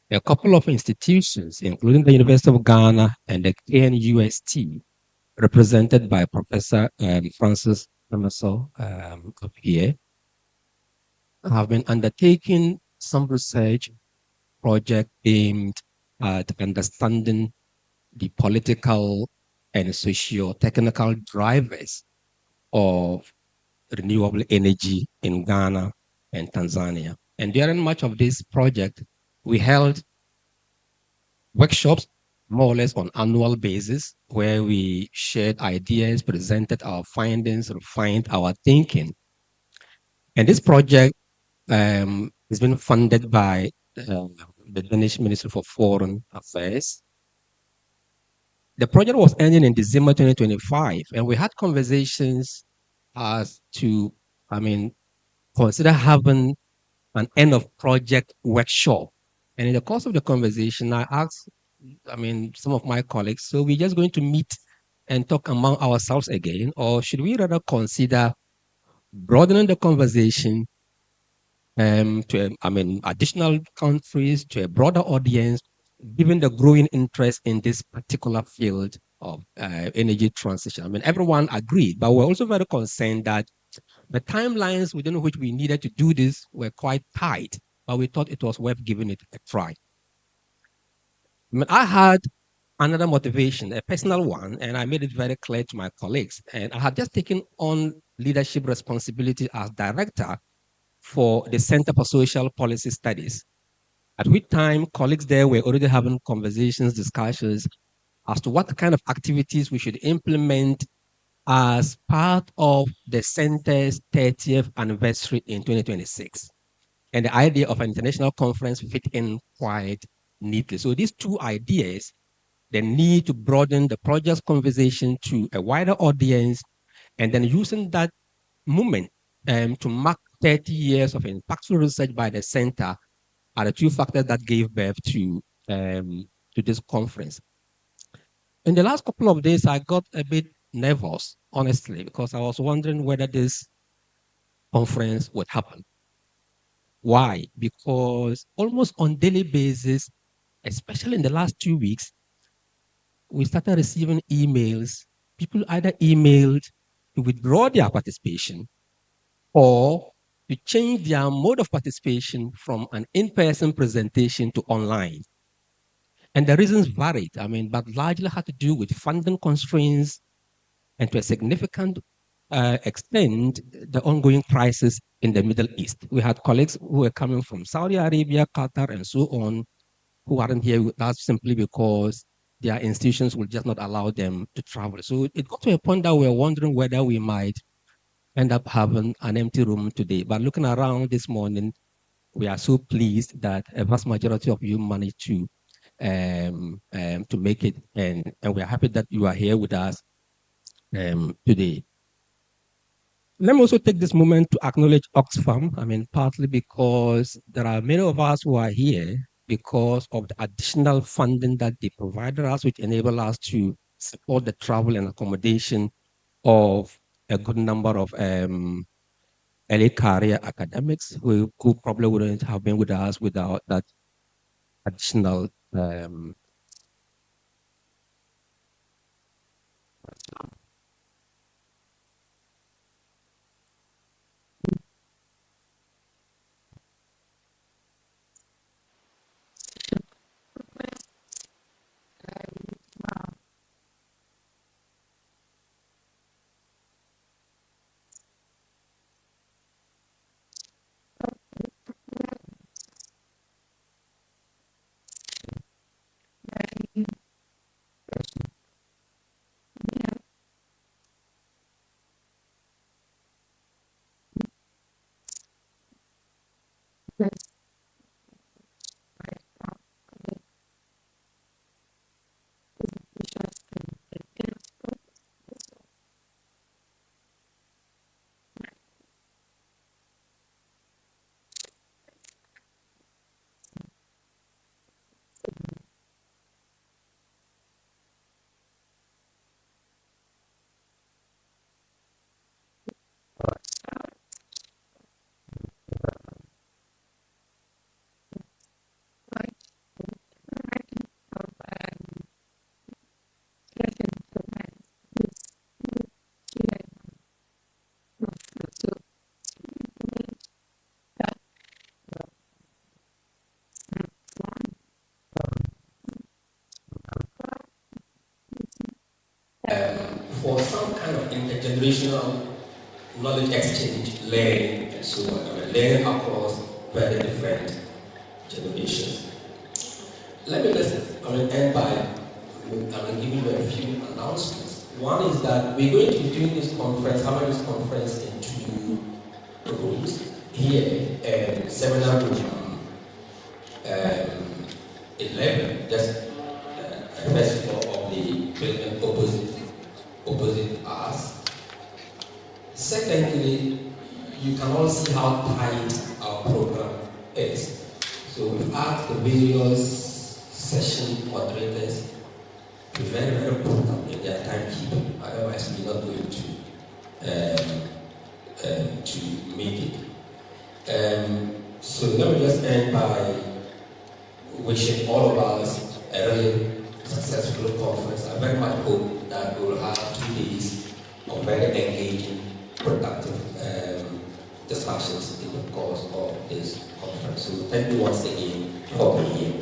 A couple of institutions, including the University of Ghana and the KNUST, represented by Professor Francis Emerson up here, have been undertaking some research project aimed at understanding the political and socio-technical drivers of renewable energy in Ghana and Tanzania. And during much of this project, we held workshops more or less on annual basis where we shared ideas, presented our findings, refined our thinking. And this project has been funded by the Danish Ministry for Foreign Affairs. The project was ending in December 2025, and we had conversations as to, consider having an end of project workshop. And in the course of the conversation, I asked, some of my colleagues, so we're just going to meet and talk among ourselves again, or should we rather consider broadening the conversation to, additional countries, to a broader audience, given the growing interest in this particular field of energy transition? Everyone agreed, but we're also very concerned that the timelines within which we needed to do this were quite tight, but we thought it was worth giving it a try. I had another motivation, a personal one, and I made it very clear to my colleagues. And I had just taken on leadership responsibility as director for the Center for Social Policy Studies, at which time colleagues there were already having conversations, discussions as to what kind of activities we should implement as part of the center's 30th anniversary in 2026. And the idea of an international conference fit in quite neatly. So these two ideas, the need to broaden the project's conversation to a wider audience, and then using that moment to mark 30 years of impactful research by the center, are the two factors that gave birth to this conference. In the last couple of days, I got a bit nervous, honestly, because I was wondering whether this conference would happen. Why? Because almost on daily basis, especially in the last 2 weeks, we started receiving emails. People either emailed to withdraw their participation or to change their mode of participation from an in-person presentation to online. And the reasons varied, but largely had to do with funding constraints and to a significant extent, the ongoing crisis in the Middle East. We had colleagues who were coming from Saudi Arabia, Qatar, and so on, who aren't here with us simply because their institutions will just not allow them to travel. So it got to a point that we were wondering whether we might end up having an empty room today. But looking around this morning, we are so pleased that a vast majority of you managed to make it, and we are happy that you are here with us today. Let me also take this moment to acknowledge Oxfam. Partly because there are many of us who are here because of the additional funding that they provided us, which enable us to support the travel and accommodation of a good number of early career academics who probably wouldn't have been with us without that additional intergenerational knowledge exchange, learning, and so on. Learning across very different generations. Let me just end by giving you a few announcements. One is that we're going to be doing this conference, having this conference in two rooms here, and seminar room 11, just first floor of the building opposite us. Secondly, you can all see how tight our program is. So we've asked the various session moderators to be very, very prudent in their timekeeping. Otherwise, we're not going to make it. So let me just end by wishing all of us a really successful conference. I very much hope that we will have 2 days of very engaging, productive discussions in the course of this conference. So thank you once again for being here.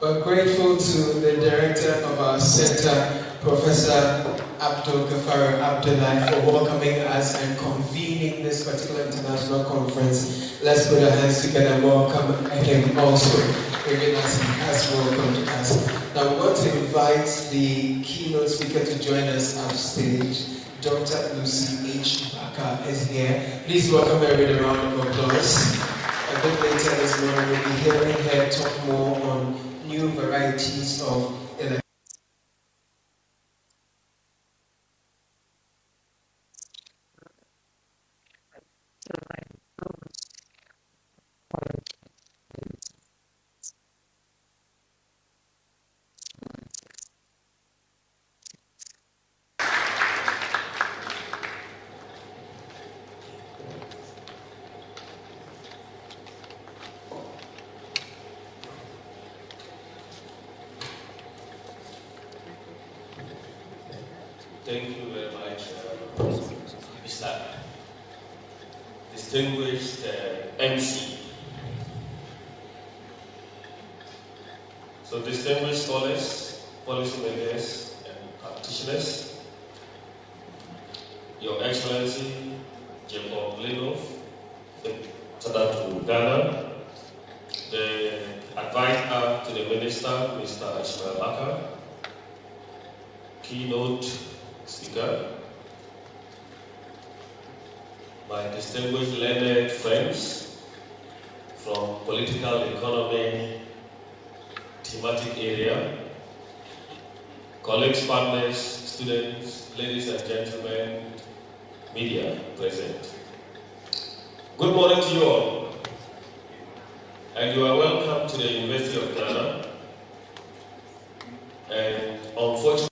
We're grateful to the director of our center, Professor Abdul Ghaffar Abdullah, for welcoming us and convening this particular international conference. Let's put our hands together and welcome him also, giving us as welcomed us. Now we want to invite the keynote speaker to join us upstage. Dr. Lucy H. Baka is here. Please welcome her with a round of applause. A bit later this morning we'll be hearing her talk more on new varieties of electricity. Thank you very much, Mr. Distinguished MC. So distinguished scholars, policymakers, and practitioners, Your Excellency, Jacob Lenov, the Senator to Ghana, the advisor to the Minister, Mr. Ishmael Baka, Keynote speaker, my distinguished learned friends from political economy thematic area, colleagues, partners, students, ladies and gentlemen, media present. Good morning to you all, and you are welcome to the University of Ghana. And unfortunately,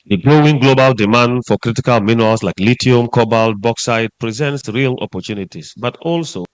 The growing global demand for critical minerals like lithium, cobalt, bauxite presents real opportunities, but also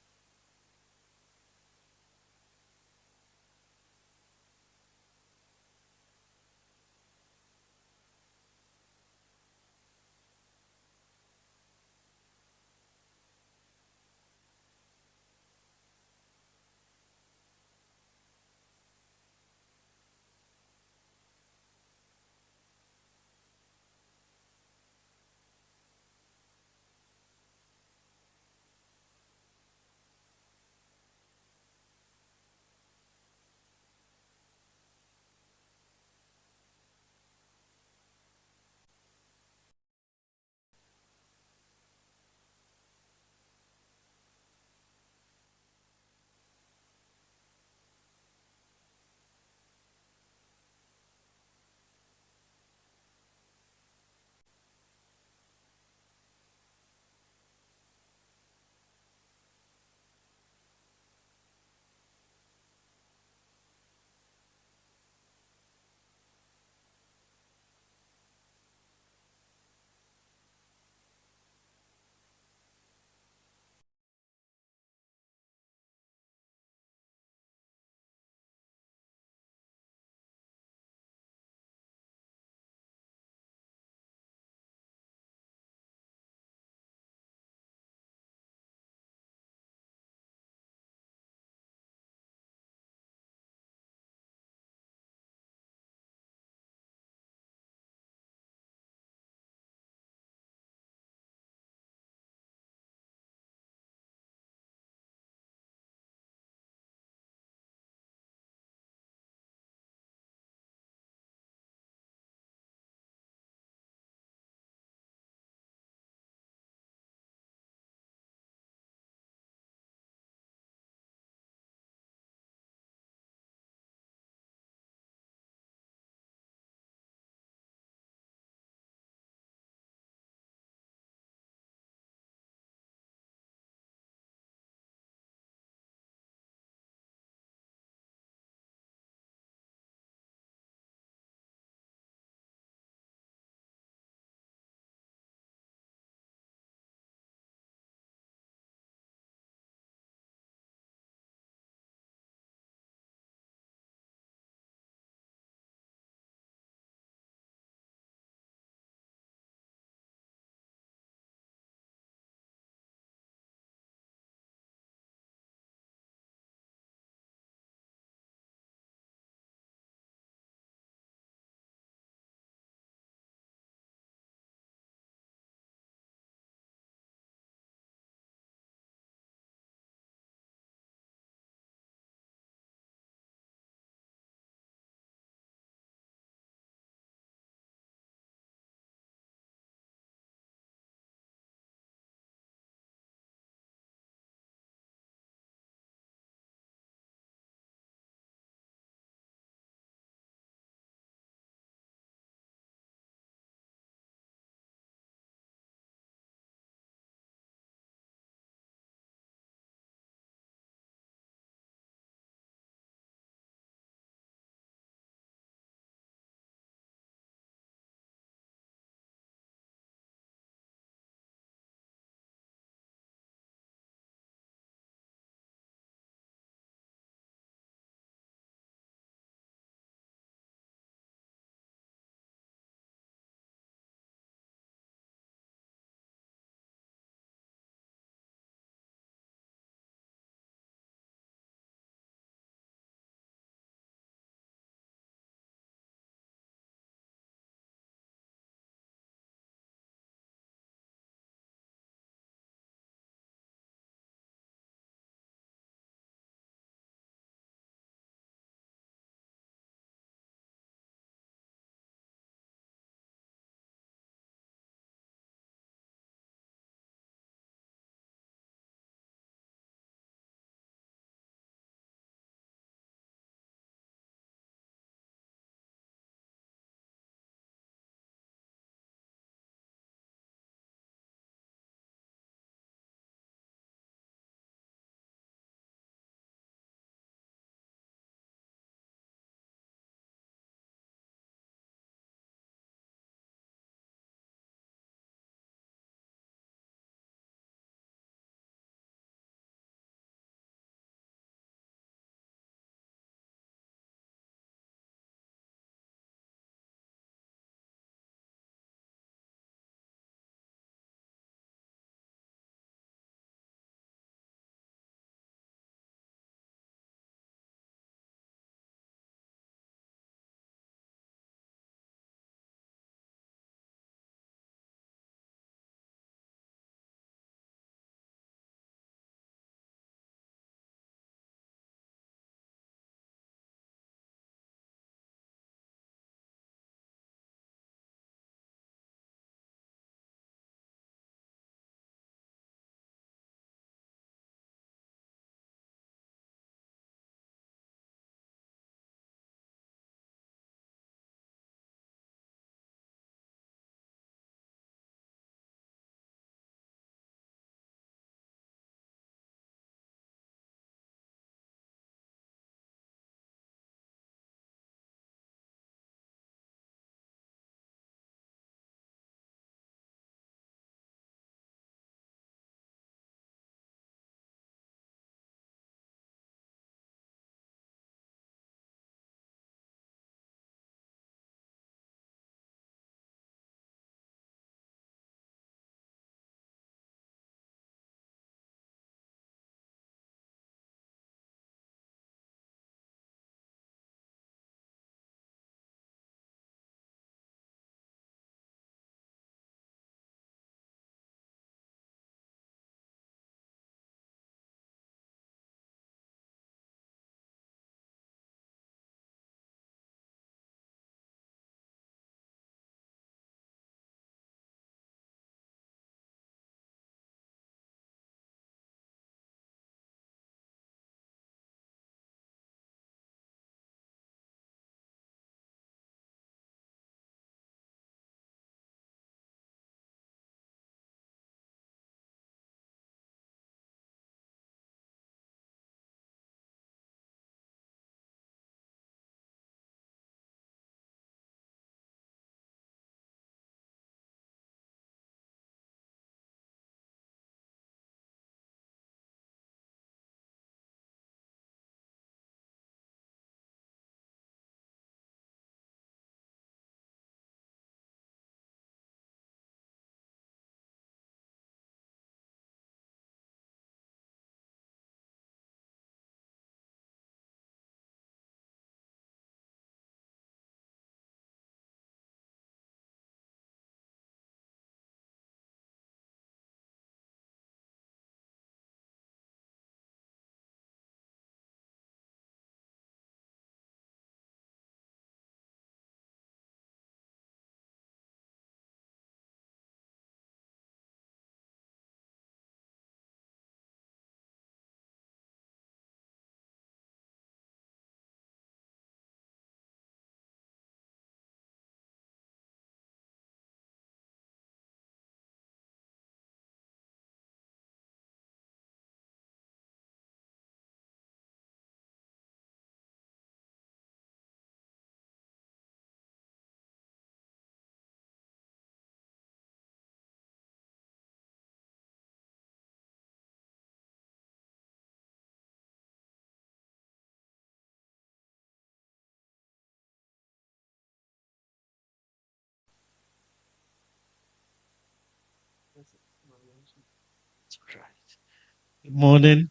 Good morning.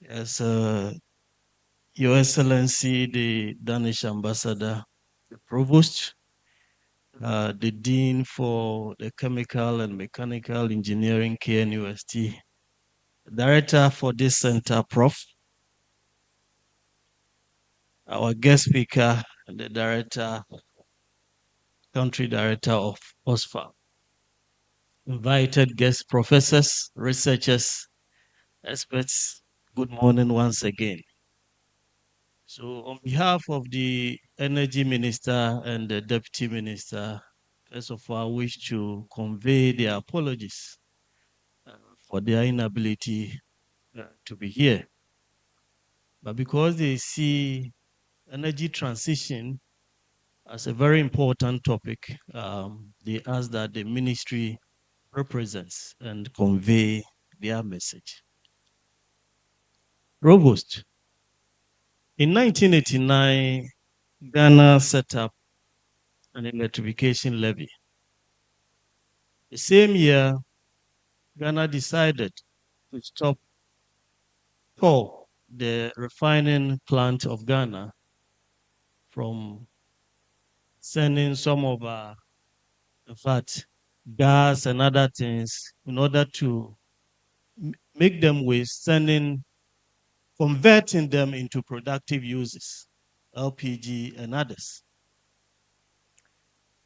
Yes, Your Excellency, the Danish Ambassador, the Provost, the Dean for the Chemical and Mechanical Engineering, KNUST, Director for this center, Prof, our guest speaker, and the Director, Country Director of Oxfam, invited guest professors, researchers, experts, good morning once again. So on behalf of the Energy Minister and the Deputy Minister, first of all, I wish to convey their apologies for their inability to be here. But because they see energy transition as a very important topic, they ask that the ministry represents and convey their message. Provost, in 1989, Ghana set up an electrification levy. The same year, Ghana decided to stop the refining plant of Ghana from sending some of in fact, gas and other things in order to make them waste, converting them into productive uses, LPG and others.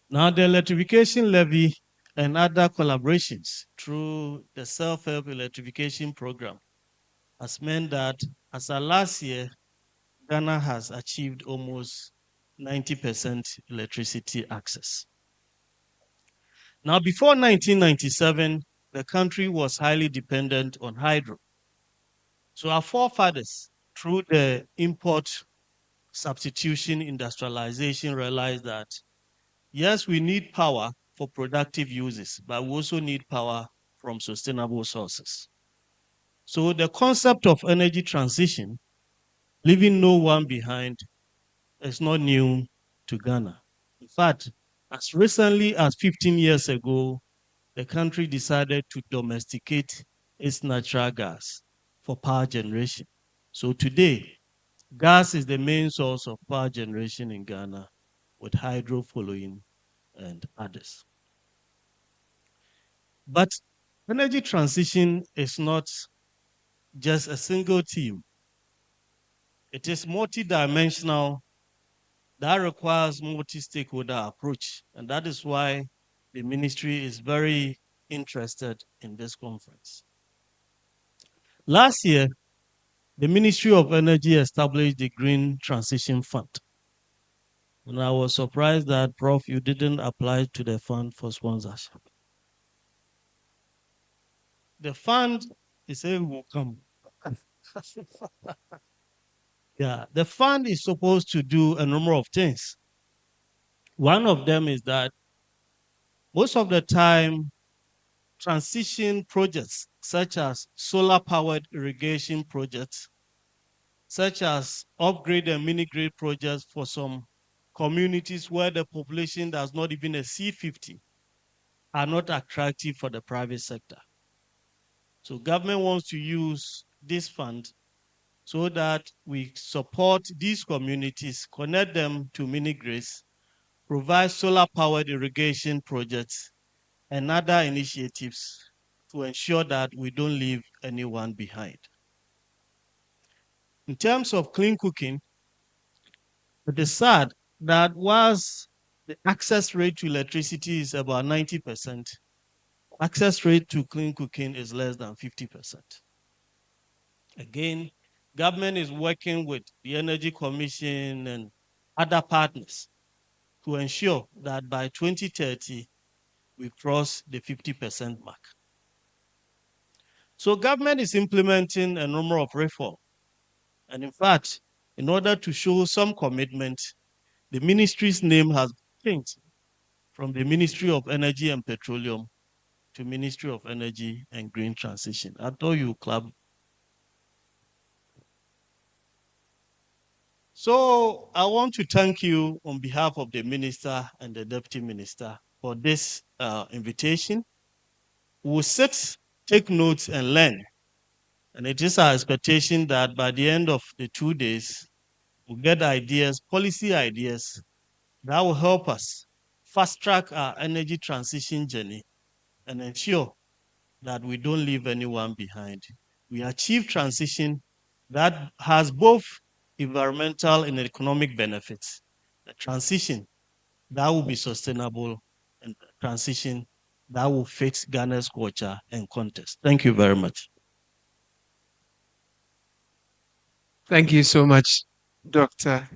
Now, the electrification levy and other collaborations through the self-help electrification program has meant that as of last year, Ghana has achieved almost 90% electricity access. Now, before 1997, the country was highly dependent on hydro. So our forefathers, through the import substitution industrialization, realized that, yes, we need power for productive uses, but we also need power from sustainable sources. So the concept of energy transition, leaving no one behind, is not new to Ghana. In fact, as recently as 15 years ago, the country decided to domesticate its natural gas for power generation. So today, gas is the main source of power generation in Ghana, with hydro following and others. But energy transition is not just a single theme. It is multidimensional that requires multi-stakeholder approach. And that is why the ministry is very interested in this conference. Last year, the Ministry of Energy established the Green Transition Fund. And I was surprised that, Prof, you didn't apply to the fund for sponsorship. The fund is a will come. Yeah, the fund is supposed to do a number of things. One of them is that most of the time, transition projects such as solar-powered irrigation projects, such as upgrade and mini-grid projects for some communities where the population does not even exceed 50, are not attractive for the private sector. So government wants to use this fund so that we support these communities, connect them to mini-grids, provide solar-powered irrigation projects, and other initiatives to ensure that we don't leave anyone behind. In terms of clean cooking, it is sad that whilst the access rate to electricity is about 90%, access rate to clean cooking is less than 50%. Again, government is working with the Energy Commission and other partners to ensure that by 2030, we cross the 50% mark. So government is implementing a number of reforms. And in fact, in order to show some commitment, the ministry's name has changed from the Ministry of Energy and Petroleum to Ministry of Energy and Green Transition. I told you, club. So I want to thank you on behalf of the minister and the deputy minister for this invitation. We'll sit, take notes, and learn. And it is our expectation that by the end of the 2 days, we'll get ideas, policy ideas, that will help us fast track our energy transition journey and ensure that we don't leave anyone behind. We achieve transition that has both environmental and economic benefits. A transition that will be sustainable and a transition that will fit Ghana's culture and context. Thank you very much. Thank you so much, Dr.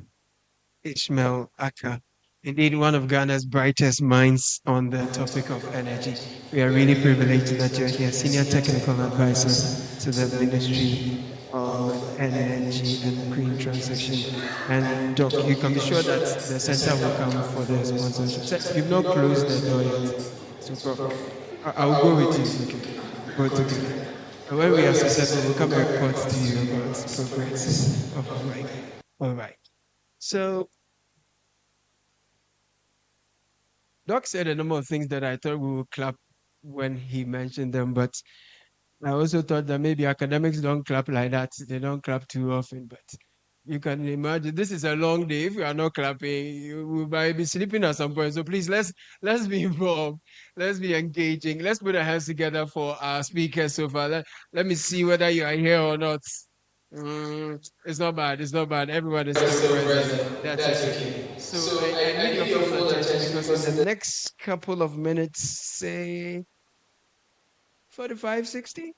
Ishmael Aka. Indeed, one of Ghana's brightest minds on the topic of energy. We are really privileged that you're here, Senior Technical Advisor to the Ministry of Energy and Green Transition. And Doc, you can be sure that the center will come for the sponsorship. So you've not closed the door yet. So, Prof, I'll go with you. Okay, go together. And when we are successful, we'll come and report to you about progress of our work. All right. So, Doc said a number of things that I thought we would clap when he mentioned them, but I also thought that maybe academics don't clap like that. They don't clap too often, but you can imagine this is a long day. If you are not clapping, we might be sleeping at some point. So please, let's be involved. Let's be engaging. Let's put our hands together for our speakers so far. Let me see whether you are here or not. It's not bad. It's not bad. Everyone is still present. That's okay. So I need your full attention because in the next couple of minutes, say 45, 60?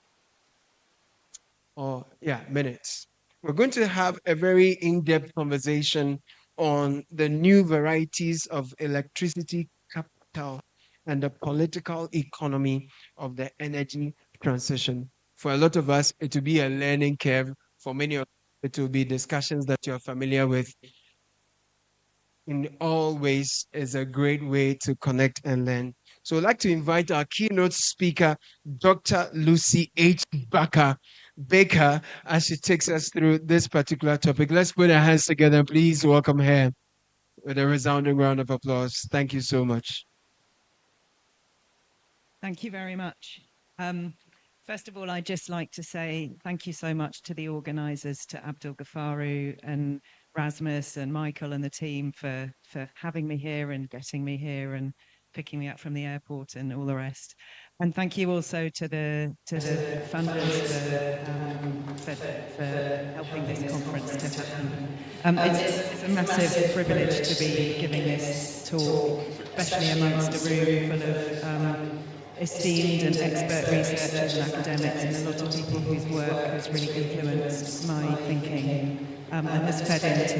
Or yeah, minutes. We're going to have a very in-depth conversation on the new varieties of electricity capital and the political economy of the energy transition. For a lot of us, it will be a learning curve. For many of us, it will be discussions that you're familiar with. In all ways, is a great way to connect and learn. So I'd like to invite our keynote speaker, Dr. Lucy H. Baker, as she takes us through this particular topic. Let's put our hands together and please welcome her with a resounding round of applause. Thank you so much. Thank you very much. First of all, I'd just like to say thank you so much to the organisers, to Abdul Ghafaru and Rasmus and Michael and the team for having me here and getting me here and picking me up from the airport and all the rest. And thank you also to the funders for helping this conference to happen. It's a massive privilege to be giving this talk, especially amongst a room full of esteemed and expert researchers and academics and a lot of people whose work has really influenced my thinking and has fed into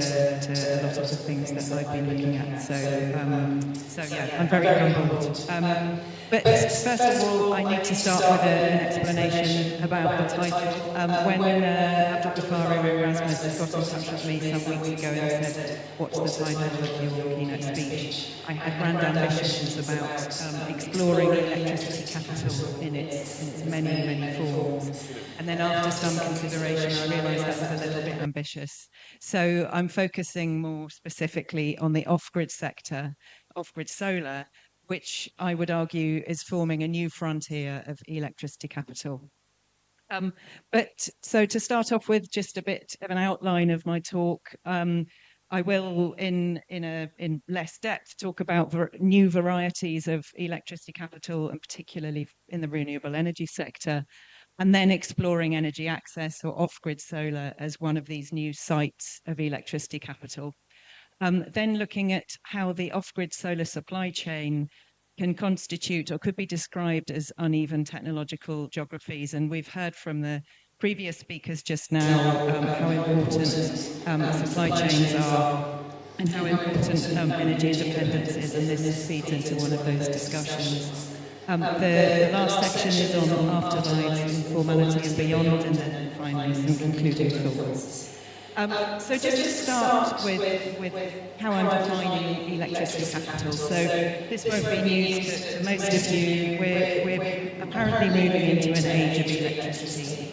a lot of the things that I've been looking at. So yeah, I'm very humbled. But first of all, I need to start with an explanation about the title. When Abdul Ghafaru and Rasmus got in touch with me some weeks ago and said, what's the title of your keynote speech? I had grand ambitions about exploring electricity capital in its many, many forms. And then after some consideration, I realised that was a little bit ambitious. So I'm focusing more specifically on the off-grid sector, off-grid solar, which I would argue is forming a new frontier of electricity capital. So to start off with, just a bit of an outline of my talk. I will, in less depth, talk about new varieties of electricity capital, and particularly in the renewable energy sector, and then exploring energy access or off-grid solar as one of these new sites of electricity capital. Then looking at how the off-grid solar supply chain can constitute or could be described as uneven technological geographies. And we've heard from the previous speakers just now how important supply chains are and how important energy independence is, and this feeds into one of those discussions. The last section is on afterlife, informality and beyond, and then finally some concluding thoughts. So just to start with how I'm defining electricity capital. So this won't be news to most of you. We're apparently moving into an age of electricity.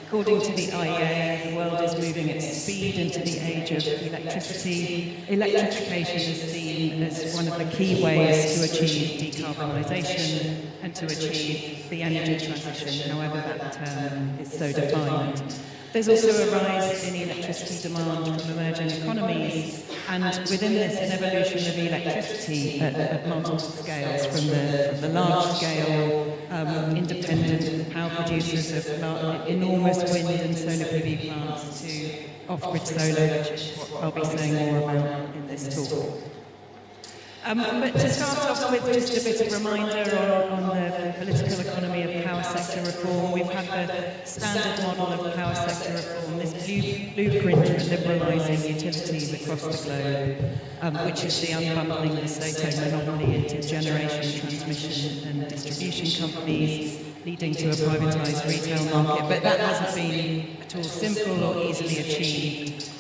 According to the IEA, the world is moving at speed into the age of electricity. Electrification is seen as one of the key ways to achieve decarbonisation and to achieve the energy transition, however that term is so defined. There's also a rise in electricity demand from emerging economies, and within this, an evolution of electricity at multiple scales, from the large-scale independent power producers of enormous wind and solar PV plants to off-grid solar, which is what I'll be saying more about in this talk. But to start off with, just a bit of reminder on the political economy of power sector reform. We've had the standard model of power sector reform, this blueprint for liberalising utilities across the globe, which is the unbundling the state-owned monopoly into generation, transmission and distribution companies, leading to a privatised retail market. But that hasn't been at all simple or easily achieved.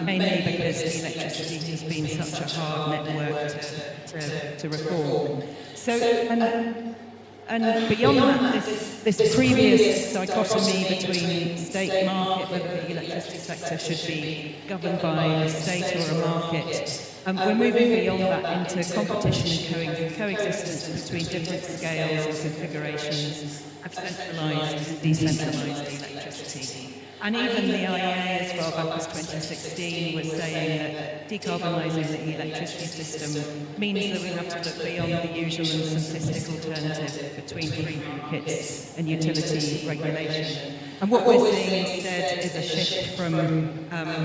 Mainly because electricity has been such a hard network to reform. So, and beyond that, this previous dichotomy between state market, whether the electricity sector should be governed by a state or a market, we're moving beyond that into competition and coexistence between different scales and configurations of centralised and decentralised electricity. And even the IEA as well, back in 2016, was saying that decarbonising the electricity system means that we have to look beyond the usual and simplistic alternative between free markets and utility regulation. And what we're seeing instead is a shift from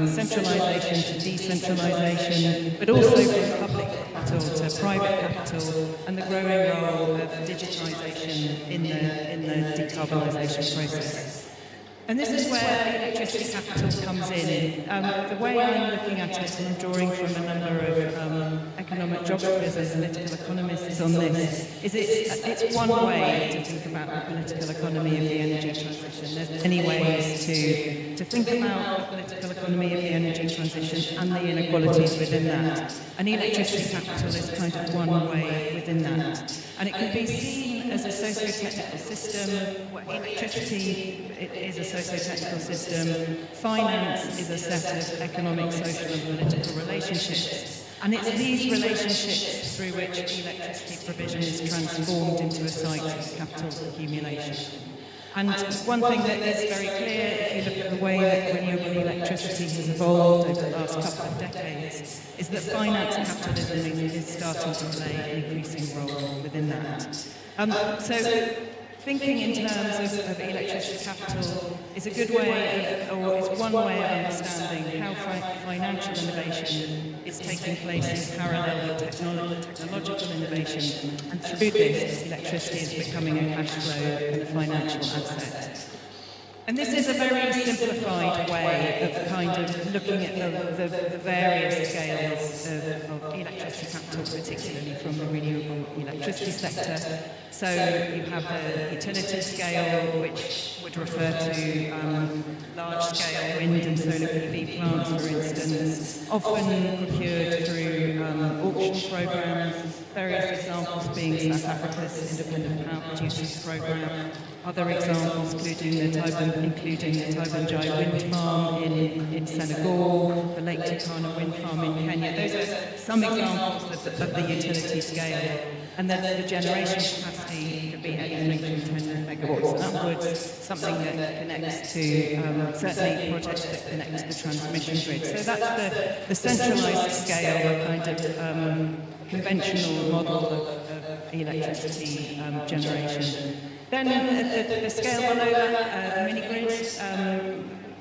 centralisation to decentralisation, but also from public capital to private capital, and the growing role of digitisation in the decarbonisation process. And this is where electricity capital comes in. The way I'm looking at it, and I'm drawing from a number of economic geographers and political economists on this, is it's one way to think about the political economy of the energy transition. There's many ways to think about the political economy of the energy transition and the inequalities within that. And electricity capital is kind of one way within that. And it can be seen as a socio-technical system, where electricity is a socio-technical system, finance is a set of economic, social and political relationships. And it's these relationships through which electricity provision is transformed into a site of capital accumulation. And one thing that is very clear, if you look at the way that renewable electricity has evolved over the last couple of decades, is that finance capitalism is starting to play an increasing role within that. So thinking in terms of electricity capital is a good way of, or is one way of understanding how financial innovation is taking place in parallel with technological innovation, and through this, electricity is becoming a cash flow and a financial asset. And this is a very simplified way of kind of looking at the various scales of electricity capital, particularly from the renewable electricity sector. So you have the utility scale, which would refer to large-scale wind and solar PV plants, for instance, often procured through auction programs, various examples being South Africa's Independent Power Producers Programme, other examples including the Taibanjai wind farm in Senegal, the Lake Turkana wind farm in Kenya. Those are some examples of the utility scale. And then the generation capacity could be anything from 10 megawatts and upwards, something that connects to, certainly projects that connect to the transmission grid. So that's the centralised scale, a kind of conventional model of electricity generation. Then the scale below that, mini-grids,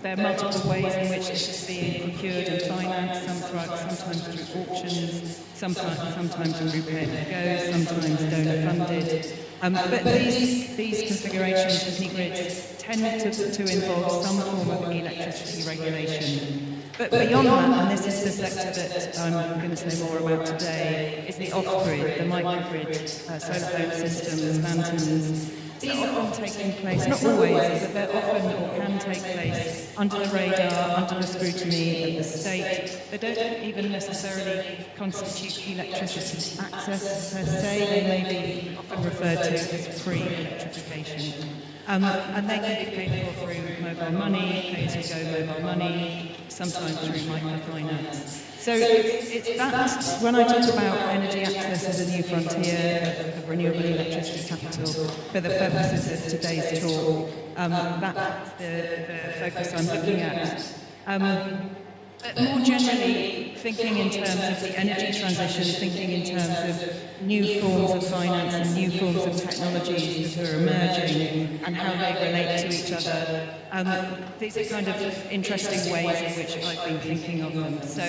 there are multiple ways in which this is being procured and financed, sometimes through auctions, sometimes through pay-as-you-go, sometimes donor-funded. But these configurations of mini-grids tend to involve some form of electricity regulation. But beyond that, and this is the sector that I'm going to say more about today, is the off-grid, the microgrid, solar home systems, lanterns. these are often taking place, not always, but they're often or can take place under the radar, under the scrutiny of the state. They don't even necessarily constitute electricity access per se. They may be often referred to as pre-electrification. And they can be paid for through mobile money, pay-as-you-go mobile money, sometimes through microfinance. So it's that, when I talk about energy access as a new frontier of renewable electricity capital for the purposes of today's talk, that's the focus I'm looking at. But more generally, thinking in terms of the energy transition, thinking in terms of new forms of finance and new forms of technologies that are emerging and how they relate to each other. These are kind of interesting ways in which I've been thinking of them. So,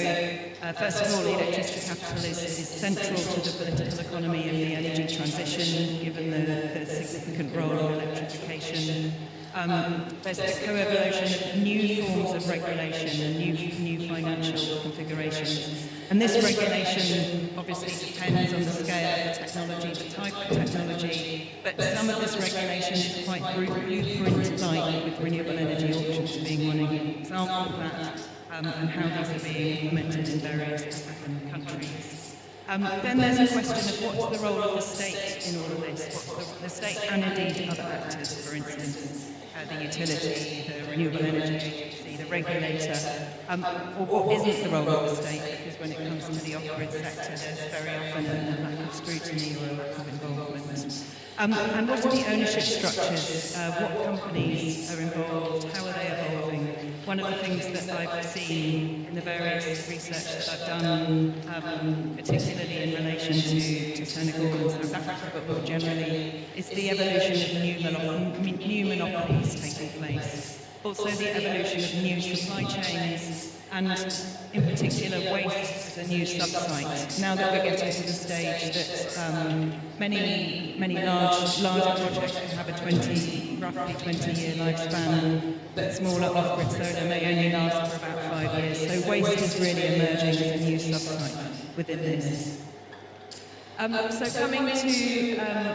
first of all, electricity capital is central to the political economy and the energy transition, given the significant role of electrification. There's the co-evolution of new forms of regulation and new financial configurations. And this regulation obviously depends on the scale of the technology, the type of technology, but some of this regulation is quite blueprint-like, with renewable energy auctions being one example of that, and how these are being implemented in various African countries. Then there's a question of what's the role of the state in all of this, the state and indeed other actors, for instance, the utility, the renewable energy agency, the regulator, or what isn't the role of the state, because when it comes to the off-grid sector, there's very often a lack of scrutiny or a lack of involvement. And what are the ownership structures? What companies are involved? How are they evolving? One of the things that I've seen in the various research that I've done, particularly in relation to Senegal and South Africa, but more generally, is the evolution of new monopolies taking place. Also the evolution of new supply chains, and in particular waste as a new sub-site. Now that we're getting to the stage that many larger projects can have a roughly 20-year lifespan, but smaller off-grid solar may only last for about 5 years. So waste is really emerging as a new sub-site within this. So coming to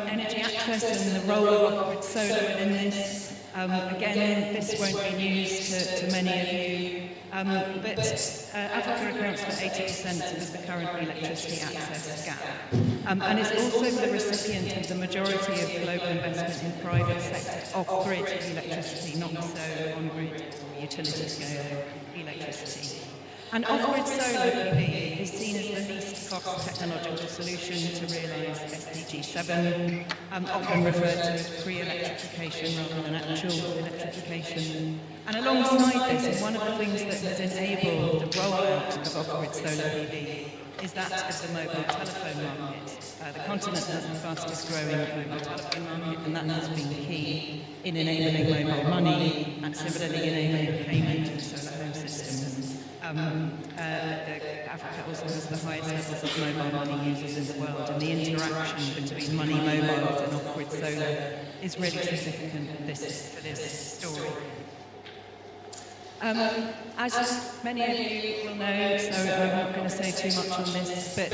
energy access and the role of off-grid solar within this, again, this won't be news to many of you, but Africa accounts for 80% of the current electricity access gap, and is also the recipient of the majority of global investment in private sector off-grid electricity, not so on-grid or utility-scale electricity. And off-grid solar PV is seen as the least cost technological solution to realise SDG 7, often referred to as pre-electrification rather than actual electrification. And alongside this, and one of the things that has enabled the rollout of off-grid solar PV is that of the mobile telephone market. The continent has the fastest growing mobile telephone market, and that has been key in enabling mobile money and similarly enabling payment of solar home systems. Africa also has the highest levels of mobile money users in the world, and the interaction between money mobiles and off-grid solar is really significant for this story. As many of you will know, so I'm not going to say too much on this, but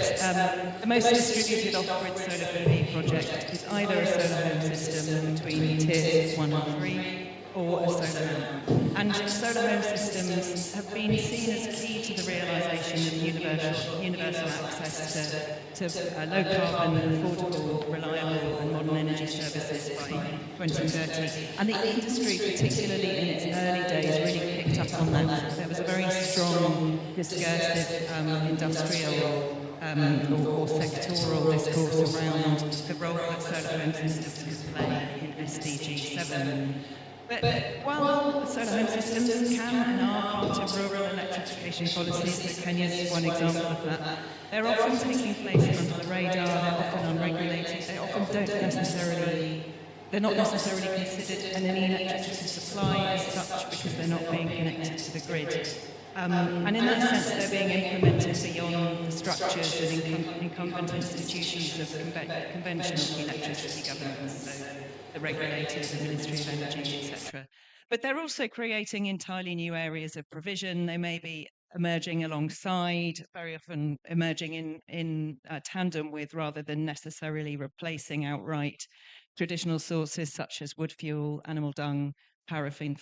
the most distributed off-grid solar PV project is either a solar home system between tiers 1 and 3, or a solar lamp. And solar home systems have been seen as key to the realisation of universal access to low carbon, affordable, reliable and modern energy services by 2030. And the industry, particularly in its early days, really picked up on that. There was a very strong discursive industrial or sectoral discourse around the role that solar home systems could play in SDG 7. But while solar home systems can and are part of rural electrification policies, so Kenya is one example of that, they're often taking place under the radar, they're often unregulated, they're not necessarily considered in any electricity supply as such because they're not being connected to the grid. And in that sense, they're being implemented beyond the structures and incumbent institutions of conventional electricity governance, so the regulators, the Ministry of Energy, etc. But they're also creating entirely new areas of provision. They may be emerging alongside, very often emerging in tandem with, rather than necessarily replacing outright traditional sources such as wood fuel, animal dung, paraffin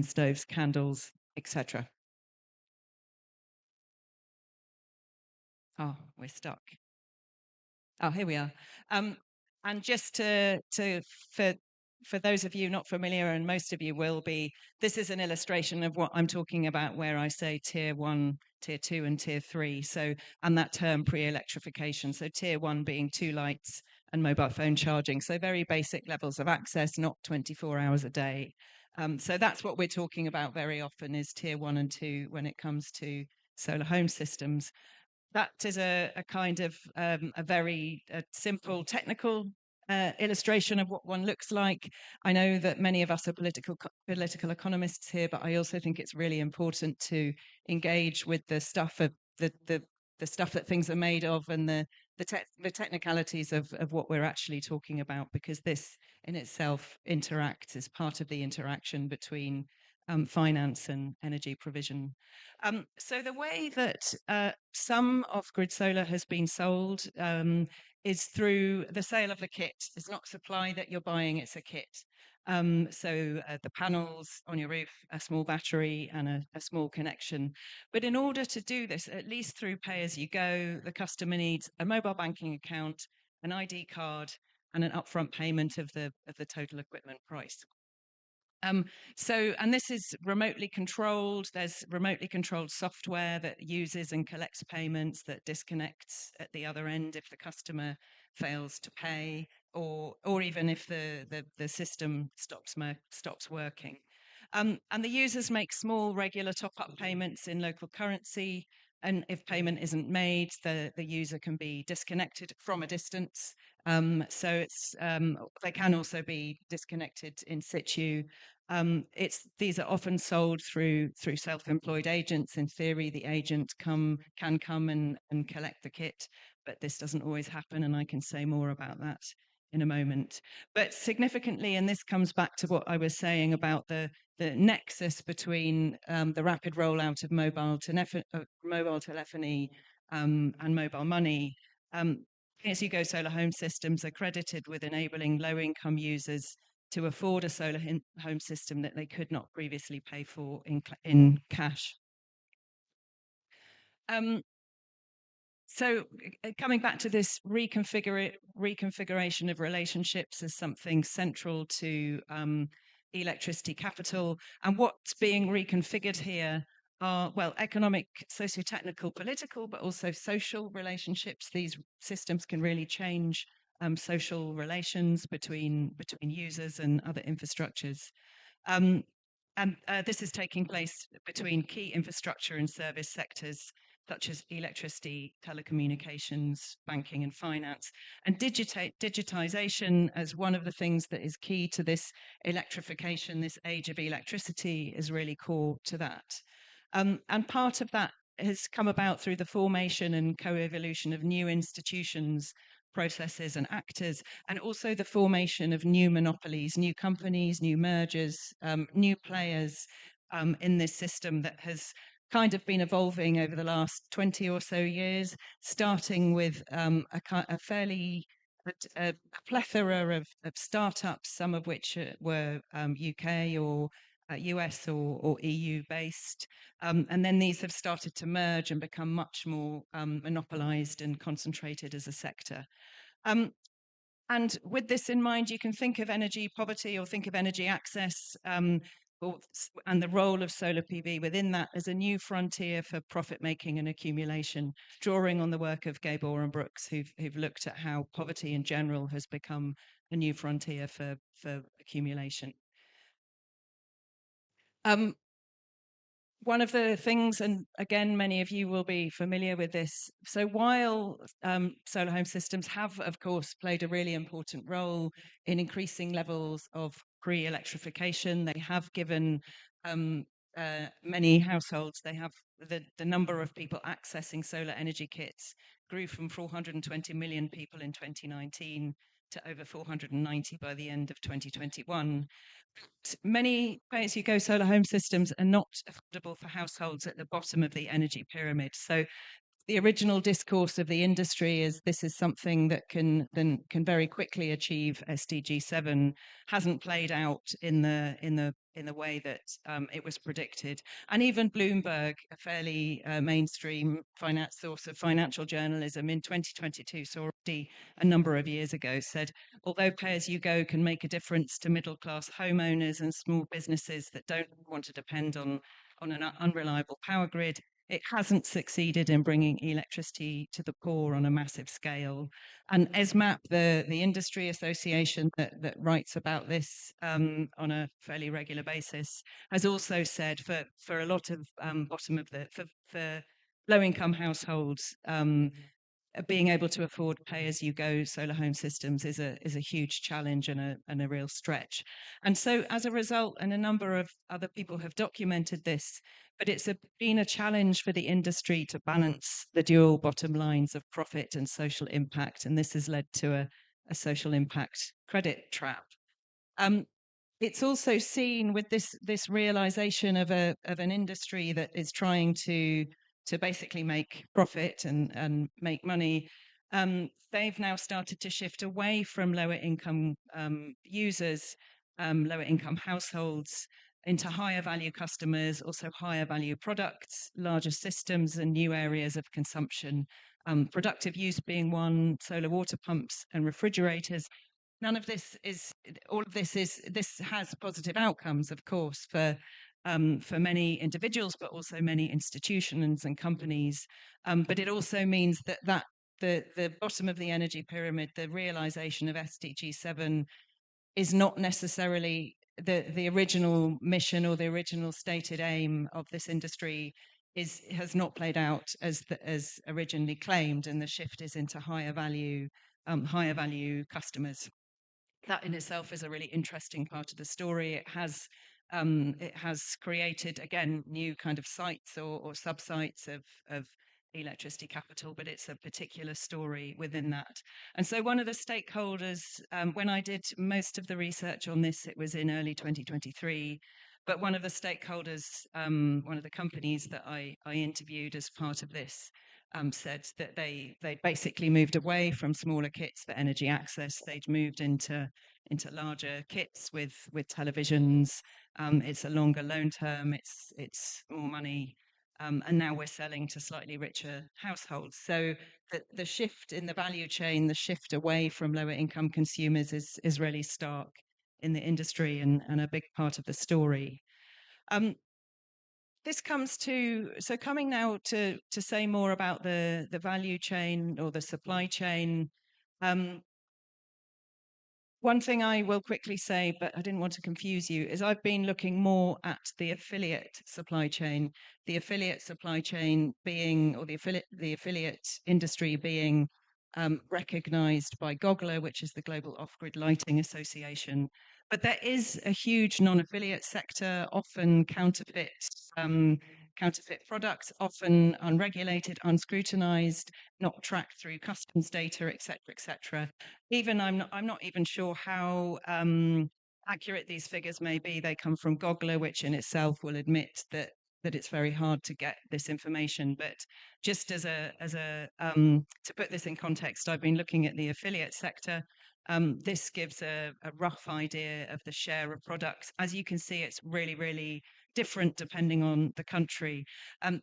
stoves, candles, etc. Oh, we're stuck. Oh, here we are. And just for those of you not familiar, and most of you will be, this is an illustration of what I'm talking about where I say tier 1, tier 2, and tier 3. So, and that term pre-electrification. So tier 1 being 2 lights and mobile phone charging. So very basic levels of access, not 24 hours a day. So that's what we're talking about very often is tier 1 and 2 when it comes to solar home systems. That is a kind of a very simple technical illustration of what one looks like. I know that many of us are political economists here, but I also think it's really important to engage with the stuff of the stuff that things are made of and the technicalities of what we're actually talking about, because this in itself interacts as part of the interaction between finance and energy provision. So the way that some off-grid solar has been sold is through the sale of the kit. It's not supply that you're buying, it's a kit. So the panels on your roof, a small battery and a small connection. But in order to do this, at least through pay-as-you-go, the customer needs a mobile banking account, an ID card, and an upfront payment of the total equipment price. And this is remotely controlled. There's remotely controlled software that uses and collects payments, that disconnects at the other end if the customer fails to pay, or even if the system stops working. And the users make small regular top-up payments in local currency. And if payment isn't made, the user can be disconnected from a distance. So it's they can also be disconnected in situ. These are often sold through self-employed agents. In theory, the agent can come and collect the kit, but this doesn't always happen, and I can say more about that in a moment. But significantly, and this comes back to what I was saying about the nexus between the rapid rollout of mobile telephony and mobile money. Pay-as-you-go solar home systems are credited with enabling low-income users to afford a solar home system that they could not previously pay for in cash. So coming back to this reconfiguration of relationships as something central to electricity capital, and what's being reconfigured here are, well, economic, socio-technical, political, but also social relationships. These systems can really change social relations between users and other infrastructures. And this is taking place between key infrastructure and service sectors such as electricity, telecommunications, banking, and finance. And digitization as one of the things that is key to this electrification, this age of electricity, is really core to that. And part of that has come about through the formation and co-evolution of new institutions, processes, and actors, and also the formation of new monopolies, new companies, new mergers, new players in this system that has kind of been evolving over the last 20 or so years, starting with a fairly a plethora of startups, some of which were UK or US or EU based. And then these have started to merge and become much more monopolized and concentrated as a sector. And with this in mind, you can think of energy poverty or think of energy access and the role of solar PV within that as a new frontier for profit making and accumulation, drawing on the work of Gabor and Brooks, who've looked at how poverty in general has become a new frontier for accumulation. One of the things, and again, many of you will be familiar with this. So while solar home systems have, of course, played a really important role in increasing levels of pre-electrification, they have given many households, they have the number of people accessing solar energy kits grew from 420 million people in 2019 to over 490 by the end of 2021. Many pay-as-you-go solar home systems are not affordable for households at the bottom of the energy pyramid. So the original discourse of the industry is this is something that can very quickly achieve SDG 7 hasn't played out in the way that it was predicted. And even Bloomberg, a fairly mainstream source of financial journalism in 2022, so already a number of years ago, said, although pay-as-you-go can make a difference to middle-class homeowners and small businesses that don't want to depend on an unreliable power grid, it hasn't succeeded in bringing electricity to the poor on a massive scale. And ESMAP, the industry association that writes about this on a fairly regular basis, has also said for a lot of for low-income households, being able to afford pay-as-you-go solar home systems is a huge challenge and a real stretch. And so as a result, and a number of other people have documented this, but it's been a challenge for the industry to balance the dual bottom lines of profit and social impact. And this has led to a social impact credit trap. It's also seen with this realization of an industry that is trying to basically make profit and make money. They've now started to shift away from lower income users, lower income households, into higher value customers, also higher value products, larger systems and new areas of consumption. Productive use being one, solar water pumps and refrigerators. None of this is, all of this has positive outcomes, of course, for many individuals, but also many institutions and companies. But it also means that the bottom of the energy pyramid, the realization of SDG 7, is not necessarily the original mission or the original stated aim of this industry has not played out as originally claimed, and the shift is into higher value customers. That in itself is a really interesting part of the story. It has created, again, new kind of sites or sub-sites of electricity capital, but it's a particular story within that. And so one of the stakeholders, when I did most of the research on this, it was in early 2023, but one of the stakeholders, one of the companies that I interviewed as part of this, said that they basically moved away from smaller kits for energy access. They'd moved into larger kits with televisions. It's a longer loan term. It's more money. And now we're selling to slightly richer households. So the shift in the value chain, the shift away from lower income consumers is really stark in the industry and a big part of the story. This comes to, so coming now to say more about the value chain or the supply chain. One thing I will quickly say, but I didn't want to confuse you, is I've been looking more at the affiliate supply chain. The affiliate supply chain being, or the affiliate industry being recognized by GOGLA, which is the Global Off-Grid Lighting Association. But there is a huge non-affiliate sector, often counterfeit products, often unregulated, unscrutinized, not tracked through customs data, et cetera. Even I'm not even sure how accurate these figures may be. They come from GOGLA, which in itself will admit that it's very hard to get this information. But just as to put this in context, I've been looking at the affiliate sector. This gives a rough idea of the share of products. As you can see, it's really, really different depending on the country.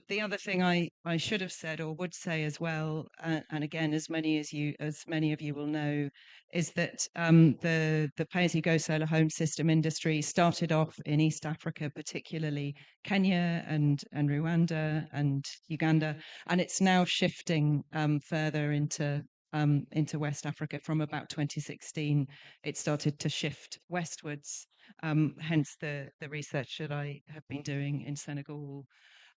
The other thing I should have said or would say as well, and again, as many of you will know, is that the pay-as-you-go solar home system industry started off in East Africa, particularly Kenya and Rwanda and Uganda, and it's now shifting further into West Africa. From about 2016, it started to shift westwards, hence the research that I have been doing in Senegal.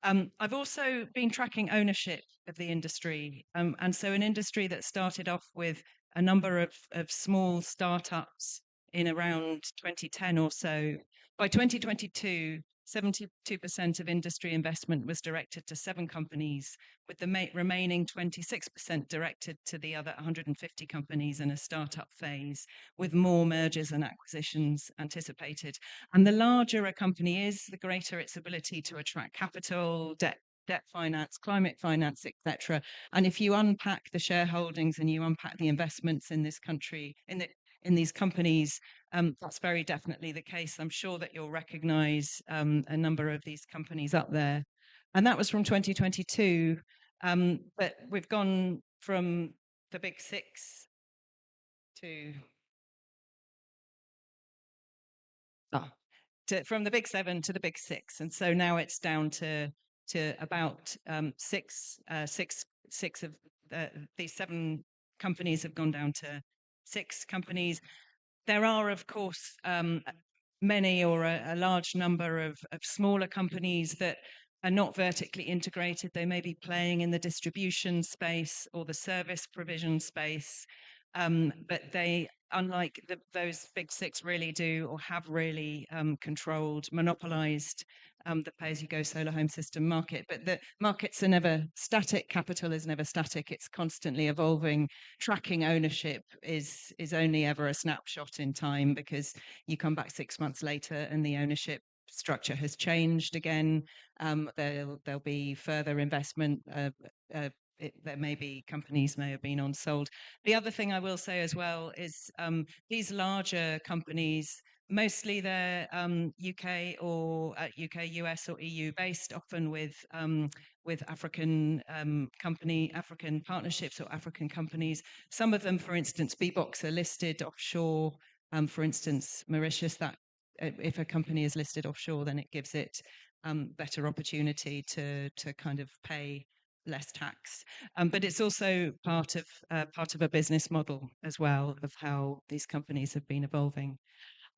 I've also been tracking ownership of the industry. And so an industry that started off with a number of small startups in around 2010 or so. By 2022, 72% of industry investment was directed to 7 companies, with the remaining 26% directed to the other 150 companies in a startup phase, with more mergers and acquisitions anticipated. And the larger a company is, the greater its ability to attract capital, debt debt finance, climate finance, etc. And if you unpack the shareholdings and you unpack the investments in this country, in these companies, that's very definitely the case. I'm sure that you'll recognise a number of these companies up there. And that was from 2022. But we've gone from the big six from the big seven to the big six. And so now it's down to about six of these seven companies have gone down to six companies. There are, of course, many or a large number of smaller companies that are not vertically integrated. They may be playing in the distribution space or the service provision space, but they, unlike those big six, really do or have really controlled, monopolized the pay-as-you-go solar home system market. But the markets are never static. Capital is never static. It's constantly evolving. Tracking ownership is only ever a snapshot in time, because you come back 6 months later and the ownership structure has changed again. There'll be further investment. There may be companies may have been on sold. The other thing I will say as well is these larger companies, mostly they're UK or UK, US or EU based, often with African African partnerships or African companies. Some of them, for instance, BBOX, are listed offshore. For instance, Mauritius, that if a company is listed offshore, then it gives it better opportunity to kind of pay less tax. But it's also part of a business model as well of how these companies have been evolving.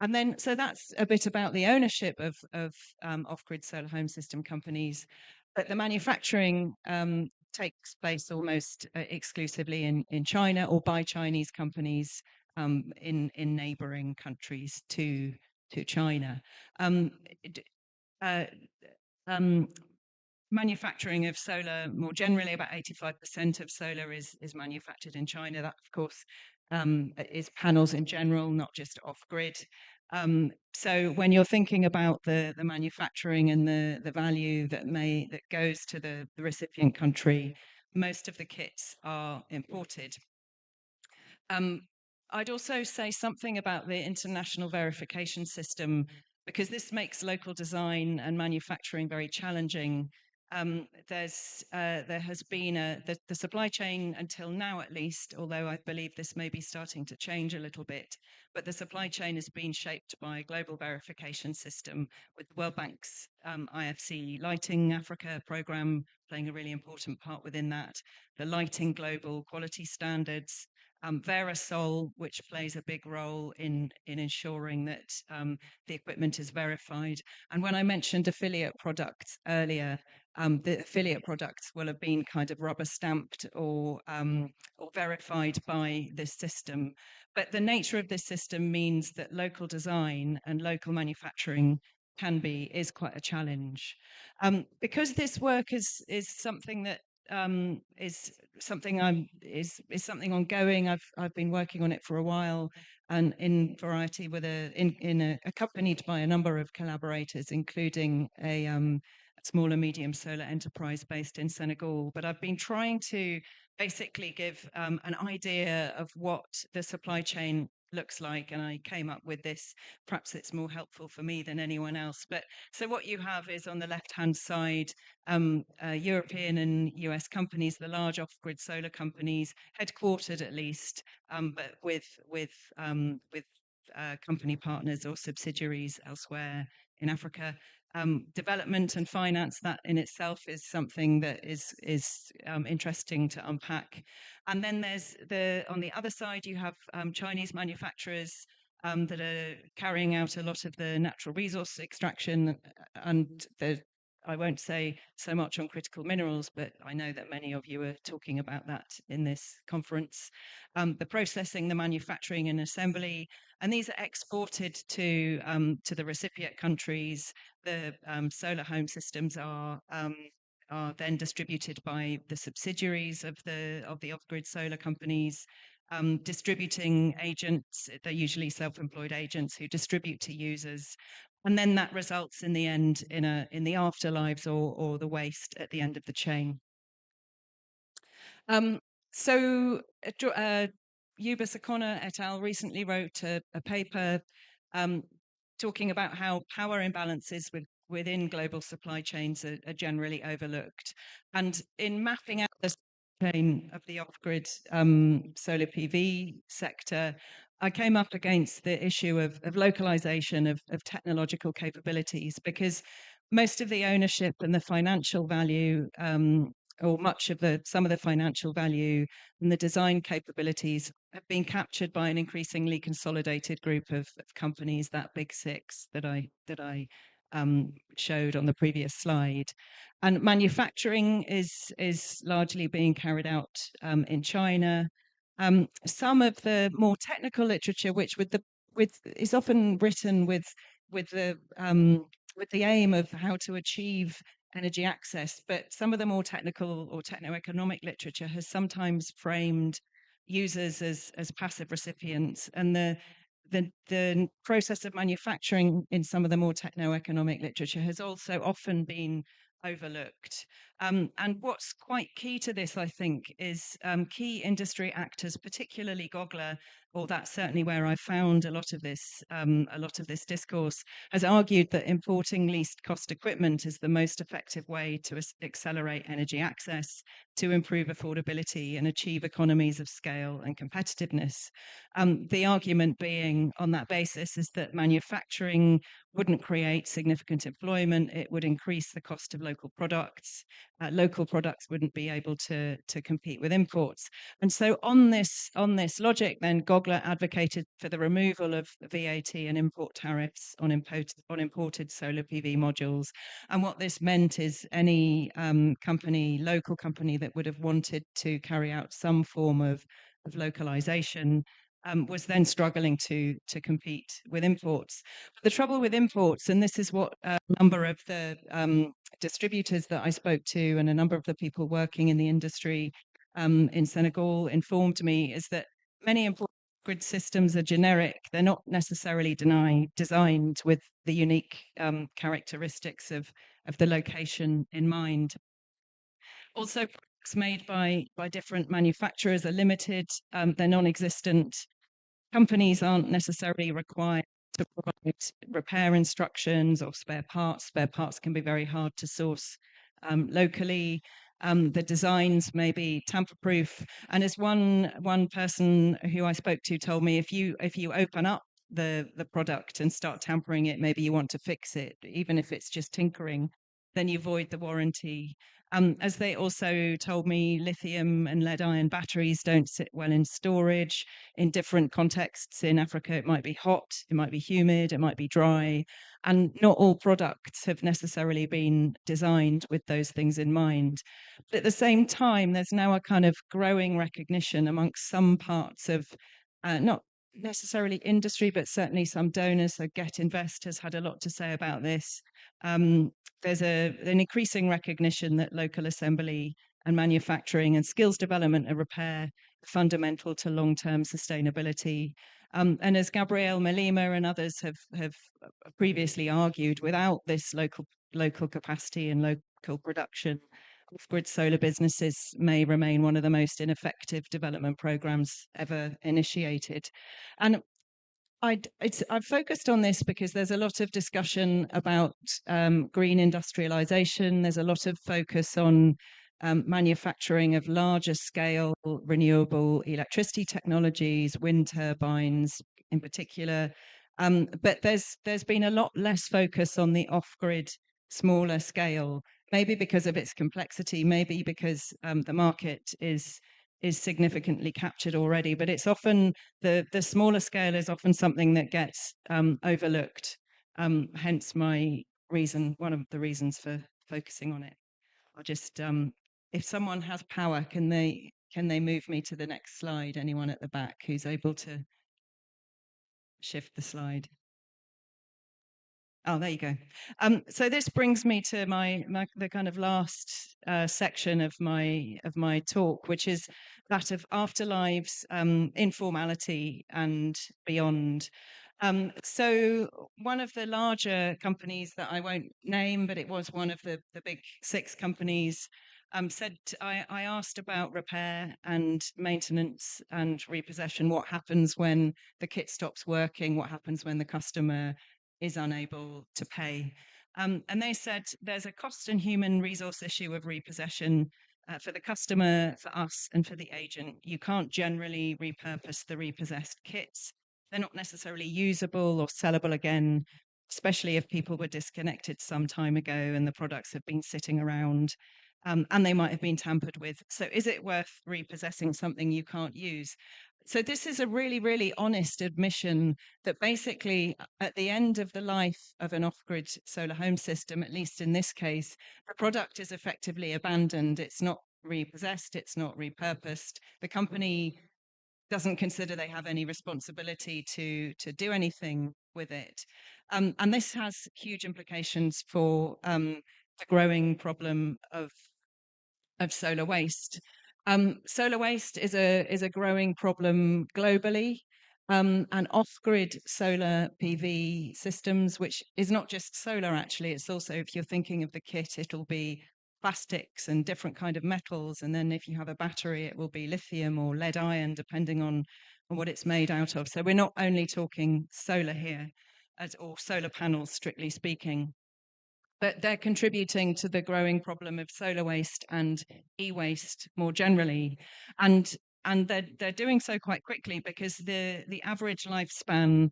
And then, so that's a bit about the ownership of off-grid solar home system companies. But the manufacturing takes place almost exclusively in China or by Chinese companies in neighboring countries to China. Manufacturing of solar more generally, about 85% of solar is manufactured in China. That, of course, is panels in general, not just off-grid. So when you're thinking about the manufacturing and the value that goes to the recipient country, most of the kits are imported. I'd also say something about the international verification system, because this makes local design and manufacturing very challenging. There has been the supply chain until now, at least, although I believe this may be starting to change a little bit, but the supply chain has been shaped by a global verification system, with the World Bank's IFC Lighting Africa program playing a really important part within that, the Lighting Global Quality Standards, Verasol, which plays a big role in ensuring that the equipment is verified. And when I mentioned affiliate products earlier, the affiliate products will have been kind of rubber stamped or verified by this system. But the nature of this system means that local design and local manufacturing is quite a challenge. Because this work is something that is something ongoing. I've been working on it for a while, and in Variety accompanied by a number of collaborators, including a small and medium solar enterprise based in Senegal. But I've been trying to basically give an idea of what the supply chain looks like, and I came up with this. Perhaps it's more helpful for me than anyone else. But so what you have is, on the left-hand side, European and US companies, the large off-grid solar companies, headquartered at least, but with company partners or subsidiaries elsewhere in Africa. Development and finance, that in itself is something that is interesting to unpack. And then there's on the other side, you have Chinese manufacturers that are carrying out a lot of the natural resource extraction, and I won't say so much on critical minerals, but I know that many of you are talking about that in this conference. The processing, the manufacturing and assembly, and these are exported to the recipient countries. The solar home systems are then distributed by the subsidiaries of the off-grid solar companies. Distributing agents, they're usually self-employed agents who distribute to users. And then that results in the end in the afterlives or the waste at the end of the chain. So Yubis O'Connor et al. Recently wrote a paper talking about how power imbalances within global supply chains are generally overlooked. And in mapping out the chain of the off-grid solar PV sector, I came up against the issue of localization of technological capabilities, because most of the ownership and the financial value, or some of the financial value and the design capabilities, have been captured by an increasingly consolidated group of companies, that big six that I showed on the previous slide. And manufacturing is largely being carried out in China. Some of the more technical literature, which is often written with the aim of how to achieve energy access, but some of the more technical or techno-economic literature has sometimes framed users as passive recipients, and the process of manufacturing in some of the more techno-economic literature has also often been overlooked. And what's quite key to this, I think, is key industry actors, particularly Gogler, or that's certainly where I found a lot of this discourse, has argued that importing least cost equipment is the most effective way to accelerate energy access, to improve affordability and achieve economies of scale and competitiveness. The argument being on that basis is that manufacturing wouldn't create significant employment. It would increase the cost of local products. Local products wouldn't be able to compete with imports. And so on this logic, then Gogler advocated for the removal of VAT and import tariffs on imported solar PV modules. And what this meant is any local company that would have wanted to carry out some form of localization was then struggling to compete with imports. But the trouble with imports, and this is what a number of the distributors that I spoke to and a number of the people working in the industry in Senegal informed me, is that many import grid systems are generic. They're not necessarily designed with the unique characteristics of the location in mind. Also, products made by different manufacturers are limited. They're non-existent. Companies aren't necessarily required to provide repair instructions or spare parts. Spare parts can be very hard to source locally. The designs may be tamper-proof. And as one person who I spoke to told me, if you open up the product and start tampering it, maybe you want to fix it, even if it's just tinkering, then you void the warranty. As they also told me, lithium and lead-ion batteries don't sit well in storage. In different contexts in Africa, it might be hot, it might be humid, it might be dry, and not all products have necessarily been designed with those things in mind. But at the same time, there's now a kind of growing recognition amongst some parts of not necessarily industry, but certainly some donors. So Get Invest has had a lot to say about this. There's an increasing recognition that local assembly and manufacturing and skills development and repair are fundamental to long-term sustainability. And as Gabrielle Melima and others have previously argued, without this local capacity and local production, off-grid solar businesses may remain one of the most ineffective development programs ever initiated. And I've focused on this because there's a lot of discussion about green industrialization. There's a lot of focus on manufacturing of larger scale renewable electricity technologies, wind turbines in particular. But there's been a lot less focus on the off-grid smaller scale, maybe because of its complexity, maybe because the market is significantly captured already, but it's often the smaller scale is often something that gets overlooked. Hence my reason, one of the reasons for focusing on it. I'll just, if someone has power, can they move me to the next slide? Anyone at the back who's able to shift the slide? Oh, there you go. So this brings me to the kind of last section of my talk, which is that of afterlives, informality, and beyond. So one of the larger companies that I won't name, but it was one of the big 6 companies, said I asked about repair and maintenance and repossession. What happens when the kit stops working? What happens when the customer is unable to pay? And they said there's a cost and human resource issue of repossession for the customer, for us, and for the agent. You can't generally repurpose the repossessed kits. They're not necessarily usable or sellable again, especially if people were disconnected some time ago and the products have been sitting around, and they might have been tampered with. So is it worth repossessing something you can't use? So this is a really, really honest admission that basically at the end of the life of an off-grid solar home system, at least in this case, the product is effectively abandoned. It's not repossessed, it's not repurposed. The company doesn't consider they have any responsibility to do anything with it. And this has huge implications for the growing problem of solar waste. Solar waste is a growing problem globally. And off-grid solar PV systems, which is not just solar actually, it's also, if you're thinking of the kit, it'll be plastics and different kind of metals, and then if you have a battery it will be lithium or lead iron, depending on what it's made out of. So we're not only talking solar here, or solar panels strictly speaking, but they're contributing to the growing problem of solar waste and e-waste more generally. And they're doing so quite quickly, because the average lifespan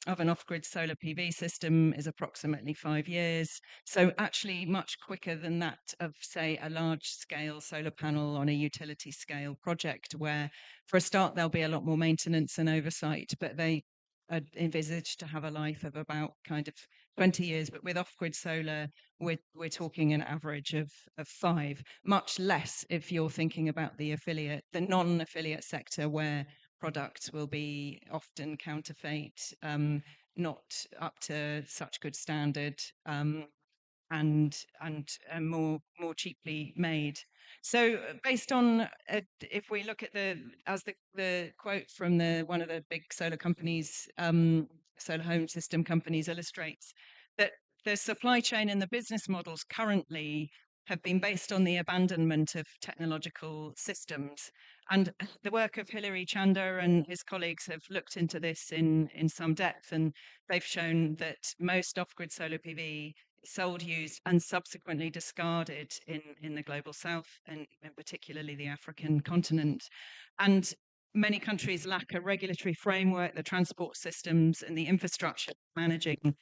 of an off-grid solar PV system is approximately 5 years. So actually much quicker than that of, say, a large-scale solar panel on a utility scale project, where for a start there'll be a lot more maintenance and oversight, but they are envisaged to have a life of about kind of 20 years. But with off-grid solar, we're talking an average of 5, much less if you're thinking about the non-affiliate sector, where products will be often counterfeit, not up to such good standard, and more cheaply made. So based on if we look at the quote from one of the big solar companies, solar home system companies, illustrates that the supply chain and the business models currently have been based on the abandonment of technological systems. And the work of Hilary Chander and his colleagues have looked into this in some depth, and they've shown that most off-grid solar PV sold, used, and subsequently discarded in the global south, and particularly the African continent. And many countries lack a regulatory framework, the transport systems, and the infrastructure managing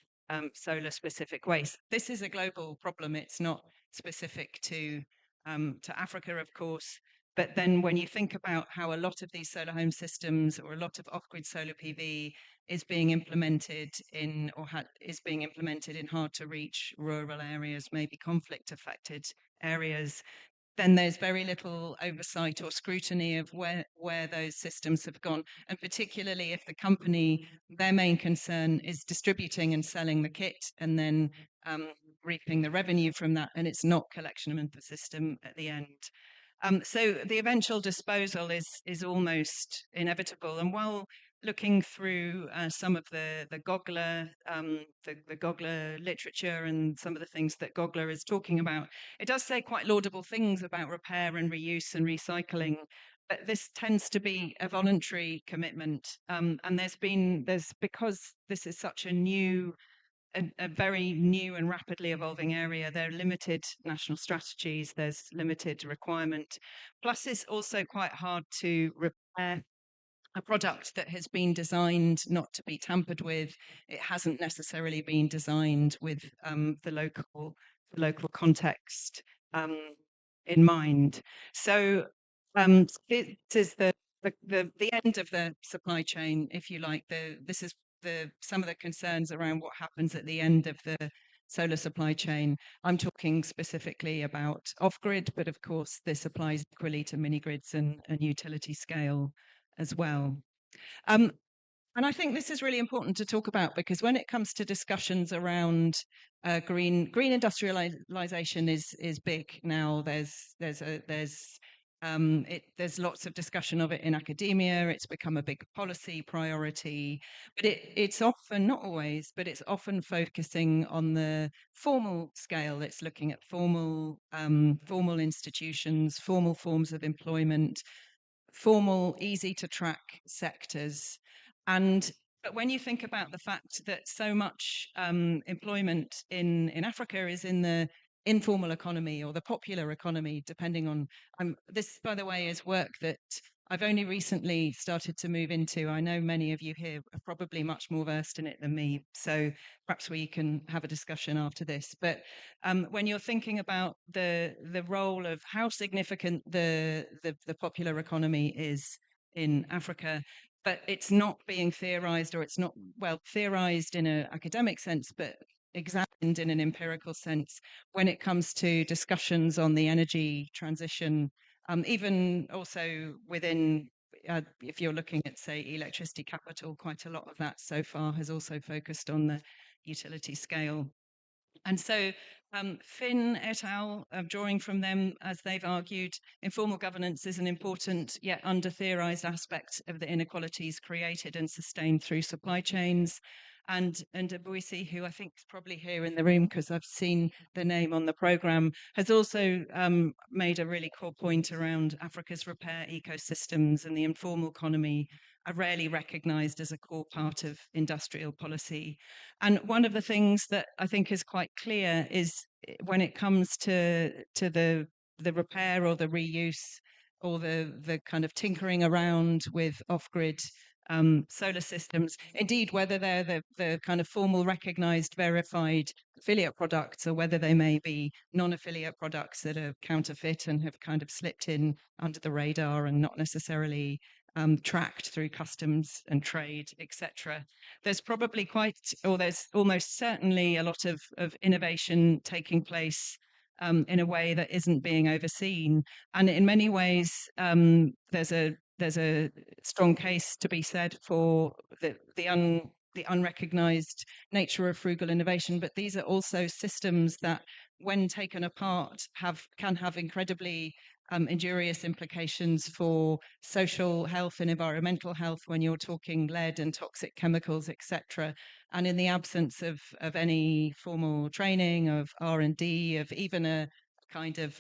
solar specific waste. This is a global problem. It's not specific to Africa, of course. But then when you think about how a lot of these solar home systems, or a lot of off-grid solar PV, is being implemented in hard to reach rural areas, maybe conflict affected areas, then there's very little oversight or scrutiny of where those systems have gone. And particularly if the company, their main concern is distributing and selling the kit, and then reaping the revenue from that, and it's not collection of the system at the end. So the eventual disposal is almost inevitable. And while looking through some of the Gogler literature and some of the things that Gogler is talking about, it does say quite laudable things about repair and reuse and recycling. But this tends to be a voluntary commitment, and because this is such a very new and rapidly evolving area, there are limited national strategies, there's limited requirement. Plus, it's also quite hard to repair a product that has been designed not to be tampered with. It hasn't necessarily been designed with the local context in mind. So it is the end of the supply chain, if you like. This is some of the concerns around what happens at the end of the solar supply chain. I'm talking specifically about off-grid, but of course this applies equally to mini-grids and utility scale as well. And I think this is really important to talk about, because when it comes to discussions around green industrialization is big now. There's There's lots of discussion of it in academia. It's become a big policy priority, but it's often, not always, but it's often focusing on the formal scale. It's looking at formal institutions, formal forms of employment, formal, easy to track sectors. But when you think about the fact that so much employment in Africa is in the informal economy or the popular economy, depending on this, by the way, is work that I've only recently started to move into. I know many of you here are probably much more versed in it than me, so perhaps we can have a discussion after this. But when you're thinking about the role of how significant the popular economy is in Africa, but it's not being theorized, or it's not, well, theorized in an academic sense, but examined in an empirical sense when it comes to discussions on the energy transition, even also within, if you're looking at, say, electricity capital, quite a lot of that so far has also focused on the utility scale. And so Finn et al., drawing from them, as they've argued, informal governance is an important yet under-theorized aspect of the inequalities created and sustained through supply chains. And Abuisi, who I think is probably here in the room because I've seen the name on the program, has also made a really core point around Africa's repair ecosystems, and the informal economy are rarely recognized as a core part of industrial policy. And one of the things that I think is quite clear is when it comes to the repair or the reuse or the kind of tinkering around with off-grid solar systems, indeed, whether they're the kind of formal, recognized, verified affiliate products, or whether they may be non-affiliate products that are counterfeit and have kind of slipped in under the radar and not necessarily tracked through customs and trade, etc. There's probably there's almost certainly a lot of innovation taking place in a way that isn't being overseen. And in many ways, there's a strong case to be said for the unrecognized nature of frugal innovation. But these are also systems that, when taken apart, can have incredibly injurious implications for social health and environmental health when you're talking lead and toxic chemicals, etc. And in the absence of any formal training, of R&D, of even a kind of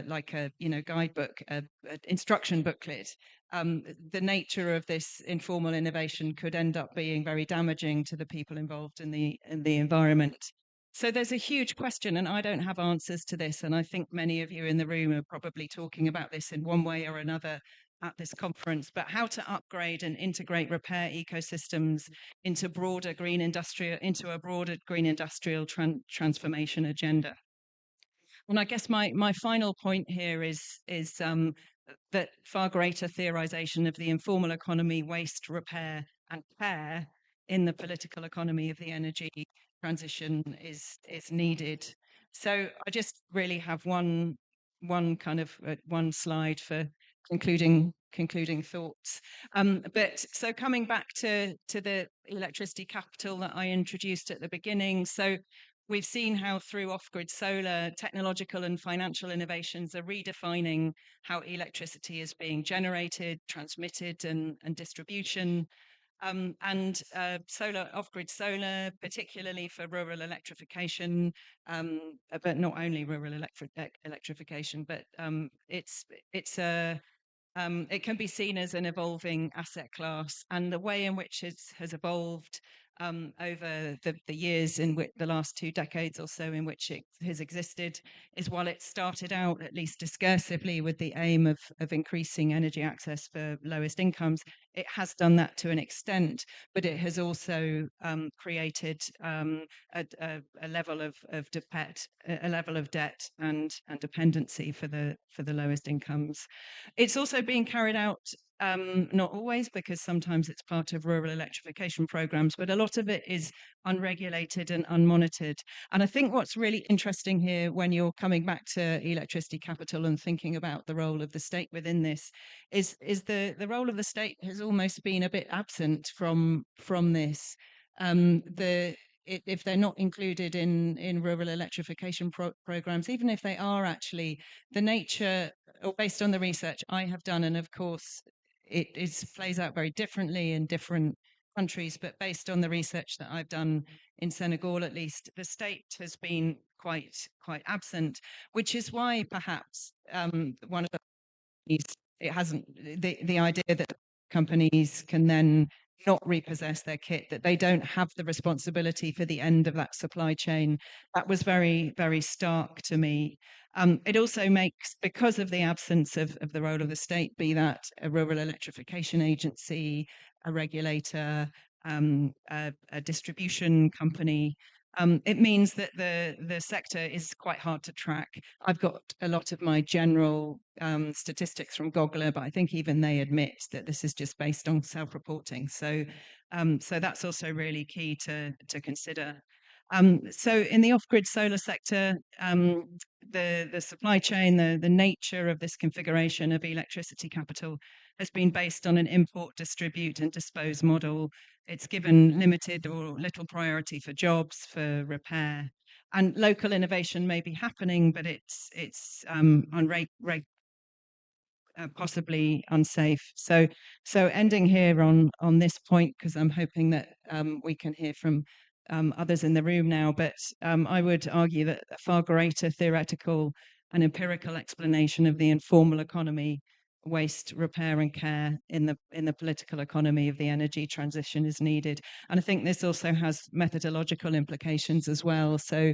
like a guidebook, a instruction booklet, the nature of this informal innovation could end up being very damaging to the people involved in the environment. So there's a huge question, and I don't have answers to this. And I think many of you in the room are probably talking about this in one way or another at this conference, but how to upgrade and integrate repair ecosystems into a broader green industrial transformation agenda. And I guess my final point here is that far greater theorization of the informal economy, waste, repair, and care in the political economy of the energy transition is needed. So I just really have one slide for concluding thoughts. But so coming back to the electricity capital that I introduced at the beginning. So we've seen how through off-grid solar, technological and financial innovations are redefining how electricity is being generated, transmitted, and distribution. Solar, off-grid solar, particularly for rural electrification, but not only rural electrification, but it can be seen as an evolving asset class, and the way in which it has evolved over the years, in which the last 2 decades or so in which it has existed, is while it started out at least discursively with the aim of increasing energy access for lowest incomes, it has done that to an extent, but it has also created a level of debt and dependency for the lowest incomes. It's also being carried out, not always, because sometimes it's part of rural electrification programs, but a lot of it is unregulated and unmonitored. And I think what's really interesting here, when you're coming back to electricity capital and thinking about the role of the state within this, is the role of the state has almost been a bit absent from this. If they're not included in rural electrification programs, even if they are, actually, the nature or based on the research I have done, and of course it plays out very differently in different countries, but based on the research that I've done in Senegal, at least, the state has been quite absent, which is why perhaps one of the it hasn't the idea that companies can then not repossess their kit, that they don't have the responsibility for the end of that supply chain. That was very stark to me. It also makes, because of the absence of the role of the state, be that a rural electrification agency, a regulator, a distribution company, it means that the sector is quite hard to track. I've got a lot of my general statistics from Gogler, but I think even they admit that this is just based on self-reporting. So that's also really key to consider. So in the off-grid solar sector, the supply chain, the nature of this configuration of electricity capital has been based on an import, distribute, and dispose model. It's given limited or little priority for jobs, for repair, and local innovation may be happening, but it's possibly unsafe. So ending here on this point, because I'm hoping that we can hear from others in the room now, but I would argue that a far greater theoretical and empirical explanation of the informal economy, waste, repair and care in the political economy of the energy transition is needed. And I think this also has methodological implications as well. So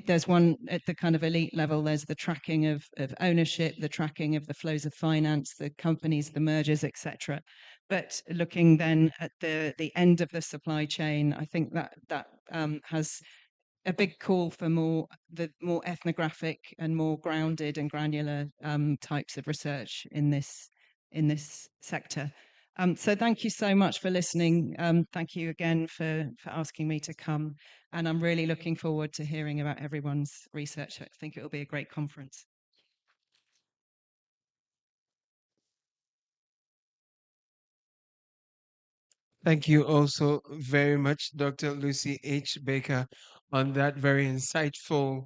there's one at the kind of elite level, there's the tracking of ownership, the tracking of the flows of finance, the companies, the mergers, etc. But looking then at the end of the supply chain, I think that has a big call for more ethnographic and more grounded and granular types of research in this sector. So thank you so much for listening. Thank you again for asking me to come. And I'm really looking forward to hearing about everyone's research. I think it will be a great conference. Thank you also very much, Dr. Lucy H. Baker, on that very insightful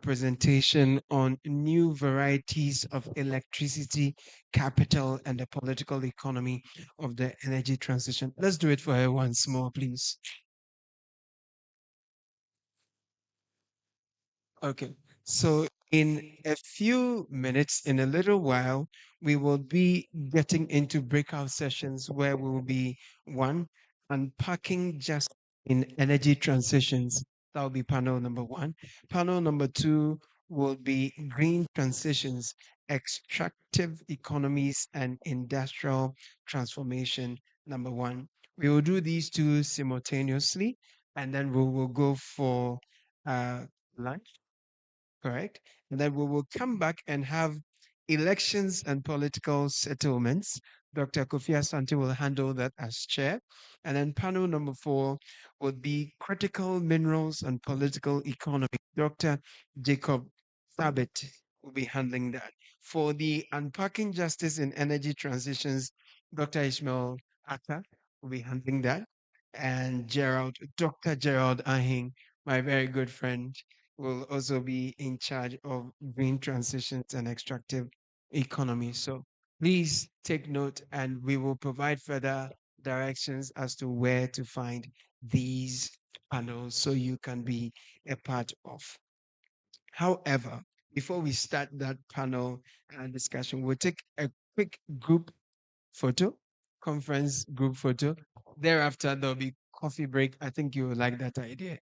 presentation on new varieties of electricity, capital, and the political economy of the energy transition. Let's do it for her once more, please. Okay, so in a few minutes, in a little while, we will be getting into breakout sessions where we will be one, unpacking just in energy transitions. That will be panel number one. Panel number two will be green transitions, extractive economies, and industrial transformation. Number one. We will do these two simultaneously, and then we will go for lunch, correct? And then we will come back and have elections and political settlements. Dr. Kofi Asante will handle that as chair. And then panel number four would be critical minerals and political economy. Dr. Jacob Thabit will be handling that. For the unpacking justice in energy transitions, Dr. Ishmael Atta will be handling that. And Dr. Gerald Ahing, my very good friend, will also be in charge of green transitions and extractive economy. So please take note, and we will provide further directions as to where to find these panels so you can be a part of. However, before we start that panel discussion, we'll take a quick group photo, conference group photo. Thereafter, there'll be coffee break. I think you will like that idea.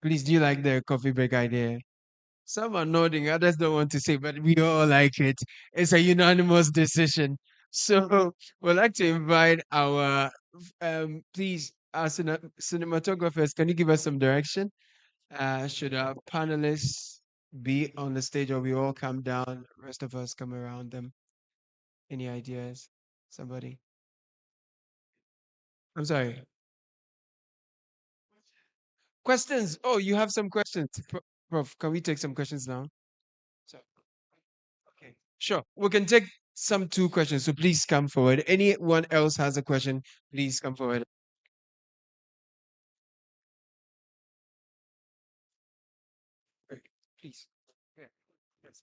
Please, do you like the coffee break idea? Some are nodding, others don't want to say, but we all like it. It's a unanimous decision. So we'd like to invite our, please, our cinematographers, can you give us some direction? Should our panelists be on the stage or we all come down, rest of us come around them? Any ideas? Somebody? I'm sorry. Questions? Oh, you have some questions. Prof, can we take some questions now? So, okay, sure. We can take some two questions. So please come forward. Anyone else has a question, please come forward. Okay, please. Yeah. Yes.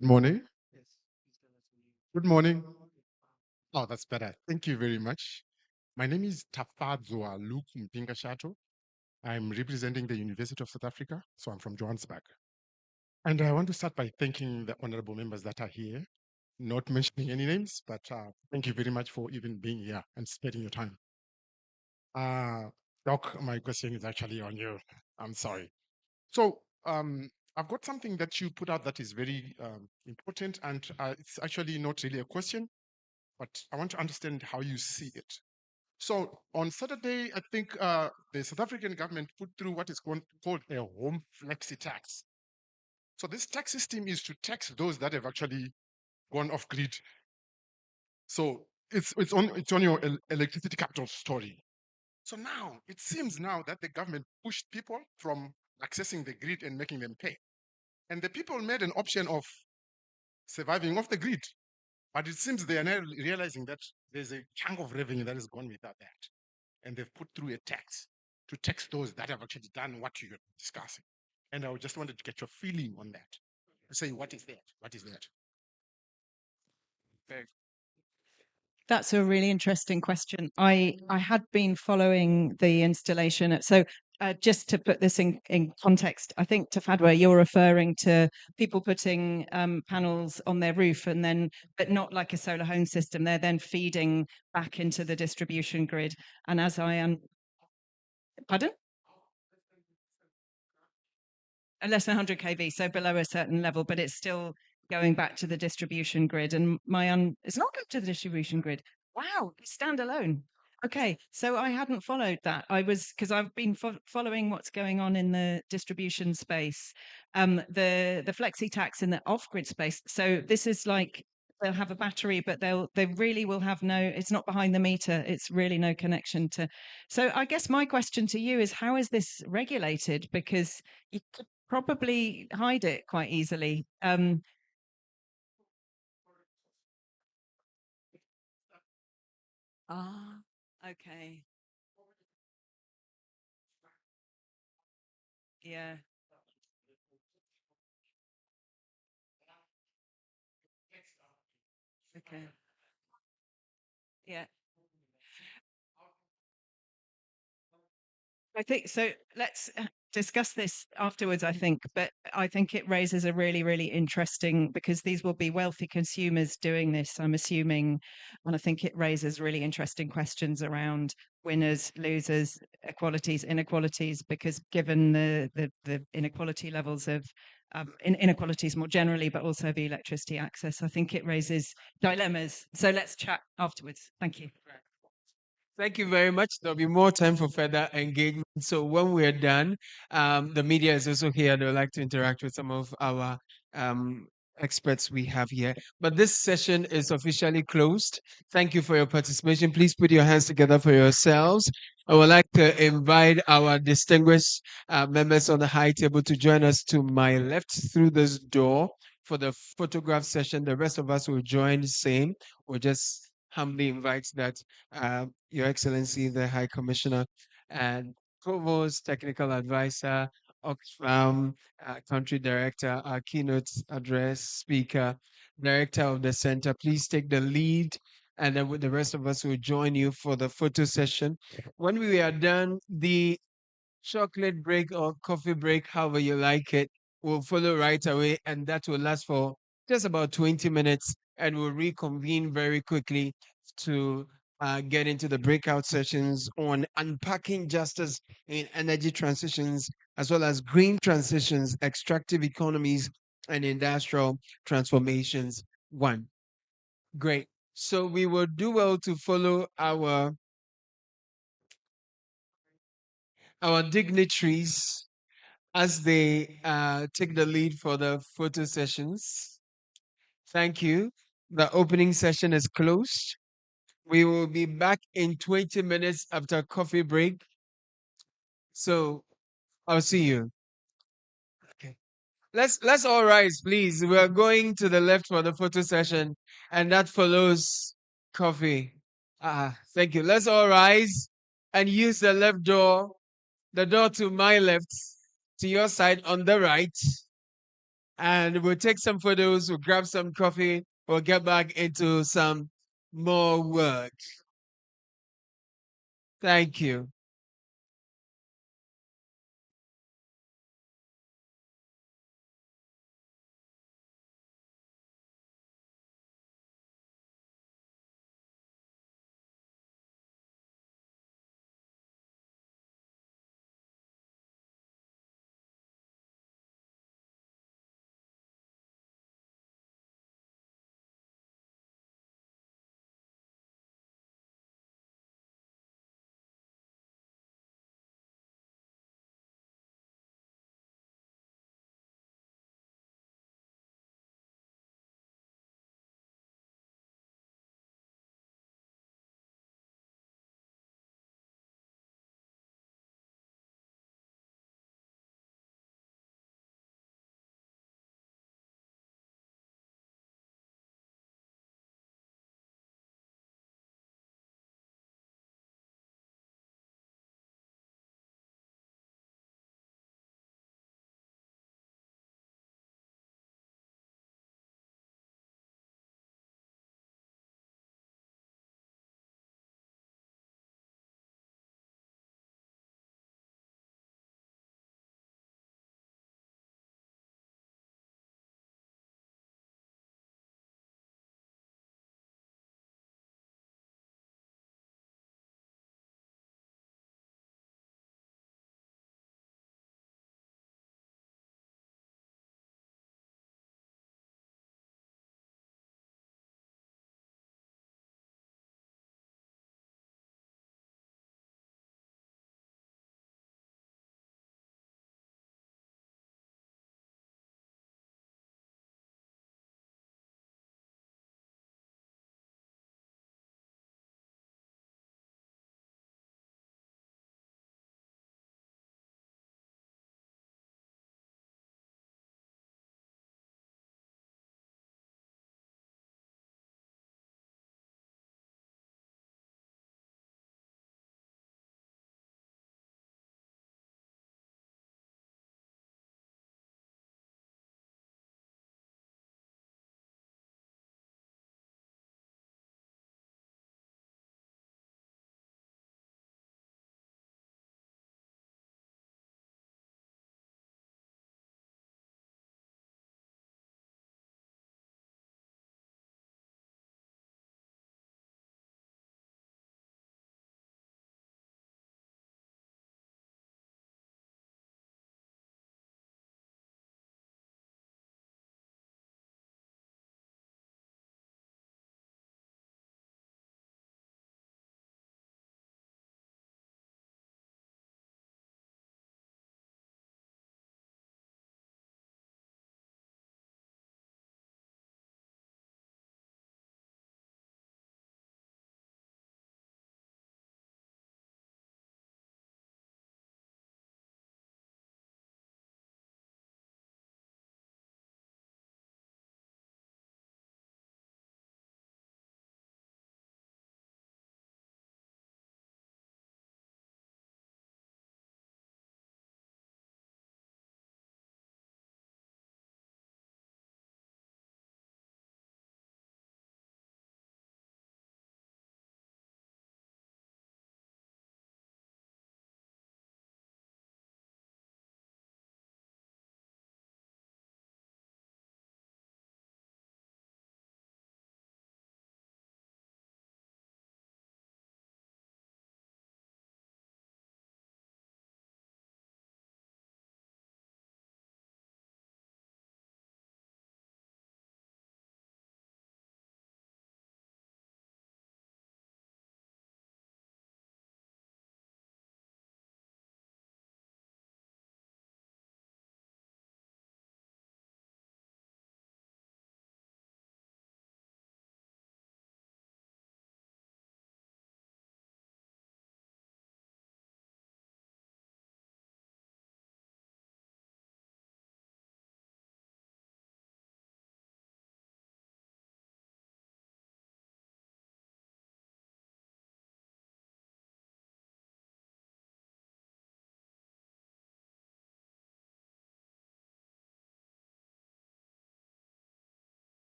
Morning. Good morning. Oh, that's better. Thank you very much. My name is Tafadzwa Luke Mpinga Shato. I'm representing the University of South Africa, so I'm from Johannesburg. And I want to start by thanking the honorable members that are here, not mentioning any names, but thank you very much for even being here and spending your time. Doc, my question is actually on you. I'm sorry. So I've got something that you put out that is very important, and it's actually not really a question, but I want to understand how you see it. So on Saturday, I think the South African government put through what is called a home flexi tax. So this tax system is to tax those that have actually gone off grid. So it's on your electricity capital story. So now it seems now that the government pushed people from accessing the grid and making them pay. And the people made an option of surviving off the grid. But it seems they are now realizing that there's a chunk of revenue that is gone without that. And they've put through a tax to tax those that have actually done what you're discussing. And I just wanted to get your feeling on that. Say, what is that? What is that? That's a really interesting question. I had been following the installation. So just to put this in context, I think, Tafadwa, you're referring to people putting panels on their roof and then, but not like a solar home system. They're then feeding back into the distribution grid. And as I am, pardon? Less than 100 kV, so below a certain level, but it's still going back to the distribution grid. And it's not going to the distribution grid. Wow, it's standalone. Okay, so I hadn't followed that. Because I've been following what's going on in the distribution space, the flexi tax in the off-grid space. So this is like they'll have a battery, but they really will have no. It's not behind the meter. It's really no connection to. So I guess my question to you is, how is this regulated? Because you could probably hide it quite easily. Ah, okay. Yeah. Okay. Yeah. I think so. Let's discuss this afterwards, I think. But I think it raises a really, really interesting because these will be wealthy consumers doing this, I'm assuming. And I think it raises really interesting questions around winners, losers, equalities, inequalities, because given the inequality levels of inequalities more generally, but also the electricity access, I think it raises dilemmas. So let's chat afterwards. Thank you. Thank you very much. There'll be more time for further engagement. So when we're done, the media is also here. They would like to interact with some of our um, experts we have here. But this session is officially closed. Thank you for your participation. Please put your hands together for yourselves. I would like to invite our distinguished members on the high table to join us to my left through this door for the photograph session. The rest of us will join same. We'll just humbly invite that Your Excellency, the High Commissioner, and Provost, Technical Advisor, Oxfam, Country Director, our keynote address speaker, Director of the Center, please take the lead. And then with the rest of us will join you for the photo session. When we are done, the chocolate break or coffee break, however you like it, will follow right away, and that will last for just about 20 minutes, and we'll reconvene very quickly to get into the breakout sessions on unpacking justice in energy transitions, as well as green transitions, extractive economies, and industrial transformations. One. Great. So we will do well to follow our dignitaries as they take the lead for the photo sessions. Thank you. The opening session is closed. We will be back in 20 minutes after coffee break. So I'll see you. Okay. Let's all rise, please. We are going to the left for the photo session, and that follows coffee. Thank you. Let's all rise and use the left door, the door to my left, to your side on the right. and we'll take some photos, we'll grab some coffee, we'll get back into some more work. Thank you.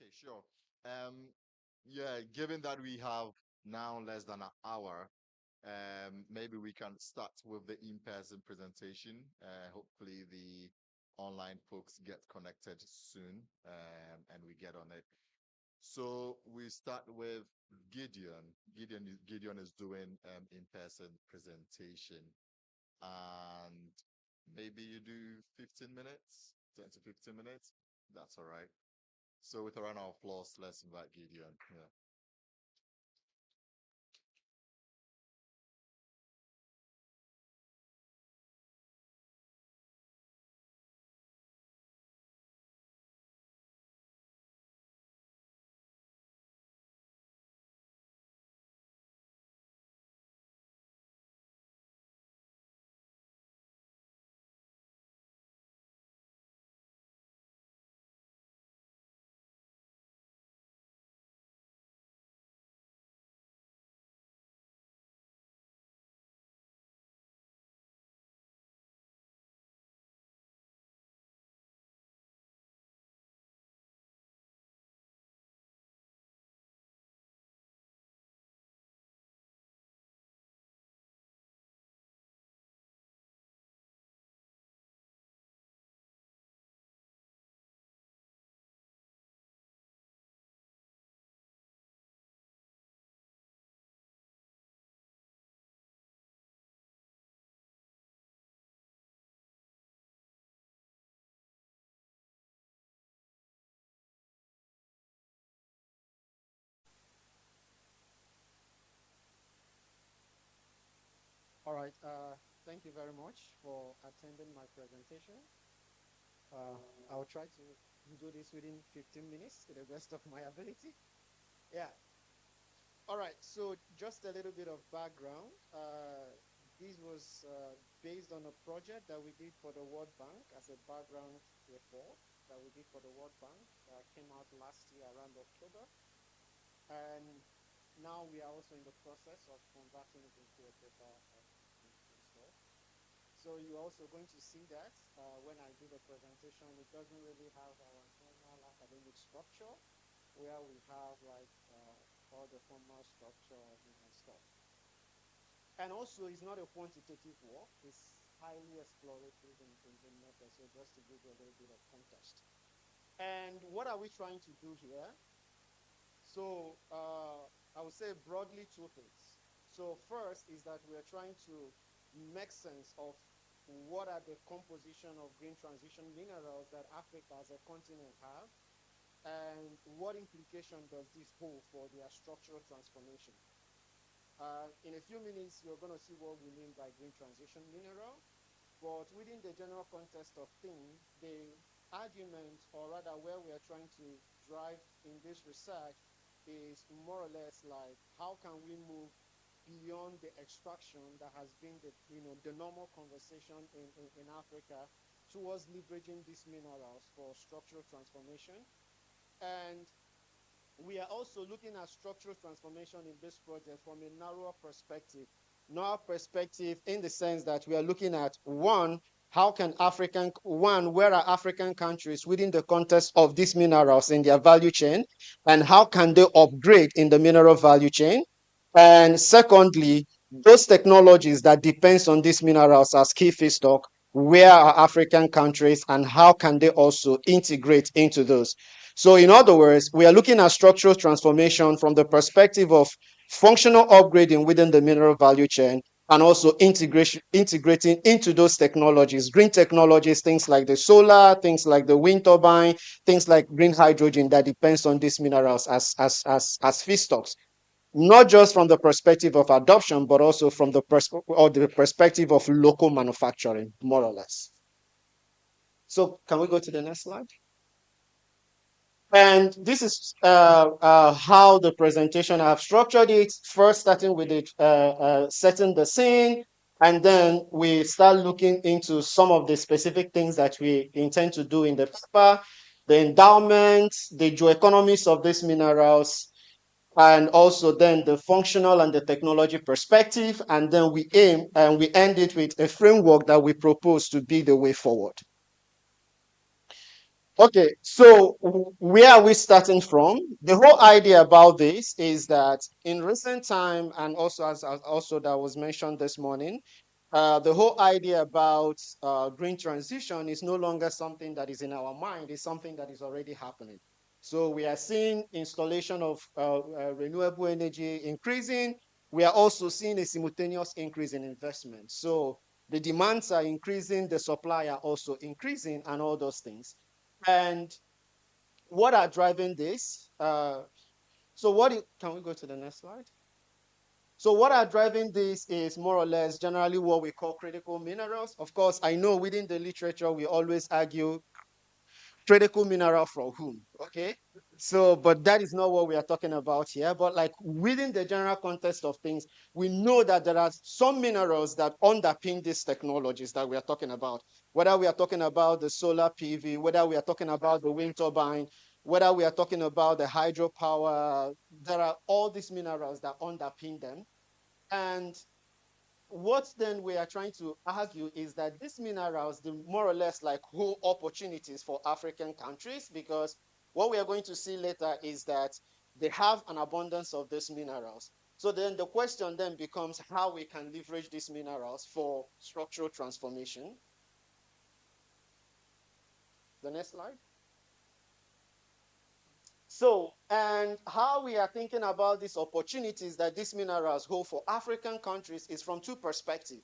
Okay, sure. Yeah, given that we have now less than an hour, maybe we can start with the in-person presentation. Hopefully the online folks get connected soon, and we get on it. So we start with Gideon. Gideon is doing in-person presentation, and maybe you do 15 minutes, 10 to 15 minutes. That's all right. So with a round of applause, let's invite Gideon. Yeah. All right. Thank you very much for attending my presentation. I'll try to do this within 15 minutes to the best of my ability. Yeah. All right. So just a little bit of background. This was based on a project that we did for the World Bank as a background report that we did for the World Bank that came out last year around October. And now we are also in the process of converting it into a paper and stuff. So you're also going to see that when I do the presentation, it doesn't really have our normal academic structure where we have like all the formal structure and stuff. And also, it's not a quantitative work. It's highly explorative in method. So just to give you a little bit of context. And what are we trying to do here? So I would say broadly two things. So first is that we are trying to make sense of what are the composition of green transition minerals that Africa as a continent have, and what implication does this hold for their structural transformation. In a few minutes, you're going to see what we mean by green transition mineral. But within the general context of things, the argument, or rather where we are trying to drive in this research, is more or less like how can we move beyond the extraction that has been the normal conversation in Africa towards leveraging these minerals for structural transformation. And we are also looking at structural transformation in this project from a narrower perspective. Narrow perspective in the sense that we are looking at, one, where are African countries within the context of these minerals in their value chain, and how can they upgrade in the mineral value chain? And secondly, those technologies that depends on these minerals as key feedstock, where are African countries and how can they also integrate into those? So in other words, we are looking at structural transformation from the perspective of functional upgrading within the mineral value chain, and also integrating into those technologies, green technologies, things like the solar, things like the wind turbine, things like green hydrogen that depends on these minerals as feedstocks. Not just from the perspective of adoption, but also from the perspective of local manufacturing, more or less. So can we go to the next slide? And this is how the presentation I have structured it. First, starting with it, setting the scene, and then we start looking into some of the specific things that we intend to do in the paper, the endowment, the geoeconomics of these minerals, and also then the functional and the technology perspective. And then we aim and we end it with a framework that we propose to be the way forward. Okay, so where are we starting from? The whole idea about this is that in recent time, and also as also that was mentioned this morning, the whole idea about green transition is no longer something that is in our mind, it's something that is already happening. So we are seeing installation of renewable energy increasing. We are also seeing a simultaneous increase in investment. So the demands are increasing, the supply are also increasing, and all those things. And what are driving this? Can we go to the next slide? So what are driving this is more or less generally what we call critical minerals. Of course, I know within the literature, we always argue critical mineral from whom, okay? So, but that is not what we are talking about here. But like within the general context of things, we know that there are some minerals that underpin these technologies that we are talking about. Whether we are talking about the solar PV, whether we are talking about the wind turbine, whether we are talking about the hydropower, there are all these minerals that underpin them. And what then we are trying to argue is that these minerals, they more or less like whole opportunities for African countries, because what we are going to see later is that they have an abundance of these minerals. So then the question then becomes how we can leverage these minerals for structural transformation. The next slide. So, and how we are thinking about these opportunities that these minerals hold for African countries is from two perspectives.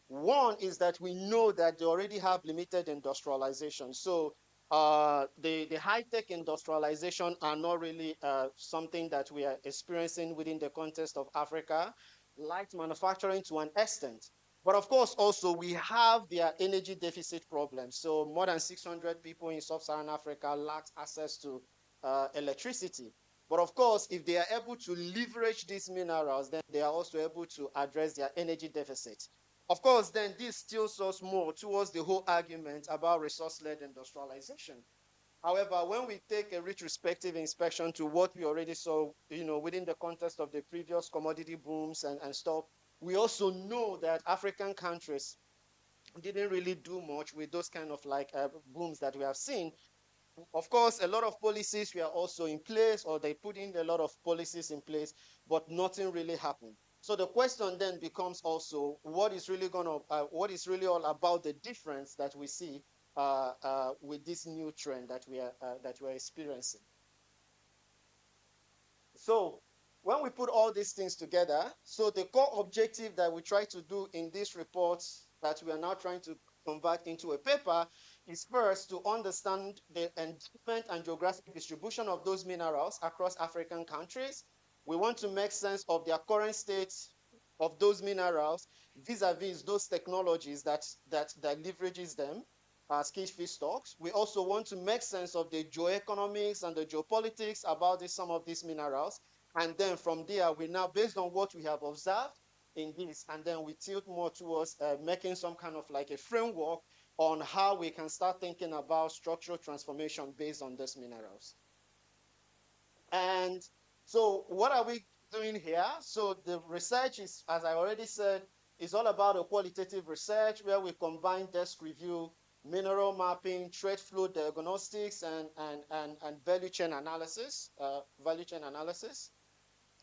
One is that we know that they already have limited industrialization. So the high-tech industrialization are not really something that we are experiencing within the context of Africa, light manufacturing to an extent. But of course, also we have their energy deficit problems. So more than 600 people in sub-Saharan Africa lack access to electricity. But of course, if they are able to leverage these minerals, then they are also able to address their energy deficit. Of course, then this tilts us more towards the whole argument about resource-led industrialization. However, when we take a retrospective inspection to what we already saw, within the context of the previous commodity booms and stuff, we also know that African countries didn't really do much with those kind of like booms that we have seen. Of course, a lot of policies were also in place, or they put in a lot of policies in place, but nothing really happened. So the question then becomes also what is really all about the difference that we see with this new trend that we're experiencing. So when we put all these things together, so the core objective that we try to do in this report that we are now trying to convert into a paper is first to understand the endowment and geographic distribution of those minerals across African countries. We want to make sense of their current state of those minerals vis-a-vis those technologies that leverages them as key feedstocks. We also want to make sense of the geoeconomics and the geopolitics about some of these minerals. And then from there, we now, based on what we have observed in this, and then we tilt more towards making some kind of like a framework on how we can start thinking about structural transformation based on these minerals. And so what are we doing here? So the research is, as I already said, is all about a qualitative research where we combine desk review, mineral mapping, trade flow diagnostics, and value chain analysis.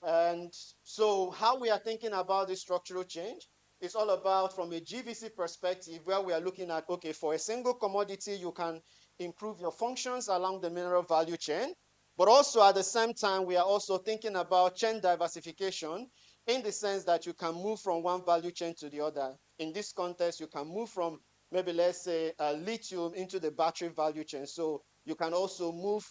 And so how we are thinking about this structural change is all about from a GVC perspective where we are looking at, okay, for a single commodity, you can improve your functions along the mineral value chain. But also at the same time, we are also thinking about chain diversification in the sense that you can move from one value chain to the other. In this context, you can move from maybe let's say lithium into the battery value chain. So you can also move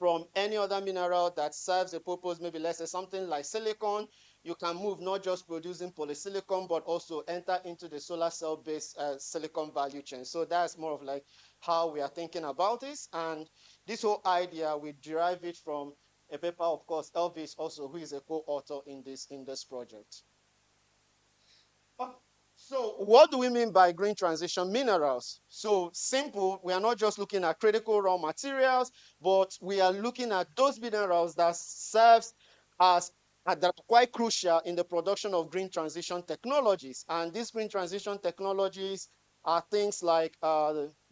from any other mineral that serves a purpose, maybe let's say something like silicon, you can move not just producing polysilicon, but also enter into the solar cell-based silicon value chain. So that's more of like how we are thinking about this. And this whole idea, we derive it from a paper, of course, Elvis also, who is a co-author in this project. So what do we mean by green transition minerals? So simple, we are not just looking at critical raw materials, but we are looking at those minerals that serves as that are quite crucial in the production of green transition technologies. And these green transition technologies are things like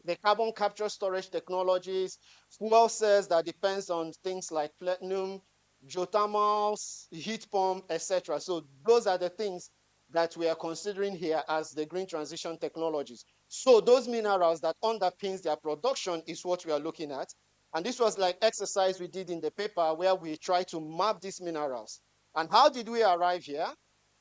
the carbon capture storage technologies, fuel cells that depends on things like platinum, geothermals, heat pump, etc. So those are the things that we are considering here as the green transition technologies. So those minerals that underpins their production is what we are looking at. And this was like exercise we did in the paper where we tried to map these minerals. And how did we arrive here?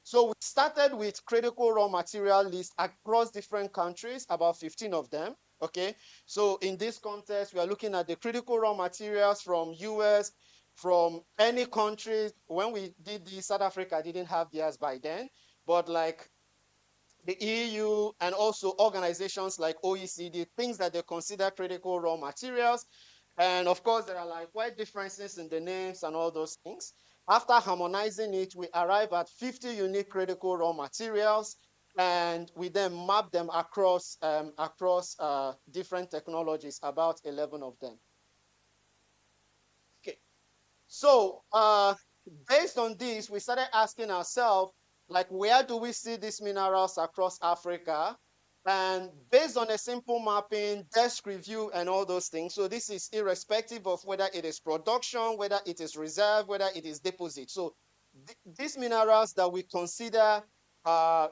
So we started with critical raw material list across different countries, about 15 of them, okay? So in this context, we are looking at the critical raw materials from US, from any country. When we did this, South Africa didn't have theirs by then, but like the EU and also organizations like OECD, things that they consider critical raw materials. And of course, there are like quite differences in the names and all those things. After harmonizing it, we arrive at 50 unique critical raw materials, and we then map them across different technologies, about 11 of them. Okay, so based on this, we started asking ourselves, like, where do we see these minerals across Africa? And based on a simple mapping, desk review, and all those things. So this is irrespective of whether it is production, whether it is reserve, whether it is deposit. So these minerals that we consider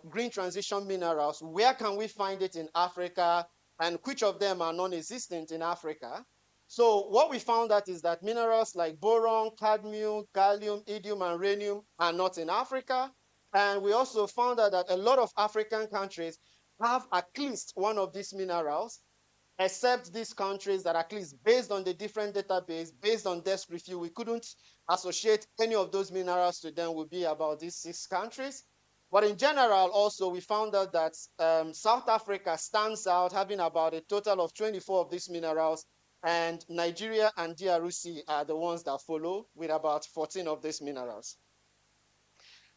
green transition minerals, where can we find it in Africa? And which of them are non-existent in Africa? So what we found out is that minerals like boron, cadmium, gallium, indium, and rhenium are not in Africa. And we also found out that a lot of African countries have at least one of these minerals, except these countries that at least based on the different database, based on desk review, we couldn't associate any of those minerals to them would be about these 6 countries. But in general, also, we found out that South Africa stands out, having about a total of 24 of these minerals, and Nigeria and DRC are the ones that follow with about 14 of these minerals.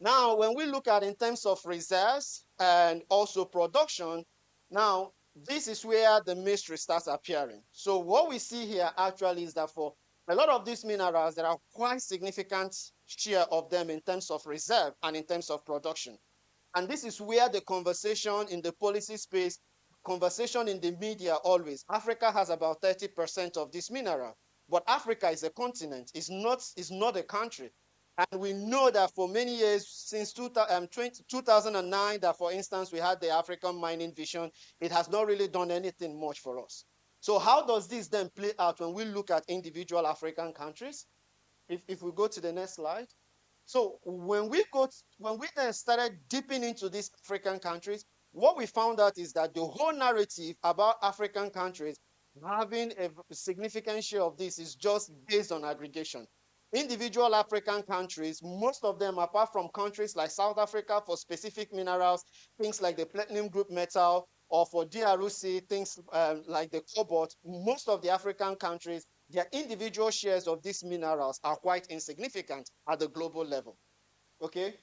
Now, when we look at in terms of reserves and also production, now this is where the mystery starts appearing. So what we see here actually is that for a lot of these minerals, there are quite significant share of them in terms of reserve and in terms of production. And this is where the conversation in the policy space, conversation in the media always, Africa has about 30% of this mineral, but Africa is a continent, it's not a country. And we know that for many years, since 2009, that for instance, we had the African mining vision, it has not really done anything much for us. So how does this then play out when we look at individual African countries? If we go to the next slide. So when we then started dipping into these African countries, what we found out is that the whole narrative about African countries having a significant share of this is just based on aggregation. Individual African countries, most of them, apart from countries like South Africa for specific minerals, things like the platinum group metal, or for DRC, things like the cobalt, most of the African countries, their individual shares of these minerals are quite insignificant at the global level, okay?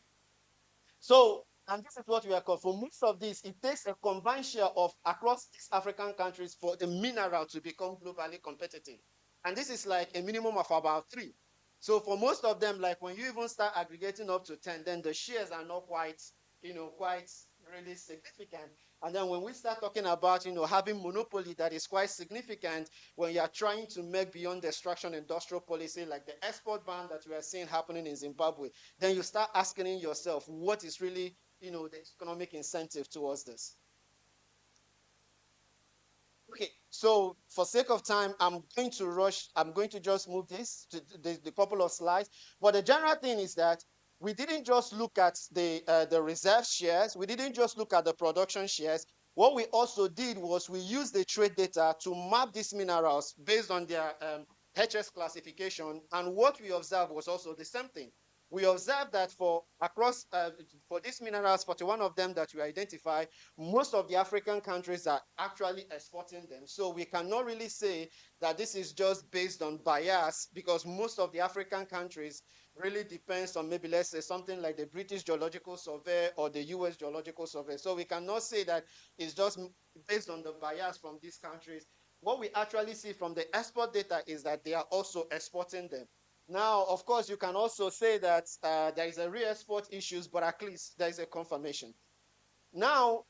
So, and this is what we are called. For most of this, it takes a combined share of across these African countries for the mineral to become globally competitive. And this is like a minimum of about 3. So for most of them, like when you even start aggregating up to 10, then the shares are not quite, quite really significant. And then when we start talking about, having monopoly that is quite significant, when you are trying to make beyond destruction industrial policy, like the export ban that we are seeing happening in Zimbabwe, then you start asking yourself, what is really, the economic incentive towards this? Okay, so for sake of time, I'm going to rush. I'm going to just move this to the couple of slides. But the general thing is that we didn't just look at the reserve shares. We didn't just look at the production shares. What we also did was we used the trade data to map these minerals based on their HS classification. And what we observed was also the same thing. We observed that for these minerals, 41 of them that we identify, most of the African countries are actually exporting them. So we cannot really say that this is just based on bias, because most of the African countries really depends on maybe, let's say, something like the British Geological Survey or the US Geological Survey. So we cannot say that it's just based on the bias from these countries. What we actually see from the export data is that they are also exporting them. Now, of course, you can also say that there is a re-export issues, but at least there is a confirmation. Now,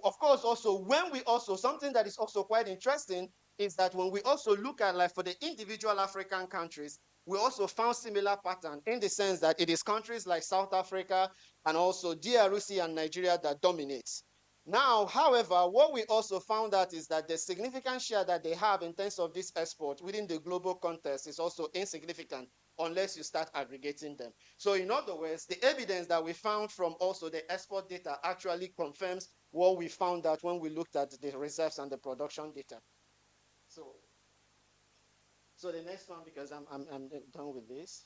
of course, also when we also, something that is also quite interesting is that when we also look at like for the individual African countries, we also found similar pattern in the sense that it is countries like South Africa and also DRC and Nigeria that dominates. Now, however, what we also found out is that the significant share that they have in terms of this export within the global context is also insignificant unless you start aggregating them. So in other words, the evidence that we found from also the export data actually confirms what we found out when we looked at the reserves and the production data. So the next one, because I'm done with this.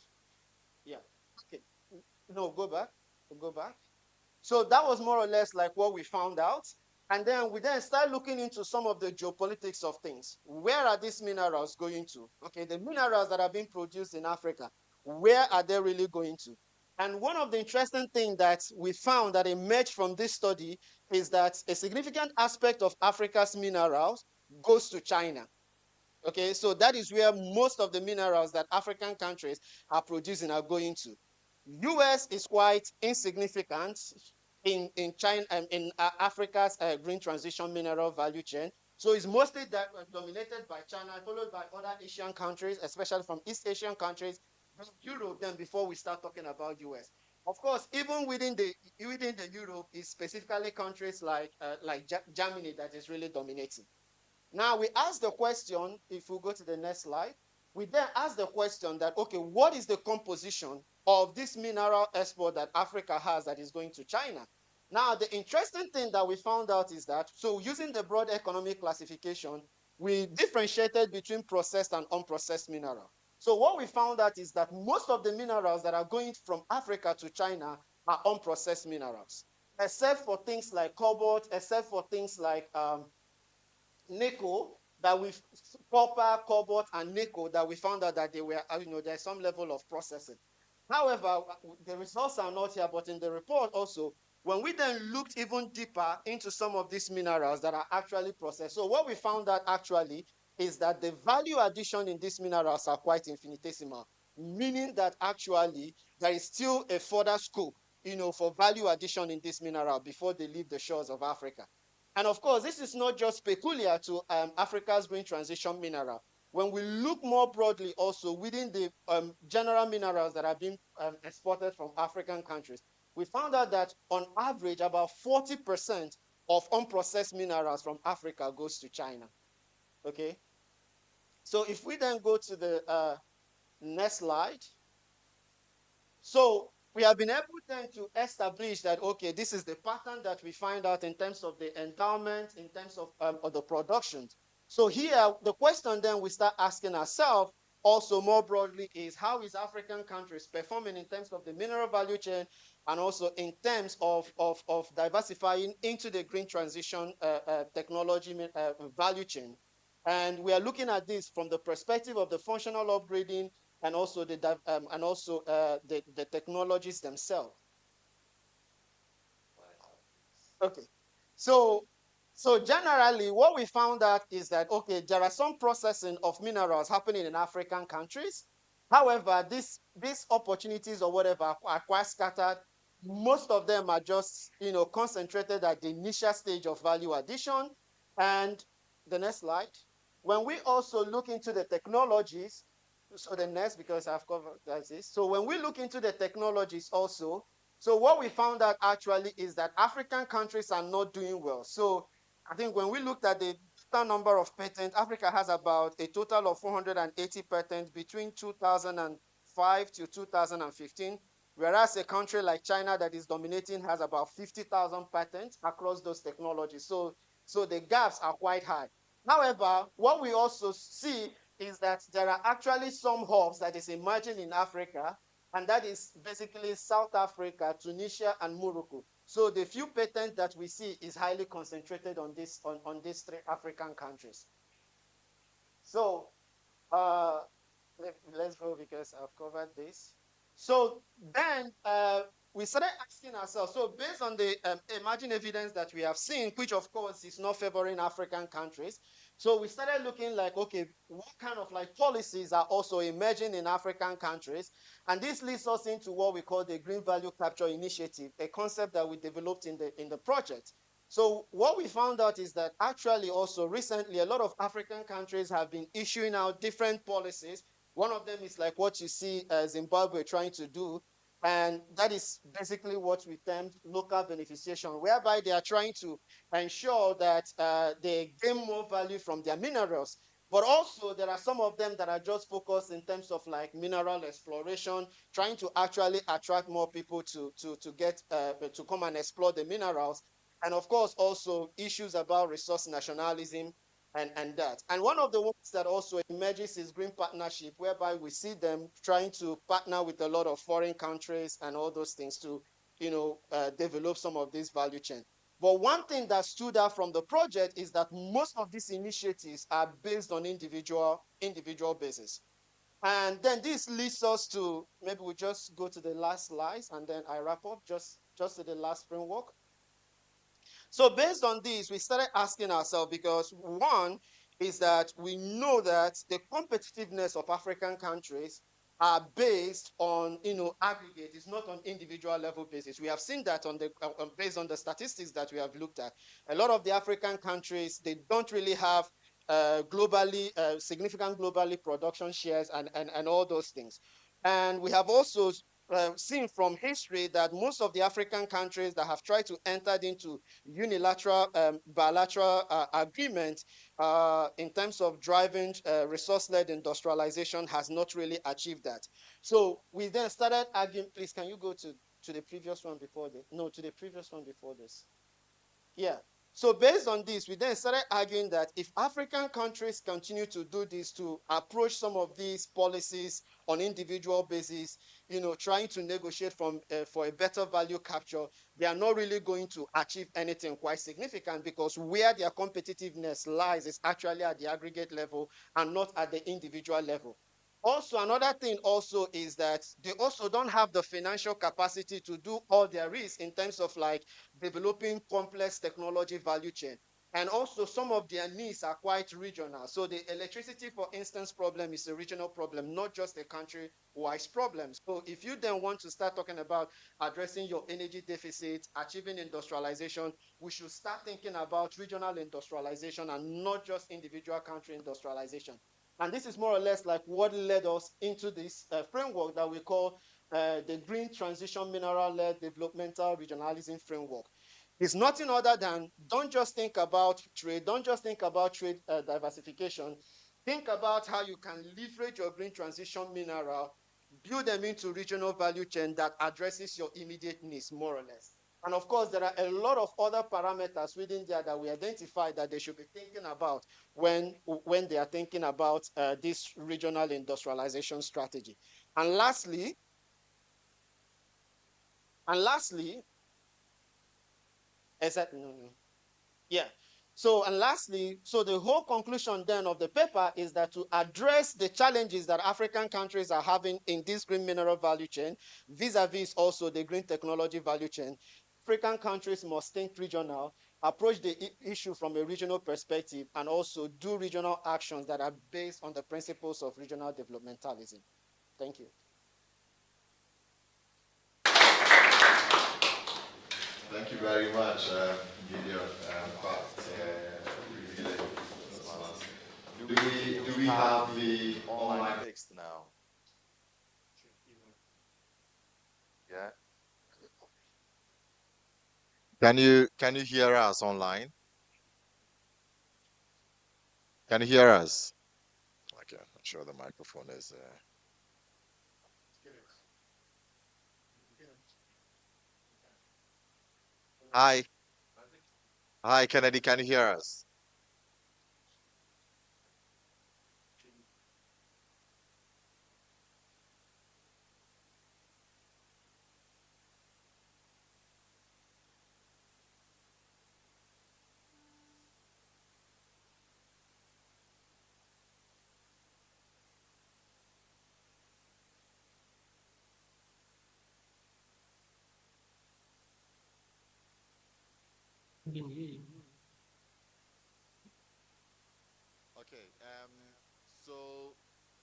Yeah. Okay. No, go back. Go back. So that was more or less like what we found out. And then we then start looking into some of the geopolitics of things. Where are these minerals going to? Okay, the minerals that are being produced in Africa, where are they really going to? And one of the interesting things that we found that emerged from this study is that a significant aspect of Africa's minerals goes to China. Okay, so that is where most of the minerals that African countries are producing are going to. US is quite insignificant in China and in Africa's green transition mineral value chain. So it's mostly that dominated by China, followed by other Asian countries, especially from East Asian countries, Europe. Then before we start talking about US, of course, even within the Europe is specifically countries like Germany that is really dominating. Now we ask the question, if we go to the next slide, we then ask the question that, okay, what is the composition of this mineral export that Africa has that is going to China? Now, the interesting thing that we found out is that, so using the broad economic classification, we differentiated between processed and unprocessed mineral. So what we found out is that most of the minerals that are going from Africa to China are unprocessed minerals, except for things like cobalt, except for things like nickel, that we copper, cobalt, and nickel that we found out that they were, there's some level of processing. However, the results are not here, but in the report also, when we then looked even deeper into some of these minerals that are actually processed, so what we found out actually is that the value addition in these minerals are quite infinitesimal, meaning that actually there is still a further scope, for value addition in this mineral before they leave the shores of Africa. And of course, this is not just peculiar to Africa's green transition mineral. When we look more broadly also within the general minerals that are being exported from African countries, we found out that on average, about 40% of unprocessed minerals from Africa goes to China. Okay. So if we then go to the next slide. So we have been able then to establish that, okay, this is the pattern that we find out in terms of the endowment, in terms of the production. So here, the question then we start asking ourselves also more broadly is, how is African countries performing in terms of the mineral value chain and also in terms of diversifying into the green transition technology value chain? And we are looking at this from the perspective of the functional upgrading and also the technologies themselves. Okay, so generally what we found out is that, okay, there are some processing of minerals happening in African countries. However, these opportunities or whatever are quite scattered. Most of them are just concentrated at the initial stage of value addition. And the next slide, when we also look into the technologies, so the next, because I've covered this. So when we look into the technologies also, so what we found out actually is that African countries are not doing well. So I think when we looked at the total number of patents, Africa has about a total of 480 patents between 2005 to 2015, whereas a country like China that is dominating has about 50,000 patents across those technologies. So the gaps are quite high. However, what we also see is that there are actually some hubs that is emerging in Africa, and that is basically South Africa, Tunisia, and Morocco. So the few patents that we see is highly concentrated on these three African countries. So let's go because I've covered this. So then we started asking ourselves, so based on the emerging evidence that we have seen, which of course is not favoring African countries, so we started looking like, okay, what kind of like policies are also emerging in African countries? And this leads us into what we call the Green Value Capture Initiative, a concept that we developed in the project. So what we found out is that actually also recently, a lot of African countries have been issuing out different policies. One of them is like what you see Zimbabwe trying to do. And that is basically what we termed local beneficiation, whereby they are trying to ensure that they gain more value from their minerals. But also there are some of them that are just focused in terms of like mineral exploration, trying to actually attract more people to get to come and explore the minerals. And of course, also issues about resource nationalism and that. And one of the ones that also emerges is green partnership, whereby we see them trying to partner with a lot of foreign countries and all those things to, develop some of this value chain. But one thing that stood out from the project is that most of these initiatives are based on individual basis. And then this leads us to, maybe we just go to the last slides and then I wrap up just to the last framework. So based on this, we started asking ourselves, because one is that we know that the competitiveness of African countries are based on, aggregate. It's not on individual level basis. We have seen that on the based on the statistics that we have looked at. A lot of the African countries, they don't really have globally significant globally production shares and all those things. And we have also seen from history that most of the African countries that have tried to enter into unilateral, bilateral agreement in terms of driving resource-led industrialization has not really achieved that. So we then started arguing, please, can you go to the previous one before this? No, to the previous one before this. Yeah. So based on this, we then started arguing that if African countries continue to do this, to approach some of these policies on individual basis, trying to negotiate for a better value capture, they are not really going to achieve anything quite significant, because where their competitiveness lies is actually at the aggregate level and not at the individual level. Also, another thing also is that they also don't have the financial capacity to do all there is in terms of like developing complex technology value chain. And also some of their needs are quite regional. So the electricity, for instance, problem is a regional problem, not just a country-wide problem. So if you then want to start talking about addressing your energy deficit, achieving industrialization, we should start thinking about regional industrialization and not just individual country industrialization. And this is more or less like what led us into this framework that we call the Green Transition Mineral-Led Developmental Regionalism Framework. It's nothing other than, don't just think about trade, don't just think about trade diversification. Think about how you can leverage your green transition mineral, build them into regional value chain that addresses your immediate needs, more or less. And of course, there are a lot of other parameters within there that we identified that they should be thinking about when they are thinking about this regional industrialization strategy. And lastly, and lastly, exactly, no, no. Yeah. So, and lastly, so the whole conclusion then of the paper is that to address the challenges that African countries are having in this green mineral value chain, vis-a-vis also the green technology value chain, African countries must think regional, approach the issue from a regional perspective, and also do regional actions that are based on the principles of regional developmentalism. Thank you. Thank you very much, Gideon. Really, do we have the online fixed now? Yeah. Can you hear us online? Can you hear us? Okay, I'm sure the microphone is. Hi, hi, Kennedy. Can you hear us? Okay. So,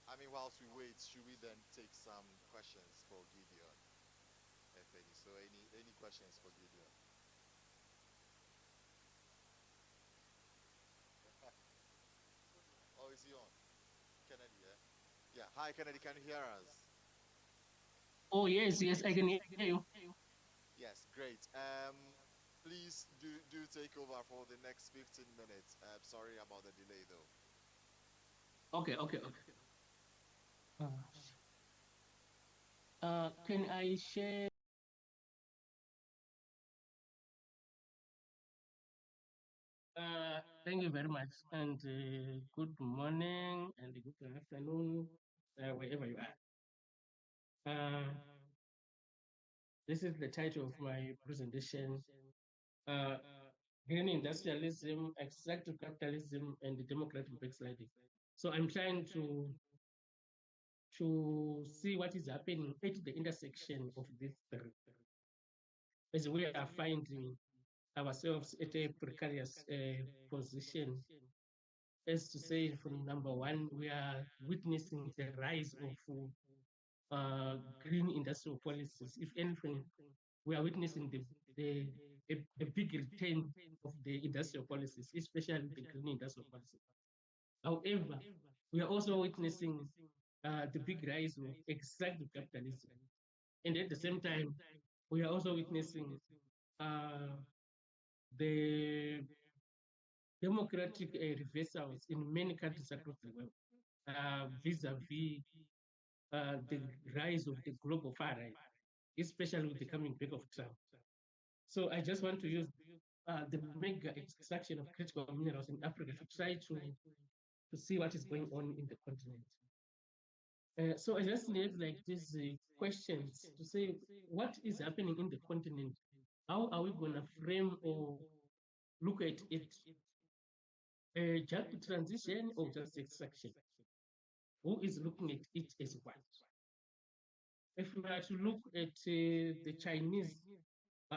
I mean, whilst we wait, should we then take some questions for Gideon, if any? So, any questions for Gideon? on? Kennedy, yeah? Yeah. Hi, Kennedy. Can you hear us? Oh, yes, yes, I can hear you. Yes, great. Please do take over for the next 15 minutes. Sorry about the delay, though. Okay, okay, okay. Can I share? Thank you very much, and good morning and good afternoon, wherever you are. This is the title of my presentation, uh, Green Industrialism, Extractive Capitalism, and the Democratic Backsliding. So I'm trying to see what is happening at the intersection of these three, as we are finding ourselves at a precarious position. As to say, from number one, we are witnessing the rise of green industrial policies. If anything, we are witnessing a big return of the industrial policies, especially the green industrial policies. However, we are also witnessing the big rise of extractive capitalism. And at the same time, we are also witnessing the democratic reversals in many countries across the world, vis-a-vis the rise of the global far right, especially with the coming back of Trump. So I just want to use the mega extraction of critical minerals in Africa to try to see what is going on in the continent. So I just need like these questions to say what is happening in the continent. How are we going to frame or look at it? Just transition or just extraction? Who is looking at it as what? If we are to look at the Chinese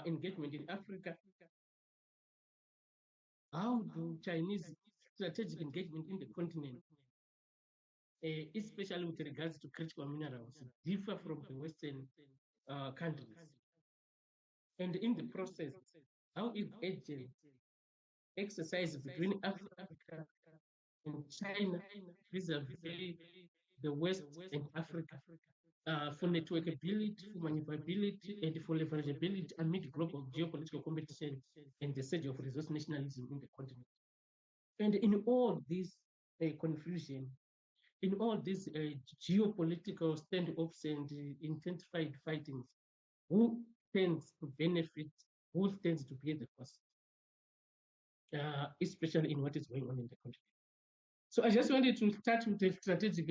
engagement in Africa, how do Chinese strategic engagement in the continent, especially with regards to critical minerals, differ from the Western countries? And in the process, how is agent exercise between Africa and China vis-a-vis the West and Africa for networkability, for maneuverability, and for leverageability amid global geopolitical competition and the surge of resource nationalism in the continent? And in all this confusion, in all these geopolitical standoffs and intensified fightings, who tends to benefit, who tends to pay the cost, especially in what is going on in the country? So I just wanted to start with a strategic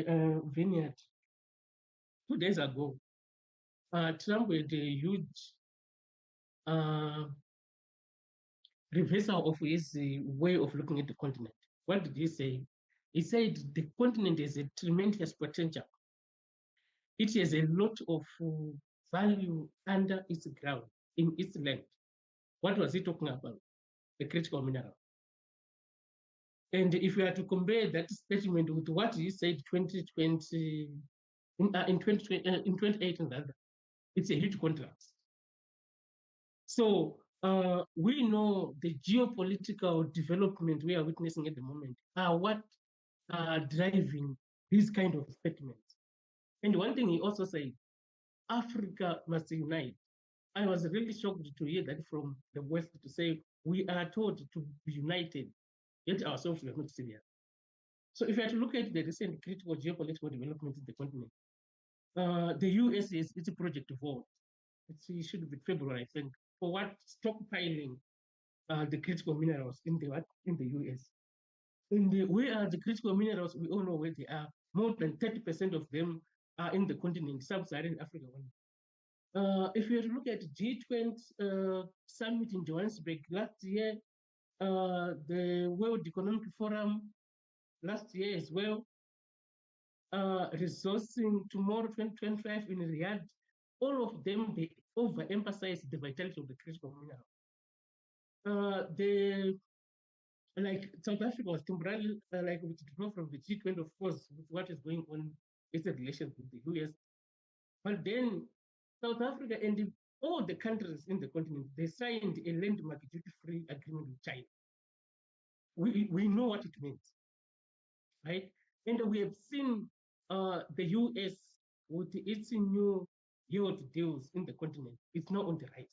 vineyard. 2 days ago, Trump had a huge reversal of his way of looking at the continent. What did he say? He said the continent has a tremendous potential. It has a lot of value under its ground, in its land. What was he talking about? The critical mineral. And if we are to compare that statement with what he said 2020, in 2018, rather, it's a huge contrast. So we know the geopolitical development we are witnessing at the moment are what are driving these kind of statements. And one thing he also said, Africa must unite. I was really shocked to hear that from the West, to say we are told to be united, yet ourselves we are not serious. So if you are to look at the recent critical geopolitical developments in the continent, the US is it's a project vote. It should be February, I think, for what stockpiling the critical minerals in the US. And where are the critical minerals? We all know where they are. More than 30% of them are in the continent, sub-Saharan Africa. If you look at G20 summit in Johannesburg last year, the World Economic Forum last year as well, resourcing tomorrow 2025 in Riyadh, all of them, they overemphasize the vitality of the critical mineral. The like South Africa was temporarily like withdrawn from the G20, of course, with what is going on with the relations with the US. But then South Africa and all the countries in the continent, they signed a landmark duty-free agreement with China. We know what it means, right? And we have seen the US with its new yield deals in the continent. It's not on the rise.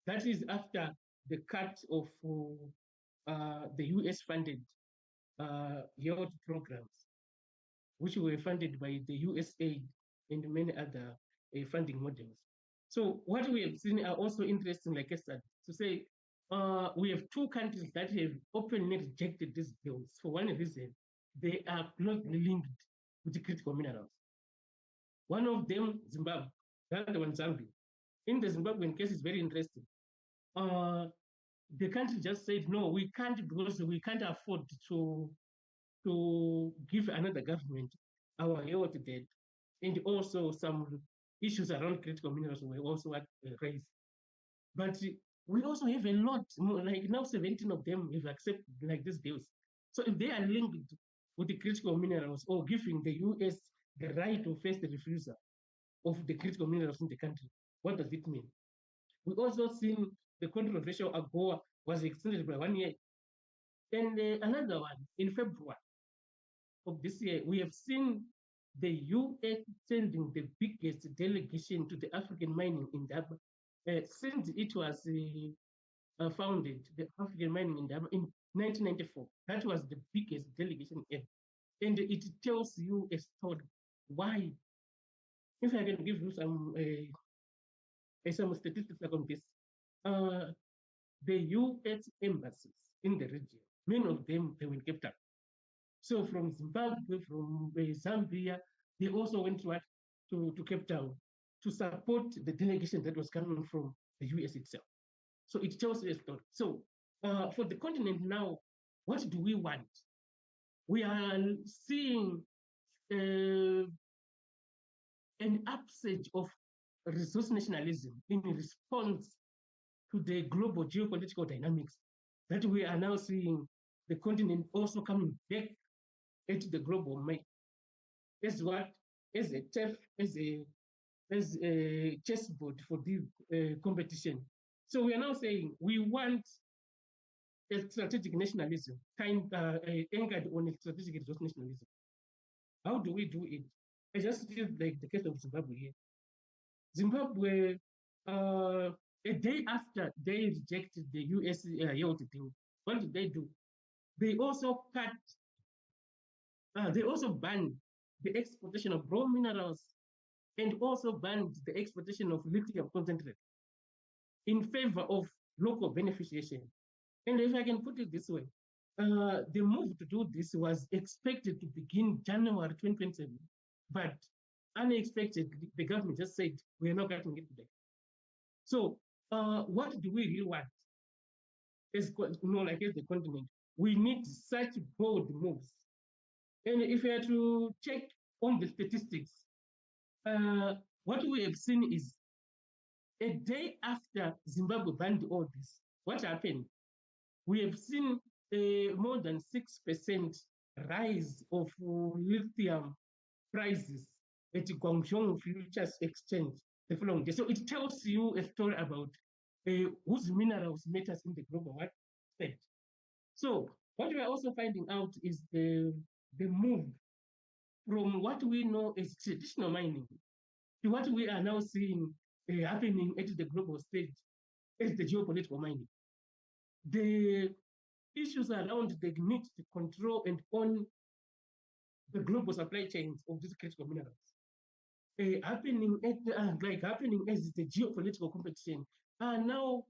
That is after the cut of the US funded yield programs, which were funded by the USAID and many other funding models. So what we have seen are also interesting, like I said, to say we have two countries that have openly rejected these bills for one reason: they are closely linked with critical minerals. One of them, Zimbabwe, the other one, Zambia. In the Zimbabwean case, it's very interesting. The country just said, no, we can't, because we can't afford to give another government our yield debt. And also some issues around critical minerals were also raised. But we also have a lot, like now 17 of them have accepted like these deals. So if they are linked with the critical minerals or giving the US the right of first refusal of the critical minerals in the country, what does it mean? We also seen the controversial AGOA was extended by 1 year. And another one in February of this year, we have seen the US sending the biggest delegation to the African mining industry since it was founded, the African mining industry in 1994. That was the biggest delegation ever. And it tells you a story. Why? If I can give you some statistics on this, the US embassies in the region, many of them, they were in Cape Town. So from Zimbabwe, from Zambia, they also went to Cape Town to support the delegation that was coming from the US itself. So it tells you a story. So for the continent now, what do we want? We are seeing an upsurge of resource nationalism in response to the global geopolitical dynamics that we are now seeing the continent also coming back into the global map as what? As a turf, as a chessboard for the competition. So we are now saying we want a strategic nationalism, anchored on a strategic resource nationalism. How do we do it? I just use like the case of Zimbabwe here. Zimbabwe, a day after they rejected the US yield deal, what did they do? They also they also banned the exportation of raw minerals and also banned the exportation of lithium concentrate in favor of local beneficiation. And if I can put it this way, the move to do this was expected to begin January 2027, but unexpectedly, the government just said, we are not cutting it today. So what do we really want? As like as the continent, we need such bold moves. And if we are to check on the statistics, what we have seen is a day after Zimbabwe banned all this, what happened? We have seen a more than 6% rise of lithium prices at Guangzhou Futures Exchange the following day. So it tells you a story about whose minerals matters in the global state. So what we are also finding out is the move from what we know as traditional mining to what we are now seeing happening at the global stage as the geopolitical mining. The issues around the need to control and own the global supply chains of these critical minerals happening as the geopolitical competition are now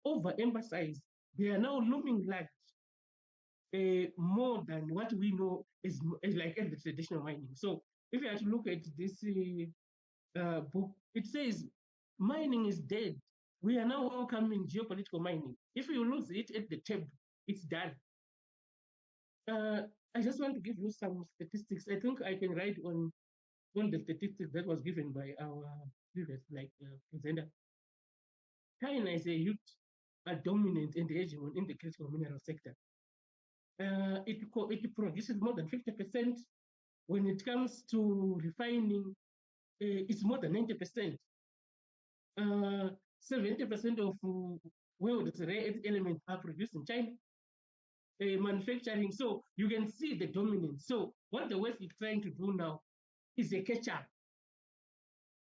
overemphasized. They are now looming large more than what we know is like at the traditional mining. So if you have to look at this book, it says mining is dead. We are now welcoming geopolitical mining. If you lose it at the table, it's done. I just want to give you some statistics. I think I can write on the statistics that was given by our previous presenter. China is a huge dominant and hegemon in the critical mineral sector. It produces more than 50%. When it comes to refining, it's more than 90%. 70% of world's rare earth elements are produced in China. manufacturing. So you can see the dominance. So what the West is trying to do now is a catch up.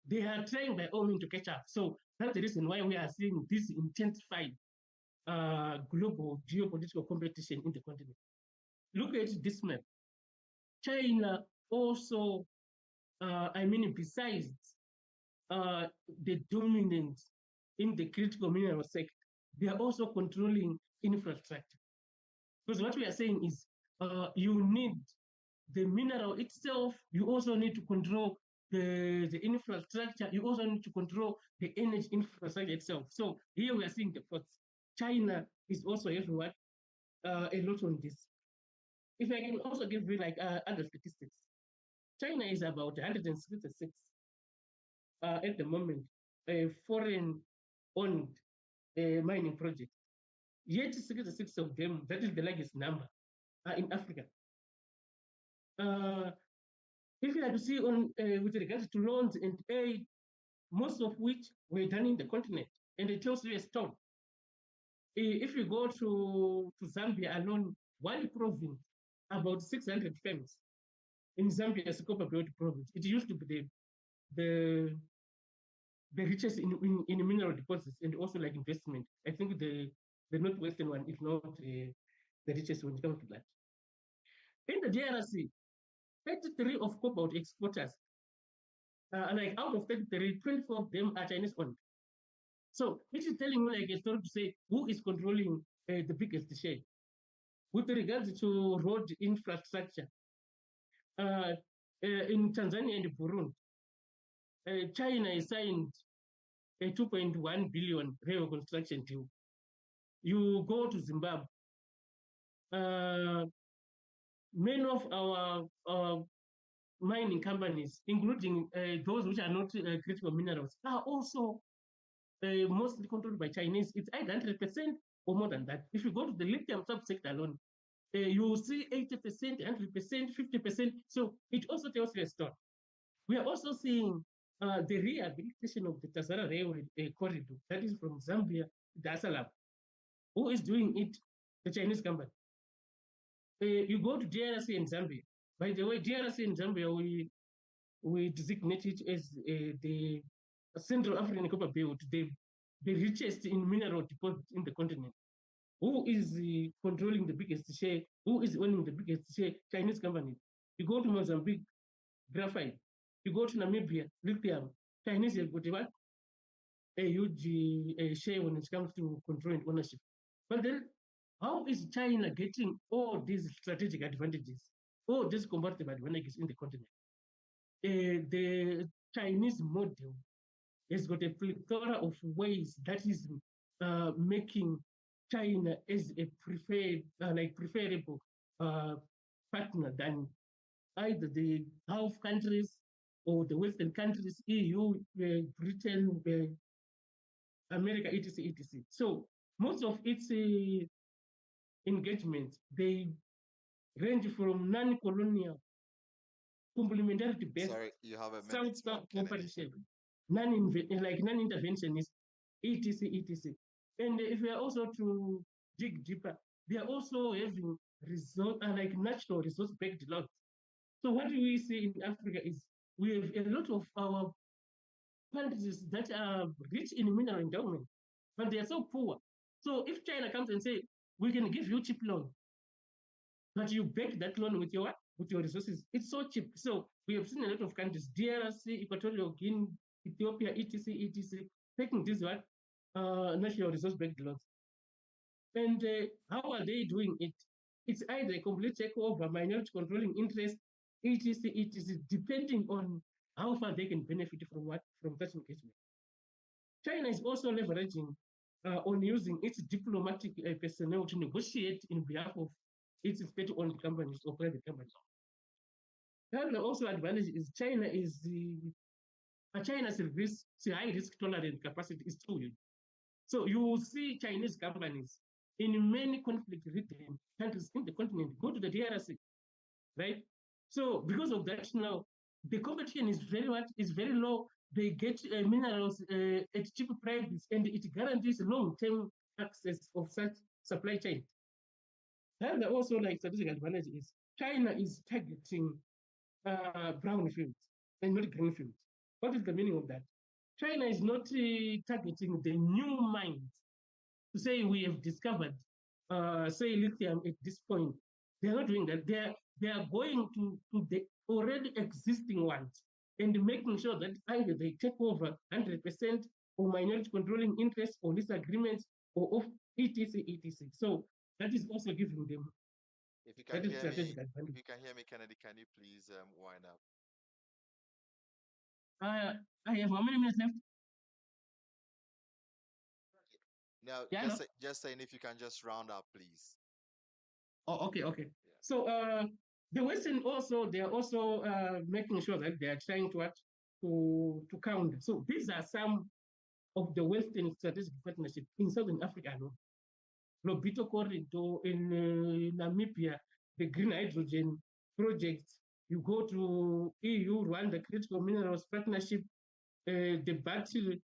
They are trying by all means to catch up. So that's the reason why we are seeing this intensified global geopolitical competition in the continent. Look at this map. China also, besides the dominance in the critical mineral sector, they are also controlling infrastructure. Because what we are saying is you need the mineral itself, you also need to control the infrastructure, you also need to control the energy infrastructure itself. So here we are seeing the ports. China is also having what? A lot on this. If I can also give you like other statistics, China is about 166 at the moment, a foreign-owned mining project. Yet 66 of them, that is the largest number, are in Africa. If you had to see on with regards to loans and aid, most of which were done in the continent, and it tells you a story. If you go to Zambia alone, one province, about 600 firms in Zambia's copper belt province. It used to be the richest in mineral deposits and also like investment. I think the northwestern one, if not the richest when it comes to that. In the DRC, 33 of cobalt exporters, like out of 33, 24 of them are Chinese owned. So it is telling me like a story to say who is controlling the biggest share. With regards to road infrastructure, in Tanzania and Burundi, China has signed a 2.1 billion rail construction deal. You go to Zimbabwe, many of our mining companies, including those which are not critical minerals, are also mostly controlled by Chinese. It's either 100% or more than that. If you go to the lithium subsector alone, you will see 80%, 100%, 50%. So it also tells you a story. We are also seeing the rehabilitation of the Tazara Railway corridor, that is from Zambia to Dar es Salaam. Who is doing it? The Chinese company. You go to DRC in Zambia. By the way, DRC in Zambia, we designate it as the Central African Copper Belt, the richest in mineral deposits in the continent. Who is controlling the biggest share? Who is owning the biggest share? Chinese company. You go to Mozambique, graphite. You go to Namibia, lithium. Chinese have got what? A huge share when it comes to controlling ownership. But then, how is China getting all these strategic advantages, all these comparative advantages in the continent? The Chinese model has got a plethora of ways that is making China as a preferable partner than either the Gulf countries or the Western countries, EU, Britain, America, etc., etc. So most of its engagements, they range from non-colonial, complementarity-based, Sorry, you have a minute, South-South Kennedy. cooperation, non-interventionist, etc., etc. And if we are also to dig deeper, they are also having like natural resource-based loans. So what we see in Africa is we have a lot of our countries that are rich in mineral endowment, but they are so poor. So if China comes and say, we can give you cheap loan, but you back that loan with your resources, it's so cheap. So we have seen a lot of countries, DRC, Equatorial Guinea, Ethiopia, etc., etc., taking this national resource-based loans. And how are they doing it? It's either a complete takeover, minority controlling interest, etc., etc., depending on how far they can benefit from that engagement. China is also leveraging on using its diplomatic personnel to negotiate in behalf of its state-owned companies or private companies. Another also advantage is China's high risk tolerant capacity is too huge. So you will see Chinese companies in many conflict-ridden countries in the continent go to the DRC, right? So because of that, now the competition is very low. They get minerals at cheap prices, and it guarantees long-term access of such supply chain. The other also like strategic advantage is China is targeting brown fields and not green fields. What is the meaning of that? China is not targeting the new mines to say we have discovered, say, lithium at this point. They are not doing that. They are going to the already existing ones and making sure that either they take over 100% or minority controlling interests or lease agreements or of etc. etc. So that is also giving them If you that can is hear me, strategic advantage. Kennedy, can you please wind up? I have how many minutes left? Now, Yeah, no? just saying if you can just round up, please. Oh, okay, okay. Yeah. So the Western also they are also making sure that they are trying to what to counter. So these are some of the Western strategic partnership in Southern Africa. No? Lobito Corridor in Namibia, the green hydrogen project. You go to EU, Rwanda Critical Minerals Partnership, the battery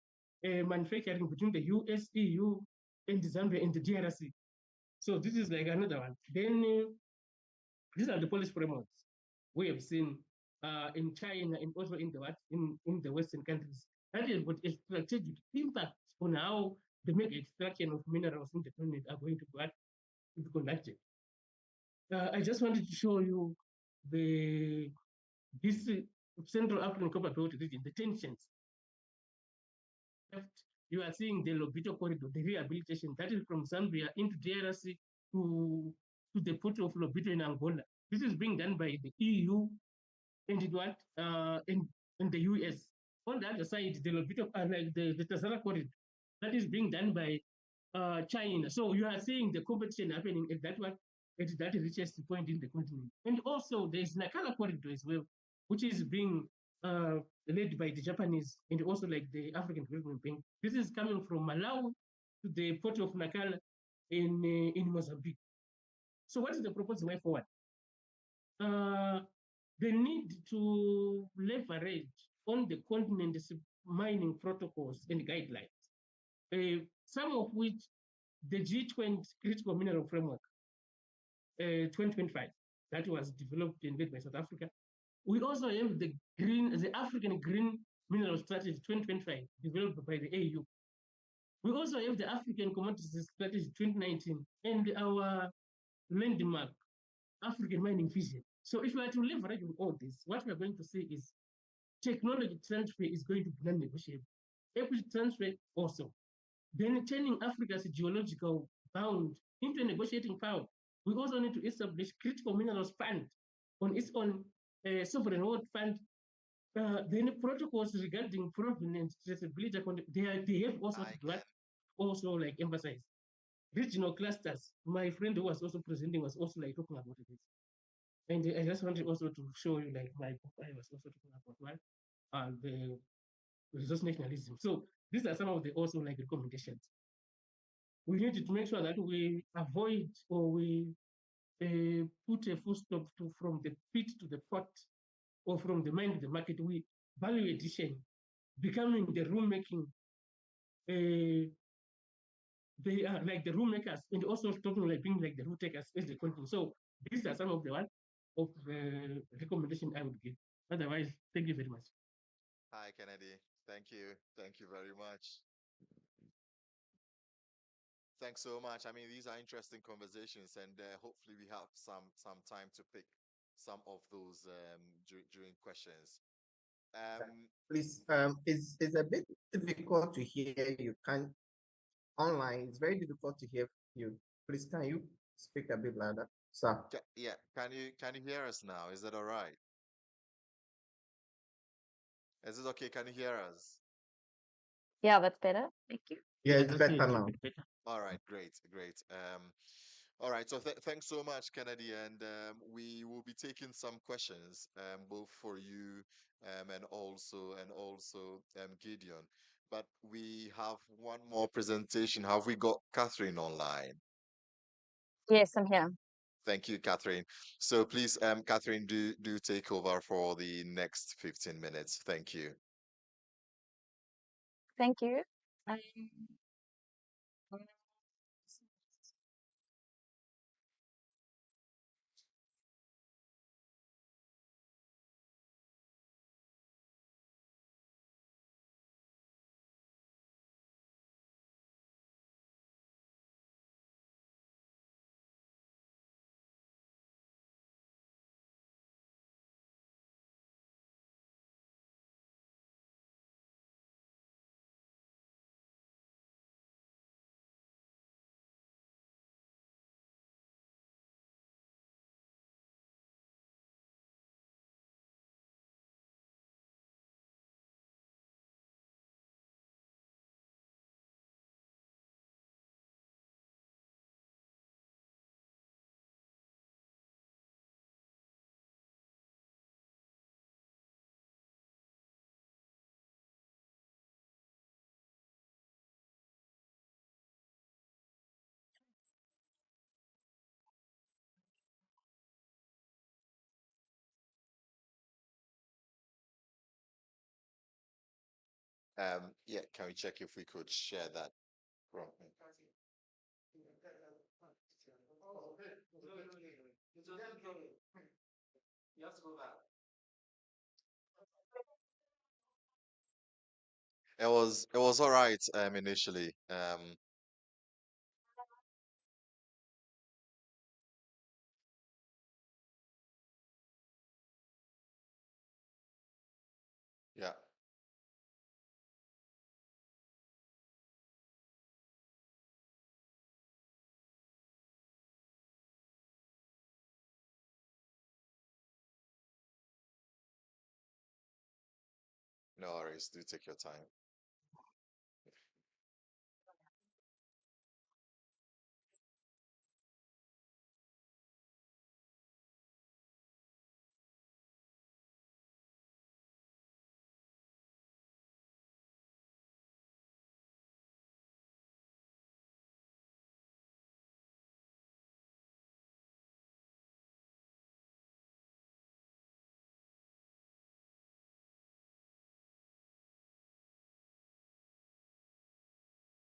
manufacturing between the US, EU, and Zambia and the DRC. So this is like another one. Then these are the policy frameworks we have seen in China and also in the in the Western countries. That is what a strategic impact on how the mega extraction of minerals in the continent are going to be conducted. I just wanted to show you the this Central African Copper Belt region, the tensions. Left, you are seeing the Lobito corridor, the rehabilitation that is from Zambia into DRC to the port of Lobito in Angola. This is being done by the EU and it what in the US. On the other side, the Lobito, like the Tazara corridor, that is being done by China. So you are seeing the competition happening at that richest point in the continent. And also there's Nakala corridor as well, which is being led by the Japanese and also like the African Development Bank. This is coming from Malawi to the port of Nakala in Mozambique. So what is the proposed way forward? The need to leverage on the continent's mining protocols and guidelines, some of which the G20 Critical Mineral Framework 2025 that was developed and led by South Africa. We also have the African Green Mineral Strategy 2025 developed by the AU. We also have the African Commodities Strategy 2019 and our landmark African Mining Vision. So if we are to leverage on all this, what we are going to see is technology transfer is going to be non-negotiable. Equity transfer also. Then turning Africa's geological bound into a negotiating power. We also need to establish critical minerals fund on its own sovereign wealth fund. Then protocols regarding provenance, traceability, they have also to do also like emphasize regional clusters. My friend who was also presenting was also like talking about this. And I just wanted also to show you like my book. I was also talking about what the resource nationalism. So these are some of the also like recommendations. We need to make sure that we avoid or we put a full stop to from the pit to the pot or from the mine to the market. We value addition, becoming the rule making. They are like the rule makers and also talking like being like the rule takers as they continue. So these are some of the one of the recommendation I would give. Otherwise, thank you very much. Hi, Kennedy. Thank you. Thank you very much. Thanks so much. I mean, these are interesting conversations, and hopefully we have some time to pick some of those during questions. Please, it's a bit difficult to hear you. Can online, it's very difficult to hear you. Please, can you speak a bit louder, sir? Yeah, can you hear us now? Is that all right? Is it okay? Can you hear us? Yeah, that's better. Thank you. Yeah, it's better now. All right, great, great. All right, so thanks so much, Kennedy, and we will be taking some questions, both for you and also Gideon. But we have one more presentation. Have we got Catherine online? Yes, I'm here. Thank you, Catherine. So please, Catherine, do take over for the next 15 minutes. Thank you. Thank you. Um, Yeah, can we check if we could share that from? It was all right initially. Yeah, no worries. Do take your time.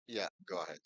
Yeah, go ahead.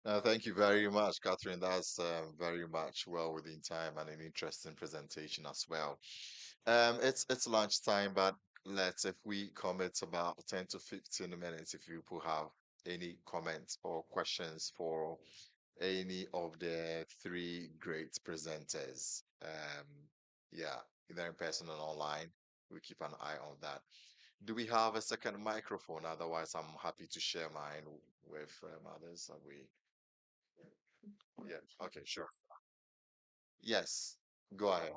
Thank you very much, Catherine. That's very much well within time and an interesting presentation as well. It's lunchtime, but let's if we commit about 10 to 15 minutes if people have any comments or questions for any of the three great presenters. Yeah, either in person or online. We keep an eye on that. Do we have a second microphone? Otherwise, I'm happy to share mine with others. Are we? Yeah. Okay, sure. Yes. Go ahead.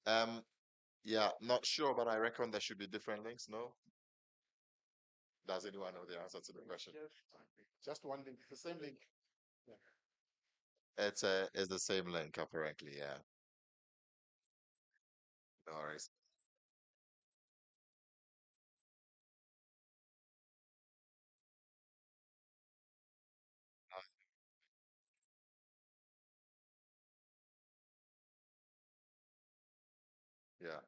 Um, yeah, not sure, but I reckon there should be different links. No? Does anyone know the answer to the question? Just one link, the same link. Yeah. It's the same link apparently. Yeah. No worries. Yeah.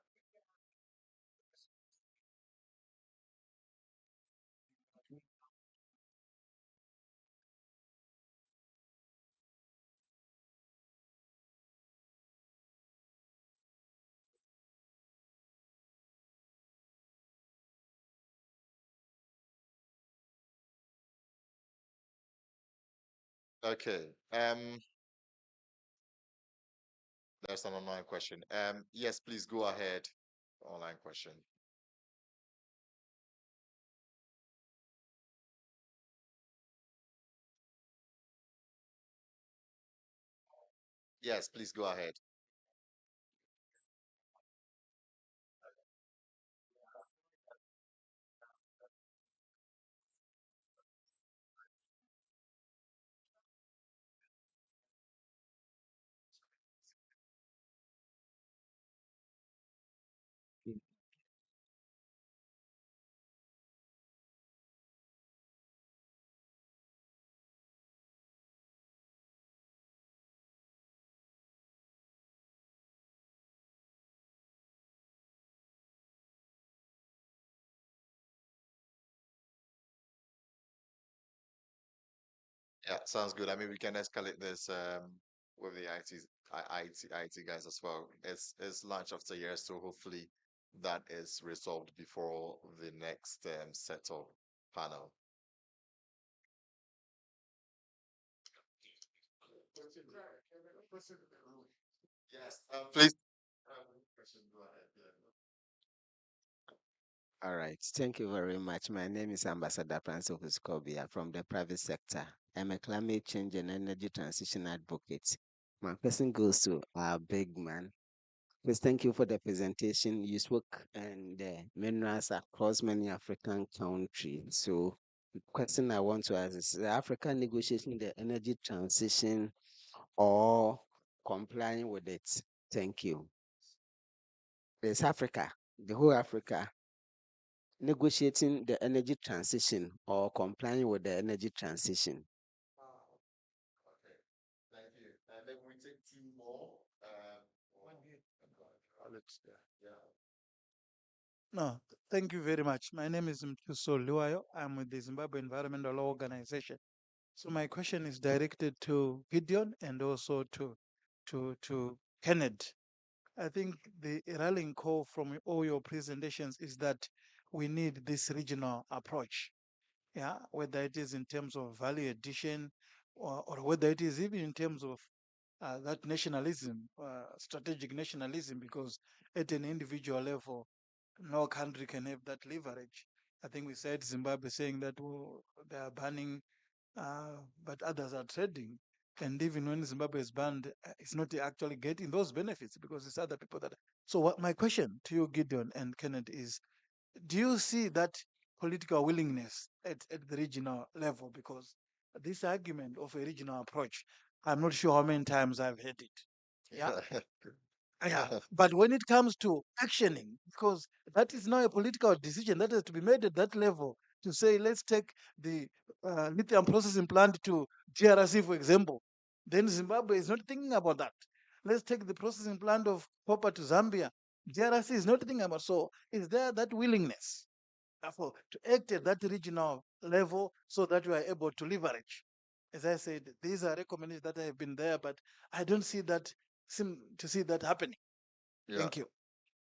Okay. There's an online question. Yes, please go ahead. Online question. Yes, please go ahead. Yeah, sounds good. I mean, we can escalate this with the IT guys as well. It's launch after years, so hopefully that is resolved before the next set of panel. Yes, please. Go ahead. All right. Thank you very much. My name is Ambassador Francis Huskobia from the private sector. I'm a climate change and energy transition advocate. My question goes to our big man. Please, thank you for the presentation. You spoke and the minerals across many African countries. So, the question I want to ask is: Africa negotiating the energy transition or complying with it? Thank you. There's Africa, the whole Africa negotiating the energy transition or complying with the energy transition. Okay, thank you. And then we take two more. One here. Alex, yeah. Yeah. No, thank you very much. My name is Mtuso Luayo. I'm with the Zimbabwe Environmental Law Organization. So my question is directed to Gideon and also to Kenneth. I think the rallying call from all your presentations is that we need this regional approach. Yeah, whether it is in terms of value addition or whether it is even in terms of that nationalism, strategic nationalism, because at an individual level, no country can have that leverage. I think we said Zimbabwe saying that they are banning, but others are trading. And even when Zimbabwe is banned, it's not actually getting those benefits because it's other people that. So, what my question to you, Gideon and Kenneth, is: do you see that political willingness at the regional level? Because this argument of a regional approach, I'm not sure how many times I've heard it. Yeah. Yeah, but when it comes to actioning, because that is now a political decision that has to be made at that level, to say, let's take the lithium processing plant to DRC, for example, then Zimbabwe is not thinking about that. Let's take the processing plant of copper to Zambia. DRC is not thinking about. So is there that willingness therefore to act at that regional level so that we are able to leverage? As I said, these are recommendations that have been there, but I don't seem to see that happening. Yeah. Thank you.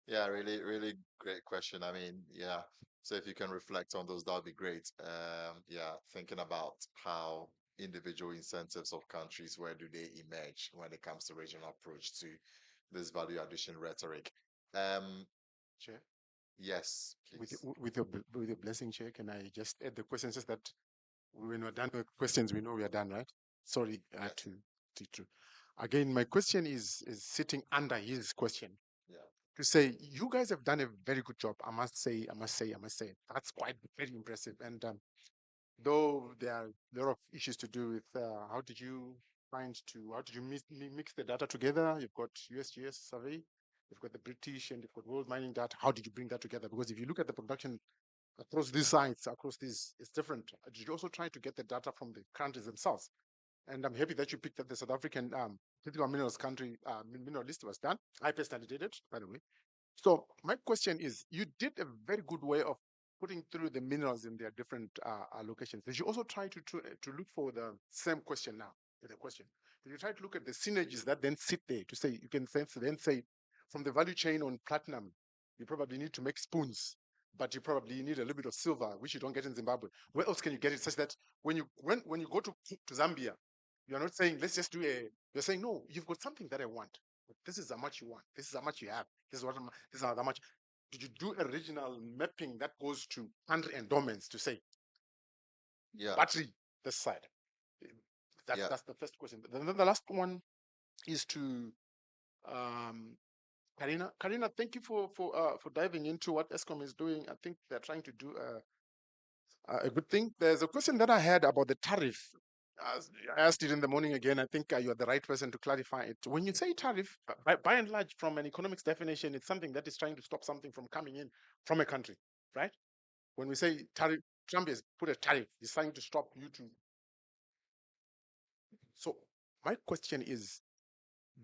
Yeah, really, really great question. I mean, yeah. So if you can reflect on those, that would be great. Yeah, thinking about how individual incentives of countries, where do they emerge when it comes to regional approach to this value addition rhetoric? Um, Chair, yes, with please. with your blessing, Chair, can I just add the question says that when we're done with questions, we know we are done, right? Sorry, Yeah. to again, my question is sitting under his question Yeah. to say you guys have done a very good job. I must say, that's quite very impressive. And though there are a lot of issues to do with how did you mix the data together? You've got USGS survey, you've got the British, and you've got world mining data. How did you bring that together? Because if you look at the production across these sites, across these, it's different. Did you also try to get the data from the countries themselves? And I'm happy that you picked up the South African critical minerals country mineral list was done. I personally did it, by the way. So my question is, you did a very good way of putting through the minerals in their different locations. Did you also try to look for the same question now? The question. Did you try to look at the synergies that then sit there to say you can then say from the value chain on platinum, you probably need to make spoons, but you probably need a little bit of silver, which you don't get in Zimbabwe. Where else can you get it such that when you go to Zambia, you're not saying let's just do you're saying no, you've got something that I want. This is how much you want. This is how much you have. This is how much. Did you do a regional mapping that goes to country endowments to say Yeah. battery this side? Yeah. That's the first question. Then the last one is to um, Karina. Karina, thank you for diving into what ESCOM is doing. I think they're trying to do a good thing. There's a question that I had about the tariff. I asked it in the morning again. I think you are the right person to clarify it. When you say tariff, by and large, from an economics definition, it's something that is trying to stop something from coming in from a country, right? When we say tariff, Trump has put a tariff. He's trying to stop you to. So my question is,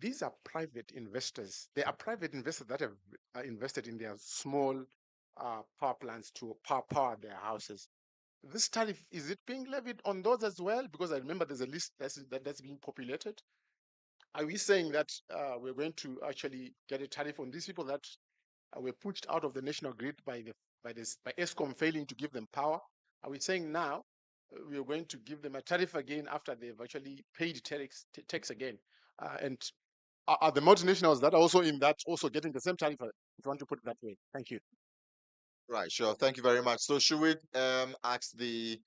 these are private investors. They are private investors that have invested in their small power plants to power their houses. This tariff, is it being levied on those as well? Because I remember there's a list that's being populated. Are we saying that we're going to actually get a tariff on these people that were pushed out of the national grid by ESCOM failing to give them power? Are we saying now we are going to give them a tariff again after they've actually paid tax again? And are the multinationals that are also in that also getting the same tariff, if you want to put it that way? Thank you. Right, sure. Thank you very much. So should we ask the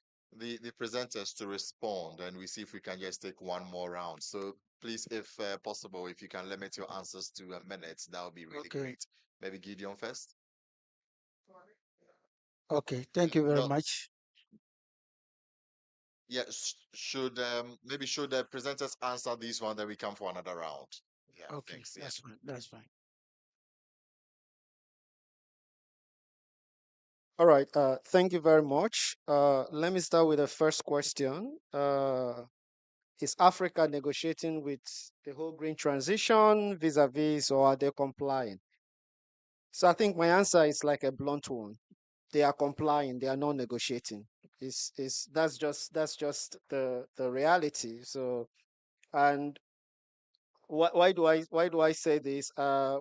presenters to respond, and we see if we can just take one more round. So please, if possible, if you can limit your answers to a minute, that would be really Okay. great. Maybe Gideon first. Okay, thank you very No, much. yeah. Should the presenters answer this one, then we come for another round. Yeah, Okay, thanks. Yeah. that's fine. That's fine. All right. Thank you very much. Let me start with the first question. Is Africa negotiating with the whole green transition vis-a-vis, or are they complying? So I think my answer is like a blunt one. They are complying. They are not negotiating. That's just the reality. So, and why do I say this?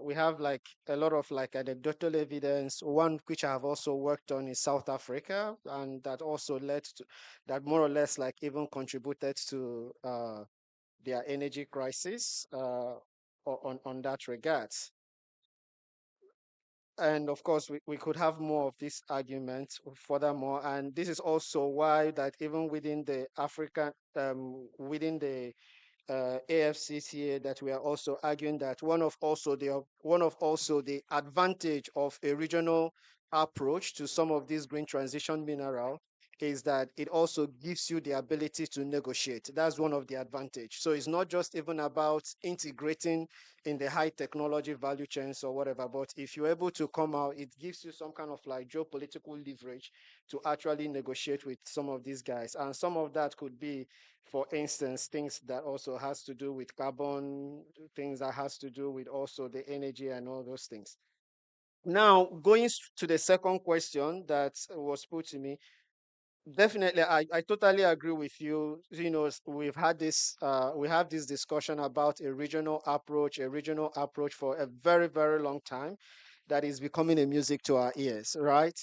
We have like a lot of like anecdotal evidence. One which I have also worked on in South Africa, and that also led to that more or less like even contributed to their energy crisis on that regard. And of course, we could have more of this argument furthermore. And this is also why that even within the African, within the AFCCA, that we are also arguing that one of also the advantage of a regional approach to some of these green transition mineral is that it also gives you the ability to negotiate. That's one of the advantage. So it's not just even about integrating in the high technology value chains or whatever, but if you're able to come out, it gives you some kind of like geopolitical leverage to actually negotiate with some of these guys. And some of that could be, for instance, things that also has to do with carbon, things that has to do with also the energy and all those things. Now, going to the second question that was put to me, definitely, I totally agree with you. You know, we have this discussion about a regional approach for a very, very long time that is becoming a music to our ears, right?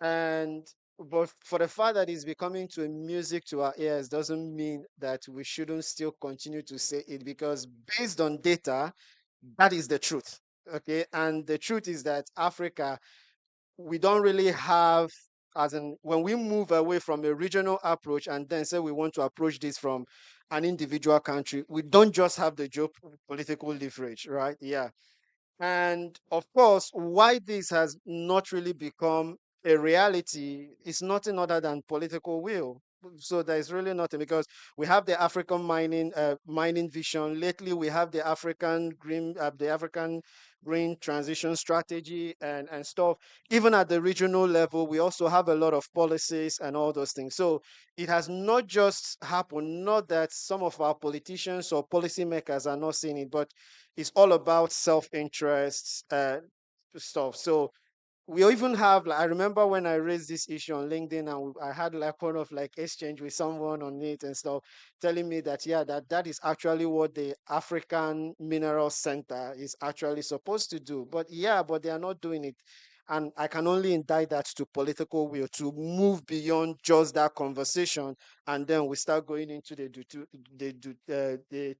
And but for the fact that it's becoming to a music to our ears doesn't mean that we shouldn't still continue to say it, because based on data, that is the truth. Okay. And the truth is that Africa, we don't really have, as in when we move away from a regional approach and then say we want to approach this from an individual country, we don't just have the geopolitical leverage, right? Yeah. And of course, why this has not really become a reality is nothing other than political will. So there's really nothing, because we have the African mining vision. Lately, we have the African green transition strategy and stuff. Even at the regional level, we also have a lot of policies and all those things. So it has not just happened. Not that some of our politicians or policymakers are not seeing it, but it's all about self-interest stuff. So we even have, like, I remember when I raised this issue on LinkedIn, and I had like one of like exchange with someone on it and stuff, telling me that yeah, that is actually what the African Mineral Center is actually supposed to do. But yeah, but they are not doing it. And I can only indict that to political will to move beyond just that conversation, and then we start going into the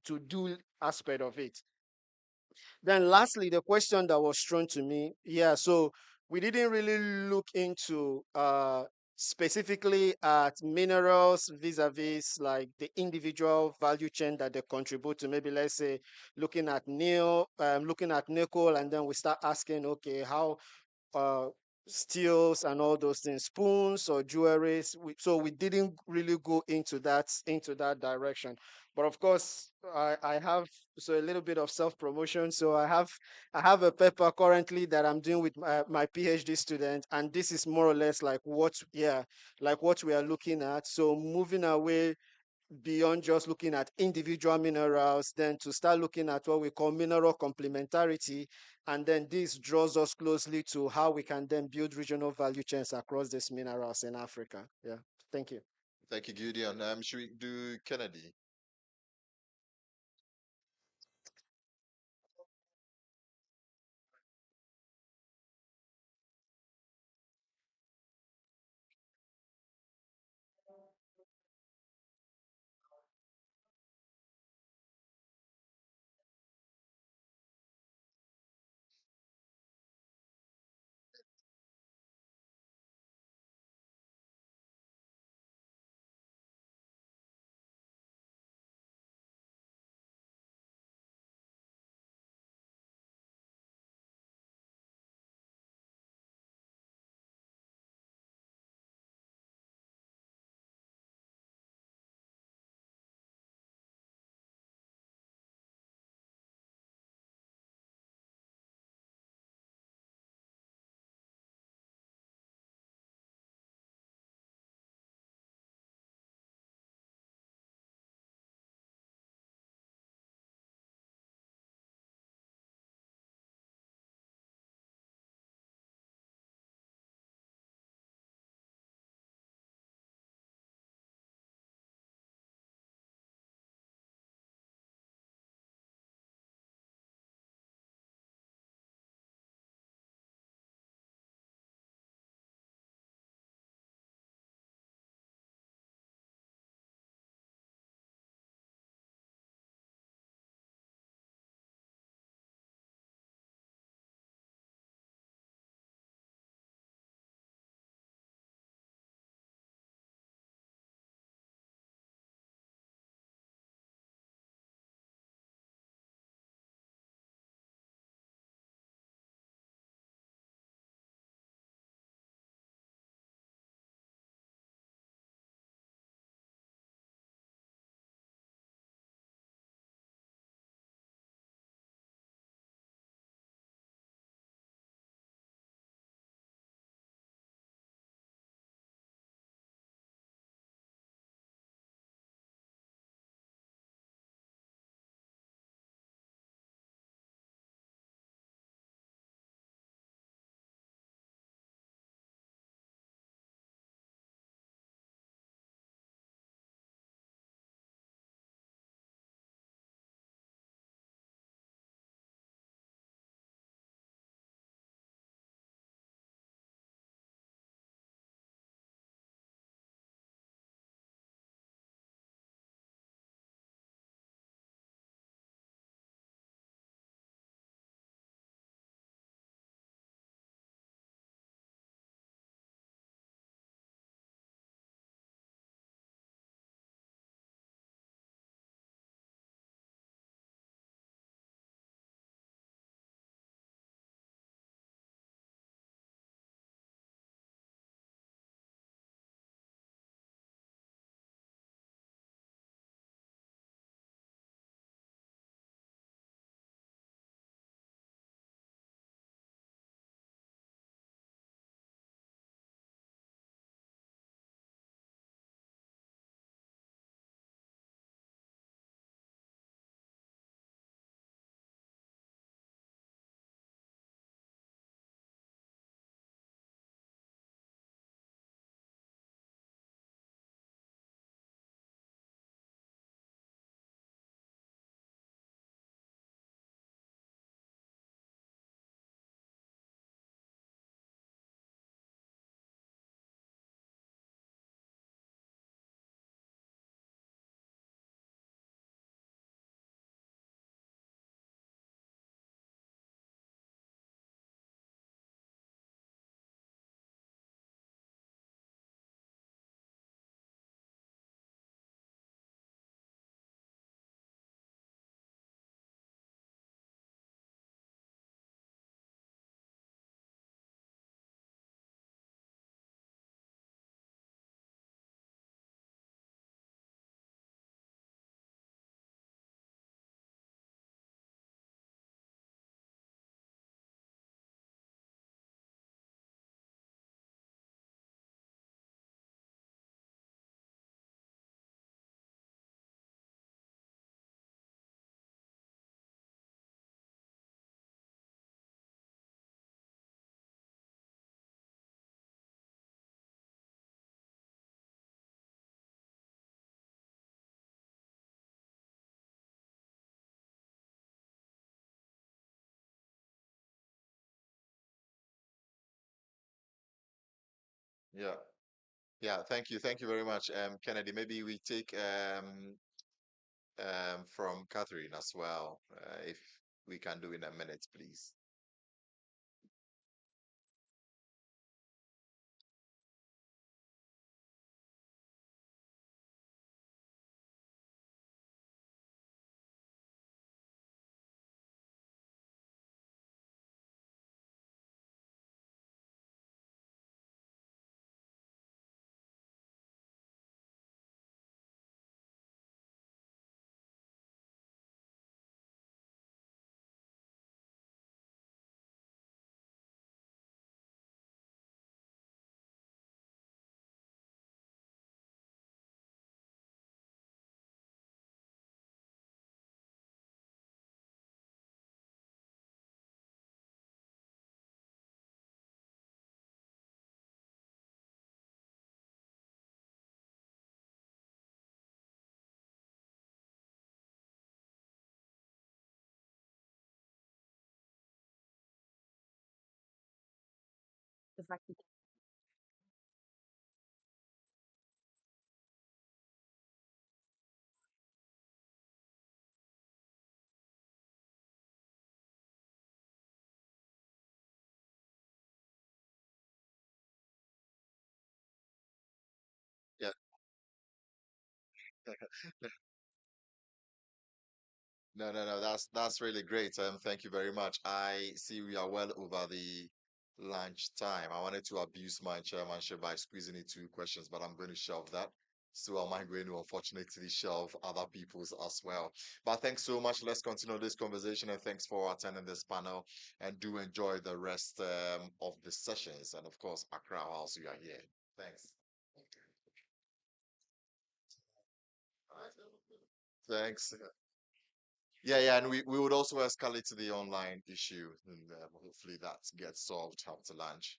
to do aspect of it. Then lastly, the question that was thrown to me, yeah, so we didn't really look into specifically at minerals vis-a-vis like the individual value chain that they contribute to. Maybe let's say looking at nickel, and then we start asking, okay, how uh, steels and all those things, spoons or jewelries. So we didn't really go into that direction. But of course, I have so a little bit of self promotion. So I have a paper currently that I'm doing with my PhD student, and this is more or less like what we are looking at. So moving away beyond just looking at individual minerals, then to start looking at what we call mineral complementarity. And then this draws us closely to how we can then build regional value chains across these minerals in Africa. Yeah. Thank you. Thank you, Gideon. Should we do Kennedy? Yeah. Yeah. Thank you very much, Kennedy. Maybe we take from Catherine as well, if we can do in a minute, please. Exactly. Yeah. No, no, no. That's really great. Thank you very much. I see we are well over the lunch time. I wanted to abuse my chairmanship by squeezing in two questions, but I'm going to shelve that. So am I going to unfortunately shelve other people's as well. But thanks so much. Let's continue this conversation, and thanks for attending this panel. And do enjoy the rest of the sessions. And of course, Accra whilst you are here. Thanks. Thanks. Yeah, yeah, and we would also escalate to the online issue, and hopefully that gets solved after lunch.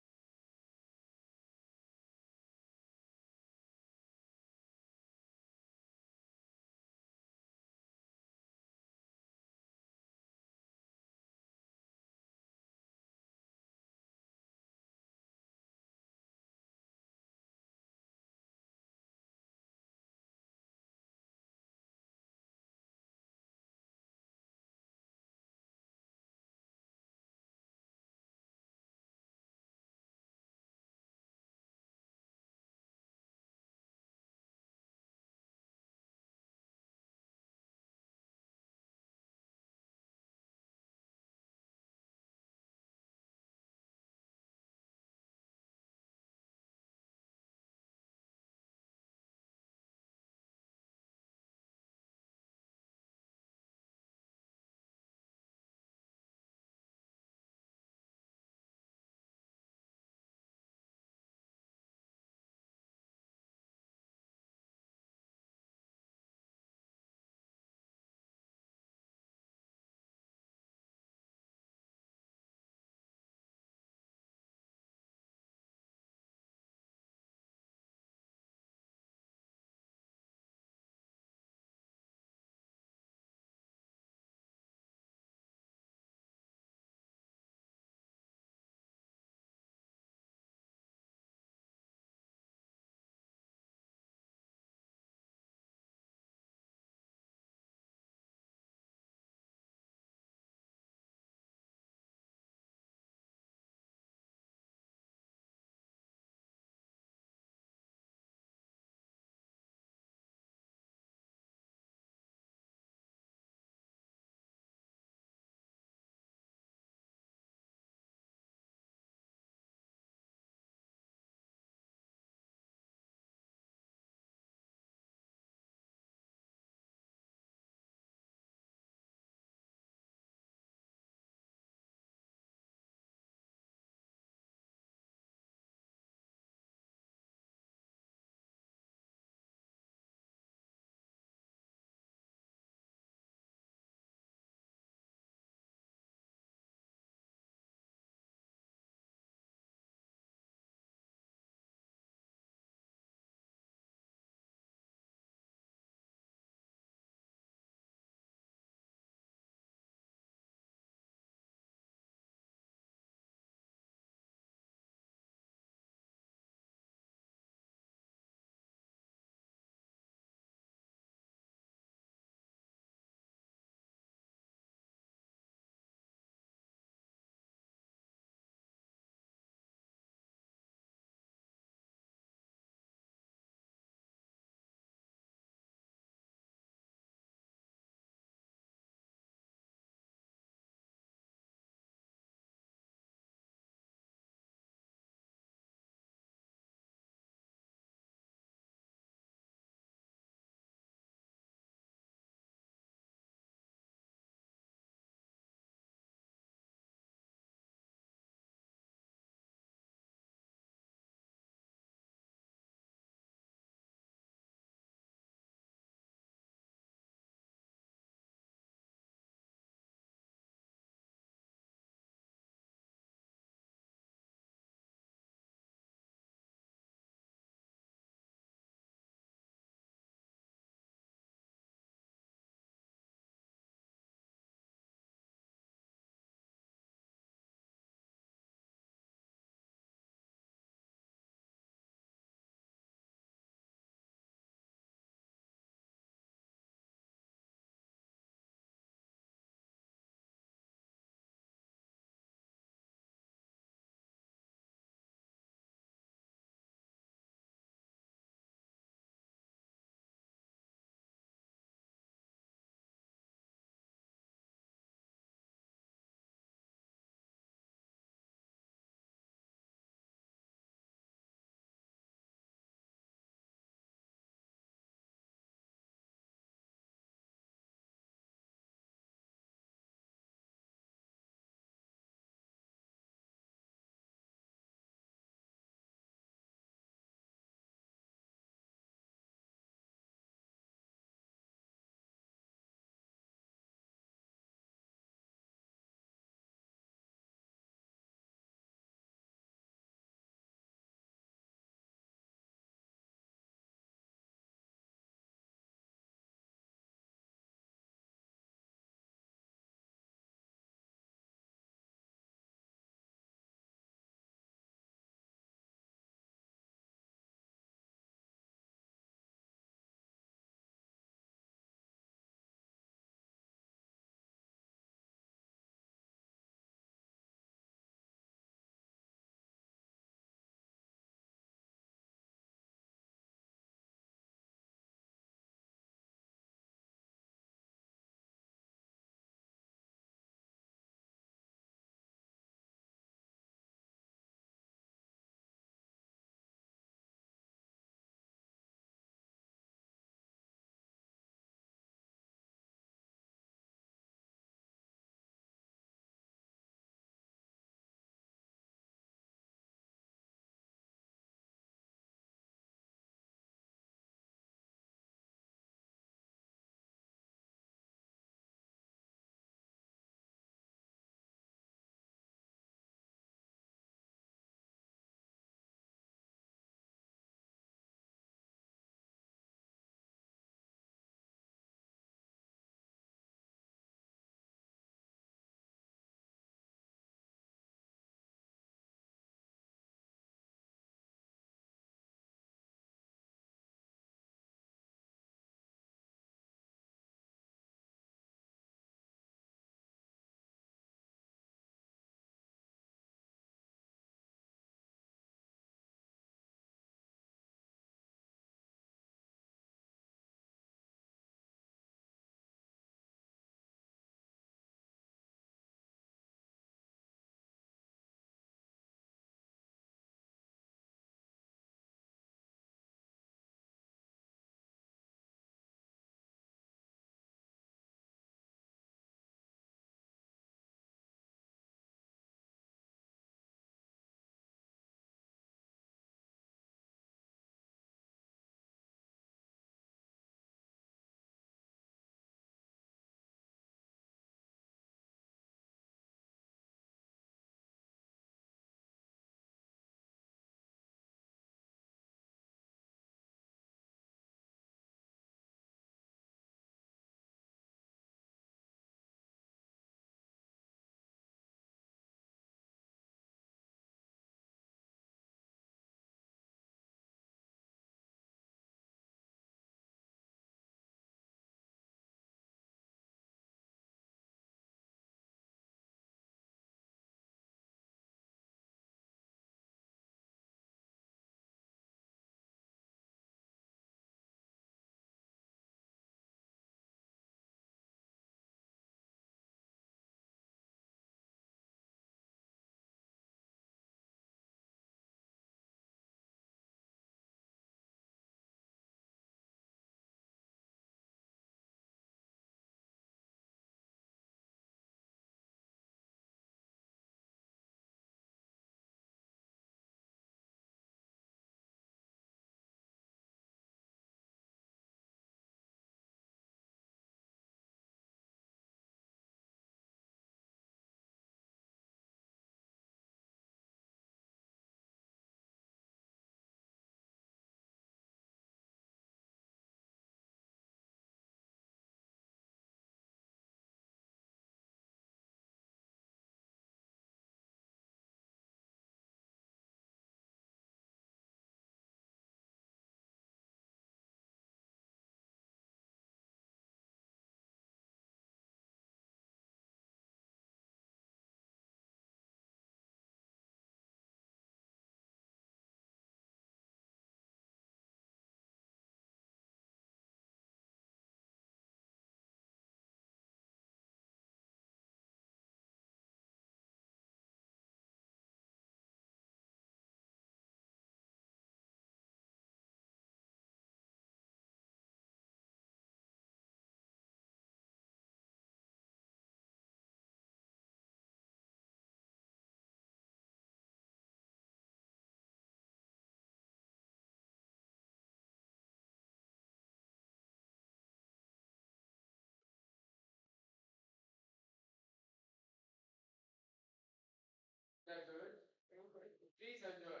Please enjoy.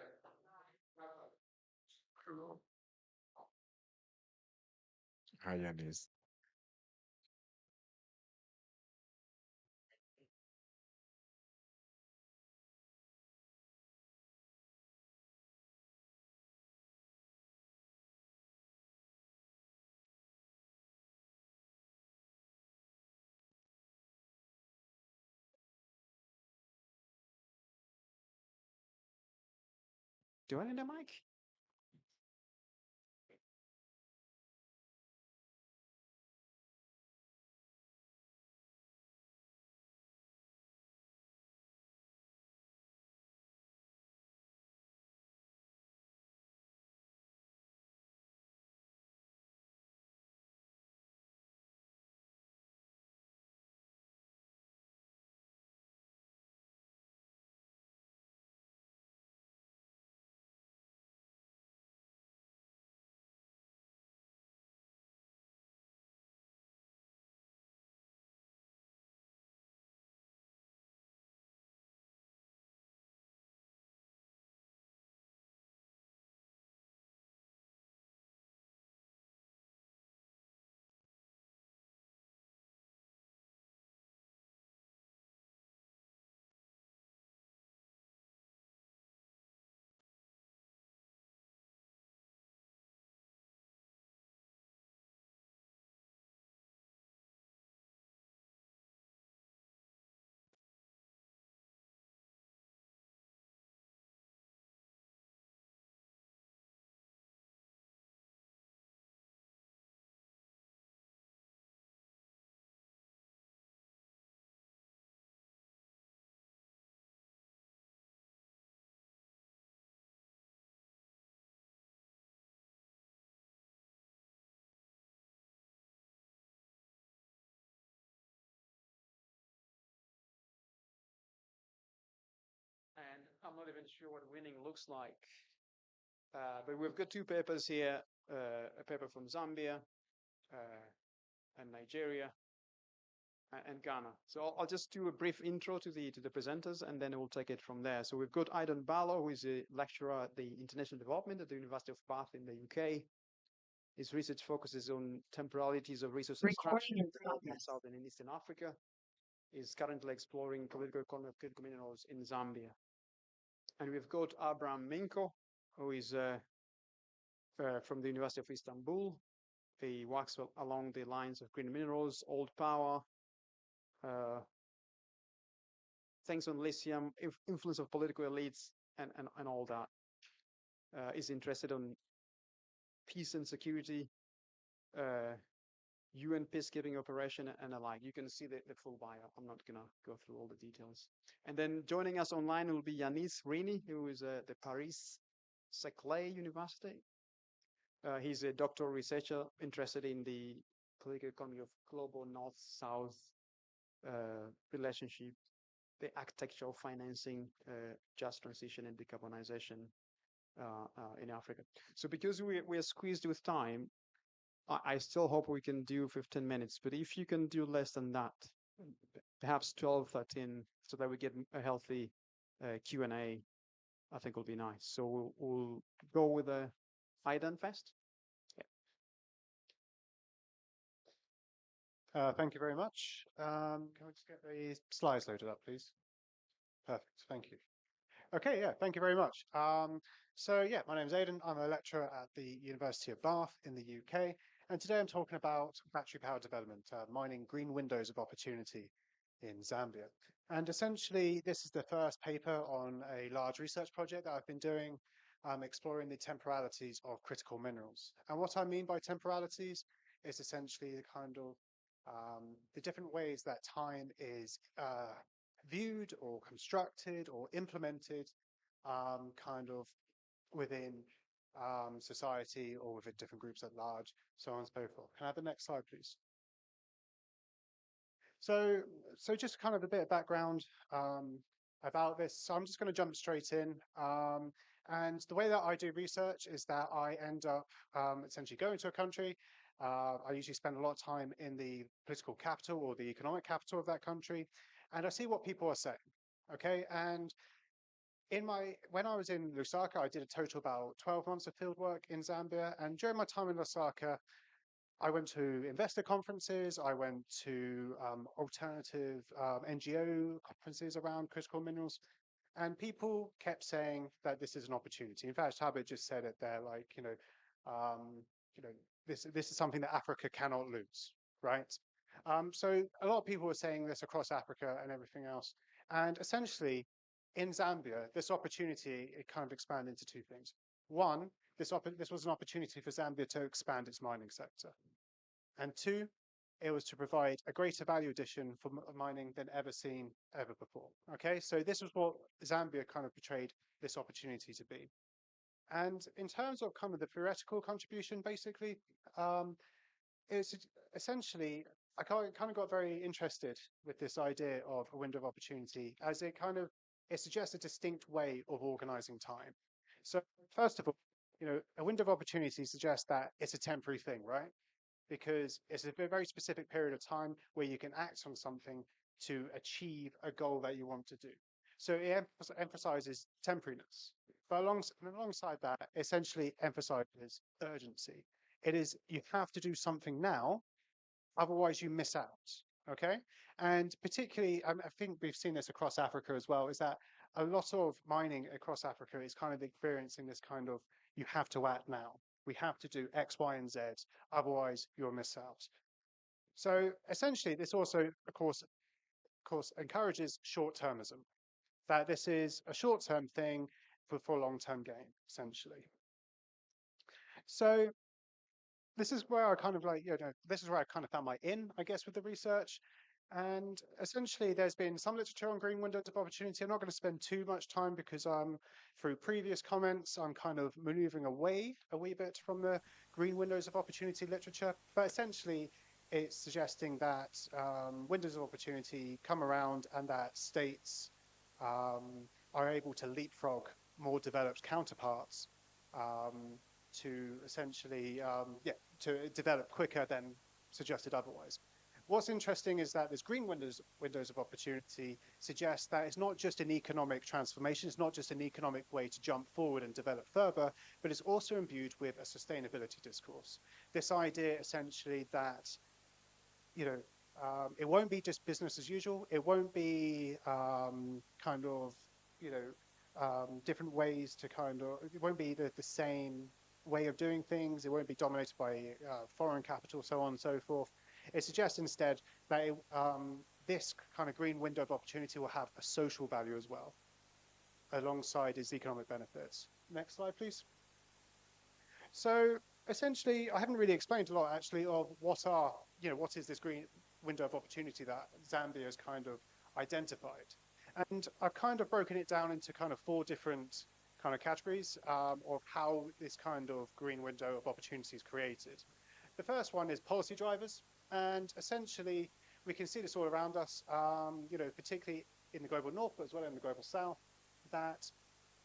Hi, Yanis. Do I need a mic? And I'm not even sure what winning looks like. But we've got two papers here, a paper from Zambia and Nigeria and Ghana. So I'll just do a brief intro to the presenters, and then we'll take it from there. So we've got Aidan Barlow, who is a lecturer at the International Development at the University of Bath in the UK. His research focuses on temporalities of resource extraction in Southern and Eastern Africa. Is currently exploring political economy of critical minerals in Zambia. And we've got Abraham Minko, who is from the University of Istanbul. He works along the lines of green minerals, old power, things on lithium, influence of political elites, and all that. Is interested on peace and security, UN peacekeeping operation, and the like. You can see the full bio. I'm not going to go through all the details. And then joining us online will be Yanis Rini, who is the Paris-Saclay University. He's a doctoral researcher interested in the political economy of global north-south relationship, the architecture of financing just transition and decarbonization in Africa. So because we are squeezed with time, I still hope we can do 15 minutes, but if you can do less than that, perhaps 12, 13, so that we get a healthy Q&A, I think will be nice. So we'll go with the Aidan first. Thank you very much. Can we just get the slides loaded up, please? Perfect. Thank you. Okay, yeah, thank you very much. So yeah, my name is Aidan. I'm a lecturer at the University of Bath in the UK. And today I'm talking about battery power development, mining green windows of opportunity in Zambia. And essentially, this is the first paper on a large research project that I've been doing, exploring the temporalities of critical minerals. And what I mean by temporalities is essentially the kind of the different ways that time is viewed or constructed or implemented kind of within society or within different groups at large, so on and so forth. Can I have the next slide, please? So just kind of a bit of background about this. So I'm just going to jump straight in. And the way that I do research is that I end up essentially going to a country. I usually spend a lot of time in the political capital or the economic capital of that country, and I see what people are saying. Okay, and when I was in Lusaka, I did a total about 12 months of fieldwork in Zambia. And during my time in Lusaka, I went to investor conferences. I went to alternative NGO conferences around critical minerals. And people kept saying that this is an opportunity. In fact, Habit just said it there, like, you know, this is something that Africa cannot lose, right? So a lot of people were saying this across Africa and everything else. And essentially, in Zambia, this opportunity, it kind of expanded into two things. One, this was an opportunity for Zambia to expand its mining sector. And two, it was to provide a greater value addition for mining than ever seen ever before. Okay, so this was what Zambia kind of portrayed this opportunity to be. And in terms of kind of the theoretical contribution, basically, it's essentially, I kind of got very interested with this idea of a window of opportunity, as it suggests a distinct way of organizing time. So first of all, a window of opportunity suggests that it's a temporary thing, right? Because it's a very specific period of time where you can act on something to achieve a goal that you want to do. So it emphasizes temporariness. But alongside that, essentially emphasizes urgency. It is, you have to do something now, otherwise you miss out. Okay. And particularly, I think we've seen this across Africa as well, is that a lot of mining across Africa is kind of experiencing this kind of, you have to act now. We have to do X, Y, and Z, otherwise you'll miss out. So essentially, this also, of course, encourages short-termism, that this is a short-term thing for long-term gain, essentially. So this is where I kind of this is where I kind of found my in, I guess, with the research. And essentially, there's been some literature on green windows of opportunity. I'm not going to spend too much time because through previous comments, I'm kind of maneuvering away a wee bit from the green windows of opportunity literature. But essentially, it's suggesting that windows of opportunity come around and that states are able to leapfrog more developed counterparts to essentially, to develop quicker than suggested otherwise. What's interesting is that this green windows of opportunity suggests that it's not just an economic transformation, it's not just an economic way to jump forward and develop further, but it's also imbued with a sustainability discourse. This idea essentially that, it won't be just business as usual. It won't be kind of, different ways to kind of, it won't be the same way of doing things. It won't be dominated by foreign capital, so on and so forth. It suggests instead that this kind of green window of opportunity will have a social value as well, alongside its economic benefits. Next slide, please. So essentially, I haven't really explained a lot actually of what is this green window of opportunity that Zambia has kind of identified. And I've kind of broken it down into kind of 4 different kind of categories of how this kind of green window of opportunity is created. The first one is policy drivers. And essentially, we can see this all around us, particularly in the global north, but as well in the global south, that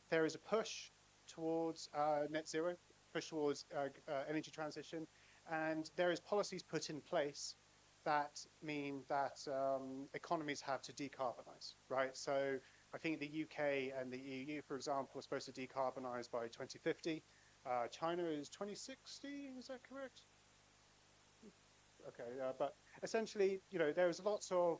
there is a push towards net zero, push towards energy transition, and there is policies put in place that mean that economies have to decarbonize, right? So I think the UK and the EU, for example, are supposed to decarbonize by 2050. China is 2060, is that correct? Okay, but essentially, there's lots of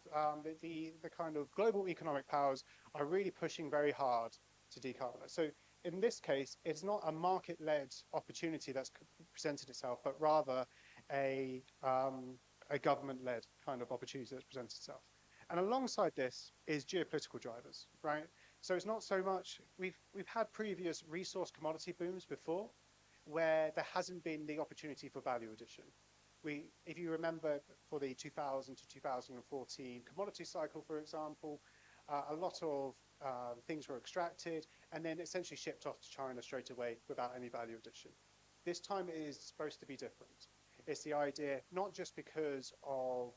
the kind of global economic powers are really pushing very hard to decarbonize. So in this case, it's not a market-led opportunity that's presented itself, but rather a government-led kind of opportunity that's presented itself. And alongside this is geopolitical drivers, right? So it's not so much, we've had previous resource commodity booms before, where there hasn't been the opportunity for value addition. If you remember, for the 2000 to 2014 commodity cycle, for example, a lot of things were extracted and then essentially shipped off to China straight away without any value addition. This time it is supposed to be different. It's the idea, not just because of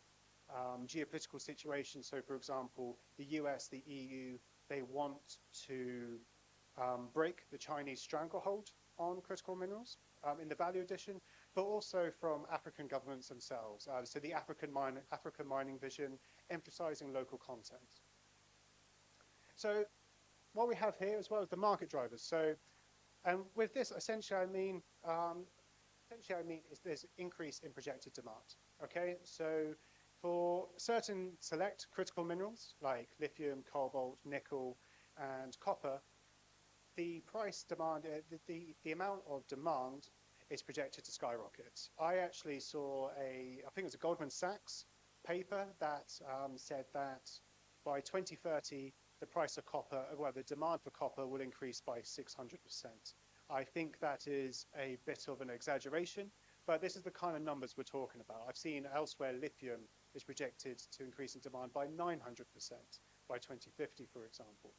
geopolitical situations. So, for example, the US, the EU, they want to break the Chinese stranglehold on critical minerals in the value addition, but also from African governments themselves. So the African mining vision, emphasizing local content. So what we have here as well is the market drivers. So, and with this, essentially, I mean is there's increase in projected demand. Okay, so for certain select critical minerals like lithium, cobalt, nickel, and copper, the price demand, the amount of demand is projected to skyrocket. I actually saw I think it was a Goldman Sachs paper that said that by 2030, the price of copper, well, the demand for copper will increase by 600%. I think that is a bit of an exaggeration, but this is the kind of numbers we're talking about. I've seen elsewhere lithium is projected to increase in demand by 900% by 2050, for example.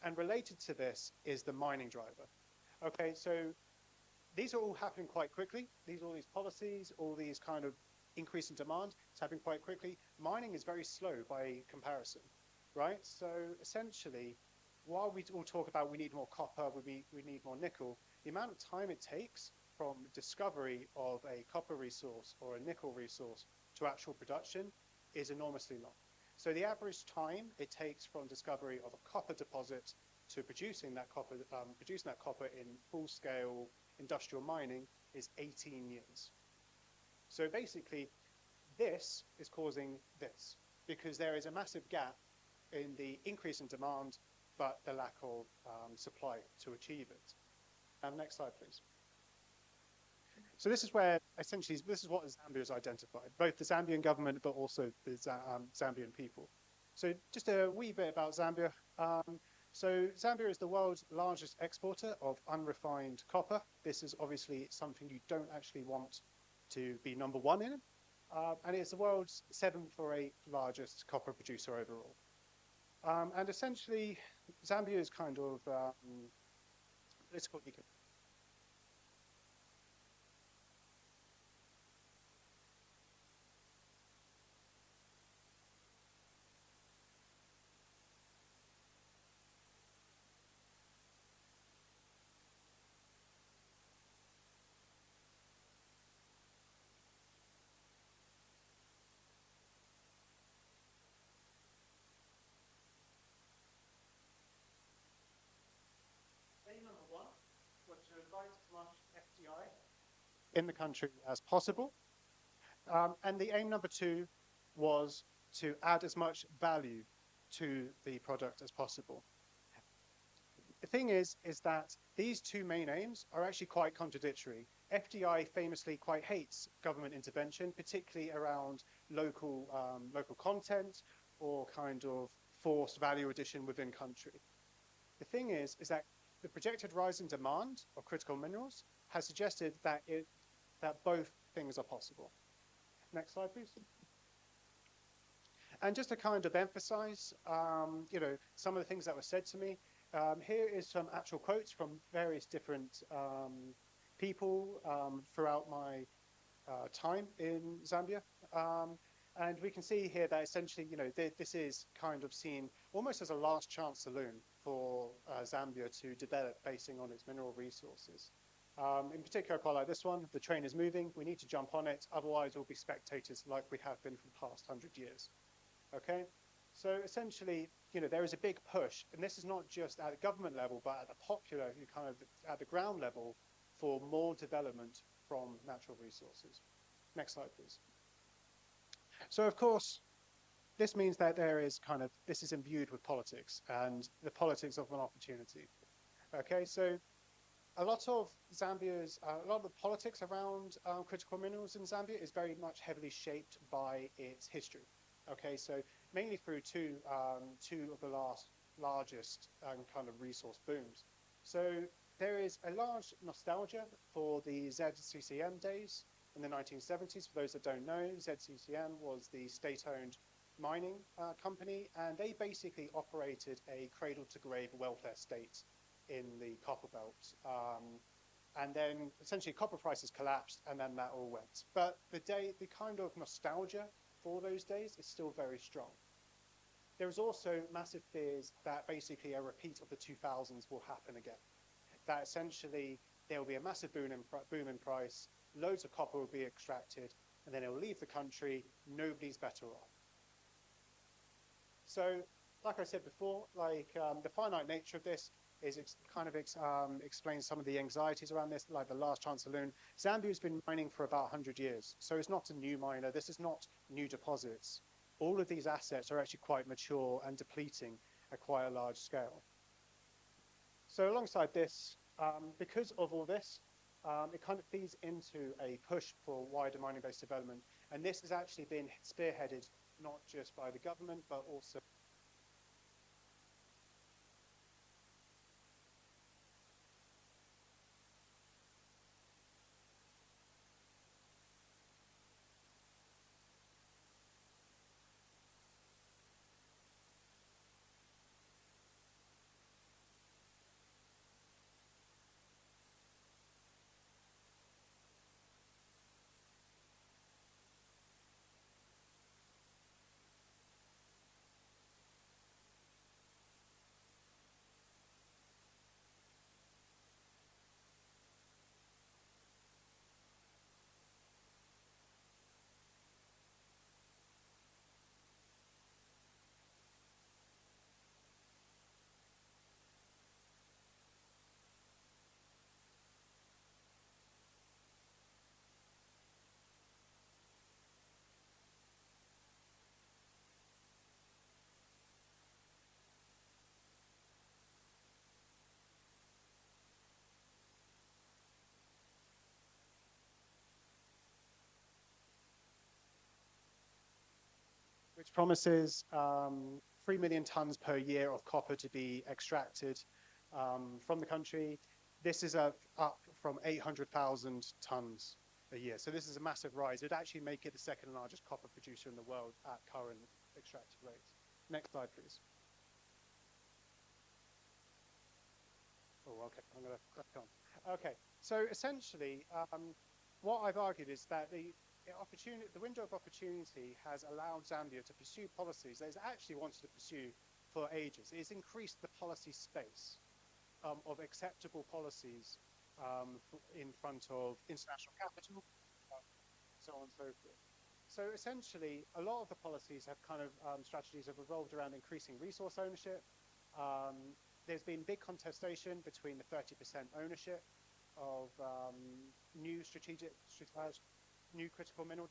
And related to this is the mining driver. Okay, so these are all happening quite quickly. All these policies, all these kind of increase in demand, it's happening quite quickly. Mining is very slow by comparison, right? So essentially, while we all talk about we need more copper, we need more nickel, the amount of time it takes from discovery of a copper resource or a nickel resource to actual production is enormously long. So the average time it takes from discovery of a copper deposit to producing that copper in full-scale industrial mining is 18 years. So basically, this is causing this because there is a massive gap in the increase in demand, but the lack of supply to achieve it. Next slide, please. So this is where essentially this is what Zambia has identified, both the Zambian government, but also the Zambian people. So just a wee bit about Zambia. So Zambia is the world's largest exporter of unrefined copper. This is obviously something you don't actually want to be number one in. And it's the world's 7th or 8th largest copper producer overall. And essentially, Zambia is kind of political economy. Aim number one was to invite as much FDI in the country as possible. And the aim number two was to add as much value to the product as possible. The thing is that these two main aims are actually quite contradictory. FDI famously quite hates government intervention, particularly around local content or kind of forced value addition within country. The thing is that the projected rise in demand of critical minerals has suggested that both things are possible. Next slide, please. And just to kind of emphasize, some of the things that were said to me, here is some actual quotes from various different people throughout my time in Zambia. And we can see here that essentially, this is kind of seen almost as a last chance saloon for Zambia to develop basing on its mineral resources. In particular, I quite like this one. The train is moving. We need to jump on it. Otherwise, we'll be spectators like we have been for the past 100 years. Okay? So essentially, there is a big push, and this is not just at the government level, but at the popular, kind of at the ground level, for more development from natural resources. Next slide, please. So, of course, this means that this is imbued with politics and the politics of an opportunity. Okay, so a lot of the politics around critical minerals in Zambia is very much heavily shaped by its history. Okay, so mainly through two of the largest kind of resource booms. So there is a large nostalgia for the ZCCM days in the 1970s. For those that don't know, ZCCM was the state-owned mining company, and they basically operated a cradle-to-grave welfare state in the copper belt. And then essentially copper prices collapsed, and then that all went. But the kind of nostalgia for those days is still very strong. There is also massive fears that basically a repeat of the 2000s will happen again. That essentially there will be a massive boom in price, loads of copper will be extracted, and then it will leave the country, nobody's better off. So like I said before, the finite nature of this is explains some of the anxieties around this, like the last chance saloon. Zambia has been mining for about 100 years, so it's not a new miner. This is not new deposits. All of these assets are actually quite mature and depleting at quite a large scale. So alongside this, because of all this, it kind of feeds into a push for wider mining-based development. And this has actually been spearheaded not just by the government, but also which promises 3 million tons per year of copper to be extracted from the country. This is up from 800,000 tons a year. So this is a massive rise. It'd actually make it the second largest copper producer in the world at current extracted rates. Next slide, please. Oh, okay, I'm going to crack on. Okay, so essentially, what I've argued is that the window of opportunity has allowed Zambia to pursue policies that it's actually wanted to pursue for ages. It's increased the policy space of acceptable policies in front of international capital, so on and so forth. So essentially, a lot of the policies have kind of strategies have revolved around increasing resource ownership. There's been big contestation between the 30% ownership of new new critical mineral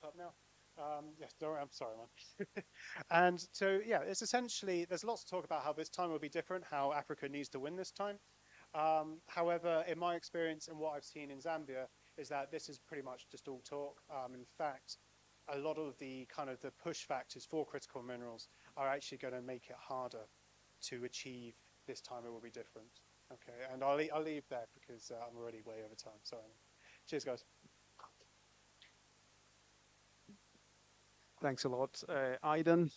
wrap up now. Yes, don't worry, I'm sorry, man. And so, yeah, it's essentially, there's lots to talk about how this time will be different, how Africa needs to win this time. However, in my experience and what I've seen in Zambia, is that this is pretty much just all talk. In fact, a lot of the kind of the push factors for critical minerals are actually going to make it harder to achieve this time. It will be different. Okay, and I'll leave there because I'm already way over time. Sorry. Cheers, guys. Thanks a lot, Aidan.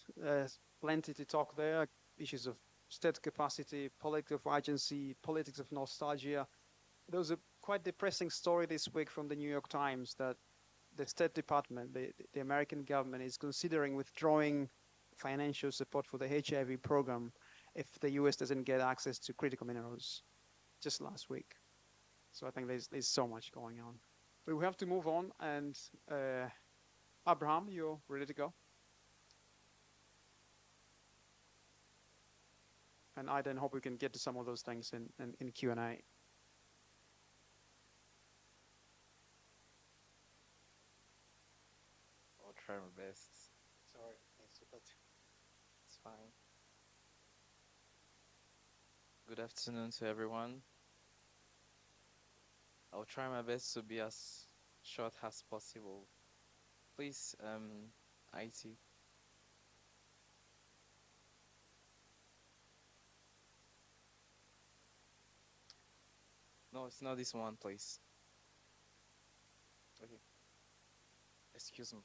Plenty to talk there. Issues of state capacity, politics of agency, politics of nostalgia. There was a quite depressing story this week from the New York Times that the State Department, the American government, is considering withdrawing financial support for the HIV program if the US doesn't get access to critical minerals just last week. So I think there's so much going on. But we have to move on. And Abraham, you're ready to go? And I then hope we can get to some of those things in Q&A. I'll try my best. Sorry, It's fine. Good afternoon to everyone. I'll try my best to be as short as possible. Please, IT. No, it's not this one, please. Okay. Excuse me.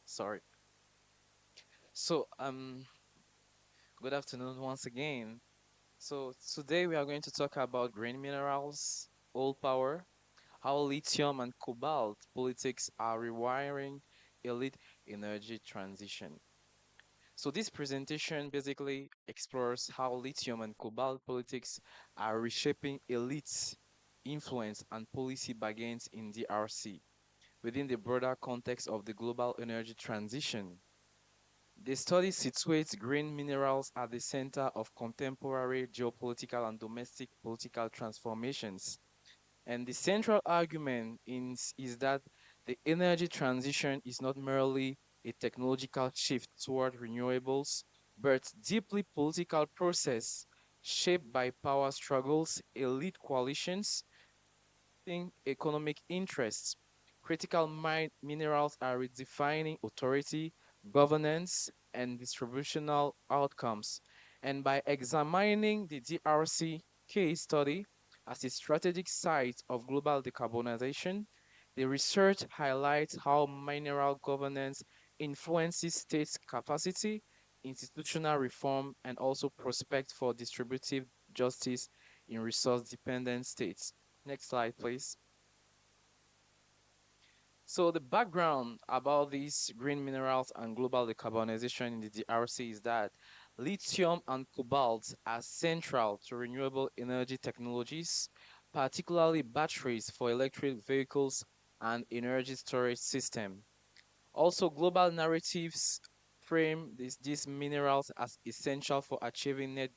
Sorry. So, good afternoon once again. So today we are going to talk about green minerals, oil power, how lithium and cobalt politics are rewiring elite energy transition. So this presentation basically explores how lithium and cobalt politics are reshaping elites' influence and policy bargains in DRC within the broader context of the global energy transition. The study situates green minerals at the center of contemporary geopolitical and domestic political transformations. And the central argument is that the energy transition is not merely a technological shift toward renewables, but deeply political process shaped by power struggles, elite coalitions, economic interests. Critical minerals are redefining authority, governance, and distributional outcomes. And by examining the DRC case study as a strategic site of global decarbonization, the research highlights how mineral governance influences states' capacity, institutional reform, and also prospect for distributive justice in resource-dependent states. Next slide, please. So the background about these green minerals and global decarbonization in the DRC is that lithium and cobalt are central to renewable energy technologies, particularly batteries for electric vehicles and energy storage system. Also, global narratives frame these minerals as essential for achieving net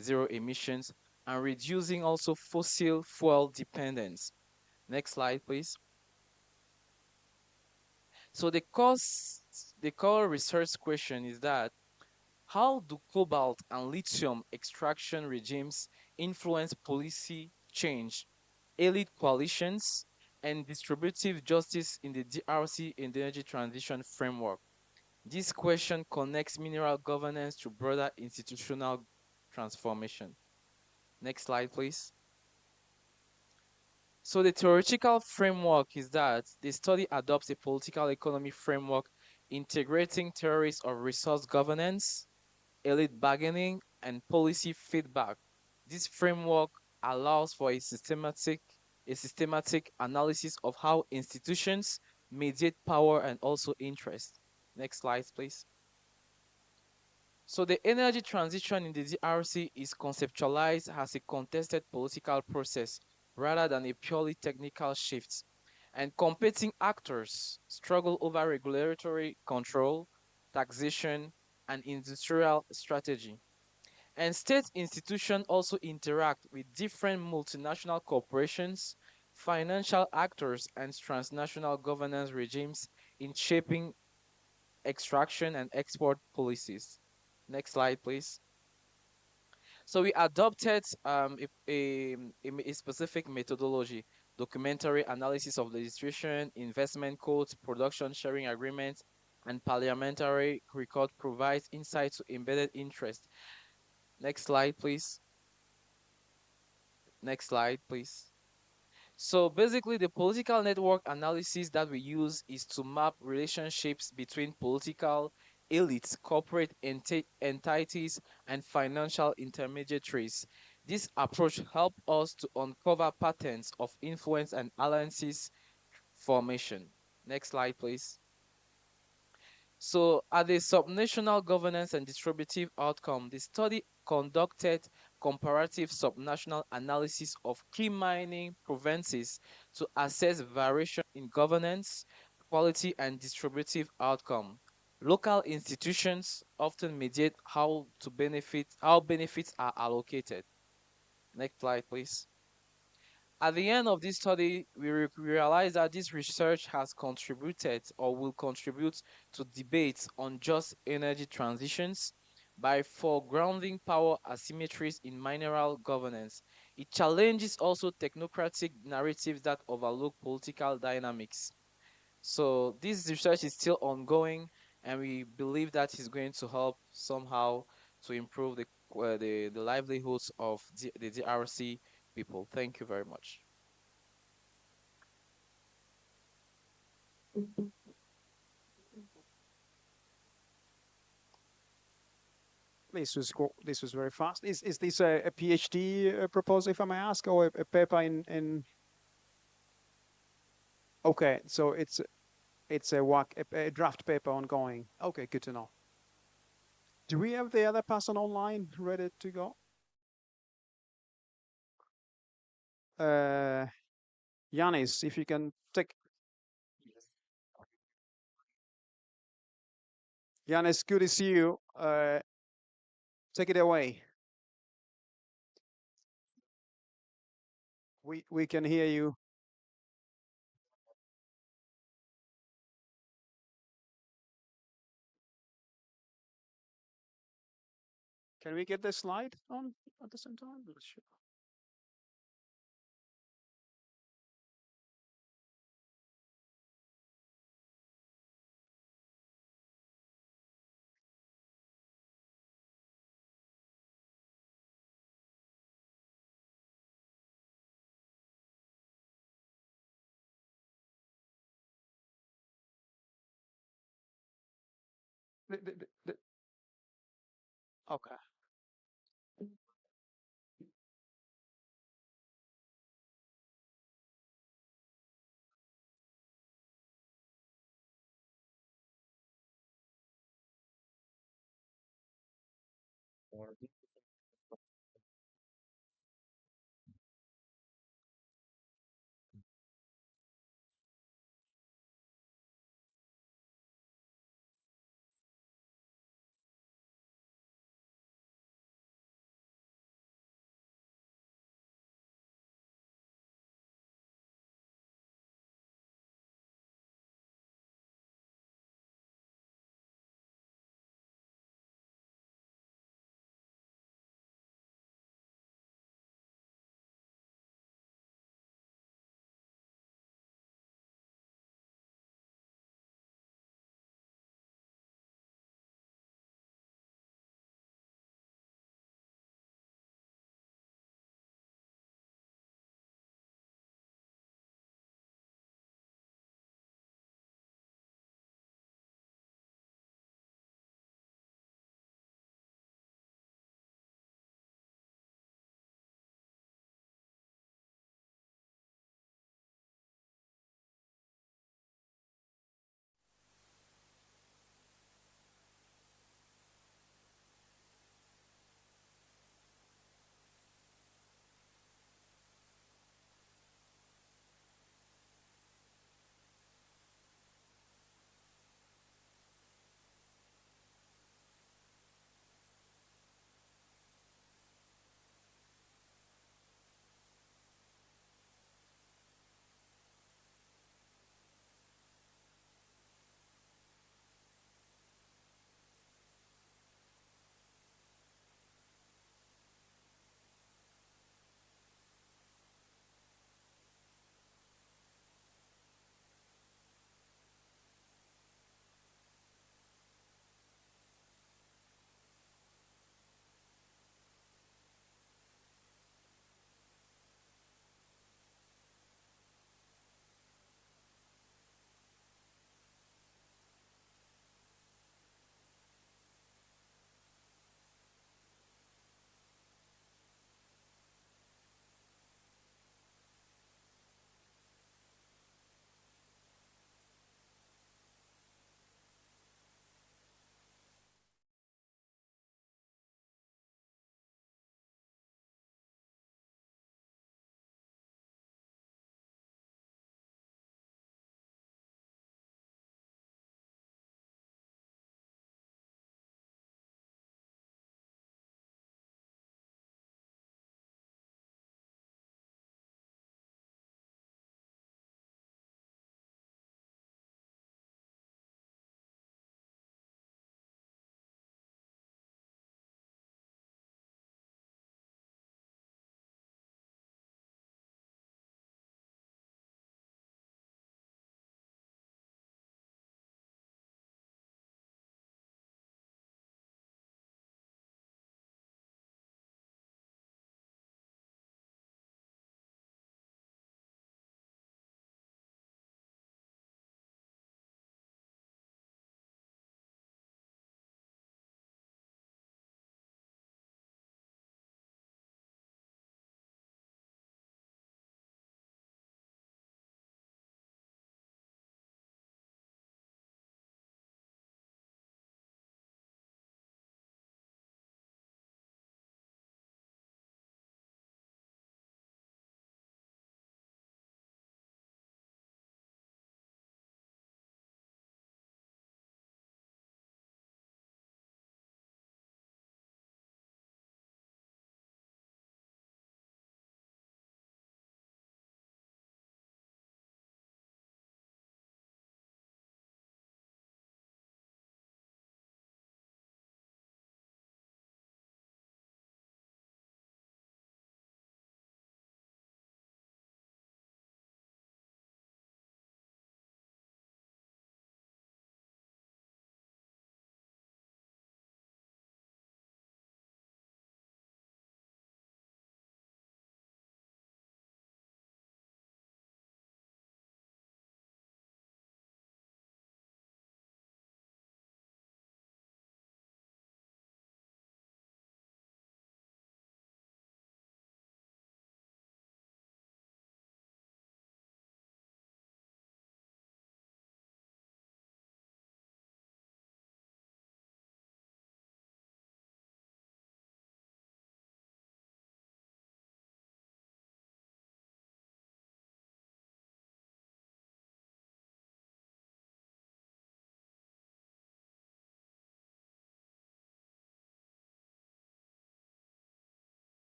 zero emissions and reducing also fossil fuel dependence. Next slide, please. So the core research question is that how do cobalt and lithium extraction regimes influence policy change, elite coalitions, and distributive justice in the DRC in the energy transition framework? This question connects mineral governance to broader institutional transformation. Next slide, please. So the theoretical framework is that the study adopts a political economy framework integrating theories of resource governance, elite bargaining, and policy feedback. This framework allows for a systematic analysis of how institutions mediate power and also interest. Next slide, please. So the energy transition in the DRC is conceptualized as a contested political process rather than a purely technical shift. And competing actors struggle over regulatory control, taxation, and industrial strategy. And state institutions also interact with different multinational corporations, financial actors, and transnational governance regimes in shaping extraction and export policies. Next slide, please. So we adopted a specific methodology, documentary analysis of legislation, investment codes, production sharing agreements, and parliamentary record provides insight to embedded interest. Next slide, please. Next slide, please. So basically, the political network analysis that we use is to map relationships between political elites, corporate entities, and financial intermediaries. This approach helps us to uncover patterns of influence and alliances formation. Next slide, please. So, at the subnational governance and distributive outcome, the study conducted comparative subnational analysis of key mining provinces to assess variation in governance, quality, and distributive outcome. Local institutions often mediate how benefits are allocated. Next slide, please. At the end of this study, we realized that this research has contributed or will contribute to debates on just energy transitions by foregrounding power asymmetries in mineral governance. It challenges also technocratic narratives that overlook political dynamics. So this research is still ongoing, and we believe that is going to help somehow to improve the livelihoods of the DRC people. Thank you very much. This was very fast. Is this a PhD proposal, if I may ask, or a paper in? Okay, so it's a draft paper ongoing. Okay, good to know. Do we have the other person online ready to go? Yanis, if you can take. Yanis, good to see you. Take it away. We can hear you. Can we get the slide on at the same time? Sure. Okay.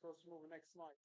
supposed to move the next slide.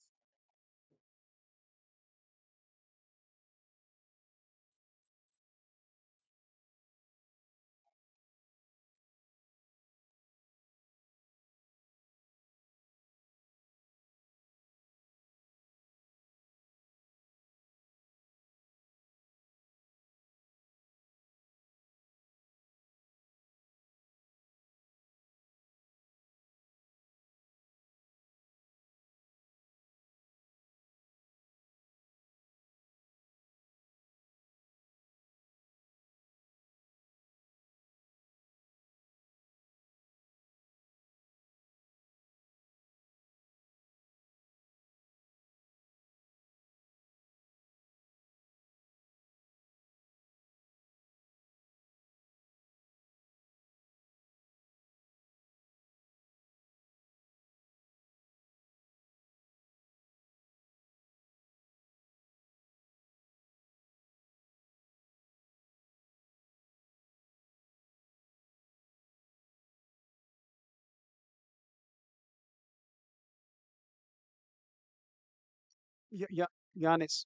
Yeah, Yanis,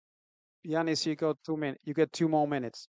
Yanis, you got 2 minutes. You get 2 more minutes.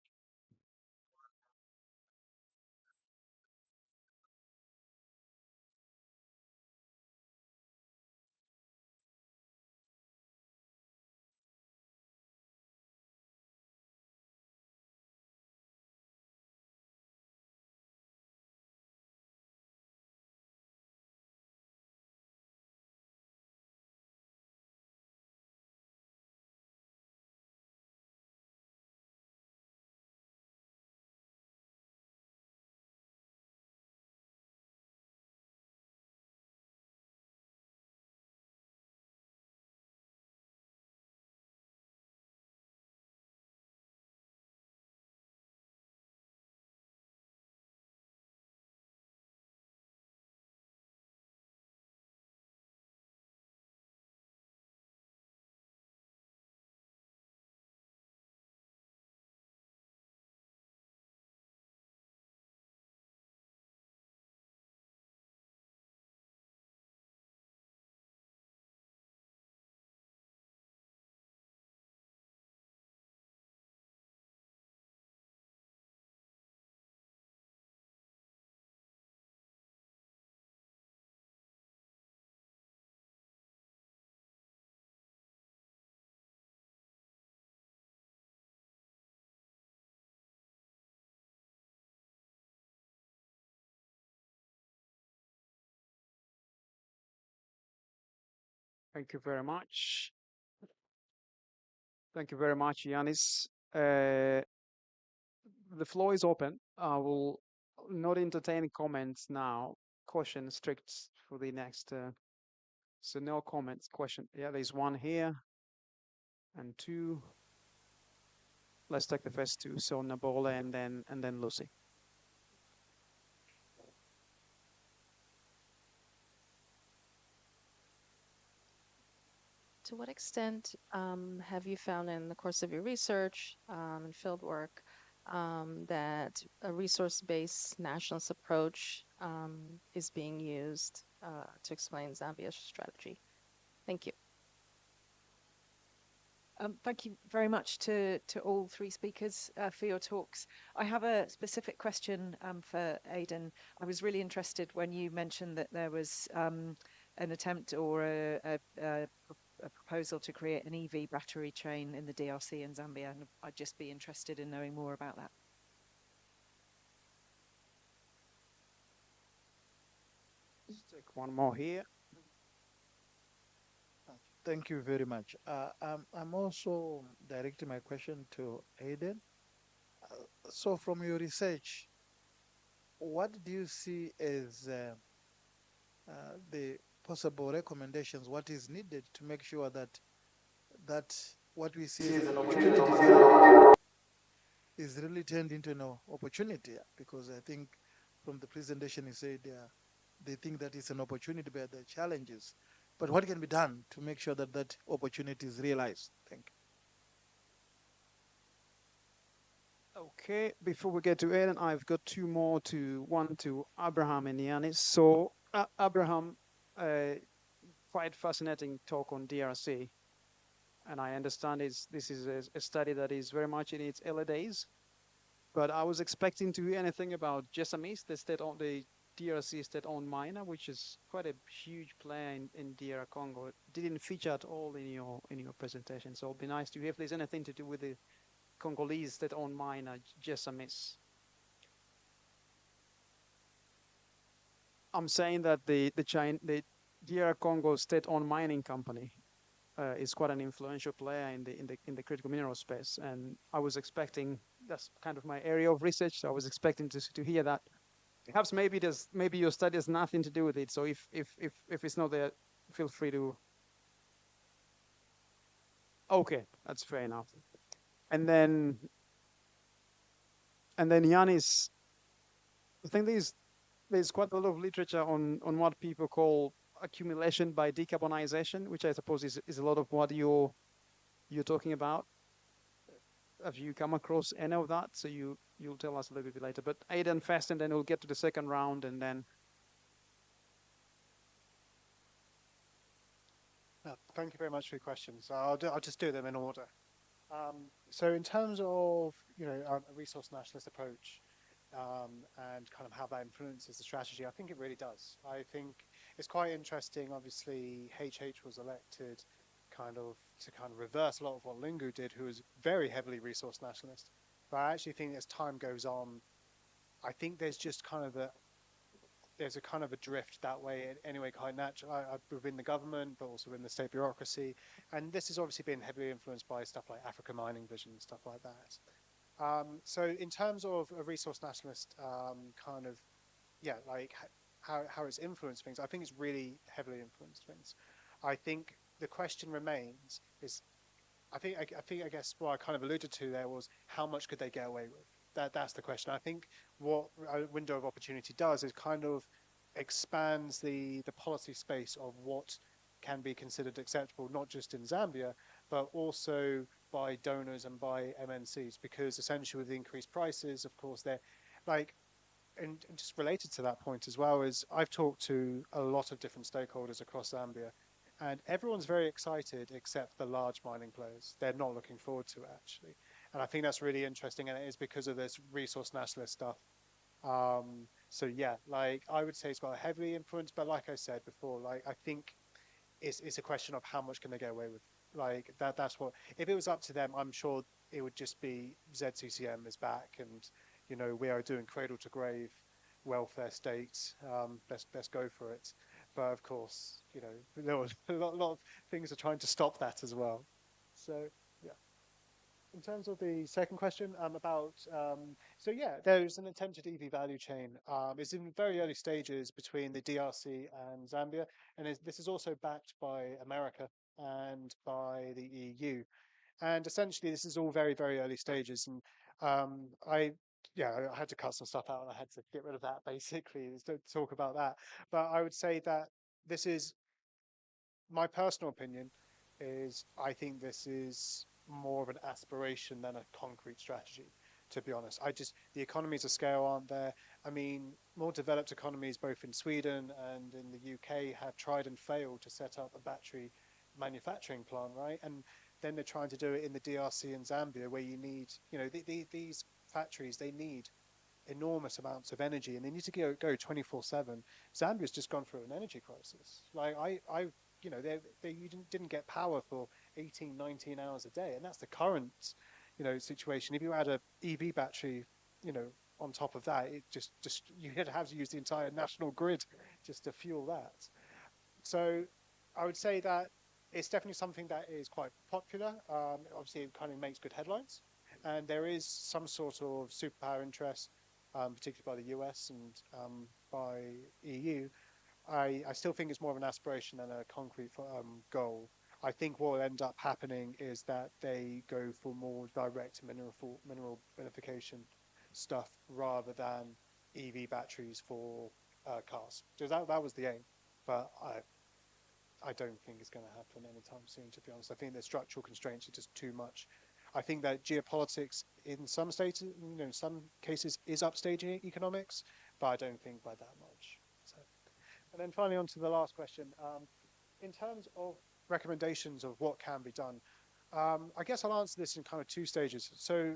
Thank you very much. Thank you very much, Yanis. The floor is open. I will not entertain comments now. Question strict for the next. So no comments. Question. Yeah, there's one here and two. Let's take the first two. So Nabola and then Lucy. To what extent have you found in the course of your research and field work that a resource-based nationalist approach is being used to explain Zambia's strategy? Thank you. Thank you very much to all three speakers for your talks. I have a specific question for Aidan. I was really interested when you mentioned that there was an attempt or a proposal to create an EV battery chain in the DRC and Zambia, and I'd just be interested in knowing more about that. Let's take one more here. Thank you very much. I'm also directing my question to Aidan. So, from your research, what do you see as the possible recommendations? What is needed to make sure that what we see as an opportunity is really turned into an opportunity? Because I think from the presentation, he said they think that it's an opportunity, but there are challenges. But what can be done to make sure that that opportunity is realized? Thank you. Okay, before we get to Aidan, I've got two more one to Abraham and Yanis. So, Abraham, quite fascinating talk on DRC, and I understand this is a study that is very much in its early days. But I was expecting to hear anything about Jessamine, the DRC state-owned miner, which is quite a huge player in DR Congo. It didn't feature at all in your presentation, so it'd be nice to hear if there's anything to do with the Congolese state-owned miner Jessamine. I'm saying that the DR Congo state-owned mining company is quite an influential player in the critical mineral space, and I was expecting, that's kind of my area of research, so I was expecting to hear that. Perhaps maybe your study has nothing to do with it. So if it's not there, feel free to. Okay, that's fair enough. And then Yanis, I think there's quite a lot of literature on what people call accumulation by decarbonization, which I suppose is a lot of what you're talking about. Have you come across any of that? So you'll tell us a little bit later. But Aidan first, and then we'll get to the second round, and then. Thank you very much for your questions. I'll just do them in order. So in terms of a resource nationalist approach and kind of how that influences the strategy, I think it really does. I think it's quite interesting. Obviously, HH was elected to reverse a lot of what Lungu did, who was very heavily resource nationalist. But I actually think as time goes on, I think there's just there's a kind of a drift that way anyway, quite natural within the government, but also in the state bureaucracy. And this has obviously been heavily influenced by stuff like Africa Mining Vision and stuff like that. So in terms of a resource nationalist like how it's influenced things, I think it's really heavily influenced things. I think the question remains is, I guess what I kind of alluded to there was how much could they get away with? That's the question. I think what a window of opportunity does is kind of expands the policy space of what can be considered acceptable, not just in Zambia, but also by donors and by MNCs, because essentially with the increased prices, of course, they're like, and just related to that point as well, is I've talked to a lot of different stakeholders across Zambia, and everyone's very excited except the large mining players. They're not looking forward to it, actually. And I think that's really interesting, and it is because of this resource nationalist stuff. So yeah, like I would say it's got a heavy influence, but like I said before, like I think it's a question of how much can they get away with. Like that's what, if it was up to them, I'm sure it would just be ZCCM is back, and we are doing cradle to grave welfare states. Let's go for it. But of course, there was a lot of things are trying to stop that as well. So yeah. In terms of the second question about, so yeah, there's an attempted EV value chain. It's in very early stages between the DRC and Zambia, and this is also backed by America and by the EU. And essentially, this is all very, very early stages. And I had to cut some stuff out, and I had to get rid of that basically to talk about that. But I would say that this is my personal opinion is I think this is more of an aspiration than a concrete strategy, to be honest. The economies of scale aren't there. I mean, more developed economies, both in Sweden and in the UK, have tried and failed to set up a battery manufacturing plant, right? And then they're trying to do it in the DRC and Zambia, where you need, these factories, they need enormous amounts of energy, and they need to go 24/7. Zambia's just gone through an energy crisis. Like you didn't get power for 18, 19 hours a day, and that's the current situation. If you add a EV battery on top of that, it just you'd have to use the entire national grid just to fuel that. So I would say that it's definitely something that is quite popular. Obviously it kind of makes good headlines, and there is some sort of superpower interest, particularly by the US and by EU. I still think it's more of an aspiration than a concrete goal. I think what will end up happening is that they go for more direct mineral beneficiation stuff rather than EV batteries for cars. Because that was the aim, but I don't think it's going to happen anytime soon, to be honest. I think the structural constraints are just too much. I think that geopolitics in some states, in some cases, is upstaging economics, but I don't think by that much. So. And then finally, on to the last question. in terms of recommendations of what can be done, I guess I'll answer this in kind of two stages. So,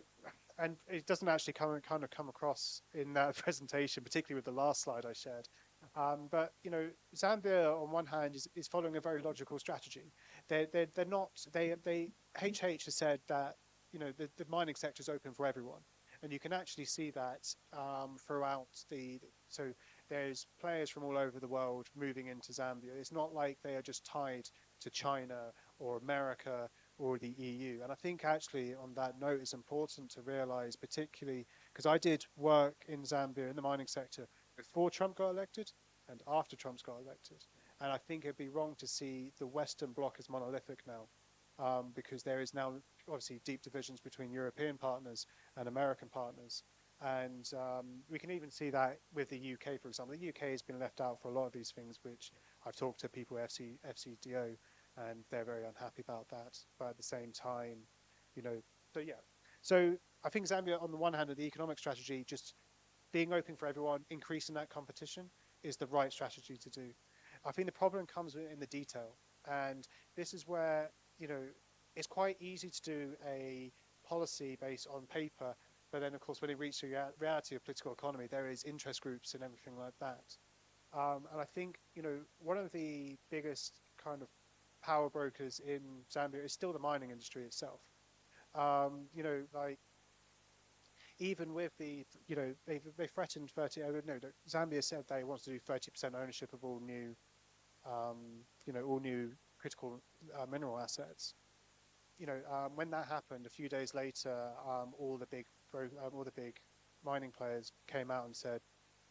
and it doesn't actually kind of come across in that presentation, particularly with the last slide I shared. But you know, Zambia on one hand is following a very logical strategy. They're not they HH has said that you know the mining sector is open for everyone, and you can actually see that throughout so there's players from all over the world moving into Zambia. It's not like they are just tied to China or America or the EU. And I think actually on that note, it's important to realize, particularly because I did work in Zambia in the mining sector before Trump got elected and after Trump's got elected. And I think it'd be wrong to see the Western bloc as monolithic now, because there is now obviously deep divisions between European partners and American partners. And we can even see that with the UK, for example. The UK has been left out for a lot of these things, which I've talked to people at FCDO, and they're very unhappy about that. But at the same time, you know, so yeah. So I think Zambia, on the one hand, the economic strategy, just being open for everyone, increasing that competition, is the right strategy to do. I think the problem comes in the detail, and this is where you know it's quite easy to do a policy based on paper, but then of course when it reaches the reality of political economy, there is interest groups and everything like that. And I think you know one of the biggest kind of power brokers in Zambia is still the mining industry itself. You know, like even with the, you know, they threatened 30. No, Zambia said they want to do 30% ownership of all new, you know, all new critical mineral assets. You know, when that happened, a few days later, all the big mining players came out and said,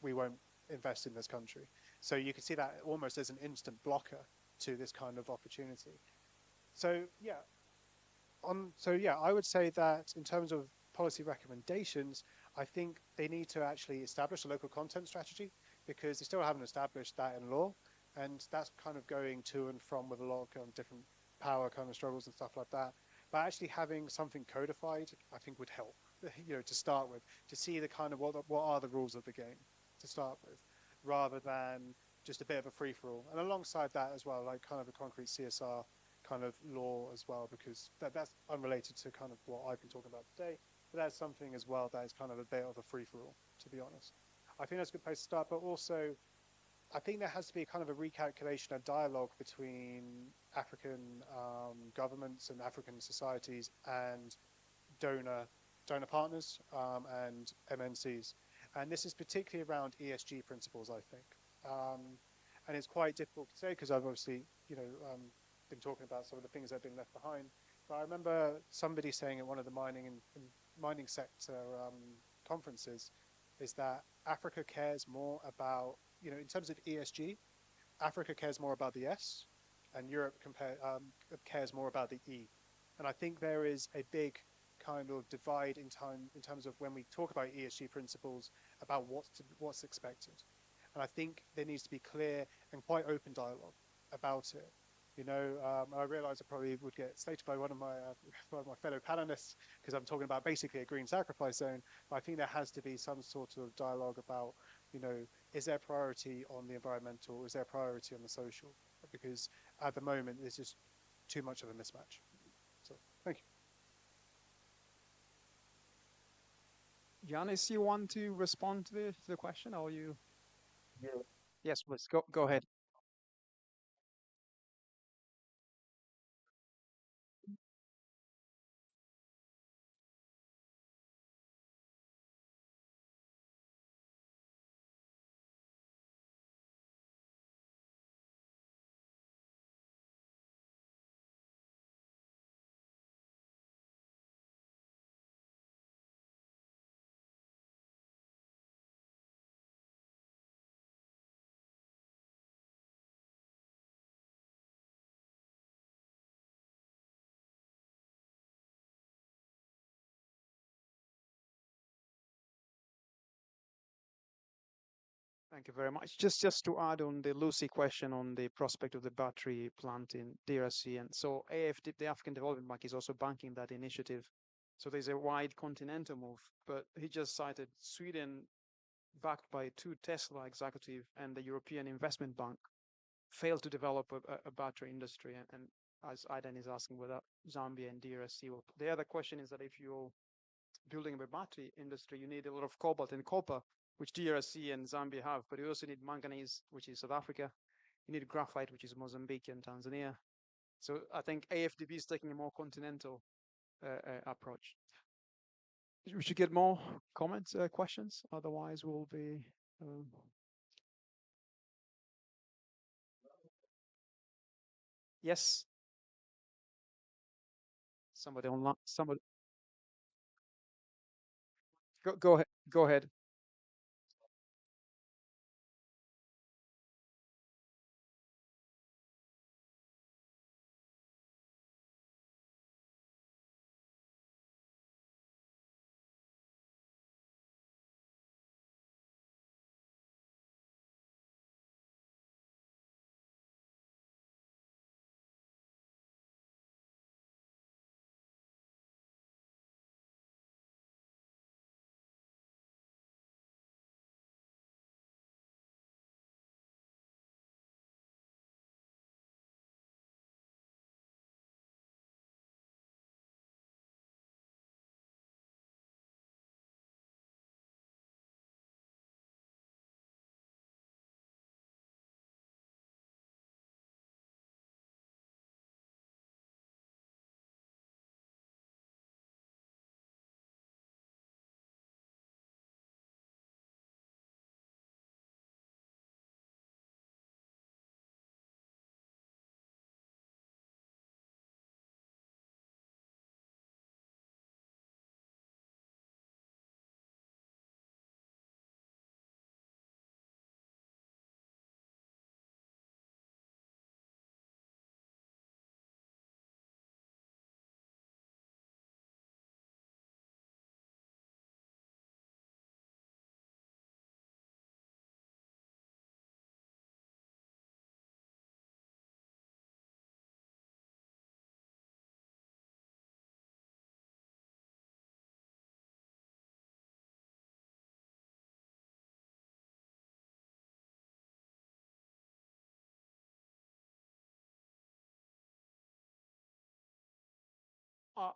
"We won't invest in this country." So you can see that almost as an instant blocker to this kind of opportunity. So yeah, I would say that in terms of policy recommendations, I think they need to actually establish a local content strategy because they still haven't established that in law, and that's kind of going to and from with a lot of kind of different power kind of struggles and stuff like that. But actually having something codified, I think would help, you know, to start with, to see the kind of what are the rules of the game to start with, rather than just a bit of a free for all. And alongside that as well, like kind of a concrete CSR kind of law as well, because that's unrelated to kind of what I've been talking about today. But that's something as well that is kind of a bit of a free for all, to be honest. I think that's a good place to start. But also, I think there has to be kind of a recalculation, a dialogue between African governments and African societies and donor partners and MNCs. And this is particularly around ESG principles, I think. And it's quite difficult to say because I've obviously, you know, been talking about some of the things that have been left behind. But I remember somebody saying at one of the mining sector conferences is that Africa cares more about, you know, in terms of ESG, Africa cares more about the S, and Europe cares more about the E. And I think there is a big kind of divide in terms of when we talk about ESG principles about what's expected. And I think there needs to be clear and quite open dialogue about it. You know, I realize I probably would get stated by one of my fellow panelists because I'm talking about basically a green sacrifice zone. But I think there has to be some sort of dialogue about, you know, is there priority on the environmental? Is there priority on the social? Because at the moment, there's just too much of a mismatch. So, thank you. Giannis, you want to respond to the question, or you? Yeah. Yes, please go ahead. Thank you very much. Just to add on the Lucy question on the prospect of the battery plant in DRC, and so AFD, the African Development Bank, is also banking that initiative. So there's a wide continental move, but he just cited Sweden, backed by two Tesla executive and the European Investment Bank. failed to develop a battery industry. And as Aidan is asking whether Zambia and DRC will. The other question is that if you're building a battery industry, you need a lot of cobalt and copper, which DRC and Zambia have, but you also need manganese, which is South Africa. You need graphite, which is Mozambique and Tanzania. So I think AFDB is taking a more continental approach. We should get more comments, questions. Otherwise, we'll be. Yes. Somebody online. Somebody. Go ahead. Go ahead.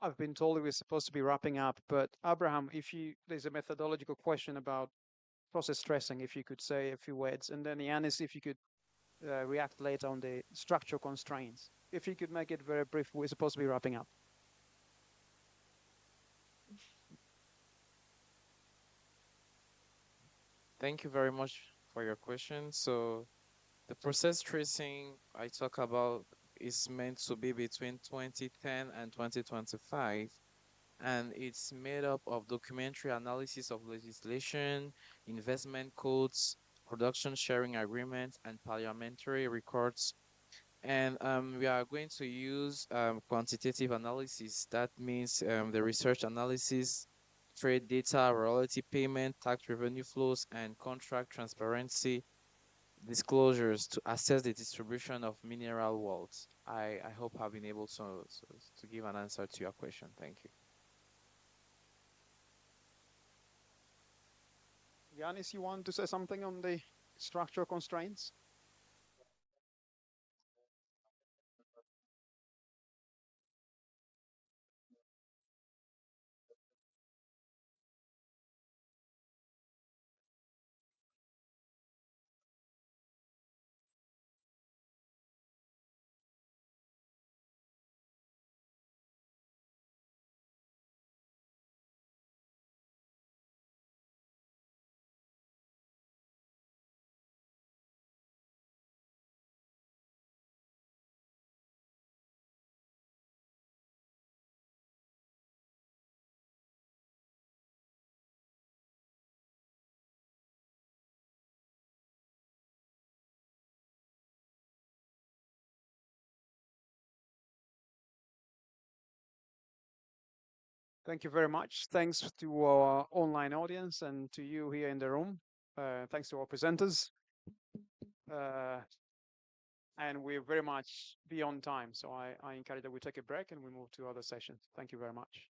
I've been told we're supposed to be wrapping up, but Abraham, there's a methodological question about process stressing, if you could say a few words, and then Yanis, if you could react later on the structural constraints. If you could make it very brief, we're supposed to be wrapping up. Thank you very much for your question. So the process tracing I talk about is meant to be between 2010 and 2025, and it's made up of documentary analysis of legislation, investment codes, production sharing agreements, and parliamentary records. And we are going to use quantitative analysis. That means the research analysis, trade data, royalty payment, tax revenue flows, and contract transparency disclosures to assess the distribution of mineral wealth. I hope I've been able to give an answer to your question. Thank you. Yanis, you want to say something on the structural constraints? Thank you very much. Thanks to our online audience and to you here in the room. Thanks to our presenters. And we're very much beyond time. So I encourage that we take a break and we move to other sessions. Thank you very much.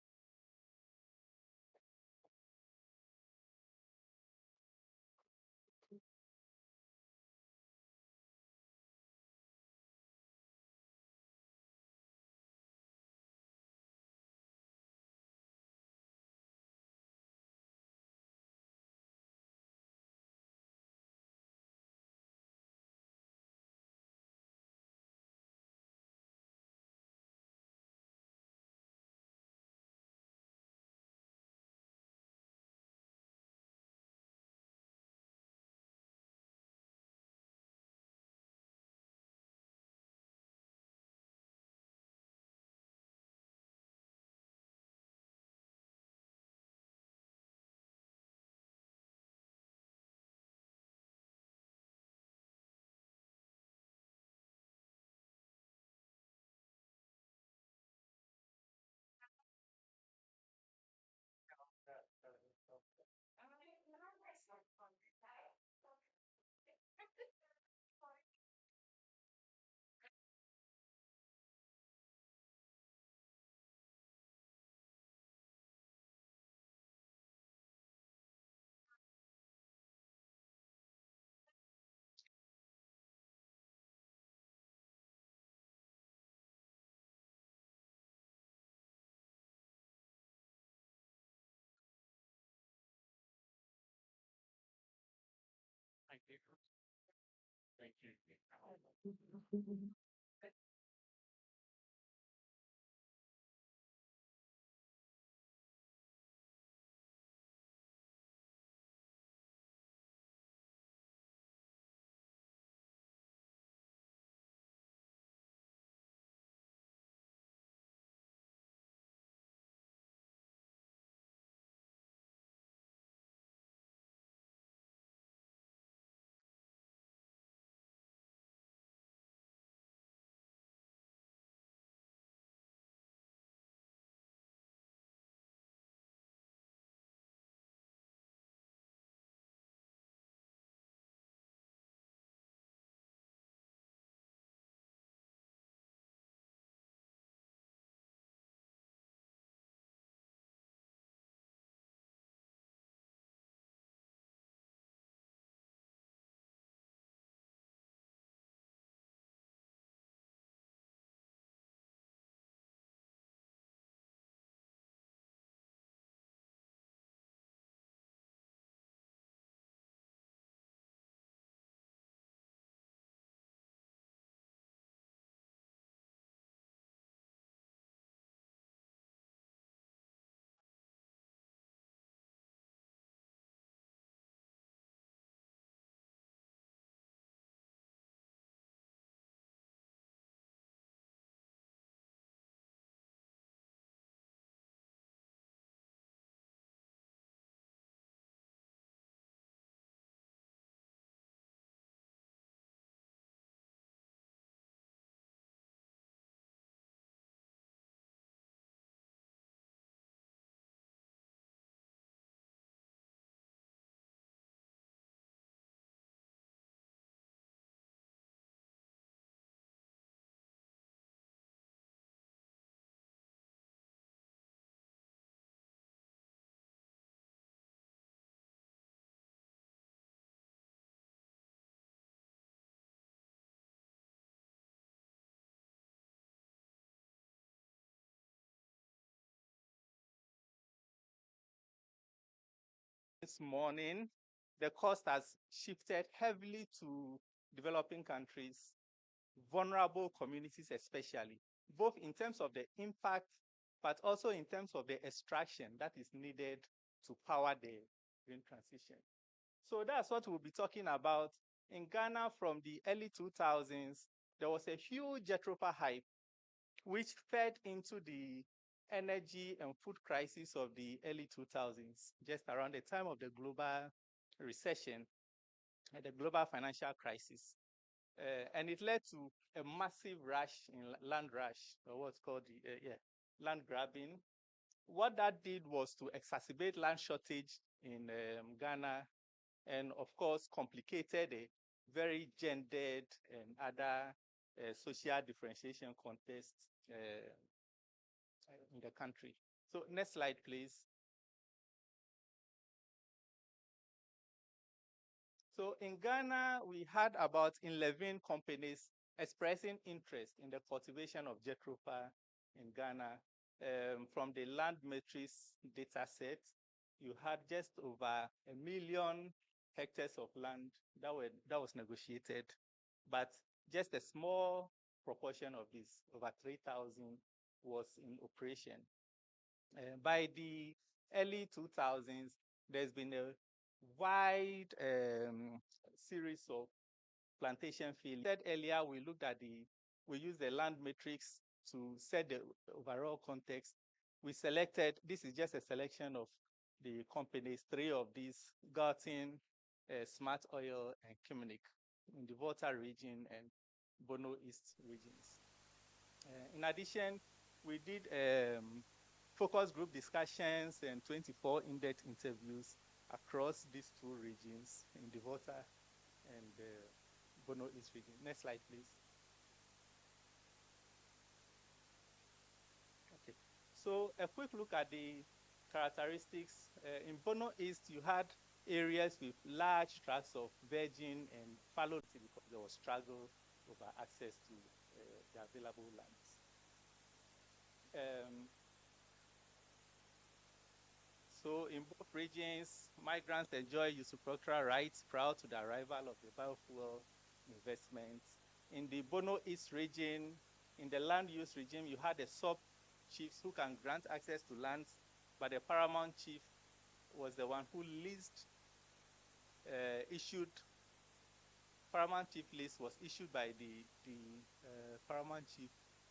This morning, the cost has shifted heavily to developing countries, vulnerable communities especially, both in terms of the impact, but also in terms of the extraction that is needed to power the green transition. So that's what we'll be talking about. In Ghana from the early 2000s, there was a huge Jethropa hype, which fed into the energy and food crisis of the early 2000s, just around the time of the global recession and the global financial crisis. And it led to a massive rush in land rush, or what's called the land grabbing. What that did was to exacerbate land shortage in Ghana, and of course complicated a very gendered and other social differentiation context in the country. So next slide, please. So in Ghana, we had about 11 companies expressing interest in the cultivation of Jethropa in Ghana. From the land matrix data set, you had just over 1 million hectares of land that was negotiated, but just a small proportion of this, over 3,000, was in operation. By the early 2000s, there's been a wide series of plantation fields. Said earlier, we used the land matrix to set the overall context. We selected, this is just a selection of the companies, 3 of these, Gartin, Smart Oil, and Keynote in the Volta region and Bono East regions. In addition, we did focus group discussions and 24 in-depth interviews across these 2 regions in the Volta and Bono East region. Next slide, please. Okay, so a quick look at the characteristics. In Bono East, you had areas with large tracts of virgin and fallow because there was struggle over access to the available lands. So in both regions, migrants enjoy usufructual rights prior to the arrival of the biofuel investments. In the Bono East region, in the land use regime, you had the sub-chiefs who can grant access to lands, but the paramount chief was the one who issued paramount chief list was issued by the paramount chief.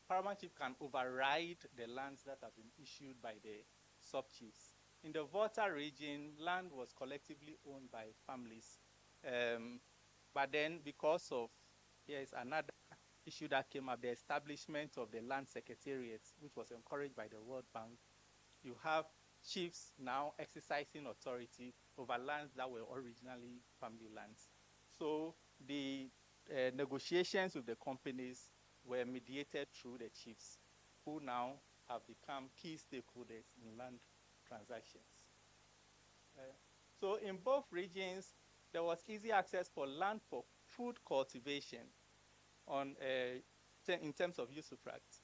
Paramount chief can override the lands that have been issued by the sub-chiefs. In the Volta region, land was collectively owned by families. But then because of, here's another issue that came up, the establishment of the land secretariats, which was encouraged by the World Bank. You have chiefs now exercising authority over lands that were originally family lands. So the negotiations with the companies were mediated through the chiefs, who now have become key stakeholders in land transactions. So in both regions, there was easy access for land for food cultivation in terms of usufruct.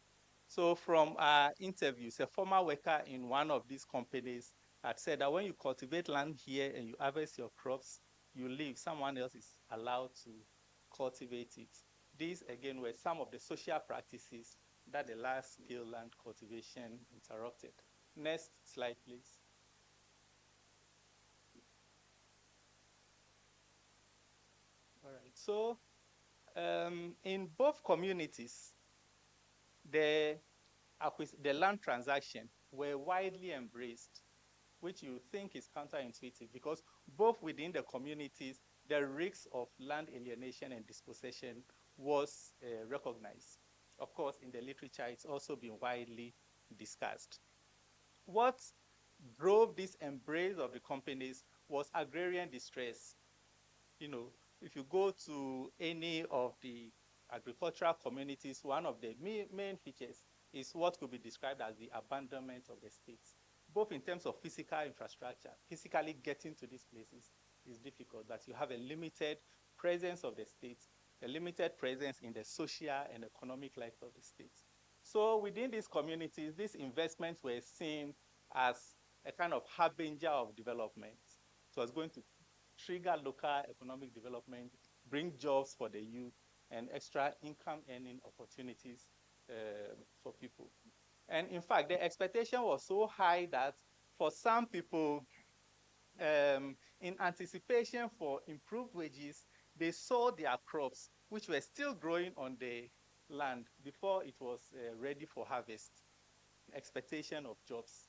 So from our interviews, a former worker in one of these companies had said that when you cultivate land here and you harvest your crops, you leave, someone else is allowed to cultivate it. These, again, were some of the social practices that the large-scale land cultivation interrupted. Next slide, please. All right, so in both communities, the land transaction were widely embraced, which you think is counterintuitive because both within the communities, the risks of land alienation and dispossession was recognized. Of course, in the literature, it's also been widely discussed. What drove this embrace of the companies was agrarian distress. You know, if you go to any of the agricultural communities, one of the main features is what could be described as the abandonment of the states, both in terms of physical infrastructure. Physically getting to these places is difficult, but you have a limited presence of the state, a limited presence in the social and economic life of the state. So within these communities, these investments were seen as a kind of harbinger of development. So it's going to trigger local economic development, bring jobs for the youth, and extra income earning opportunities for people. And in fact, the expectation was so high that for some people, in anticipation for improved wages, they sold their crops, which were still growing on the land before it was ready for harvest, expectation of jobs.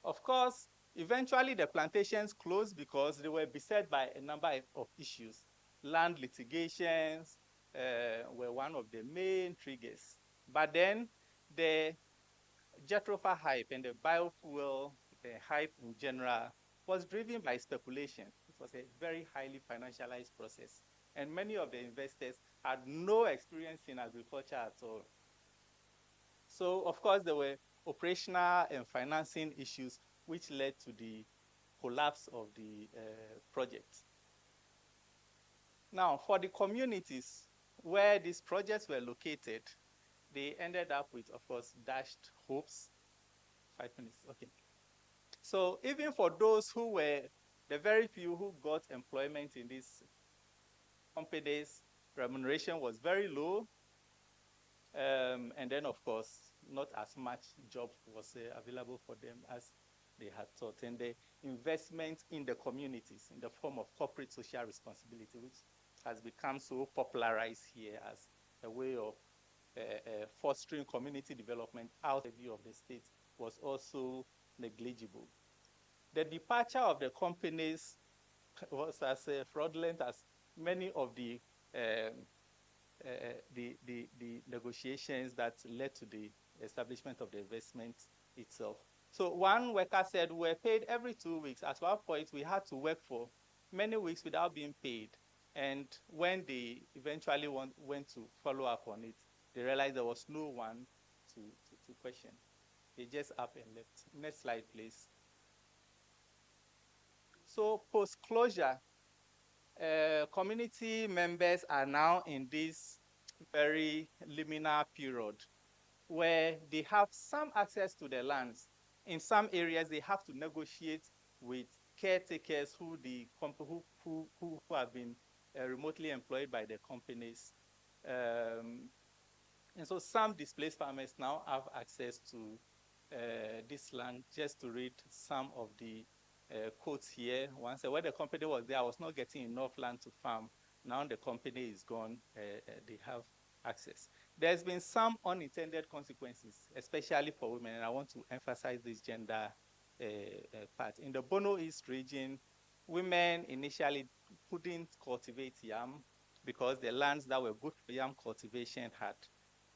Of course, eventually the plantations closed because they were beset by a number of issues. Land litigations were one of the main triggers. But then the Jatropha hype and the biofuel hype in general was driven by speculation. It was a very highly financialized process. And many of the investors had no experience in agriculture at all. So, of course, there were operational and financing issues which led to the collapse of the project. Now, for the communities where these projects were located, they ended up with, of course, dashed hopes. 5 minutes, okay. So even for those who were, the very few who got employment in these companies, remuneration was very low. And then, of course, not as much job was available for them as they had thought. And the investment in the communities in the form of corporate social responsibility, which has become so popularized here as a way of fostering community development out of the view of the state, was also negligible. The departure of the companies was as fraudulent as many of the negotiations that led to the establishment of the investment itself. So one worker said, we were paid every 2 weeks. At one point, we had to work for many weeks without being paid. And when they eventually went to follow up on it, they realized there was no one to question. They just up and left. Next slide, please. So post-closure, community members are now in this very liminal period where they have some access to the lands, In some areas, they have to negotiate with caretakers who have been remotely employed by the companies. And so some displaced farmers now have access to this land. Just to read some of the quotes here. One said, when the company was there, I was not getting enough land to farm. Now the company is gone, they have access. There's been some unintended consequences, especially for women, and I want to emphasize this gender part. In the Bono East region, women initially couldn't cultivate yam because the lands that were good for yam cultivation had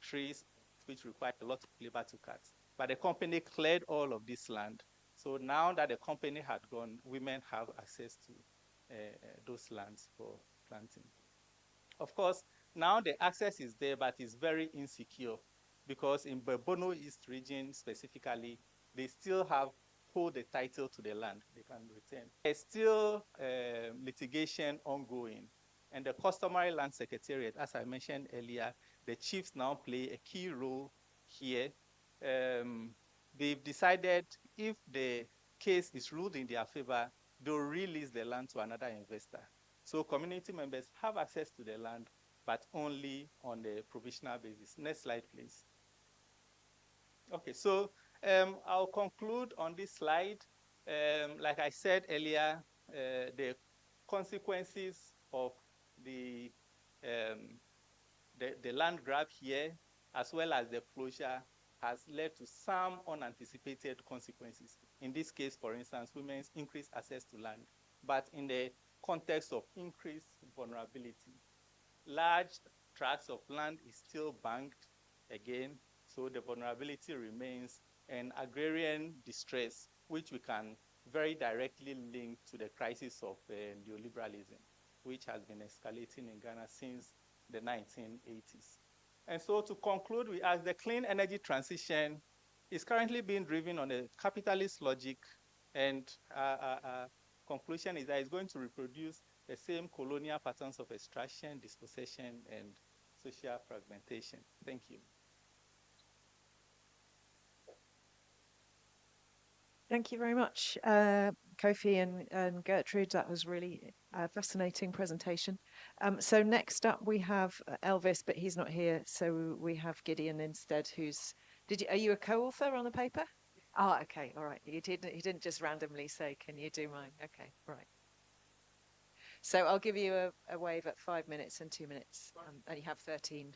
trees which required a lot of labor to cut. But the company cleared all of this land. So now that the company had gone, women have access to those lands for planting. Of course, now the access is there, but it's very insecure because in Bono East region specifically, they still hold the title to the land they can retain. There's still litigation ongoing. And the customary land secretariat, as I mentioned earlier, the chiefs now play a key role here. They've decided if the case is ruled in their favor, they'll release the land to another investor. So community members have access to the land, but only on the provisional basis. Next slide, please. Okay, so I'll conclude on this slide. Like I said earlier, the consequences of the land grab here, as well as the closure, has led to some unanticipated consequences. In this case, for instance, women's increased access to land, but in the context of increased vulnerability. Large tracts of land is still banked again, so the vulnerability remains, and agrarian distress, which we can very directly link to the crisis of neoliberalism, which has been escalating in Ghana since the 1980s. And so to conclude, we ask the clean energy transition is currently being driven on a capitalist logic, and conclusion is that it's going to reproduce the same colonial patterns of extraction, dispossession, and social fragmentation. Thank you. Thank you very much, Kofi and Gertrude. That was really a fascinating presentation. So next up we have Elvis, but he's not here. So we have Gideon instead, are you a co-author on the paper? Oh, okay, all right. He didn't just randomly say, can you do mine? Okay, right. So I'll give you a wave at 5 minutes and 2 minutes, and you have 13.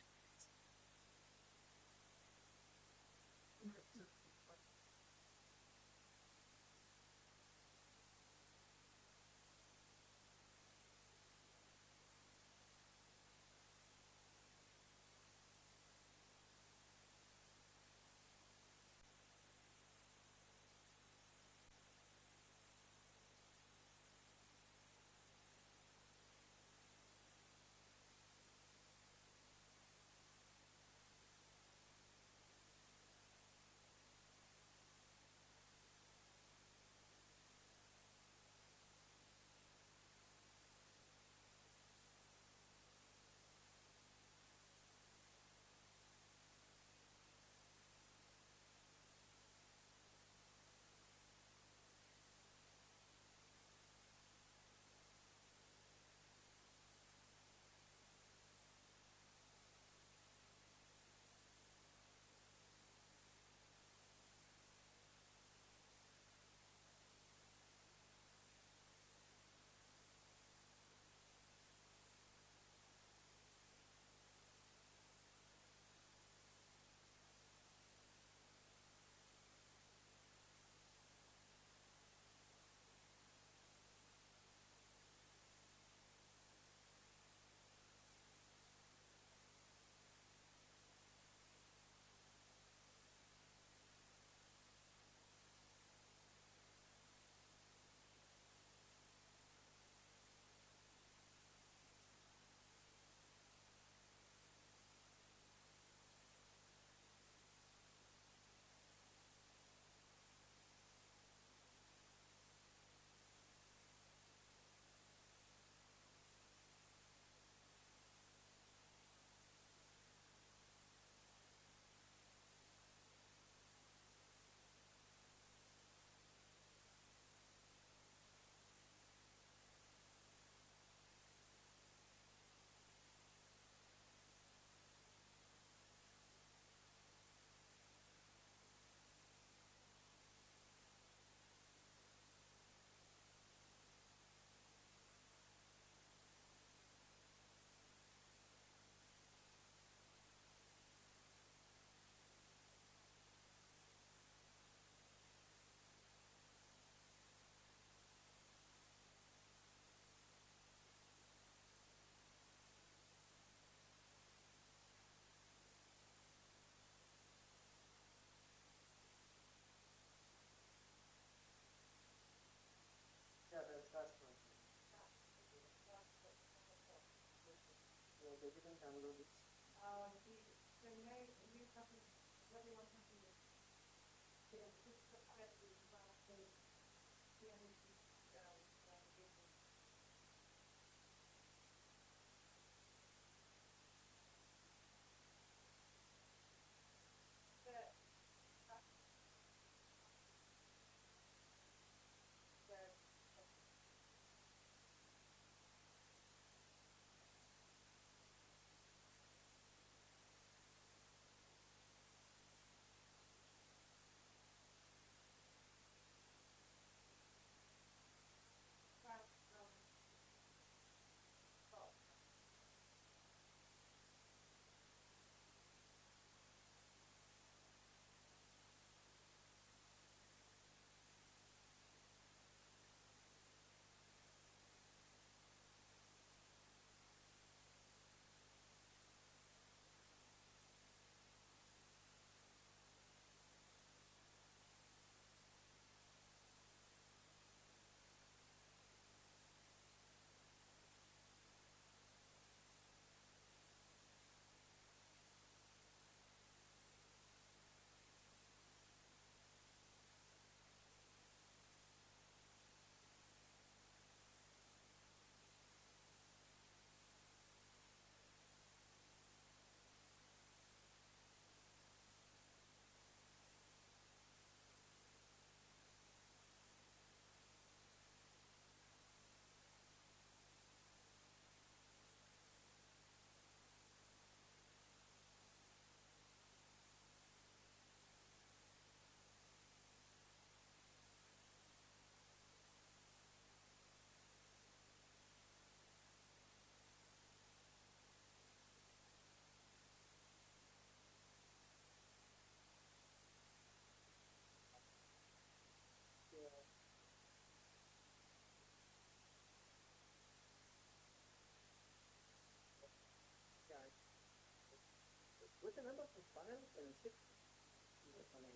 What's the number for 5 and 6?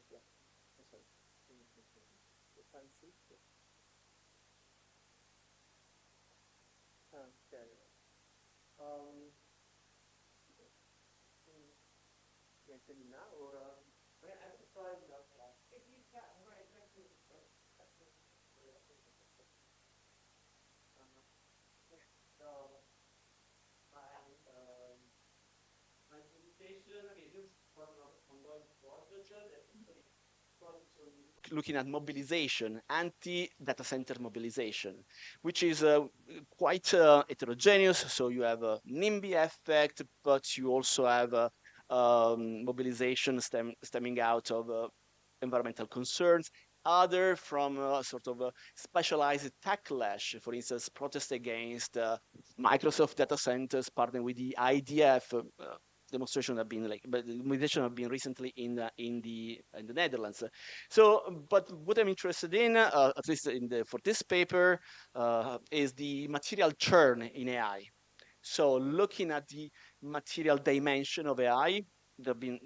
Yeah. Sorry. Five, six. Okay. Yeah, can you now or I have to try it now. If you can, right, right. So my presentation is one of ongoing project that looking at mobilization, anti-data center mobilization, which is quite heterogeneous. So you have a NIMBY effect, but you also have mobilization stemming out of environmental concerns, other from sort of a specialized backlash, for instance, protest against Microsoft data centers, partnering with the IDF. Demonstration have been but the mobilization have been recently in the Netherlands. So, but what I'm interested in, at least for this paper, is the material churn in AI. So, looking at the material dimension of AI, there have been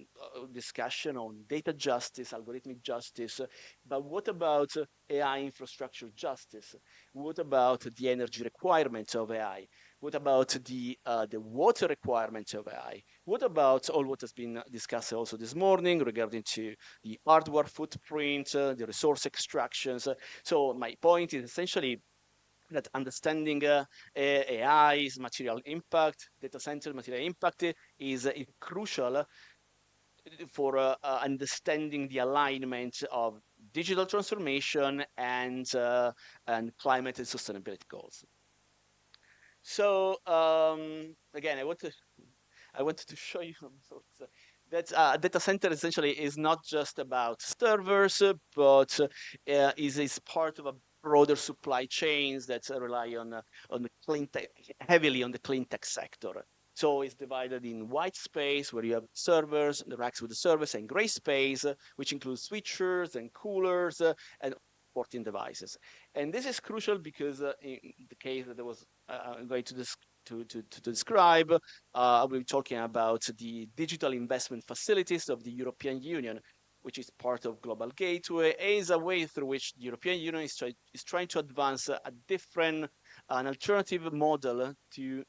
discussion on data justice, algorithmic justice, but what about AI infrastructure justice? What about the energy requirements of AI? What about the water requirements of AI? What about all what has been discussed also this morning regarding to the hardware footprint, the resource extractions? So my point is essentially that understanding AI's material impact, data center material impact is crucial for understanding the alignment of digital transformation and climate and sustainability goals. So again, I wanted to show you that data center essentially is not just about servers, but is part of a broader supply chains that rely on the clean tech, heavily on the clean tech sector. So it's divided in white space, where you have servers, the racks with the servers, and gray space, which includes switchers and coolers and supporting devices. And this is crucial because in the case that I was going to describe, I will be talking about the digital investment facilities of the European Union, which is part of Global Gateway, is a way through which the European Union is trying to advance an alternative model to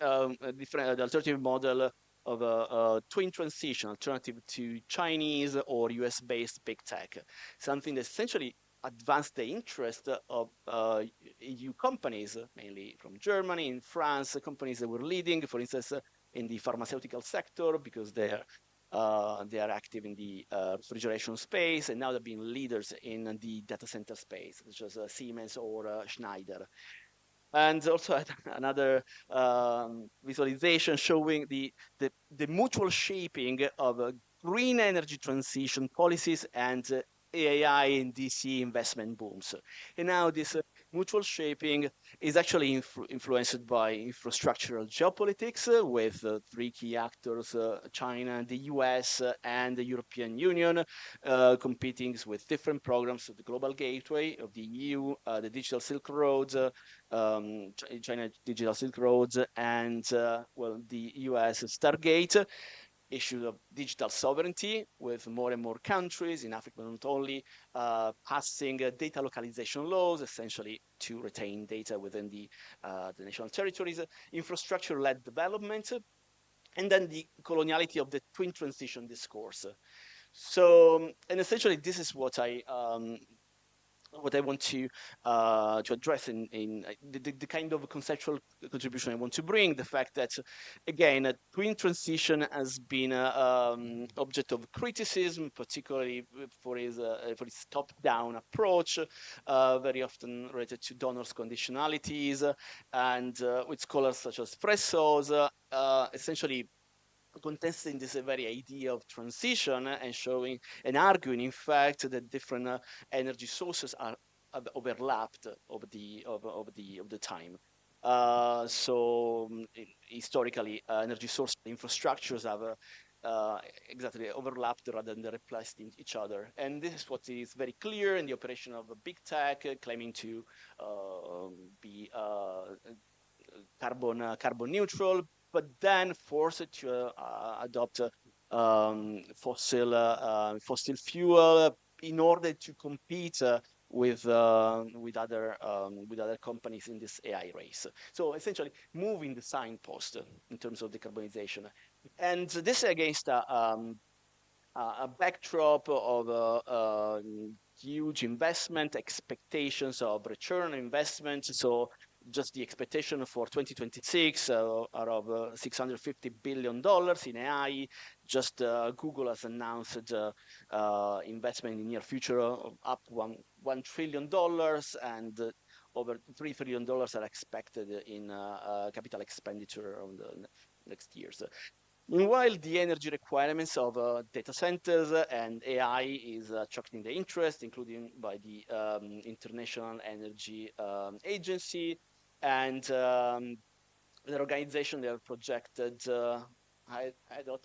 a different alternative model of a twin transition, alternative to Chinese or US-based big tech, something that essentially advanced the interest of EU companies, mainly from Germany and France, companies that were leading, for instance, in the pharmaceutical sector, because they are active in the refrigeration space, and now they're being leaders in the data center space, such as Siemens or Schneider. And also another visualization showing the mutual shaping of green energy transition policies and AI and DC investment booms. And now this mutual shaping is actually influenced by infrastructural geopolitics with three key actors, China, the US, and the European Union, competing with different programs of the Global Gateway of the EU, the Digital Silk Road, China Digital Silk Roads, and well, the US Stargate, issue of digital sovereignty with more and more countries in Africa, but not only, passing data localization laws, essentially to retain data within the national territories, infrastructure-led development, and then the coloniality of the twin transition discourse. So, and essentially, this is what I want to address in the kind of conceptual contribution I want to bring. The fact that, again, a twin transition has been an object of criticism, particularly for its top-down approach, very often related to donors' conditionalities, and with scholars such as Pressos, essentially contesting this very idea of transition and showing and arguing, in fact, that different energy sources are overlapped over the time. So historically, energy source infrastructures have exactly overlapped rather than replaced each other. And this is what is very clear in the operation of big tech, claiming to be carbon neutral, but then forced to adopt fossil fuel in order to compete with other companies in this AI race. So essentially, moving the signpost in terms of decarbonization, and this against a backdrop of huge investment expectations of return on investment. So just the expectation for 2026 are of $650 billion in AI. Just Google has announced investment in the near future of up $1 trillion, and over $3 trillion are expected in capital expenditure on the next years. Meanwhile, the energy requirements of data centers and AI is attracting the interest, including by the International Energy Agency, and the organization. They have projected. I had a lot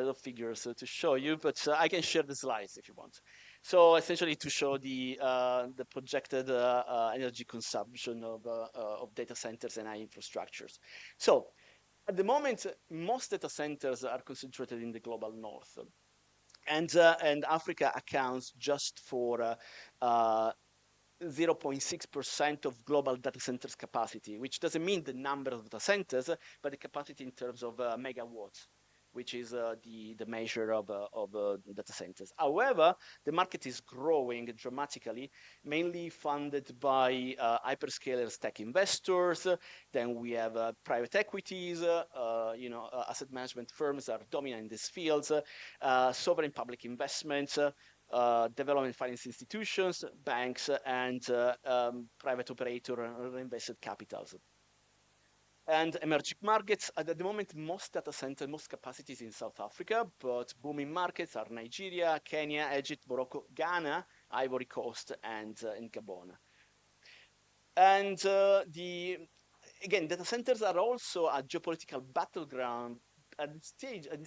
of figures to show you, but I can share the slides if you want. So essentially, to show the projected energy consumption of data centers and AI infrastructures. So at the moment, most data centers are concentrated in the global north, and Africa accounts just for 0.6% of global data centers capacity, which doesn't mean the number of data centers, but the capacity in terms of megawatts, which is the measure of data centers. However, the market is growing dramatically, mainly funded by hyperscalers, tech investors. Then we have private equities, asset management firms are dominant in these fields, sovereign public investments, development finance institutions, banks, and private operator and invested capitals. And emerging markets, at the moment, most data center, most capacities in South Africa, but booming markets are Nigeria, Kenya, Egypt, Morocco, Ghana, Ivory Coast, and in Gabon. And again, data centers are also a geopolitical battleground at this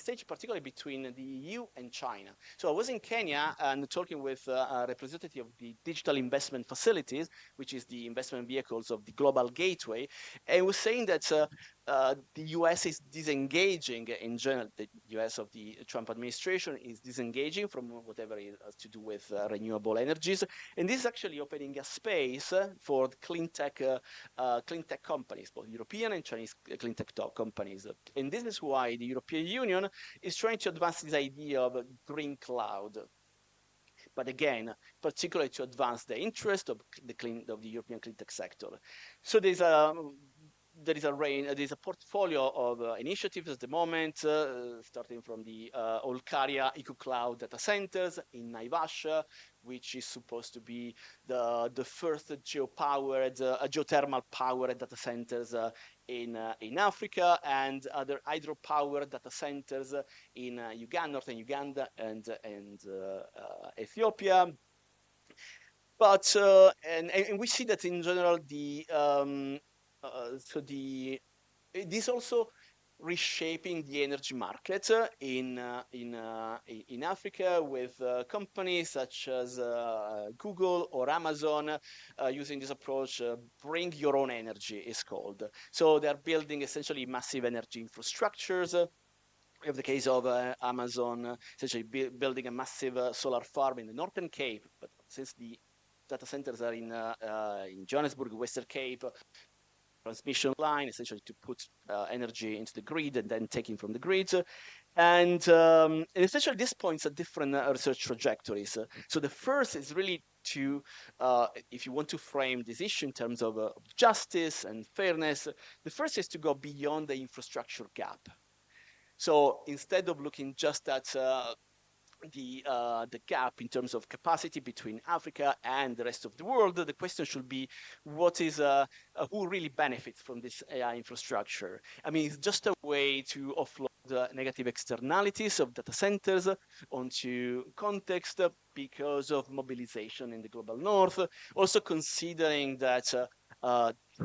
stage, particularly between the EU and China. So I was in Kenya and talking with a representative of the Digital Investment Facilities, which is the investment vehicles of the Global Gateway, and was saying that the US is disengaging in general. The US of the Trump administration is disengaging from whatever it has to do with renewable energies, and this is actually opening a space for clean tech companies, both European and Chinese clean tech companies. And this is why the European Union is trying to advance this idea of a green cloud. But again, particularly to advance the interest of the European clean tech sector. So there's a portfolio of initiatives at the moment, starting from the Olkaria EcoCloud data centers in Naivasha, which is supposed to be the first geothermal powered data centers in Africa, and other hydropower data centers in northern Uganda and Ethiopia. But and we see that in general this also reshaping the energy market in Africa, with companies such as Google or Amazon using this approach. Bring your own energy is called. So they're building essentially massive energy infrastructures. We have the case of Amazon essentially building a massive solar farm in the Northern Cape, but since the data centers are in Johannesburg, Western Cape, transmission line essentially to put energy into the grid and then taking from the grid. And essentially this points at different research trajectories. So the first is really to, if you want to frame this issue in terms of justice and fairness, the first is to go beyond the infrastructure gap. So instead of looking just at the gap in terms of capacity between Africa and the rest of the world, the question should be, what is who really benefits from this AI infrastructure? I mean, it's just a way to offload negative externalities of data centers onto context because of mobilization in the global north. Also considering that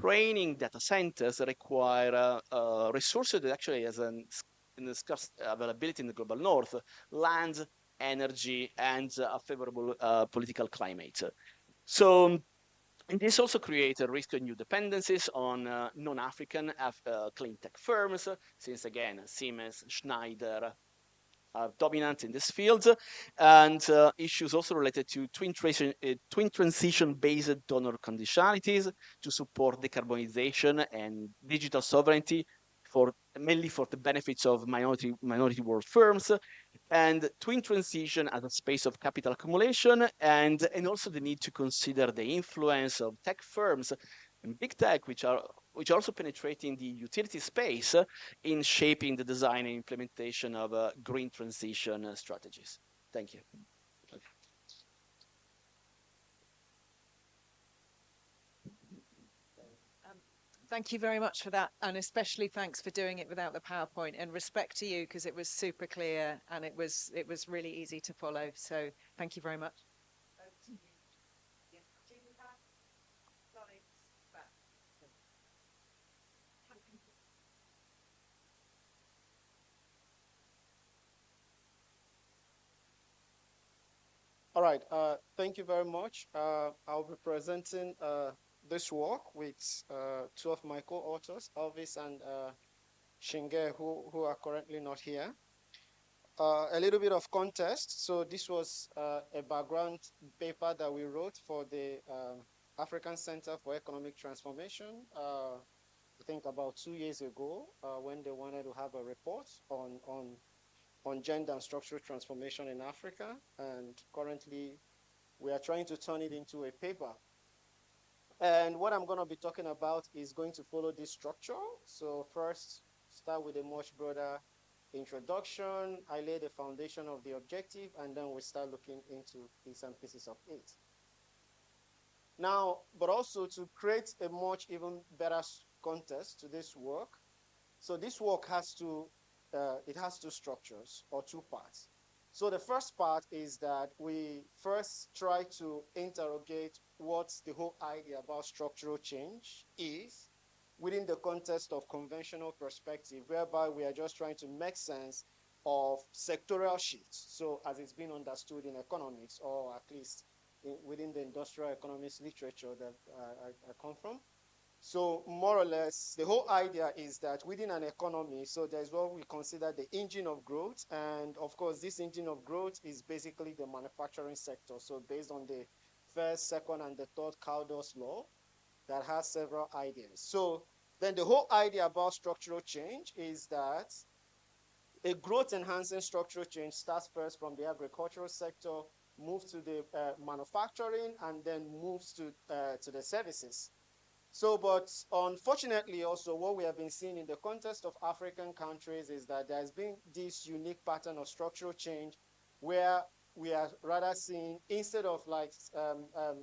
training data centers require resources that actually has in the scarce availability in the global north, land, energy, and a favorable political climate. So and this also creates a risk of new dependencies on non-African clean tech firms, since again, Siemens, Schneider are dominant in this field, and issues also related to twin transition-based donor conditionalities to support decarbonization and digital sovereignty, mainly for the benefits of minority world firms, and twin transition as a space of capital accumulation, and also the need to consider the influence of tech firms and big tech, which are also penetrating the utility space in shaping the design and implementation of green transition strategies. Thank you. Thank you very much for that, and especially thanks for doing it without the PowerPoint, and respect to you because it was super clear and it was really easy to follow. So thank you very much. All right, thank you very much. I'll be presenting this work with two of my co-authors, Elvis and Shinge, who are currently not here. A little bit of context. So this was a background paper that we wrote for the African Center for Economic Transformation, I think about 2 years ago, when they wanted to have a report on gender and structural transformation in Africa. And currently, we are trying to turn it into a paper. And what I'm going to be talking about is going to follow this structure. So first, start with a much broader introduction. I lay the foundation of the objective, and then we start looking into bits and pieces of it. Now, but also to create a much even better context to this work. So this work has two structures or two parts. So the first part is that we first try to interrogate what the whole idea about structural change is within the context of conventional perspective, whereby we are just trying to make sense of sectorial shifts. So as it's been understood in economics, or at least within the industrial economics literature that I come from. So more or less, the whole idea is that within an economy, so there's what we consider the engine of growth. And of course, this engine of growth is basically the manufacturing sector. So based on the first, second, and the third Caldus law that has several ideas. So then the whole idea about structural change is that a growth enhancing structural change starts first from the agricultural sector, moves to the manufacturing, and then moves to the services. So, but unfortunately also what we have been seeing in the context of African countries is that there's been this unique pattern of structural change where we are rather seeing, instead of like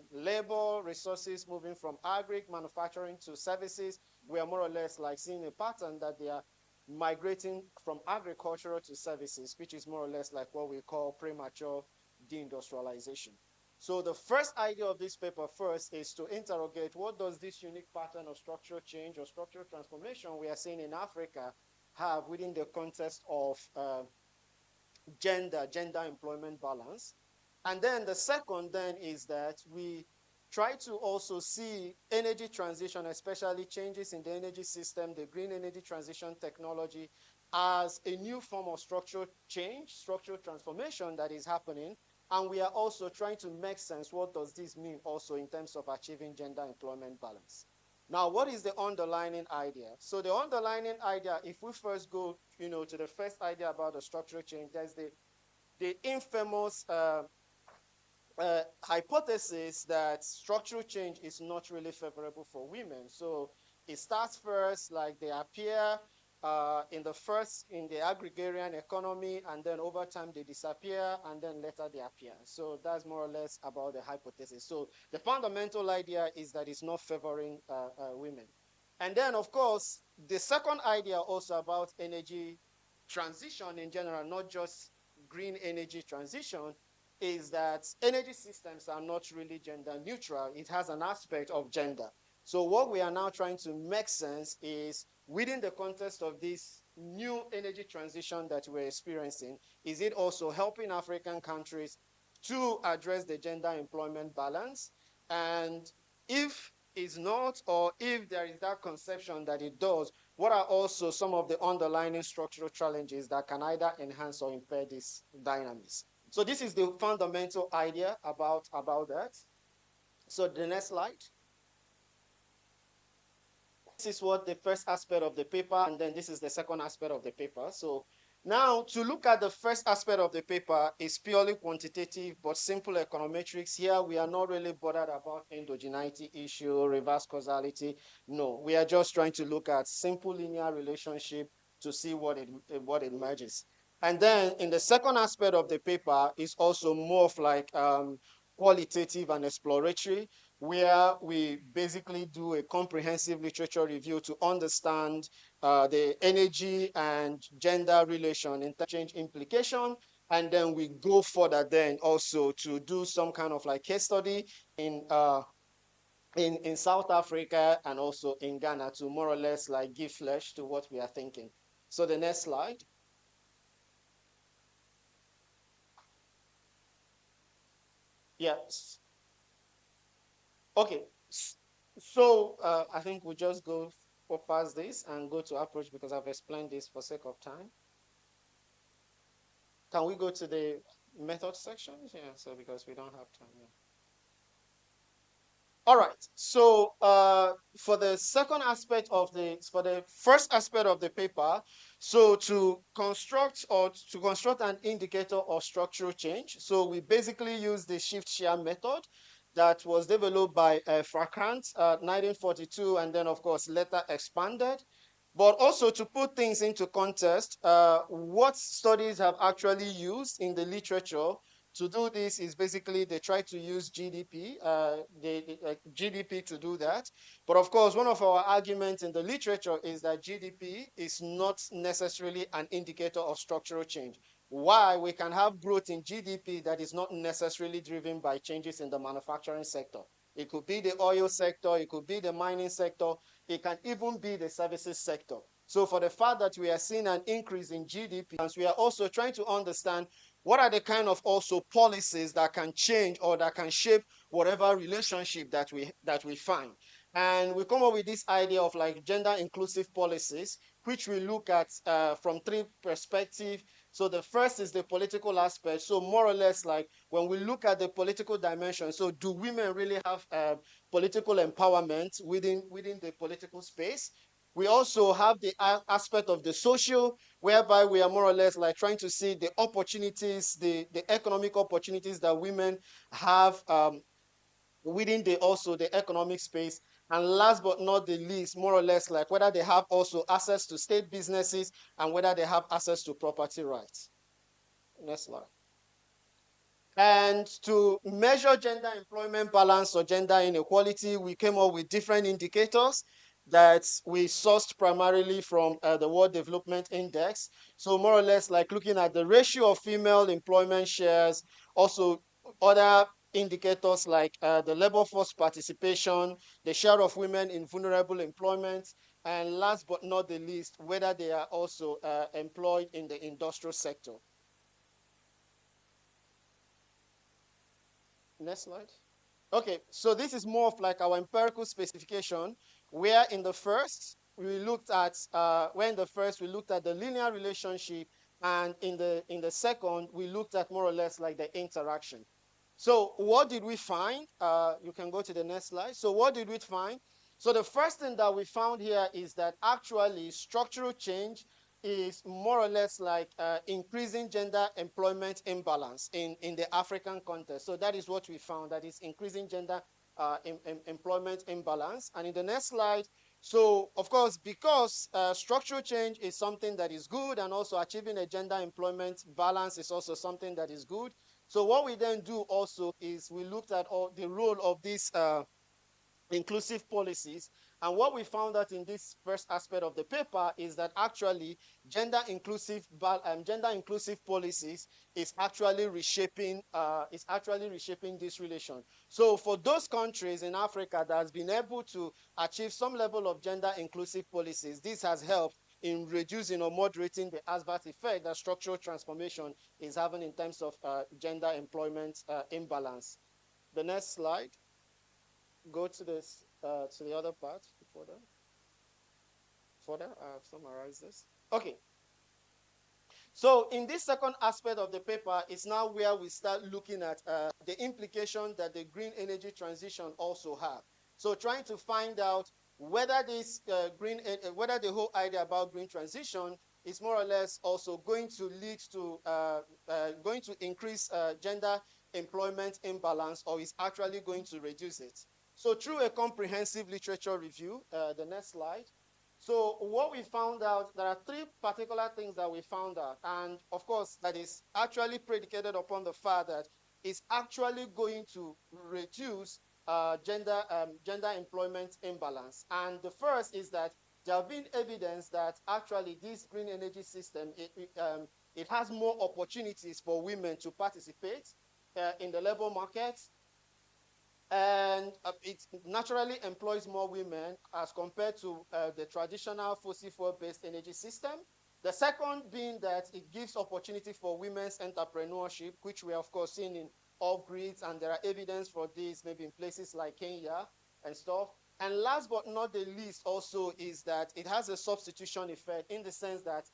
labor resources moving from agri manufacturing to services, we are more or less like seeing a pattern that they are migrating from agricultural to services, which is more or less like what we call premature deindustrialization. So the first idea of this paper first is to interrogate what does this unique pattern of structural change or structural transformation we are seeing in Africa have within the context of gender employment balance. And then the second then is that we try to also see energy transition, especially changes in the energy system, the green energy transition technology, as a new form of structural change, structural transformation that is happening. And we are also trying to make sense, what does this mean also in terms of achieving gender employment balance? Now, what is the underlying idea? So the underlying idea, if we first go, to the first idea about the structural change, there's the infamous hypothesis that structural change is not really favorable for women. So it starts first, like they appear in the agrarian economy, and then over time they disappear, and then later they appear. So that's more or less about the hypothesis. So the fundamental idea is that it's not favoring women. And then, of course, the second idea also about energy transition in general, not just green energy transition, is that energy systems are not really gender neutral. It has an aspect of gender. So what we are now trying to make sense is, within the context of this new energy transition that we're experiencing, is it also helping African countries to address the gender employment balance? And if it's not, or if there is that conception that it does, what are also some of the underlying structural challenges that can either enhance or impair this dynamics? So this is the fundamental idea about that. So the next slide. This is what the first aspect of the paper, and then this is the second aspect of the paper. So now, to look at the first aspect of the paper is purely quantitative, but simple econometrics. Here, we are not really bothered about endogeneity issue, reverse causality. No, we are just trying to look at simple linear relationship to see what it emerges. And then in the second aspect of the paper is also more of like qualitative and exploratory, where we basically do a comprehensive literature review to understand the energy and gender relation in change implication. And then we go further then also to do some kind of like case study in South Africa and also in Ghana to more or less like give flesh to what we are thinking. So the next slide. Yes. Okay. So I think we just go past this and go to approach, because I've explained this for sake of time. Can we go to the method section? Yeah, so because we don't have time. Yeah. All right. So for the first aspect of the paper, so to construct an indicator of structural change, so we basically use the shift share method that was developed by Fracant 1942, and then of course later expanded. But also to put things into context, what studies have actually used in the literature to do this is basically they try to use GDP, GDP to do that. But of course, one of our arguments in the literature is that GDP is not necessarily an indicator of structural change. Why? We can have growth in GDP that is not necessarily driven by changes in the manufacturing sector. It could be the oil sector, it could be the mining sector, it can even be the services sector. So for the fact that we are seeing an increase in GDP, we are also trying to understand what are the kind of also policies that can change or that can shape whatever relationship that we find. And we come up with this idea of like gender inclusive policies, which we look at from three perspectives. So the first is the political aspect. So more or less like when we look at the political dimension, so do women really have political empowerment within the political space? We also have the aspect of the social, whereby we are more or less like trying to see the opportunities, the economic opportunities that women have within the economic space. And last but not the least, more or less like whether they have also access to state businesses and whether they have access to property rights. Next slide. And to measure gender employment balance or gender inequality, we came up with different indicators that we sourced primarily from the World Development Index. So more or less like looking at the ratio of female employment shares, also other indicators like the labor force participation, the share of women in vulnerable employment, and last but not the least, whether they are also employed in the industrial sector. Next slide. Okay, so this is more of like our empirical specification, where in the first we looked at the linear relationship, and in the second we looked at more or less like the interaction. So what did we find? You can go to the next slide. So what did we find? So the first thing that we found here is that actually structural change is more or less like increasing gender employment imbalance in the African context. So that is what we found, that is increasing gender employment imbalance. And in the next slide, so of course, because structural change is something that is good, and also achieving a gender employment balance is also something that is good. So what we then do also is we looked at all the role of these inclusive policies. And what we found out in this first aspect of the paper is that actually gender inclusive policies is actually reshaping this relation. So for those countries in Africa that has been able to achieve some level of gender inclusive policies, this has helped in reducing or moderating the adverse effect that structural transformation is having in terms of gender employment imbalance. The next slide. Go to this to the other part further. I've summarized this. Okay. So in this second aspect of the paper is now where we start looking at the implication that the green energy transition also have. So trying to find out whether this whether the whole idea about green transition is more or less also going to lead to going to increase gender employment imbalance, or is actually going to reduce it. So through a comprehensive literature review, the next slide. So what we found out, there are three particular things that we found out. And of course, that is actually predicated upon the fact that it's actually going to reduce gender employment imbalance. And the first is that there have been evidence that actually this green energy system, it has more opportunities for women to participate in the labor market, and it naturally employs more women as compared to the traditional fossil fuel-based energy system. The second being that it gives opportunity for women's entrepreneurship, which we are of course seeing in off-grids, and there are evidence for this maybe in places like Kenya and stuff. And last but not the least also is that it has a substitution effect, in the sense that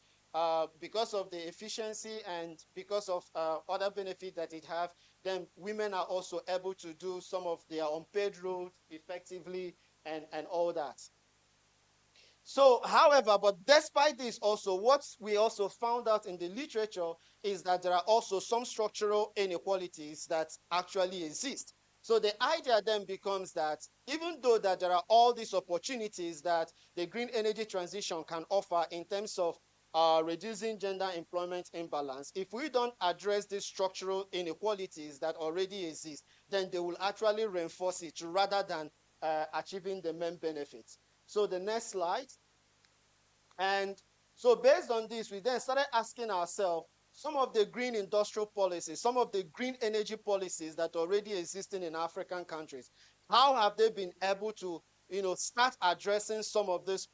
because of the efficiency and because of other benefits that it has, then women are also able to do some of their unpaid roles effectively and all that. So, however, but despite this also, what we also found out in the literature is that there are also some structural inequalities that actually exist. So the idea then becomes that even though that there are all these opportunities that the green energy transition can offer in terms of reducing gender employment imbalance, if we don't address these structural inequalities that already exist, then they will actually reinforce it rather than achieving the main benefits. So the next slide. And so based on this, we then started asking ourselves some of the green industrial policies, some of the green energy policies that already existing in African countries. How have they been able to, start addressing some of these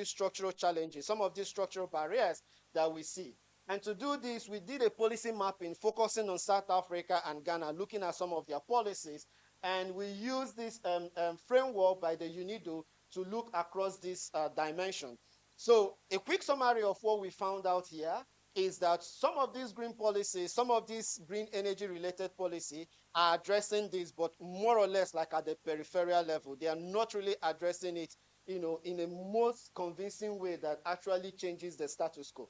structural challenges, some of these structural barriers that we see? And to do this, we did a policy mapping focusing on South Africa and Ghana, looking at some of their policies. And we use this framework by the UNIDO to look across this dimension. So a quick summary of what we found out here is that some of these green policies, some of these green energy related policy are addressing this, but more or less like at the peripheral level. They are not really addressing it, in a most convincing way that actually changes the status quo.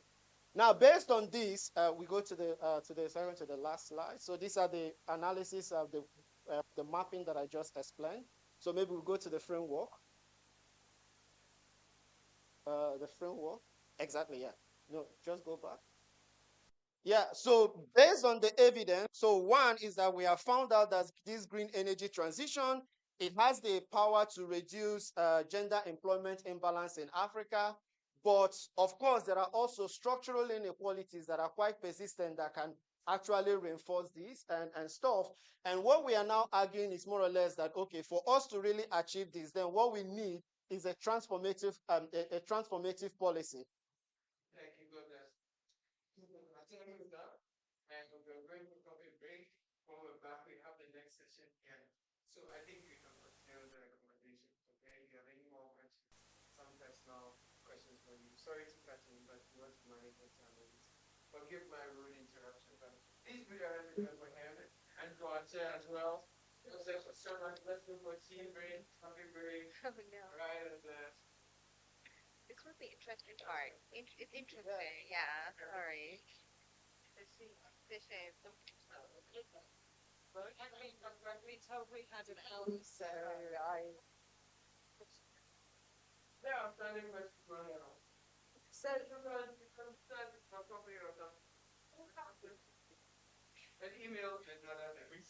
Now, based on this, we go to the last slide. So these are the analysis of the mapping that I just explained. So maybe we'll go to the framework. The framework. Exactly, yeah. No, just go back. Yeah, so based on the evidence, so one is that we have found out that this green energy transition, it has the power to reduce gender employment imbalance in Africa. But of course, there are also structural inequalities that are quite persistent that can actually reinforce this and stuff. And what we are now arguing is more or less that, okay, for us to really achieve this, then what we need is a transformative policy. Thank you, goodness. Our time is up, and we're going to coffee break. When we're back, we have the next session again. So I think we can continue the recommendation. Okay, if you have any more questions, some personal questions for you. Sorry to cut in, but we want to manage the time. Forgive my rude interruption, but please put your hands together for him and for our chair as well. So much. Let's go for tea break, coffee break. Right at the. This was the interesting part. It's interesting, yeah. Sorry. The shame. Well, I've been told we had an hour, so I. There are standing questions running out. So, an email and another thing.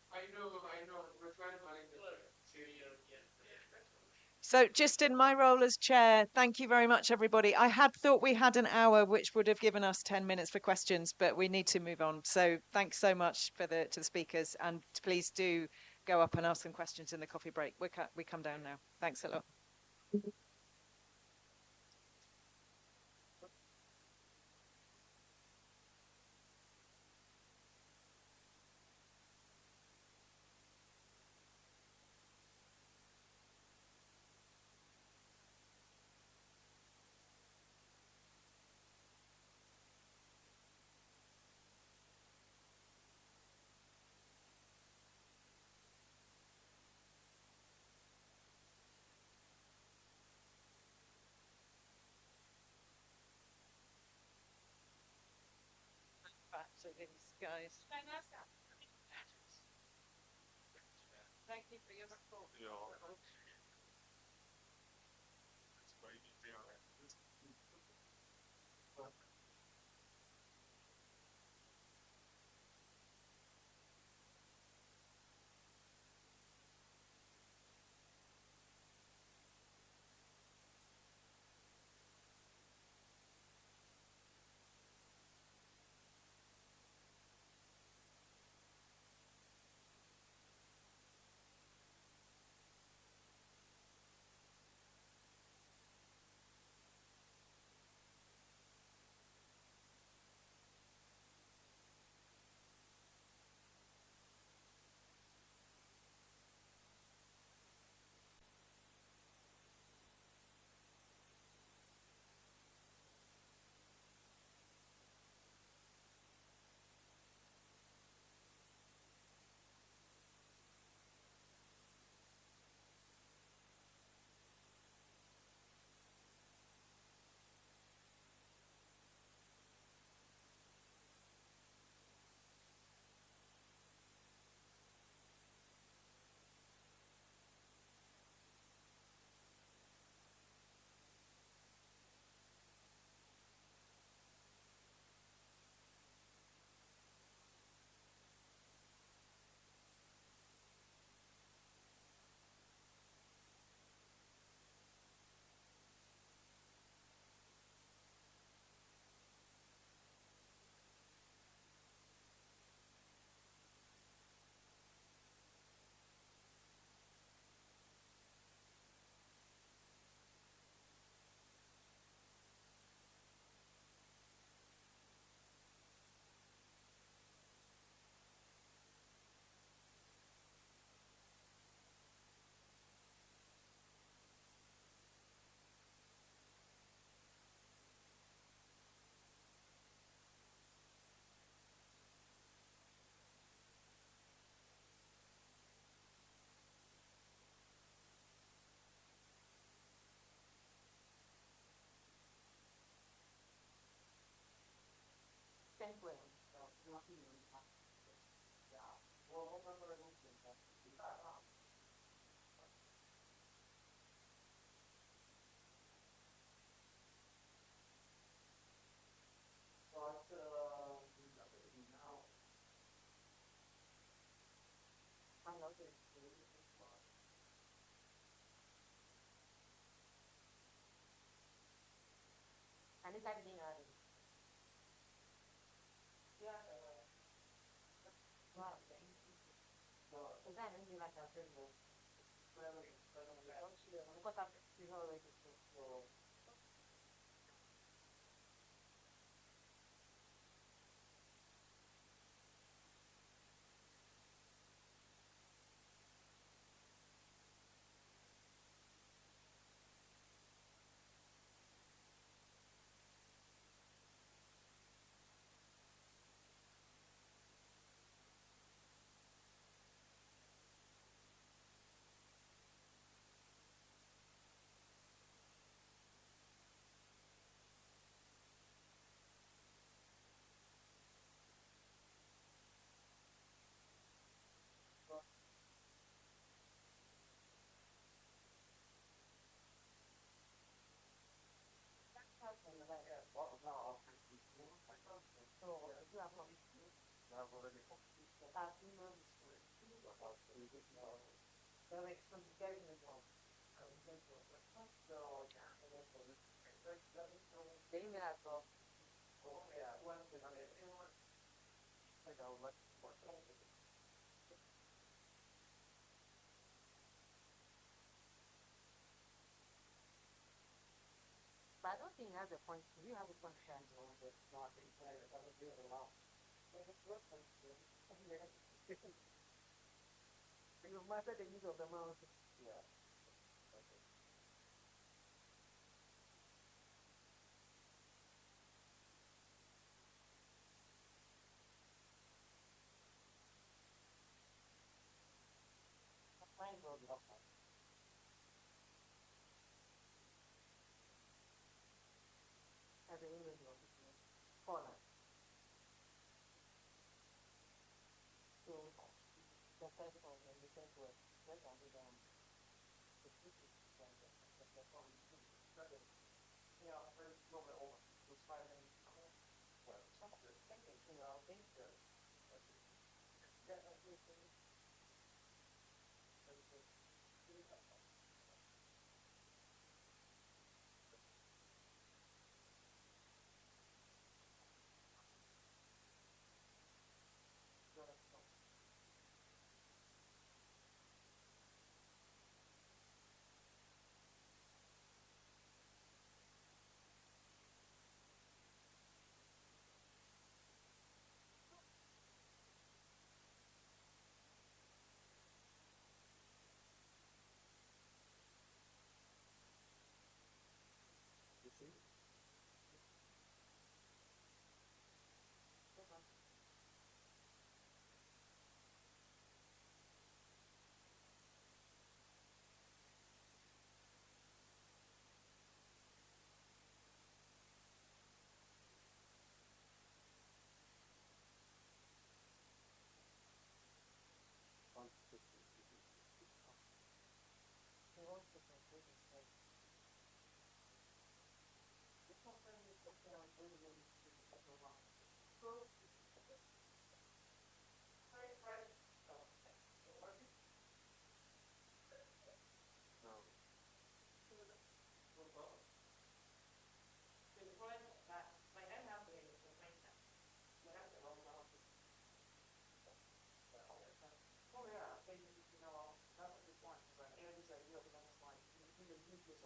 I know. We're trying to manage it. So just in my role as chair, thank you very much, everybody. I had thought we had an hour, which would have given us 10 minutes for questions, but we need to move on. So thanks so much to the speakers, and please do go up and ask some questions in the coffee break. We come down now. Thanks a lot. Back to these guys. Thank you for your support.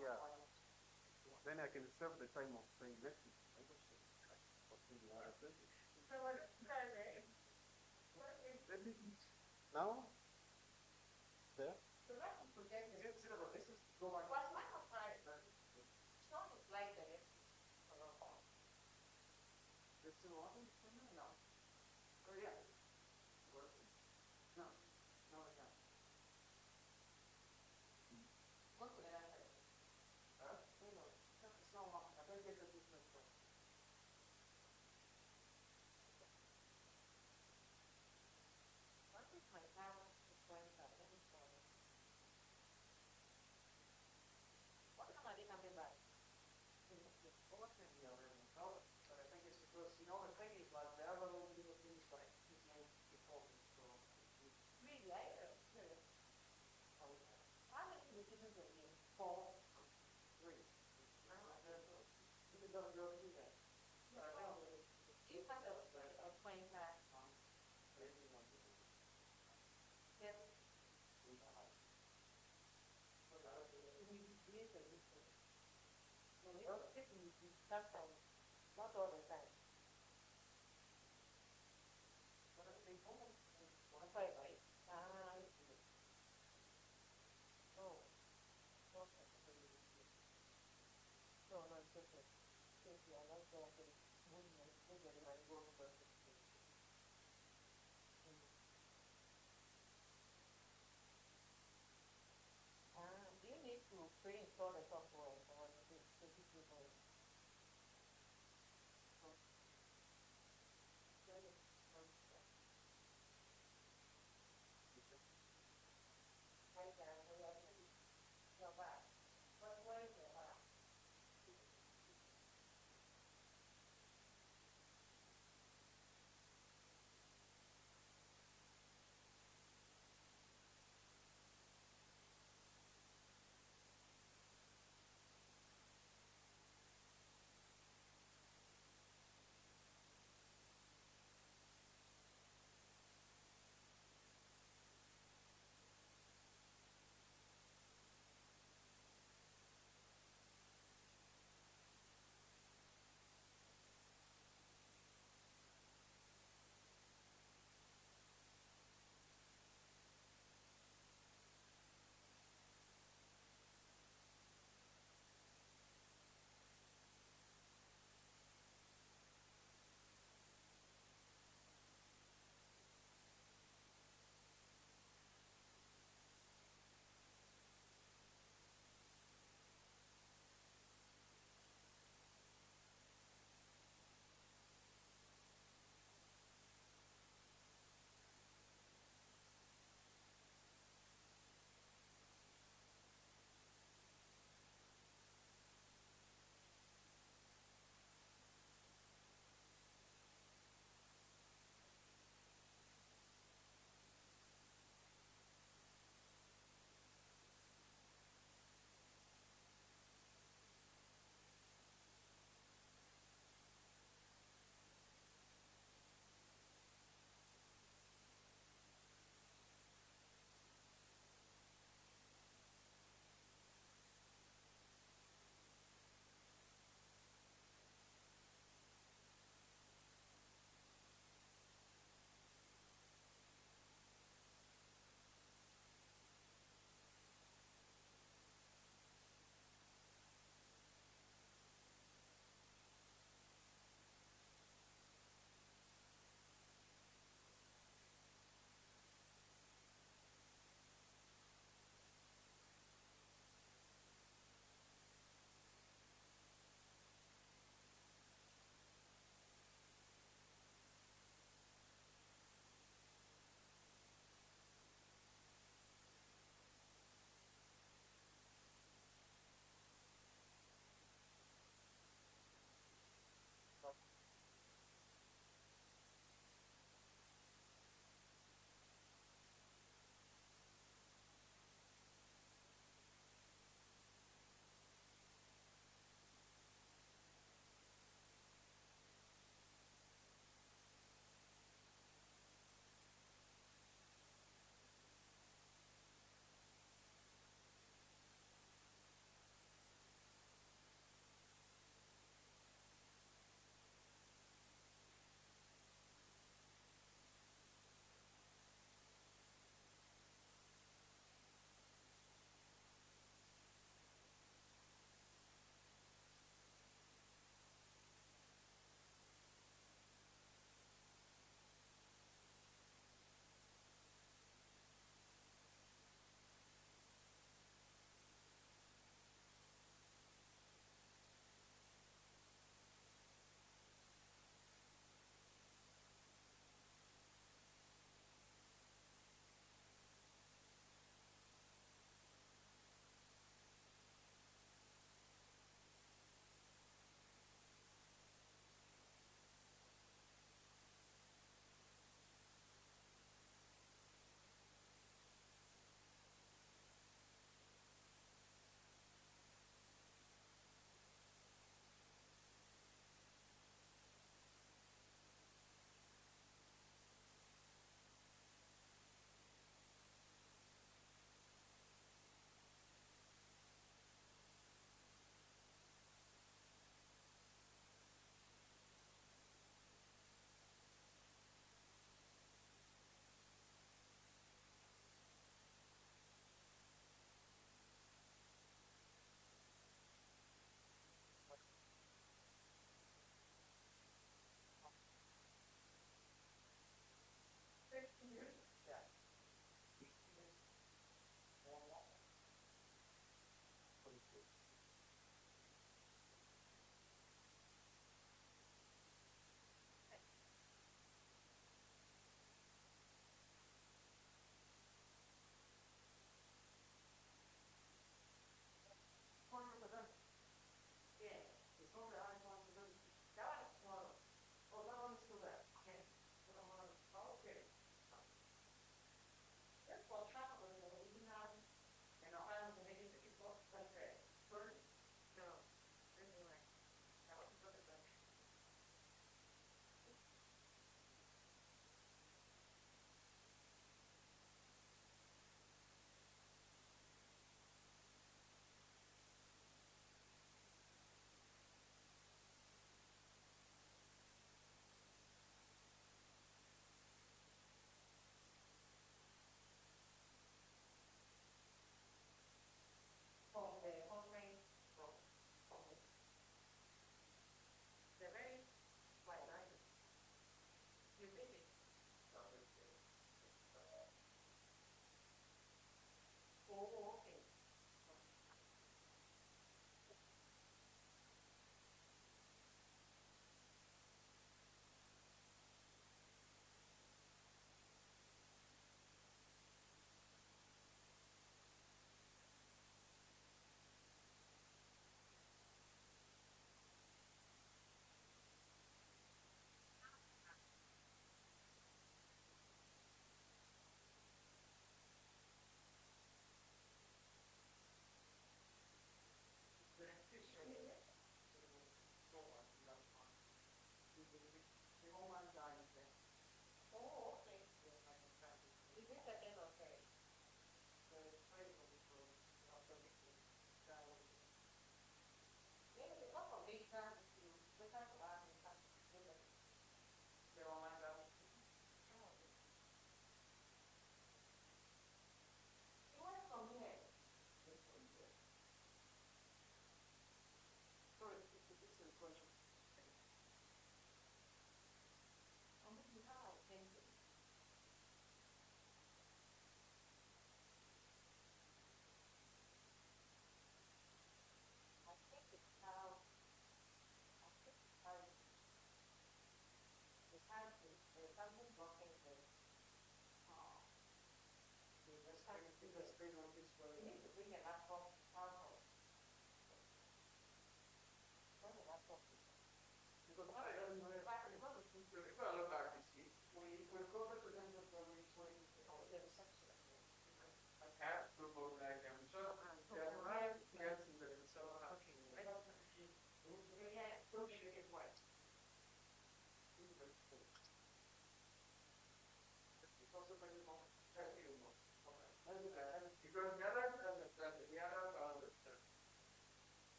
Yeah. Then I can serve the time of saying next. Now? There?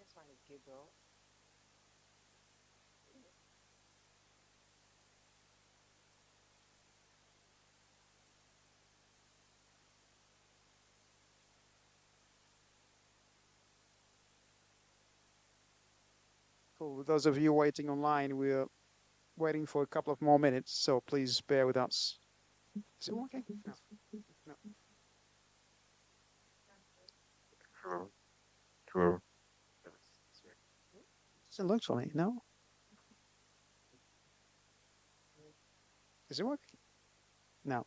This one is Gabriel. For those of you waiting online, we're waiting for a couple of more minutes, so please bear with us. Is it working? No. No. True. True. It looks for me, no? Is it working? No.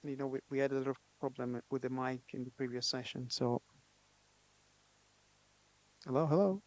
You know, we had a little problem with the mic in the previous session. So, hello, hello.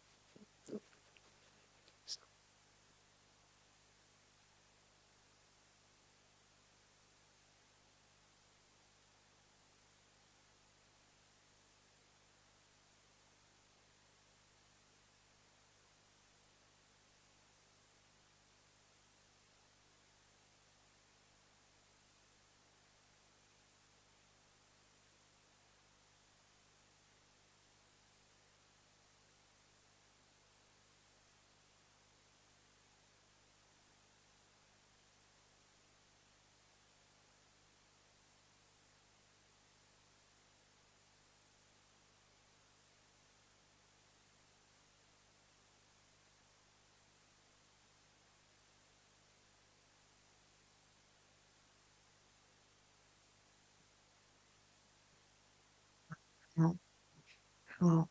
Hello.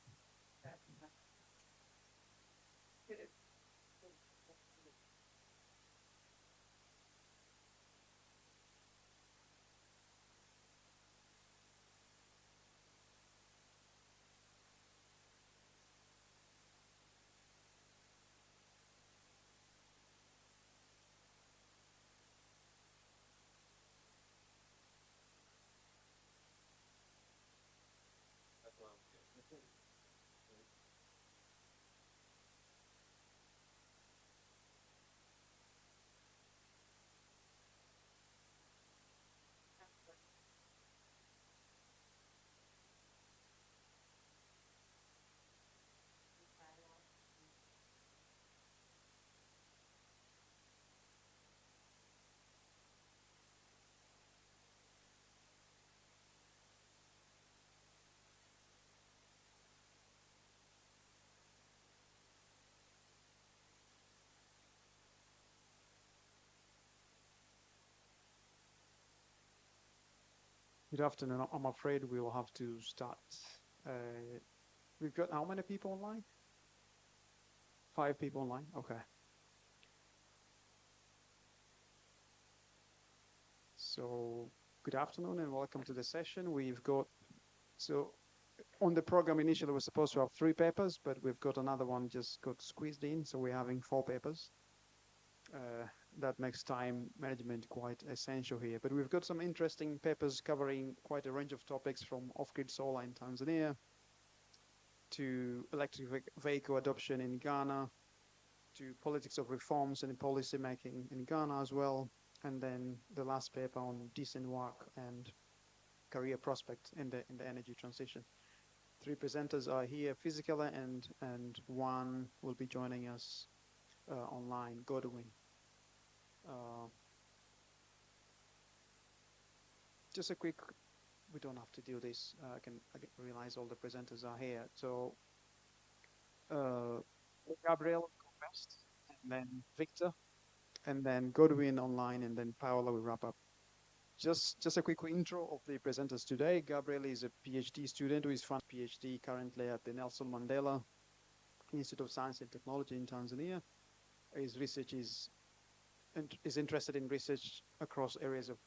Good afternoon. I'm afraid we will have to start. We've got how many people online? 5 people online. Okay. So, good afternoon and welcome to the session. We've got, so on the program initially we're supposed to have 3 papers, but we've got another one just got squeezed in. So we're having 4 papers. That makes time management quite essential here. But we've got some interesting papers covering quite a range of topics from off-grid solar in Tanzania to electric vehicle adoption in Ghana, to politics of reforms and policy making in Ghana as well. And then the last paper on decent work and career prospects in the energy transition. 3 presenters are here physically, and one will be joining us online, Godwin. Just a quick, we don't have to do this. I can realize all the presenters are here. So Gabriel go first, and then Victor, and then Godwin online, and then Paola will wrap up. Just a quick intro of the presenters today. Gabriel is a PhD student who is funding PhD currently at the Nelson Mandela Institute of Science and Technology in Tanzania. His research is interested in research across areas of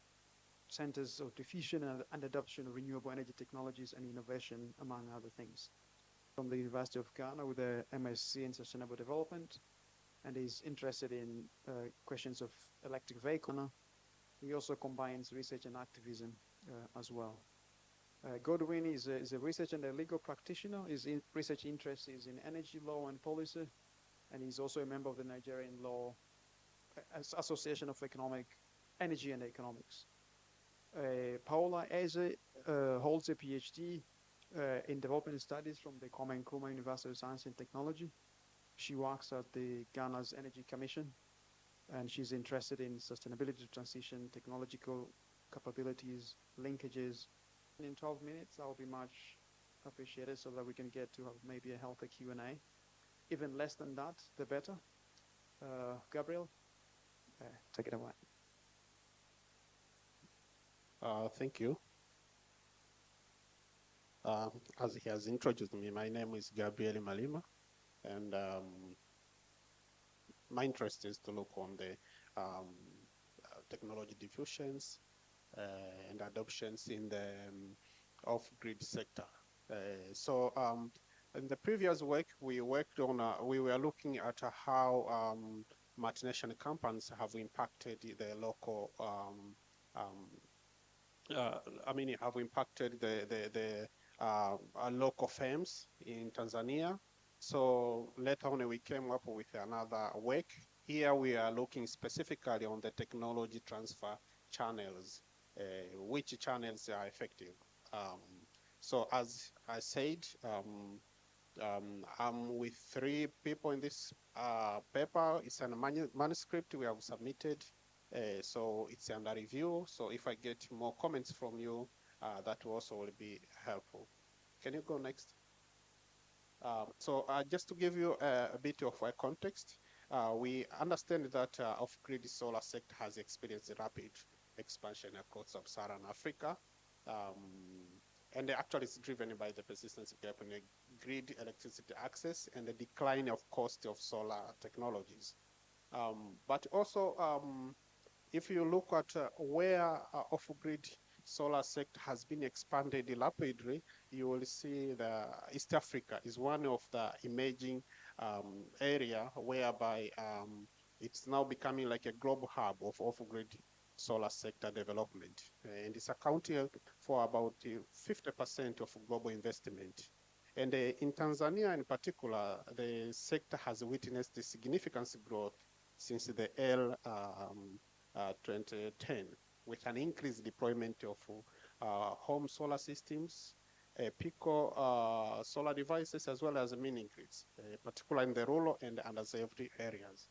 centers of diffusion and adoption of renewable energy technologies and innovation, among other things. From the University of Ghana with a MSc in Sustainable Development, and is interested in questions of electric vehicle. He also combines research and activism as well. Godwin is a research and a legal practitioner. His research interest is in energy law and policy, and he's also a member of the Nigerian Law Association of Energy and Economics. Paola Eze holds a PhD in development studies from the Kwame Nkrumah University of Science and Technology. She works at the Ghana's Energy Commission, and she's interested in sustainability transition, technological capabilities, linkages. In 12 minutes, that will be much appreciated so that we can get to have maybe a healthy Q&A. Even less than that, the better. Gabriel, take it away. Thank you. As he has introduced me, my name is Gabriel Malima, and my interest is to look on the technology diffusions and adoptions in the off-grid sector. In the previous work, we worked on, we were looking at how multinational companies have impacted the local, have impacted the local firms in Tanzania. So later on, we came up with another work. Here we are looking specifically on the technology transfer channels, which channels are effective. So as I said, I'm with 3 people in this paper. It's a manuscript we have submitted, so it's under review. So if I get more comments from you, that also will be helpful. Can you go next? Just to give you a bit of a context, we understand that off-grid solar sector has experienced rapid expansion across sub-Saharan Africa. And actually it's driven by the persistence gap in the grid electricity access and the decline of cost of solar technologies. But also, if you look at where off-grid solar sector has been expanded rapidly, you will see the East Africa is one of the emerging area whereby it's now becoming like a global hub of off-grid solar sector development. And it's accounting for about 50% of global investment. And in Tanzania in particular, the sector has witnessed a significant growth since the 2010, with an increased deployment of home solar systems, Pico solar devices, as well as mini grids, particularly in the rural and underserved areas.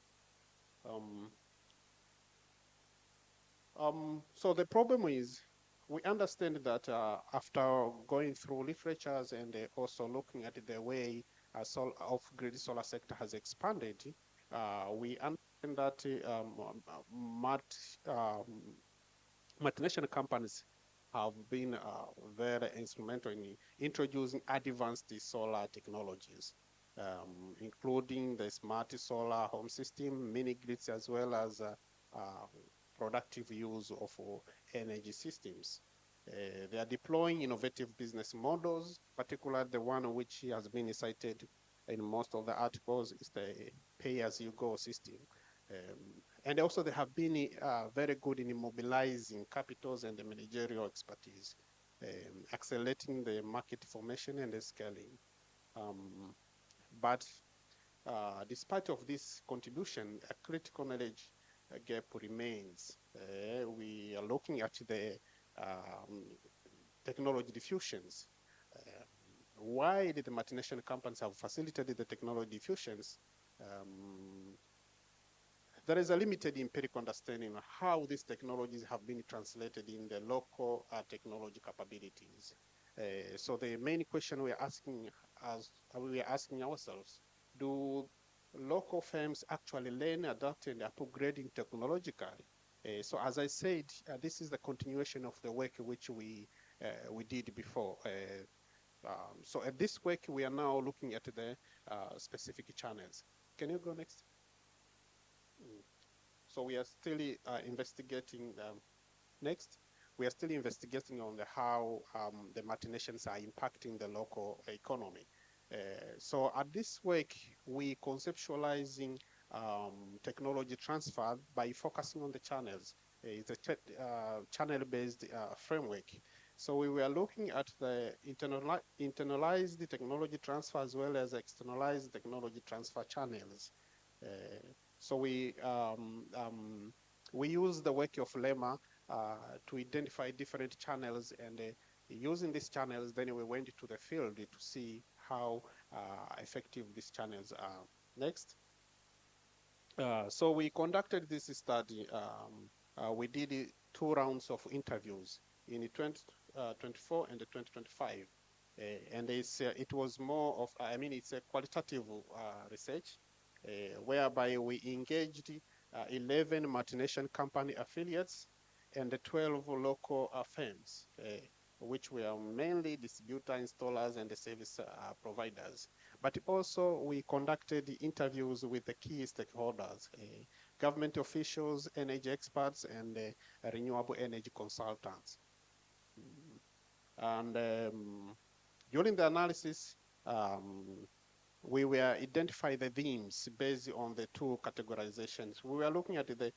So the problem is, we understand that after going through literatures and also looking at the way off-grid solar sector has expanded, we understand that multinational companies have been very instrumental in introducing advanced solar technologies, including the smart solar home system, mini grids, as well as productive use of energy systems. They are deploying innovative business models, particularly the one which has been cited in most of the articles is the pay-as-you-go system. And also they have been very good in mobilizing capitals and the managerial expertise, accelerating the market formation and the scaling. But despite of this contribution, a critical knowledge gap remains. We are looking at the technology diffusions. Why did the multinational companies have facilitated the technology diffusions? There is a limited empirical understanding of how these technologies have been translated in the local technology capabilities. So the main question we are asking ourselves, do local firms actually learn, adapt, and upgrading technologically? So as I said, this is the continuation of the work which we did before. So at this work, we are now looking at the specific channels. Can you go next? So we are still investigating. Next, we are still investigating on how the multinations are impacting the local economy. So at this work, we conceptualizing technology transfer by focusing on the channels. It's a channel-based framework. So we were looking at the internalized technology transfer as well as externalized technology transfer channels. So we use the work of Lemma to identify different channels, and using these channels, then we went to the field to see how effective these channels are. Next. So we conducted this study. We did 2 rounds of interviews in 2024 and 2025. And it was more of, it's a qualitative research, whereby we engaged 11 multinational company affiliates and 12 local firms, which were mainly distributor, installers, and the service providers. but also we conducted interviews with the key stakeholders, government officials, energy experts, and renewable energy consultants. And during the analysis, we were identify the themes based on the two categorizations. We were looking at the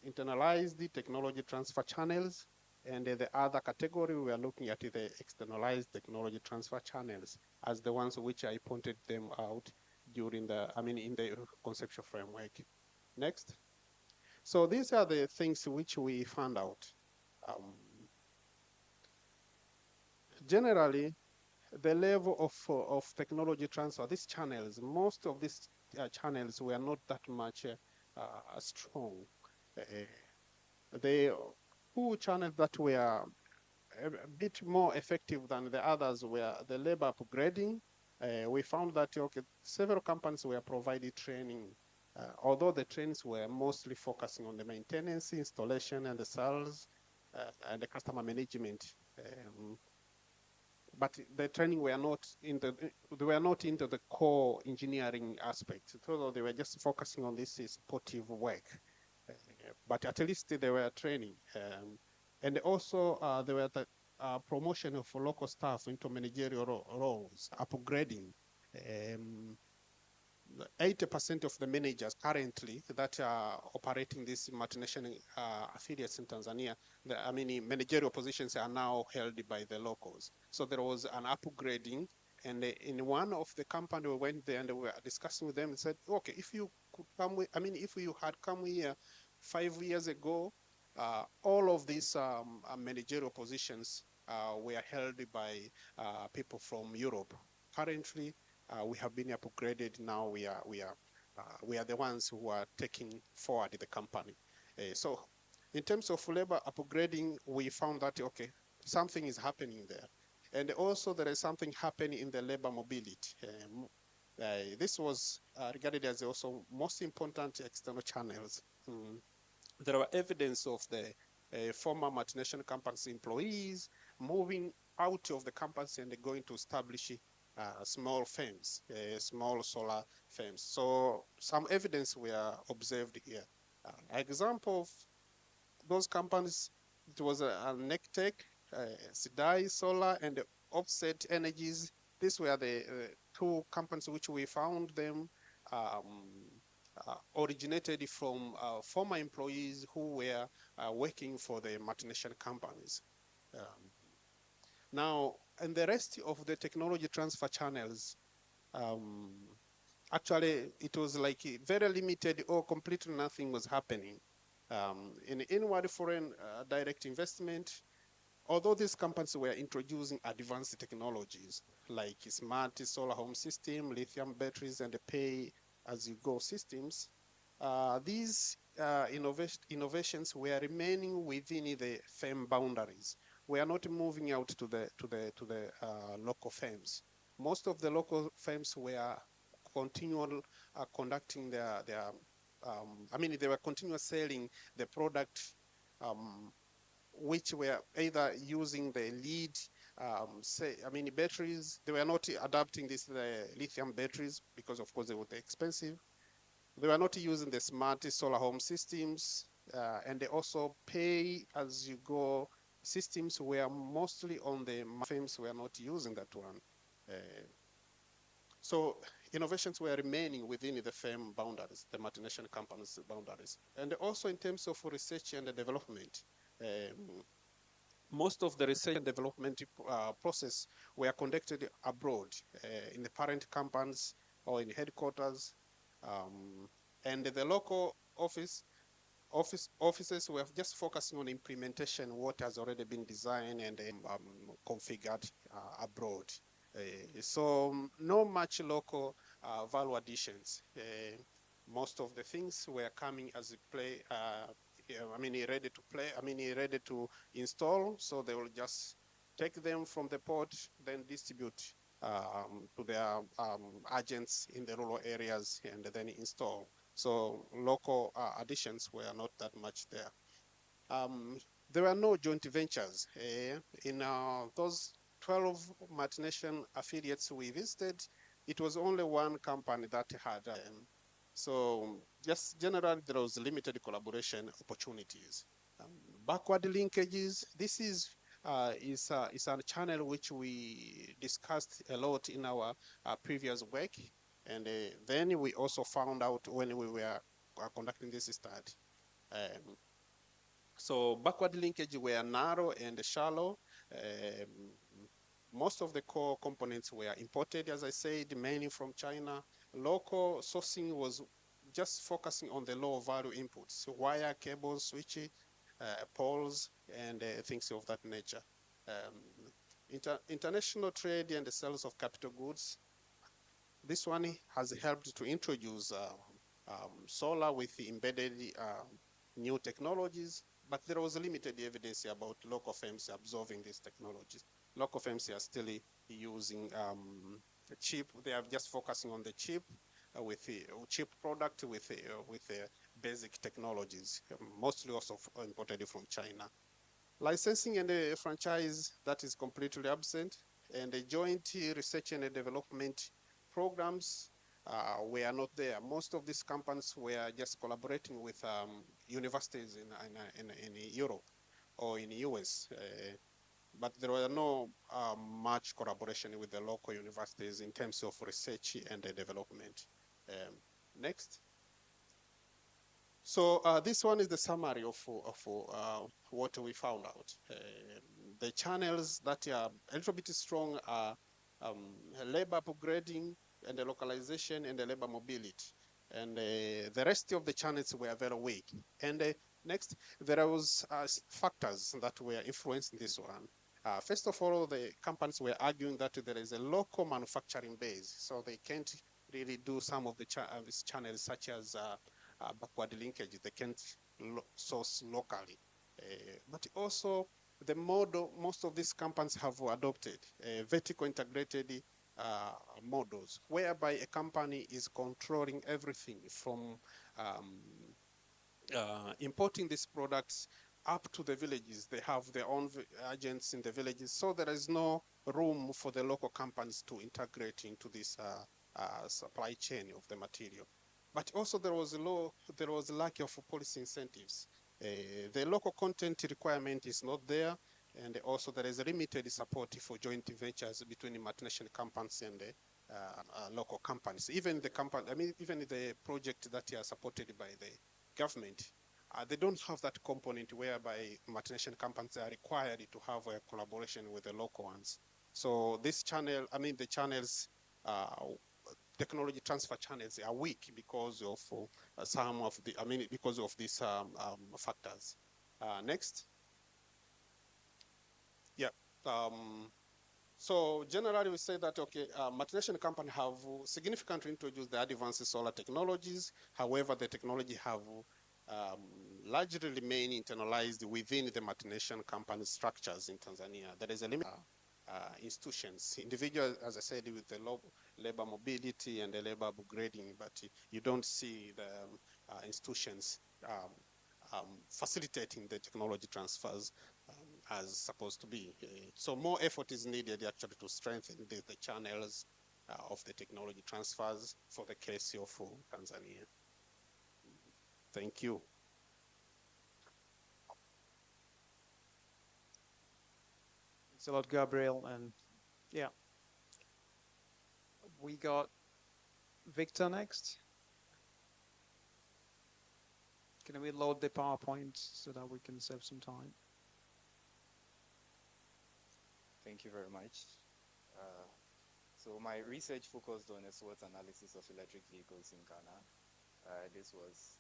internalized technology transfer channels, and the other category we were looking at the externalized technology transfer channels as the ones which I pointed them out during in the conceptual framework. Next. So these are the things which we found out. Generally, the level of technology transfer, these channels, most of these channels were not that much strong. The two channels that were a bit more effective than the others were the labor upgrading. We found that several companies were providing training, although the trainings were mostly focusing on the maintenance, installation, and the sales and the customer management. But the training were not into the core engineering aspect. So they were just focusing on this supportive work. But at least they were training. And also there were the promotion of local staff into managerial roles, upgrading. 80% of the managers currently that are operating these multinational affiliates in Tanzania, managerial positions are now held by the locals. So there was an upgrading, and in one of the company we went there and we were discussing with them and said, okay, if you could come, if you had come here 5 years ago, all of these managerial positions were held by people from Europe. Currently, we have been upgraded. Now we are the ones who are taking forward the company. So in terms of labor upgrading, we found that, okay, something is happening there. And also there is something happening in the labor mobility. This was regarded as also most important external channels. There are evidence of the former multinational companies employees moving out of the campus and going to establish small firms, small solar firms. So some evidence were observed here. Example of those companies, it was a Nectec, Sidai Solar, and Offset Energies. These were the two companies which we found them originated from former employees who were working for the multinational companies. Now, and the rest of the technology transfer channels, actually, it was like very limited or completely nothing was happening. In inward foreign direct investment, although these companies were introducing advanced technologies like smart solar home system, lithium batteries, and the pay-as-you-go systems, these innovations were remaining within the firm boundaries. We are not moving out to the local firms. Most of the local firms were continual conducting their they were continually selling the product which were either using the lead batteries. They were not adapting the lithium batteries because of course they were expensive. They were not using the smart solar home systems, and they also pay as you go systems were mostly on the firms were not using that one. So innovations were remaining within the firm boundaries, the multinational companies' boundaries. And also in terms of research and development, most of the research and development process were conducted abroad in the parent companies or in headquarters. And the local offices were just focusing on implementation, what has already been designed and configured abroad. So no much local value additions. Most of the things were coming as a play, ready to play, ready to install. So they will just take them from the port, then distribute to their agents in the rural areas and then install. So local additions were not that much there. There were no joint ventures in those 12 multinational affiliates we visited, it was only one company that had. So just generally, there was limited collaboration opportunities. Backward linkages, this is a channel which we discussed a lot in our previous work. And then we also found out when we were conducting this study. So backward linkage were narrow and shallow. Most of the core components were imported, as I said, mainly from China. Local sourcing was just focusing on the low value inputs, wire, cables, switches, poles, and things of that nature. International trade and the sales of capital goods. This one has helped to introduce solar with embedded new technologies, but there was limited evidence about local firms absorbing these technologies. Local firms are still using cheap, they are just focusing on the cheap with cheap product with basic technologies, mostly also imported from China. Licensing and a franchise, that is completely absent, and the joint research and development programs were not there. Most of these companies were just collaborating with universities in Europe or in the US, but there were no much collaboration with the local universities in terms of research and development. Next. So this one is the summary of what we found out. The channels that are a little bit strong are labor upgrading and the localization and the labor mobility. And the rest of the channels were very weak. And next, there was factors that were influencing this one. First of all, the companies were arguing that there is a local manufacturing base, so they can't really do some of the these channels, such as backward linkage. They can't source locally. But also, the model most of these companies have adopted vertical integrated models, whereby a company is controlling everything from importing these products up to the villages. They have their own agents in the villages, so there is no room for the local companies to integrate into this supply chain of the material. But also there was a lack of policy incentives. The local content requirement is not there, and also there is limited support for joint ventures between the multinational companies and the local companies. Even the company, even the project that are supported by the government, they don't have that component whereby multinational companies are required to have a collaboration with the local ones. So this channel, the channels, technology transfer channels are weak because of some of the, because of these factors. Next. Yeah. So generally we say that, okay, multinational companies have significantly introduced the advanced solar technologies. However, the technology have largely remain internalized within the multinational company structures in Tanzania. There is a limit institutions, individuals, as I said, with the labor mobility and the labor upgrading, but you don't see the institutions facilitating the technology transfers as supposed to be. So more effort is needed actually to strengthen the channels of the technology transfers for the case of Tanzania. Thank you. Thanks a lot, Gabriel. And yeah, we got Victor next. Can we load the PowerPoint so that we can save some time? Thank you very much. So my research focused on a SWOT analysis of electric vehicles in Ghana. This was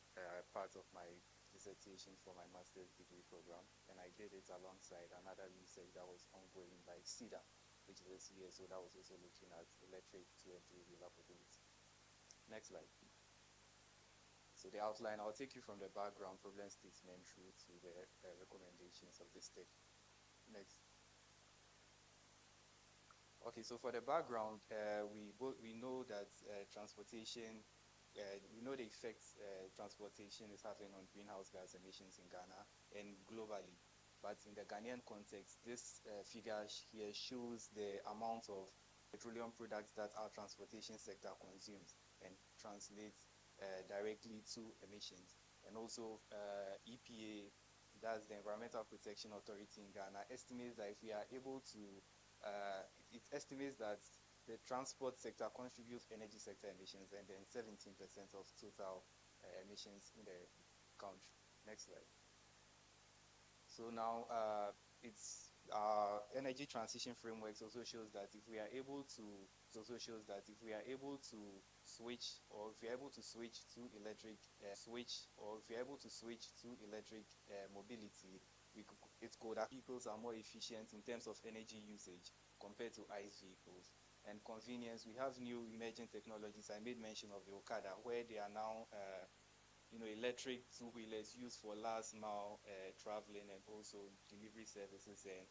part of my dissertation for my master's degree program, and I did it alongside another research that was ongoing by CEDA, which is a CSO that was also looking at electric 2 and 3-wheeler mobility. Next slide. So the outline, I'll take you from the background problem statement through to the recommendations of this study. Next. Okay, so for the background, we know that transportation, we know the effects transportation is having on greenhouse gas emissions in Ghana and globally. but in the Ghanaian context, this figure here shows the amount of petroleum products that our transportation sector consumes and translates directly to emissions. And also EPA, that's the Environmental Protection Authority in Ghana, estimates that if we are able to, it estimates that the transport sector contributes energy sector emissions and then 17% of total emissions in the country. Next slide. So now it's energy transition frameworks also shows that if we are able to switch, or if we are able to switch to electric mobility, vehicles are more efficient in terms of energy usage compared to ICE vehicles. And convenience, we have new emerging technologies. I made mention of the Okada, where they are now electric two-wheelers used for last mile traveling and also delivery services and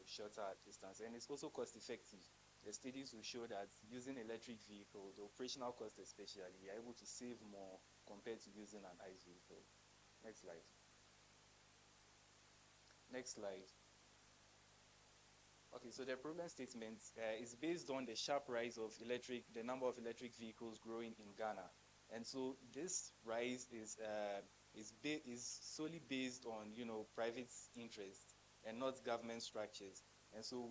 shorter distance. And it's also cost effective. The studies will show that using electric vehicles, the operational cost especially, you're able to save more compared to using an ICE vehicle. Next slide. Next slide. Okay, so the problem statement is based on the sharp rise of the number of electric vehicles growing in Ghana. And so this rise is solely based on private interest and not government structures. And so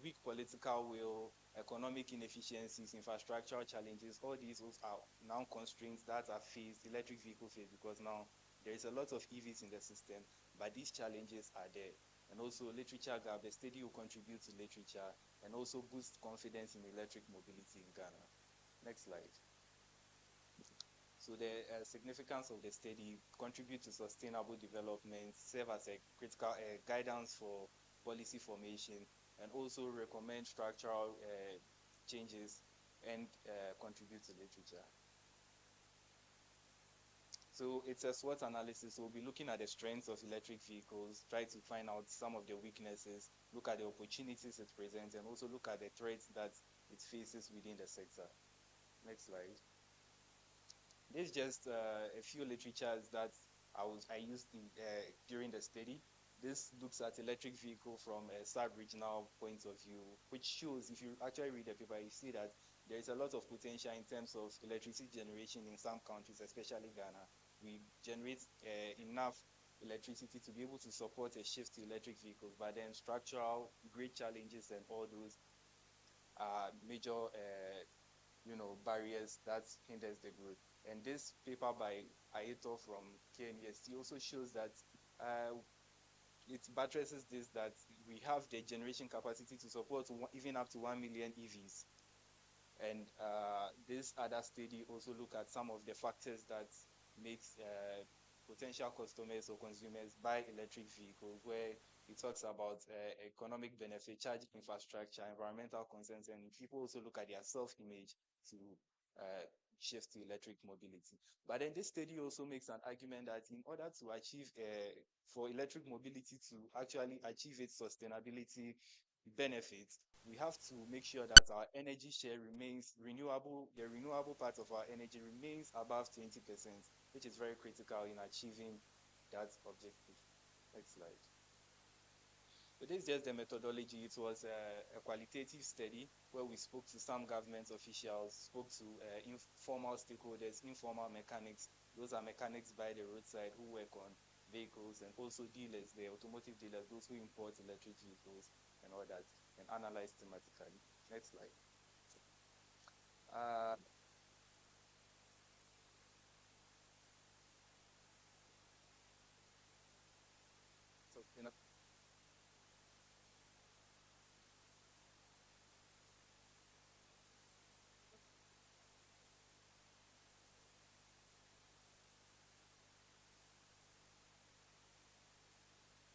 weak political will, economic inefficiencies, infrastructural challenges, all these are now constraints that are faced, electric vehicle face, because now there is a lot of EVs in the system, but these challenges are there. And also literature gap, the study will contribute to literature and also boost confidence in electric mobility in Ghana. Next slide. So the significance of the study: contribute to sustainable development, serve as a critical guidance for policy formation, and also recommend structural changes and contribute to literature. So it's a SWOT analysis. So we'll be looking at the strengths of electric vehicles, try to find out some of the weaknesses, look at the opportunities it presents, and also look at the threats that it faces within the sector. Next slide. This is just a few literatures that I used during the study. This looks at electric vehicle from a sub-regional point of view, which shows, if you actually read the paper, you see that there is a lot of potential in terms of electricity generation in some countries, especially Ghana. We generate enough electricity to be able to support a shift to electric vehicles, but then structural great challenges and all those major barriers that hinders the growth. And this paper by Aito from KNUST also shows that it buttresses this, that we have the generation capacity to support even up to 1 million EVs. And this other study also look at some of the factors that makes potential customers or consumers buy electric vehicles, where it talks about economic benefit, charge infrastructure, environmental concerns, and people also look at their self-image to shift to electric mobility. But then this study also makes an argument that in order to achieve, for electric mobility to actually achieve its sustainability benefits, we have to make sure that our energy share remains renewable. The renewable part of our energy remains above 20%, which is very critical in achieving that objective. Next slide. So this is just the methodology. It was a qualitative study where we spoke to some government officials, spoke to informal stakeholders, informal mechanics. Those are mechanics by the roadside who work on vehicles, and also dealers, the automotive dealers, those who import electric vehicles and all that, and analyze thematically. Next slide. So,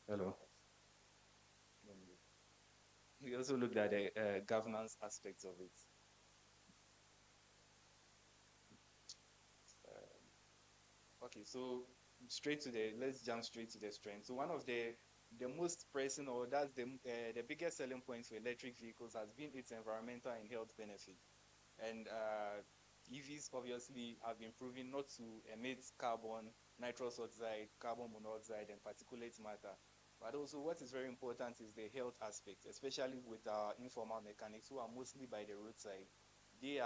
hello. We also looked at the governance aspects of it. Okay, so let's jump straight to the strength. So one of the most pressing, or that's the biggest selling point for electric vehicles, has been its environmental and health benefit. And EVs obviously have been proven not to emit carbon nitrous oxide, carbon monoxide, and particulate matter. But also what is very important is the health aspect, especially with our informal mechanics who are mostly by the roadside. They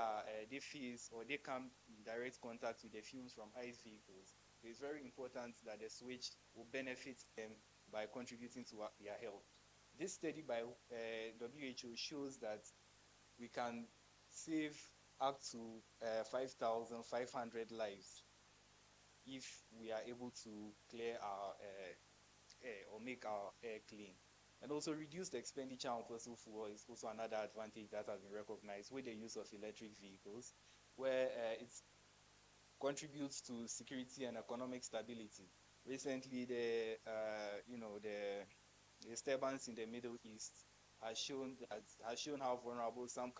fuse or they come in direct contact with the fumes from ICE vehicles. So it's very important that the switch will benefit them by contributing to their health. This study by WHO shows that we can save up to 5,500 lives if we are able to clear our air or make our air clean. And also reduce the expenditure on fossil fuel is also another advantage that has been recognized with the use of electric vehicles, where it contributes to security and economic stability. Recently, the disturbance in the Middle East has shown how vulnerable some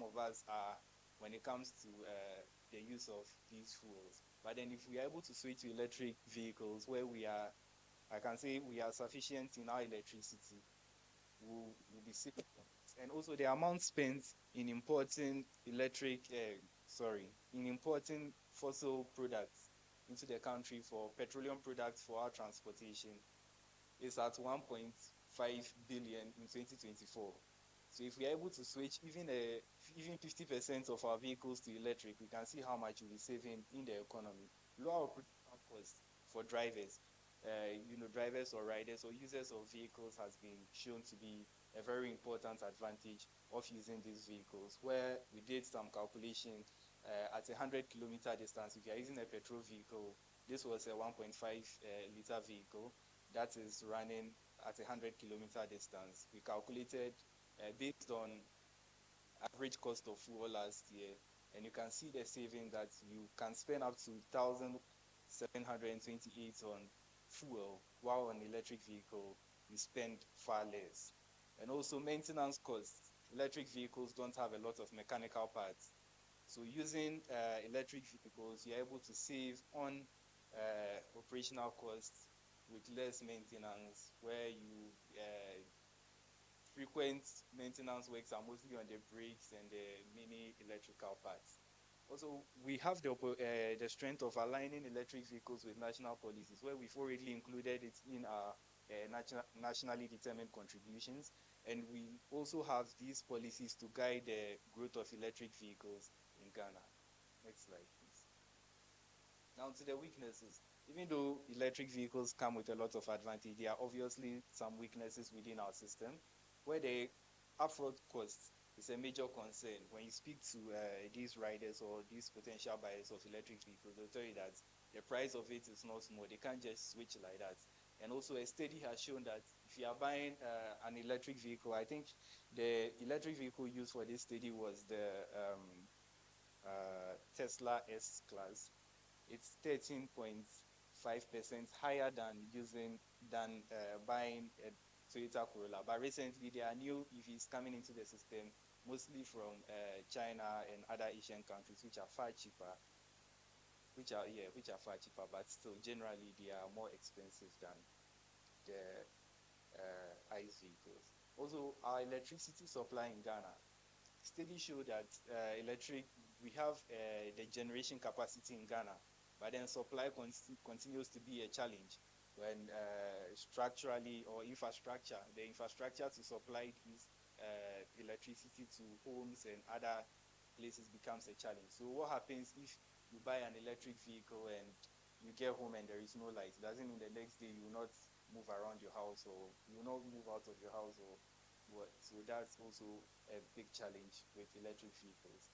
of us are when it comes to the use of these fuels. But then, if we are able to switch to electric vehicles, where I can say we are sufficient in our electricity, will be safe. And also the amount spent in importing in importing fossil products into the country for petroleum products for our transportation is at 1.5 billion in 2024. So if we are able to switch even 50% of our vehicles to electric, we can see how much we'll be saving in the economy. Lower operational costs for drivers, drivers or riders or users of vehicles has been shown to be a very important advantage of using these vehicles, where we did some calculation at a 100-kilometer distance. If you are using a petrol vehicle, this was a 1.5 liter vehicle that is running at a 100-kilometer distance. We calculated based on average cost of fuel last year, and you can see the saving that you can spend up to 1,728 on fuel, while on electric vehicle you spend far less. And also maintenance costs. Electric vehicles don't have a lot of mechanical parts, so using electric vehicles, you're able to save on operational costs with less maintenance, where you frequent maintenance works are mostly on the brakes and the mini electrical parts. Also, we have the strength of aligning electric vehicles with national policies, where we've already included it in our nationally determined contributions. And we also have these policies to guide the growth of electric vehicles in Ghana. Next slide, please. Now to the weaknesses. Even though electric vehicles come with a lot of advantage, there are obviously some weaknesses within our system, where the upfront cost is a major concern. When you speak to these riders or these potential buyers of electric vehicles, they'll tell you that the price of it is not small. They can't just switch like that. And also a study has shown that if you are buying an electric vehicle, I think the electric vehicle used for this study was the Tesla S class. It's 13.5% higher than buying a Toyota Corolla. But recently, there are new EVs coming into the system, mostly from China and other Asian countries, which are far cheaper. But still, generally, they are more expensive than the ICE vehicles. Also, our electricity supply in Ghana, studies show that we have the generation capacity in Ghana, but then supply continues to be a challenge when structurally or the infrastructure to supply these electricity to homes and other places becomes a challenge. So what happens if you buy an electric vehicle and you get home and there is no light? It doesn't mean the next day you will not move around your house, or you will not move out of your house, or what. So that's also a big challenge with electric vehicles.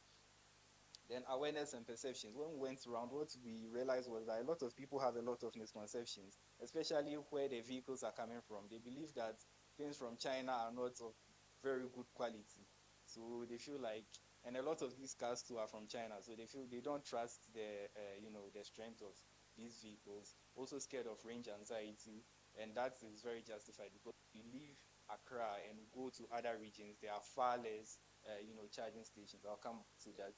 Then awareness and perceptions. When we went around, what we realized was that a lot of people have a lot of misconceptions, especially where the vehicles are coming from. They believe that things from China are not of very good quality. So they feel like, and a lot of these cars too are from China, so they feel they don't trust the strength of these vehicles. Also scared of range anxiety, and that is very justified, because we leave Accra and go to other regions, there are far less charging stations. I'll come to that.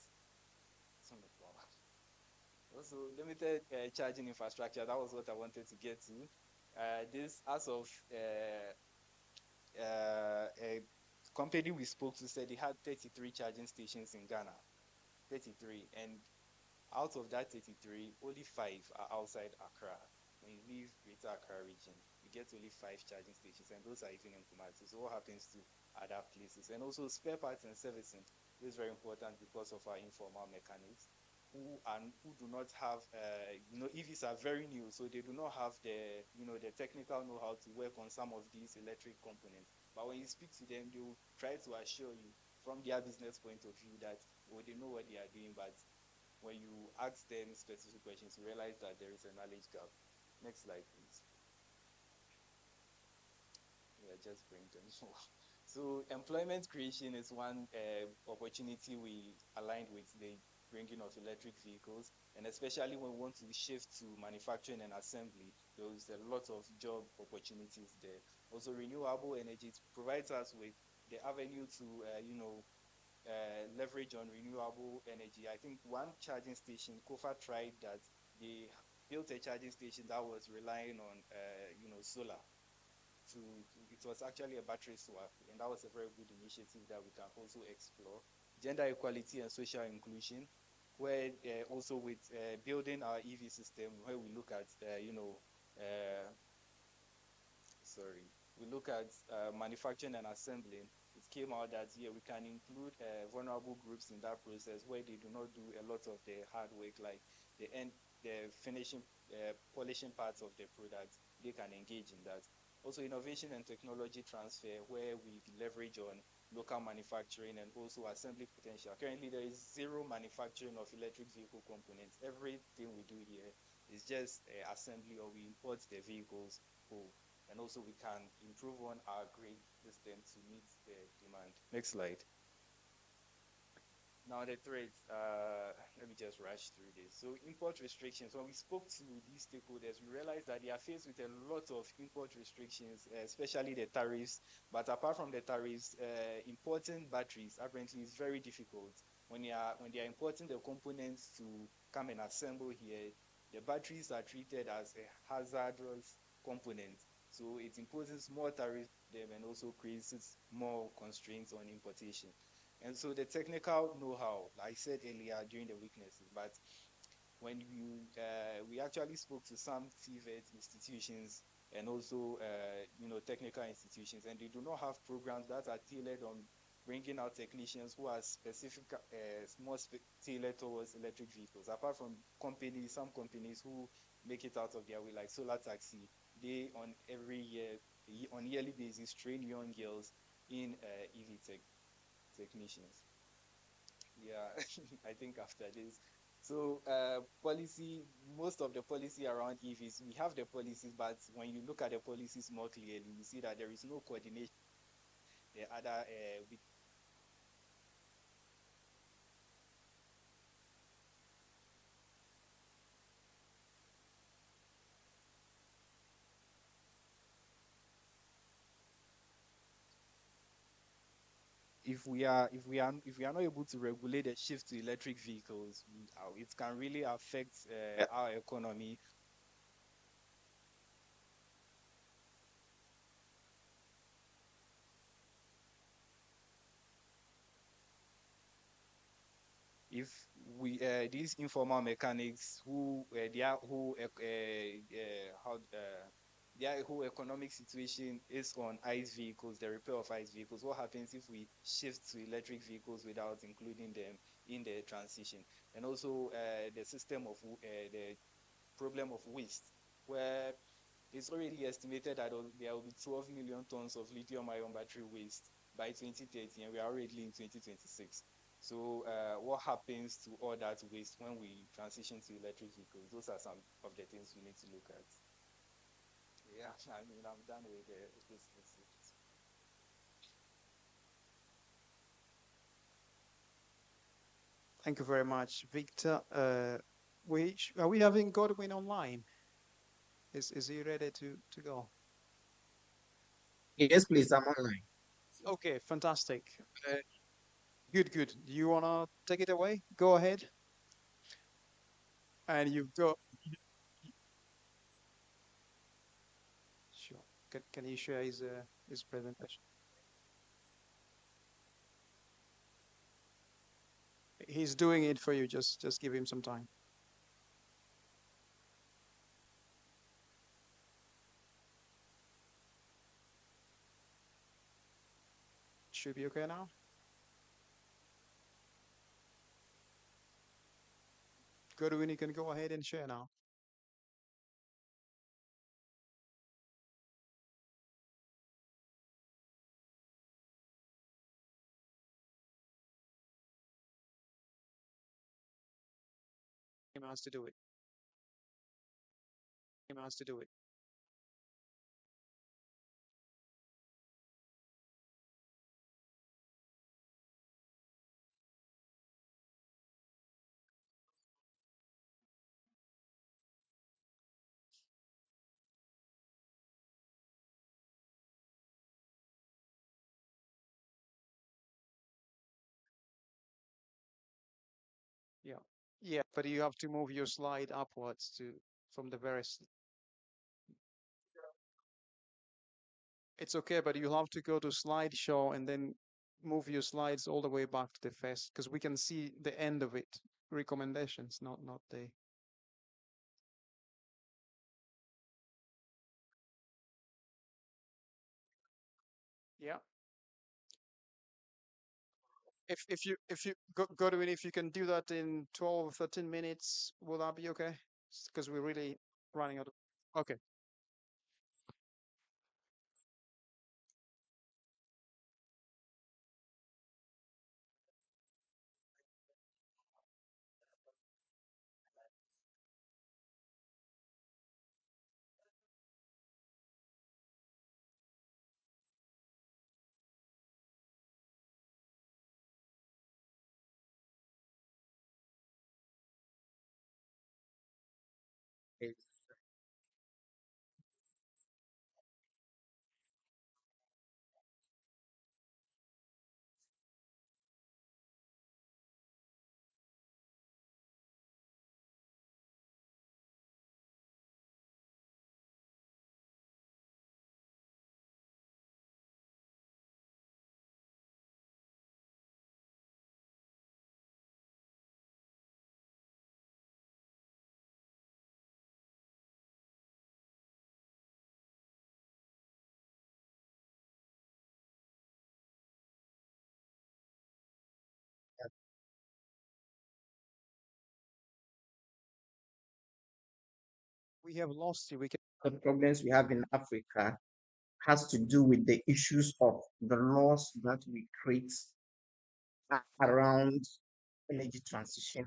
Also, limited charging infrastructure. That was what I wanted to get to. This, as of a company we spoke to, said they had 33 charging stations in Ghana. 33. And Out of that 33, only 5 are outside Accra. When you leave Greater Accra region, you get only 5 charging stations, and those are even in Kumasi. So what happens to other places? And also spare parts and servicing is very important because of our informal mechanics who do not have, EVs are very new, so they do not have the technical know-how to work on some of these electric components. But when you speak to them, they will try to assure you from their business point of view that, oh, they know what they are doing, but when you ask them specific questions, you realize that there is a knowledge gap. Next slide, please. Yeah, just bring them. So employment creation is one opportunity we aligned with the bringing of electric vehicles, and especially when we want to shift to manufacturing and assembly, there's a lot of job opportunities there. Also, renewable energy provides us with the avenue to, leverage on renewable energy. I think one charging station, Kofa tried that. They built a charging station that was relying on, solar. It was actually a battery swap, and that was a very good initiative that we can also explore. Gender equality and social inclusion, where also with building our EV system, where we look at, sorry, we look at manufacturing and assembling. It came out that, yeah, we can include vulnerable groups in that process where they do not do a lot of the hard work, like the finishing, polishing parts of the product. They can engage in that. Also, innovation and technology transfer, where we leverage on local manufacturing and also assembly potential. Currently, there is zero manufacturing of electric vehicle components. Everything we do here is just assembly, or we import the vehicles whole. And also we can improve on our grade system to meet the demand. Next slide. Now the threats, let me just rush through this. So import restrictions, when we spoke to these stakeholders, we realized that they are faced with a lot of import restrictions, especially the tariffs. But apart from the tariffs, importing batteries apparently is very difficult. When they are importing the components to come and assemble here, the batteries are treated as a hazardous component. So it imposes more tariffs on them and also creates more constraints on importation. And so the technical know-how, like I said earlier, during the weaknesses, but when we actually spoke to some TVET institutions and also technical institutions, and they do not have programs that are tailored on bringing out technicians who are specific, more tailored towards electric vehicles. Apart from some companies who make it out of their way, like Solar Taxi, they on yearly basis train young girls in EV technicians. Yeah, I think after this. So policy, most of the policy around EVs, we have the policies, but when you look at the policies more clearly, you see that there is no coordination. The other, if we are not able to regulate the shift to electric vehicles, it can really affect our economy. If we these informal mechanics who their who how their whole economic situation is on ICE vehicles, the repair of ICE vehicles, what happens if we shift to electric vehicles without including them in the transition? And also the system of the problem of waste, where it's already estimated that there will be 12 million tons of lithium-ion battery waste by 2030, and we are already in 2026. So what happens to all that waste when we transition to electric vehicles? Those are some of the things we need to look at. Yeah, I mean, I'm done with this. Thank you very much, Victor. Are we having Godwin online? Is he ready to go? Yes, please, I'm online. Okay, fantastic. Good. Do you wanna take it away? Go ahead. And you've got. Sure. Can you share his presentation? He's doing it for you. Just give him some time. Should be okay now. Godwin, you can go ahead and share now. Has to do it. Has to do it. Yeah. Yeah, but you have to move your slide upwards to from the very. It's okay, but you'll have to go to slideshow and then move your slides all the way back to the first because we can see the end of it. Recommendations, not the. Yeah. If you go to it, if you can do that in 12 or 13 minutes, will that be okay? Because we're really running out of. Okay. We have lost you. We can. The problems we have in Africa has to do with the issues of the laws that we create around energy transition.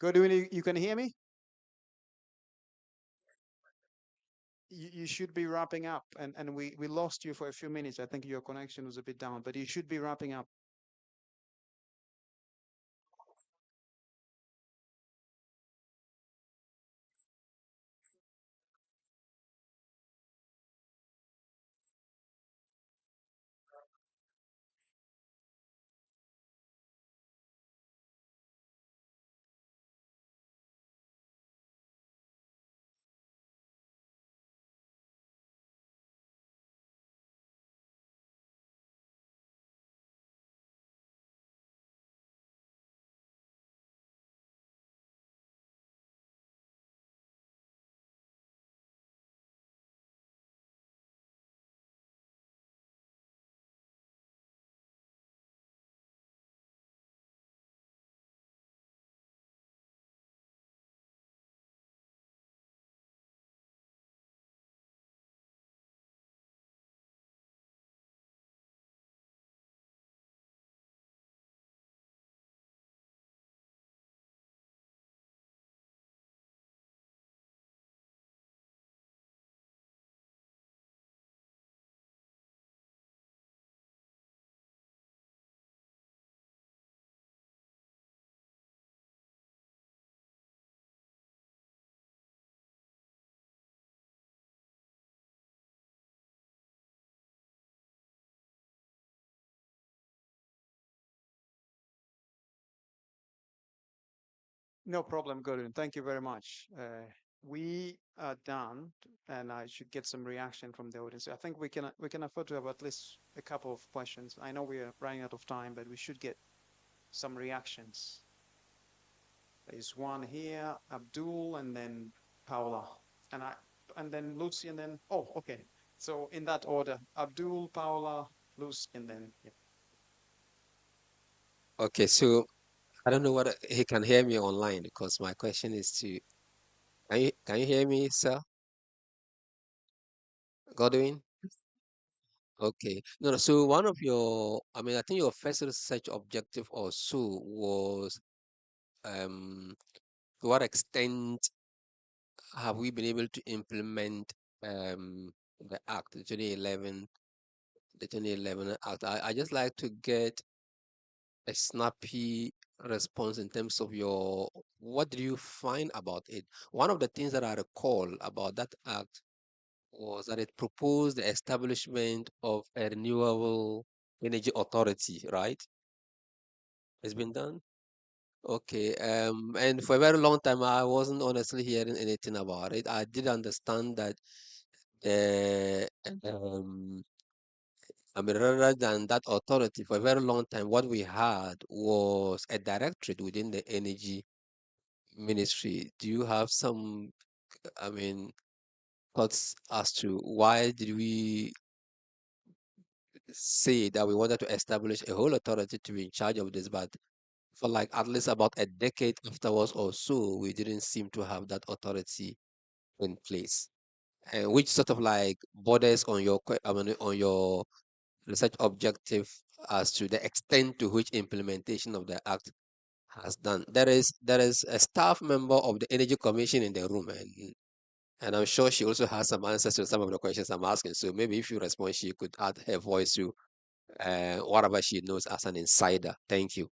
Godwin, you can hear me? You should be wrapping up, and we lost you for a few minutes. I think your connection was a bit down, but you should be wrapping up. No problem, Godwin. Thank you very much. We are done, and I should get some reaction from the audience. I think we can afford to have at least a couple of questions. I know we are running out of time, but we should get some reactions. There's one here, Abdul, and then Paula, and then Lucy, and then okay. So in that order, Abdul, Paula, Lucy, and then yeah. Okay, so I don't know whether he can hear me online because my question is to, can you hear me, sir? Godwin? Okay. No, no. So one of your, I mean, I think your first research objective or so was, to what extent have we been able to implement the Act, the 2011 Act? I just like to get a snappy response in terms of your, what did you find about it? One of the things that I recall about that Act was that it proposed the establishment of a renewable energy authority, right? It's been done. Okay. And for a very long time, I wasn't honestly hearing anything about it. I did understand that the I mean, rather than that authority, for a very long time, what we had was a directorate within the energy ministry. Do you have some, I mean, thoughts as to why did we say that we wanted to establish a whole authority to be in charge of this, but for like at least about a decade afterwards or so, we didn't seem to have that authority in place, and which sort of like borders on your I mean, on your research objective as to the extent to which implementation of the act has done. There is a staff member of the Energy Commission in the room, and I'm sure she also has some answers to some of the questions I'm asking. So maybe if you respond, she could add her voice to whatever she knows as an insider. Thank you.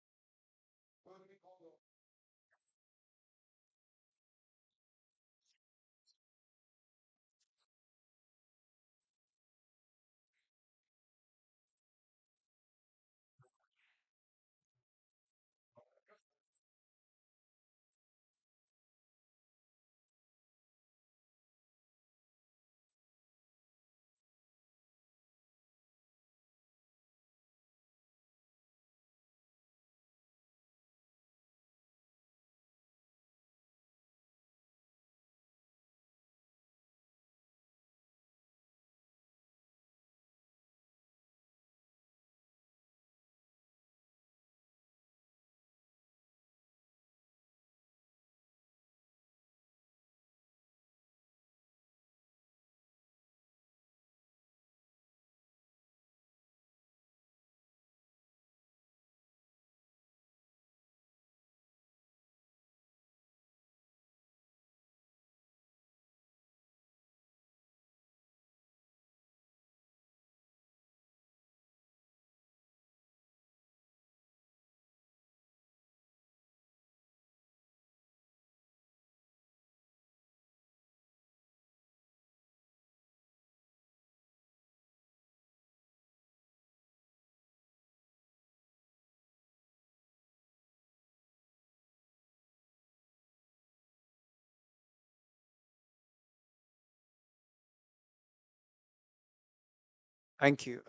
Thank you.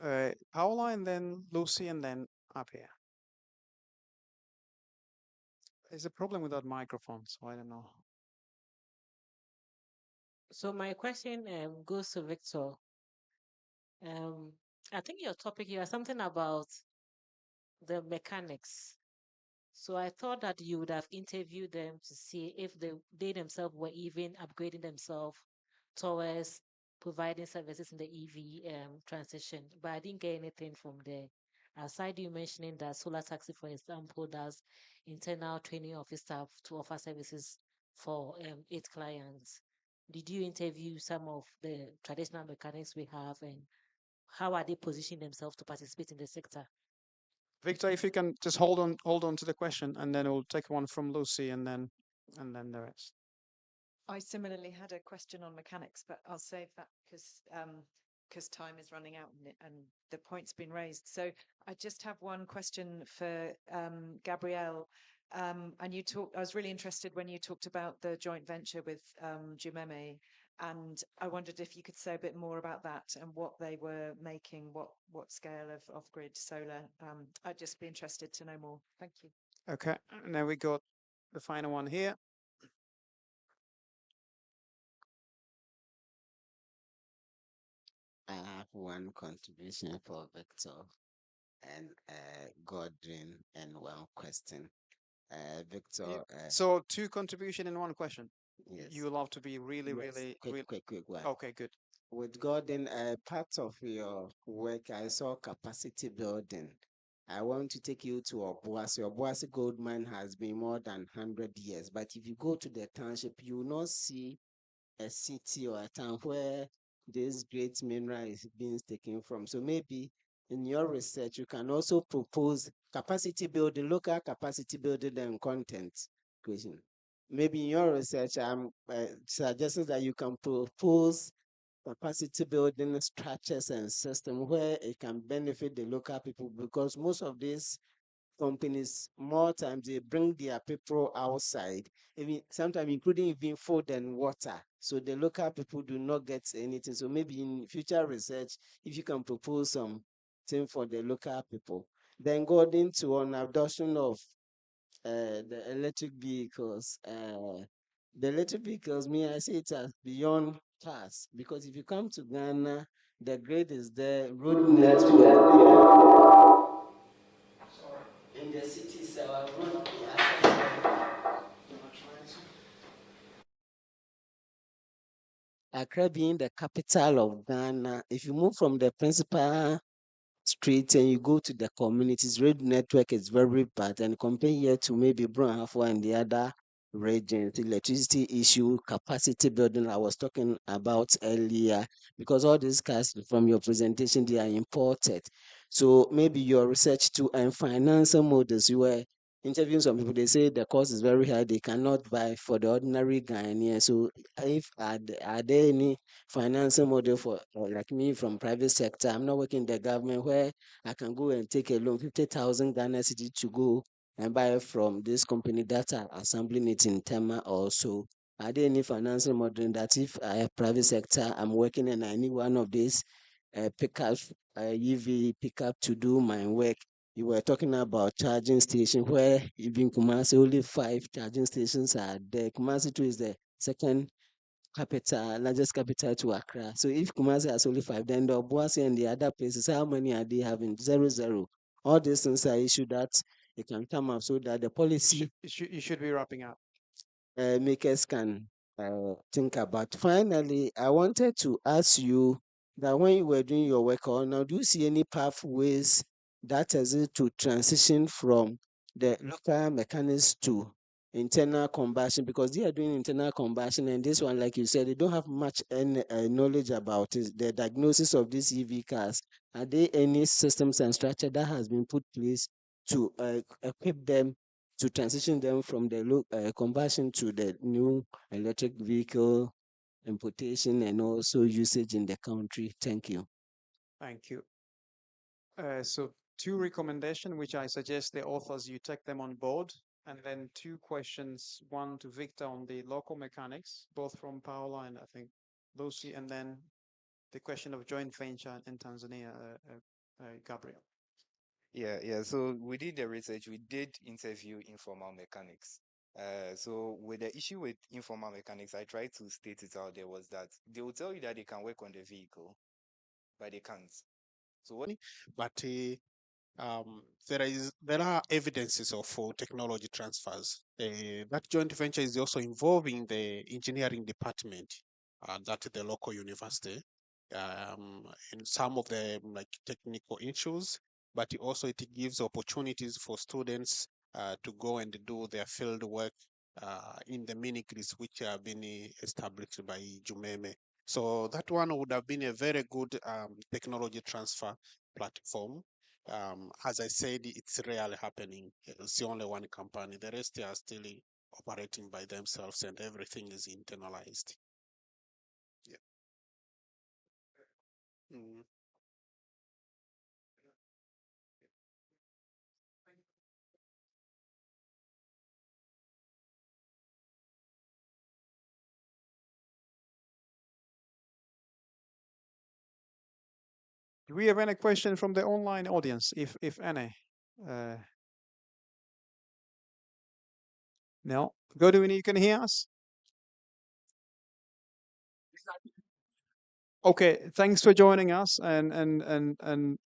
Paola, and then Lucy, and then up here. There's a problem with that microphone, so I don't know. So my question goes to Victor. I think your topic here is something about the mechanics. So I thought that you would have interviewed them to see if they themselves were even upgrading themselves towards providing services in the EV transition. But I didn't get anything from there. Aside you mentioning that Solar Taxi, for example, does internal training of its staff to offer services for its clients. Did you interview some of the traditional mechanics we have, and how are they positioning themselves to participate in the sector? Victor, if you can just hold on to the question, and then we'll take one from Lucy, and then the rest. I similarly had a question on mechanics, but I'll save that because time is running out and the point's been raised. So I just have one question for Gabrielle. And I was really interested when you talked about the joint venture with Jumeme, and I wondered if you could say a bit more about that and what they were making, what scale of off-grid solar. I'd just be interested to know more. Thank you. Okay, and then we got the final one here. I have one contribution for Victor and Godwin and one question. Victor. So 2 contribution and 1 question. Yes. You love to be really. Quick one. Okay, good. With Gordon, part of your work, I saw capacity building. I want to take you to Obuasi. Obuasi gold mine has been more than 100 years, but if you go to the township, you will not see a city or a town where this great mineral is being taken from. So maybe in your research, you can also propose capacity building, local capacity building and content creation. Maybe in your research, I'm suggesting that you can propose capacity building structures and systems where it can benefit the local people, because most of these companies, more times they bring their people outside, even sometimes including even food and water. So the local people do not get anything. So maybe in future research, if you can propose something for the local people. Then going to an adoption of the electric vehicles. The electric vehicles, I say it as beyond cars, because if you come to Ghana, the grid is there, road network. In the cities, our road. Accra being the capital of Ghana, if you move from the principal street and you go to the communities, road network is very bad. And compare here to maybe Brunhafo and the other regions, electricity issue, capacity building I was talking about earlier, because all these cars from your presentation, they are imported. So maybe your research too and financial models, you were interviewing some people, they say the cost is very high, they cannot buy for the ordinary Ghanaian. So if are there any financial model for like me from private sector? I'm not working in the government where I can go and take a loan, 50,000 Ghana cedi to go and buy from this company that are assembling it in Tema also. Are there any financial model that if I have private sector, I'm working and I need one of these pickup, EV pickup to do my work? You were talking about charging station where even Kumasi, only 5 charging stations are there. Kumasi too is the second largest capital to Accra. So if Kumasi has only 5, then the Obuasi and the other places, how many are they having? 0. All these things are issues that it can come up so that the policy You should be wrapping up. Makers can think about. Finally, I wanted to ask you that when you were doing your work, or now, do you see any pathways that is it to transition from the local mechanics to internal combustion? Because they are doing internal combustion, and this one, like you said, they don't have much knowledge about it. The diagnosis of these EV cars. Are there any systems and structure that has been put place to equip them, to transition them from the combustion to the new electric vehicle importation and also usage in the country? Thank you. Thank you. So 2 recommendations, which I suggest the authors, you take them on board, and then 2 questions, one to Victor on the local mechanics, both from Paola and I think Lucy, and then the question of joint venture in Tanzania, Gabriel. Yeah. So we did the research. We did interview informal mechanics. So with the issue with informal mechanics, I tried to state it out there was that they will tell you that they can work on the vehicle, but they can't. So what? But there are evidences of technology transfers. That joint venture is also involving the engineering department at the local university in some of the like technical issues, but also it gives opportunities for students to go and do their field work in the mini grids which have been established by Jumeme. So that one would have been a very good technology transfer platform. As I said, it's rarely happening. It's only one company. The rest are still operating by themselves and everything is internalized. Yeah. Mm. Do we have any question from the online audience, if any? No. Godwin, you can hear us? Okay, thanks for joining us, and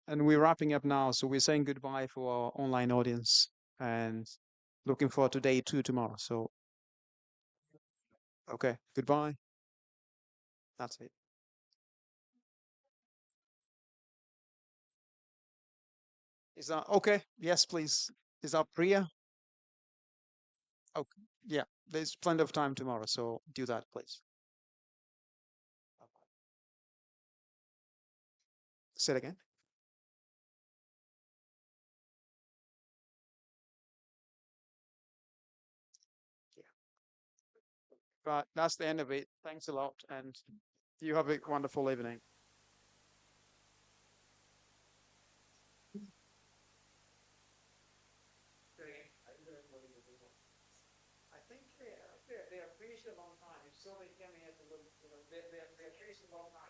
we're wrapping up now. So we're saying goodbye for our online audience, and looking forward to day 2 tomorrow. So, okay, goodbye. That's it. Is that okay? Yes, please. Is that Priya? Okay. Yeah, there's plenty of time tomorrow, so do that, please. Say it again. Yeah. But that's the end of it. Thanks a lot, and you have a wonderful evening. I think they are finished a long time. So they came here to look, they're finished a long time.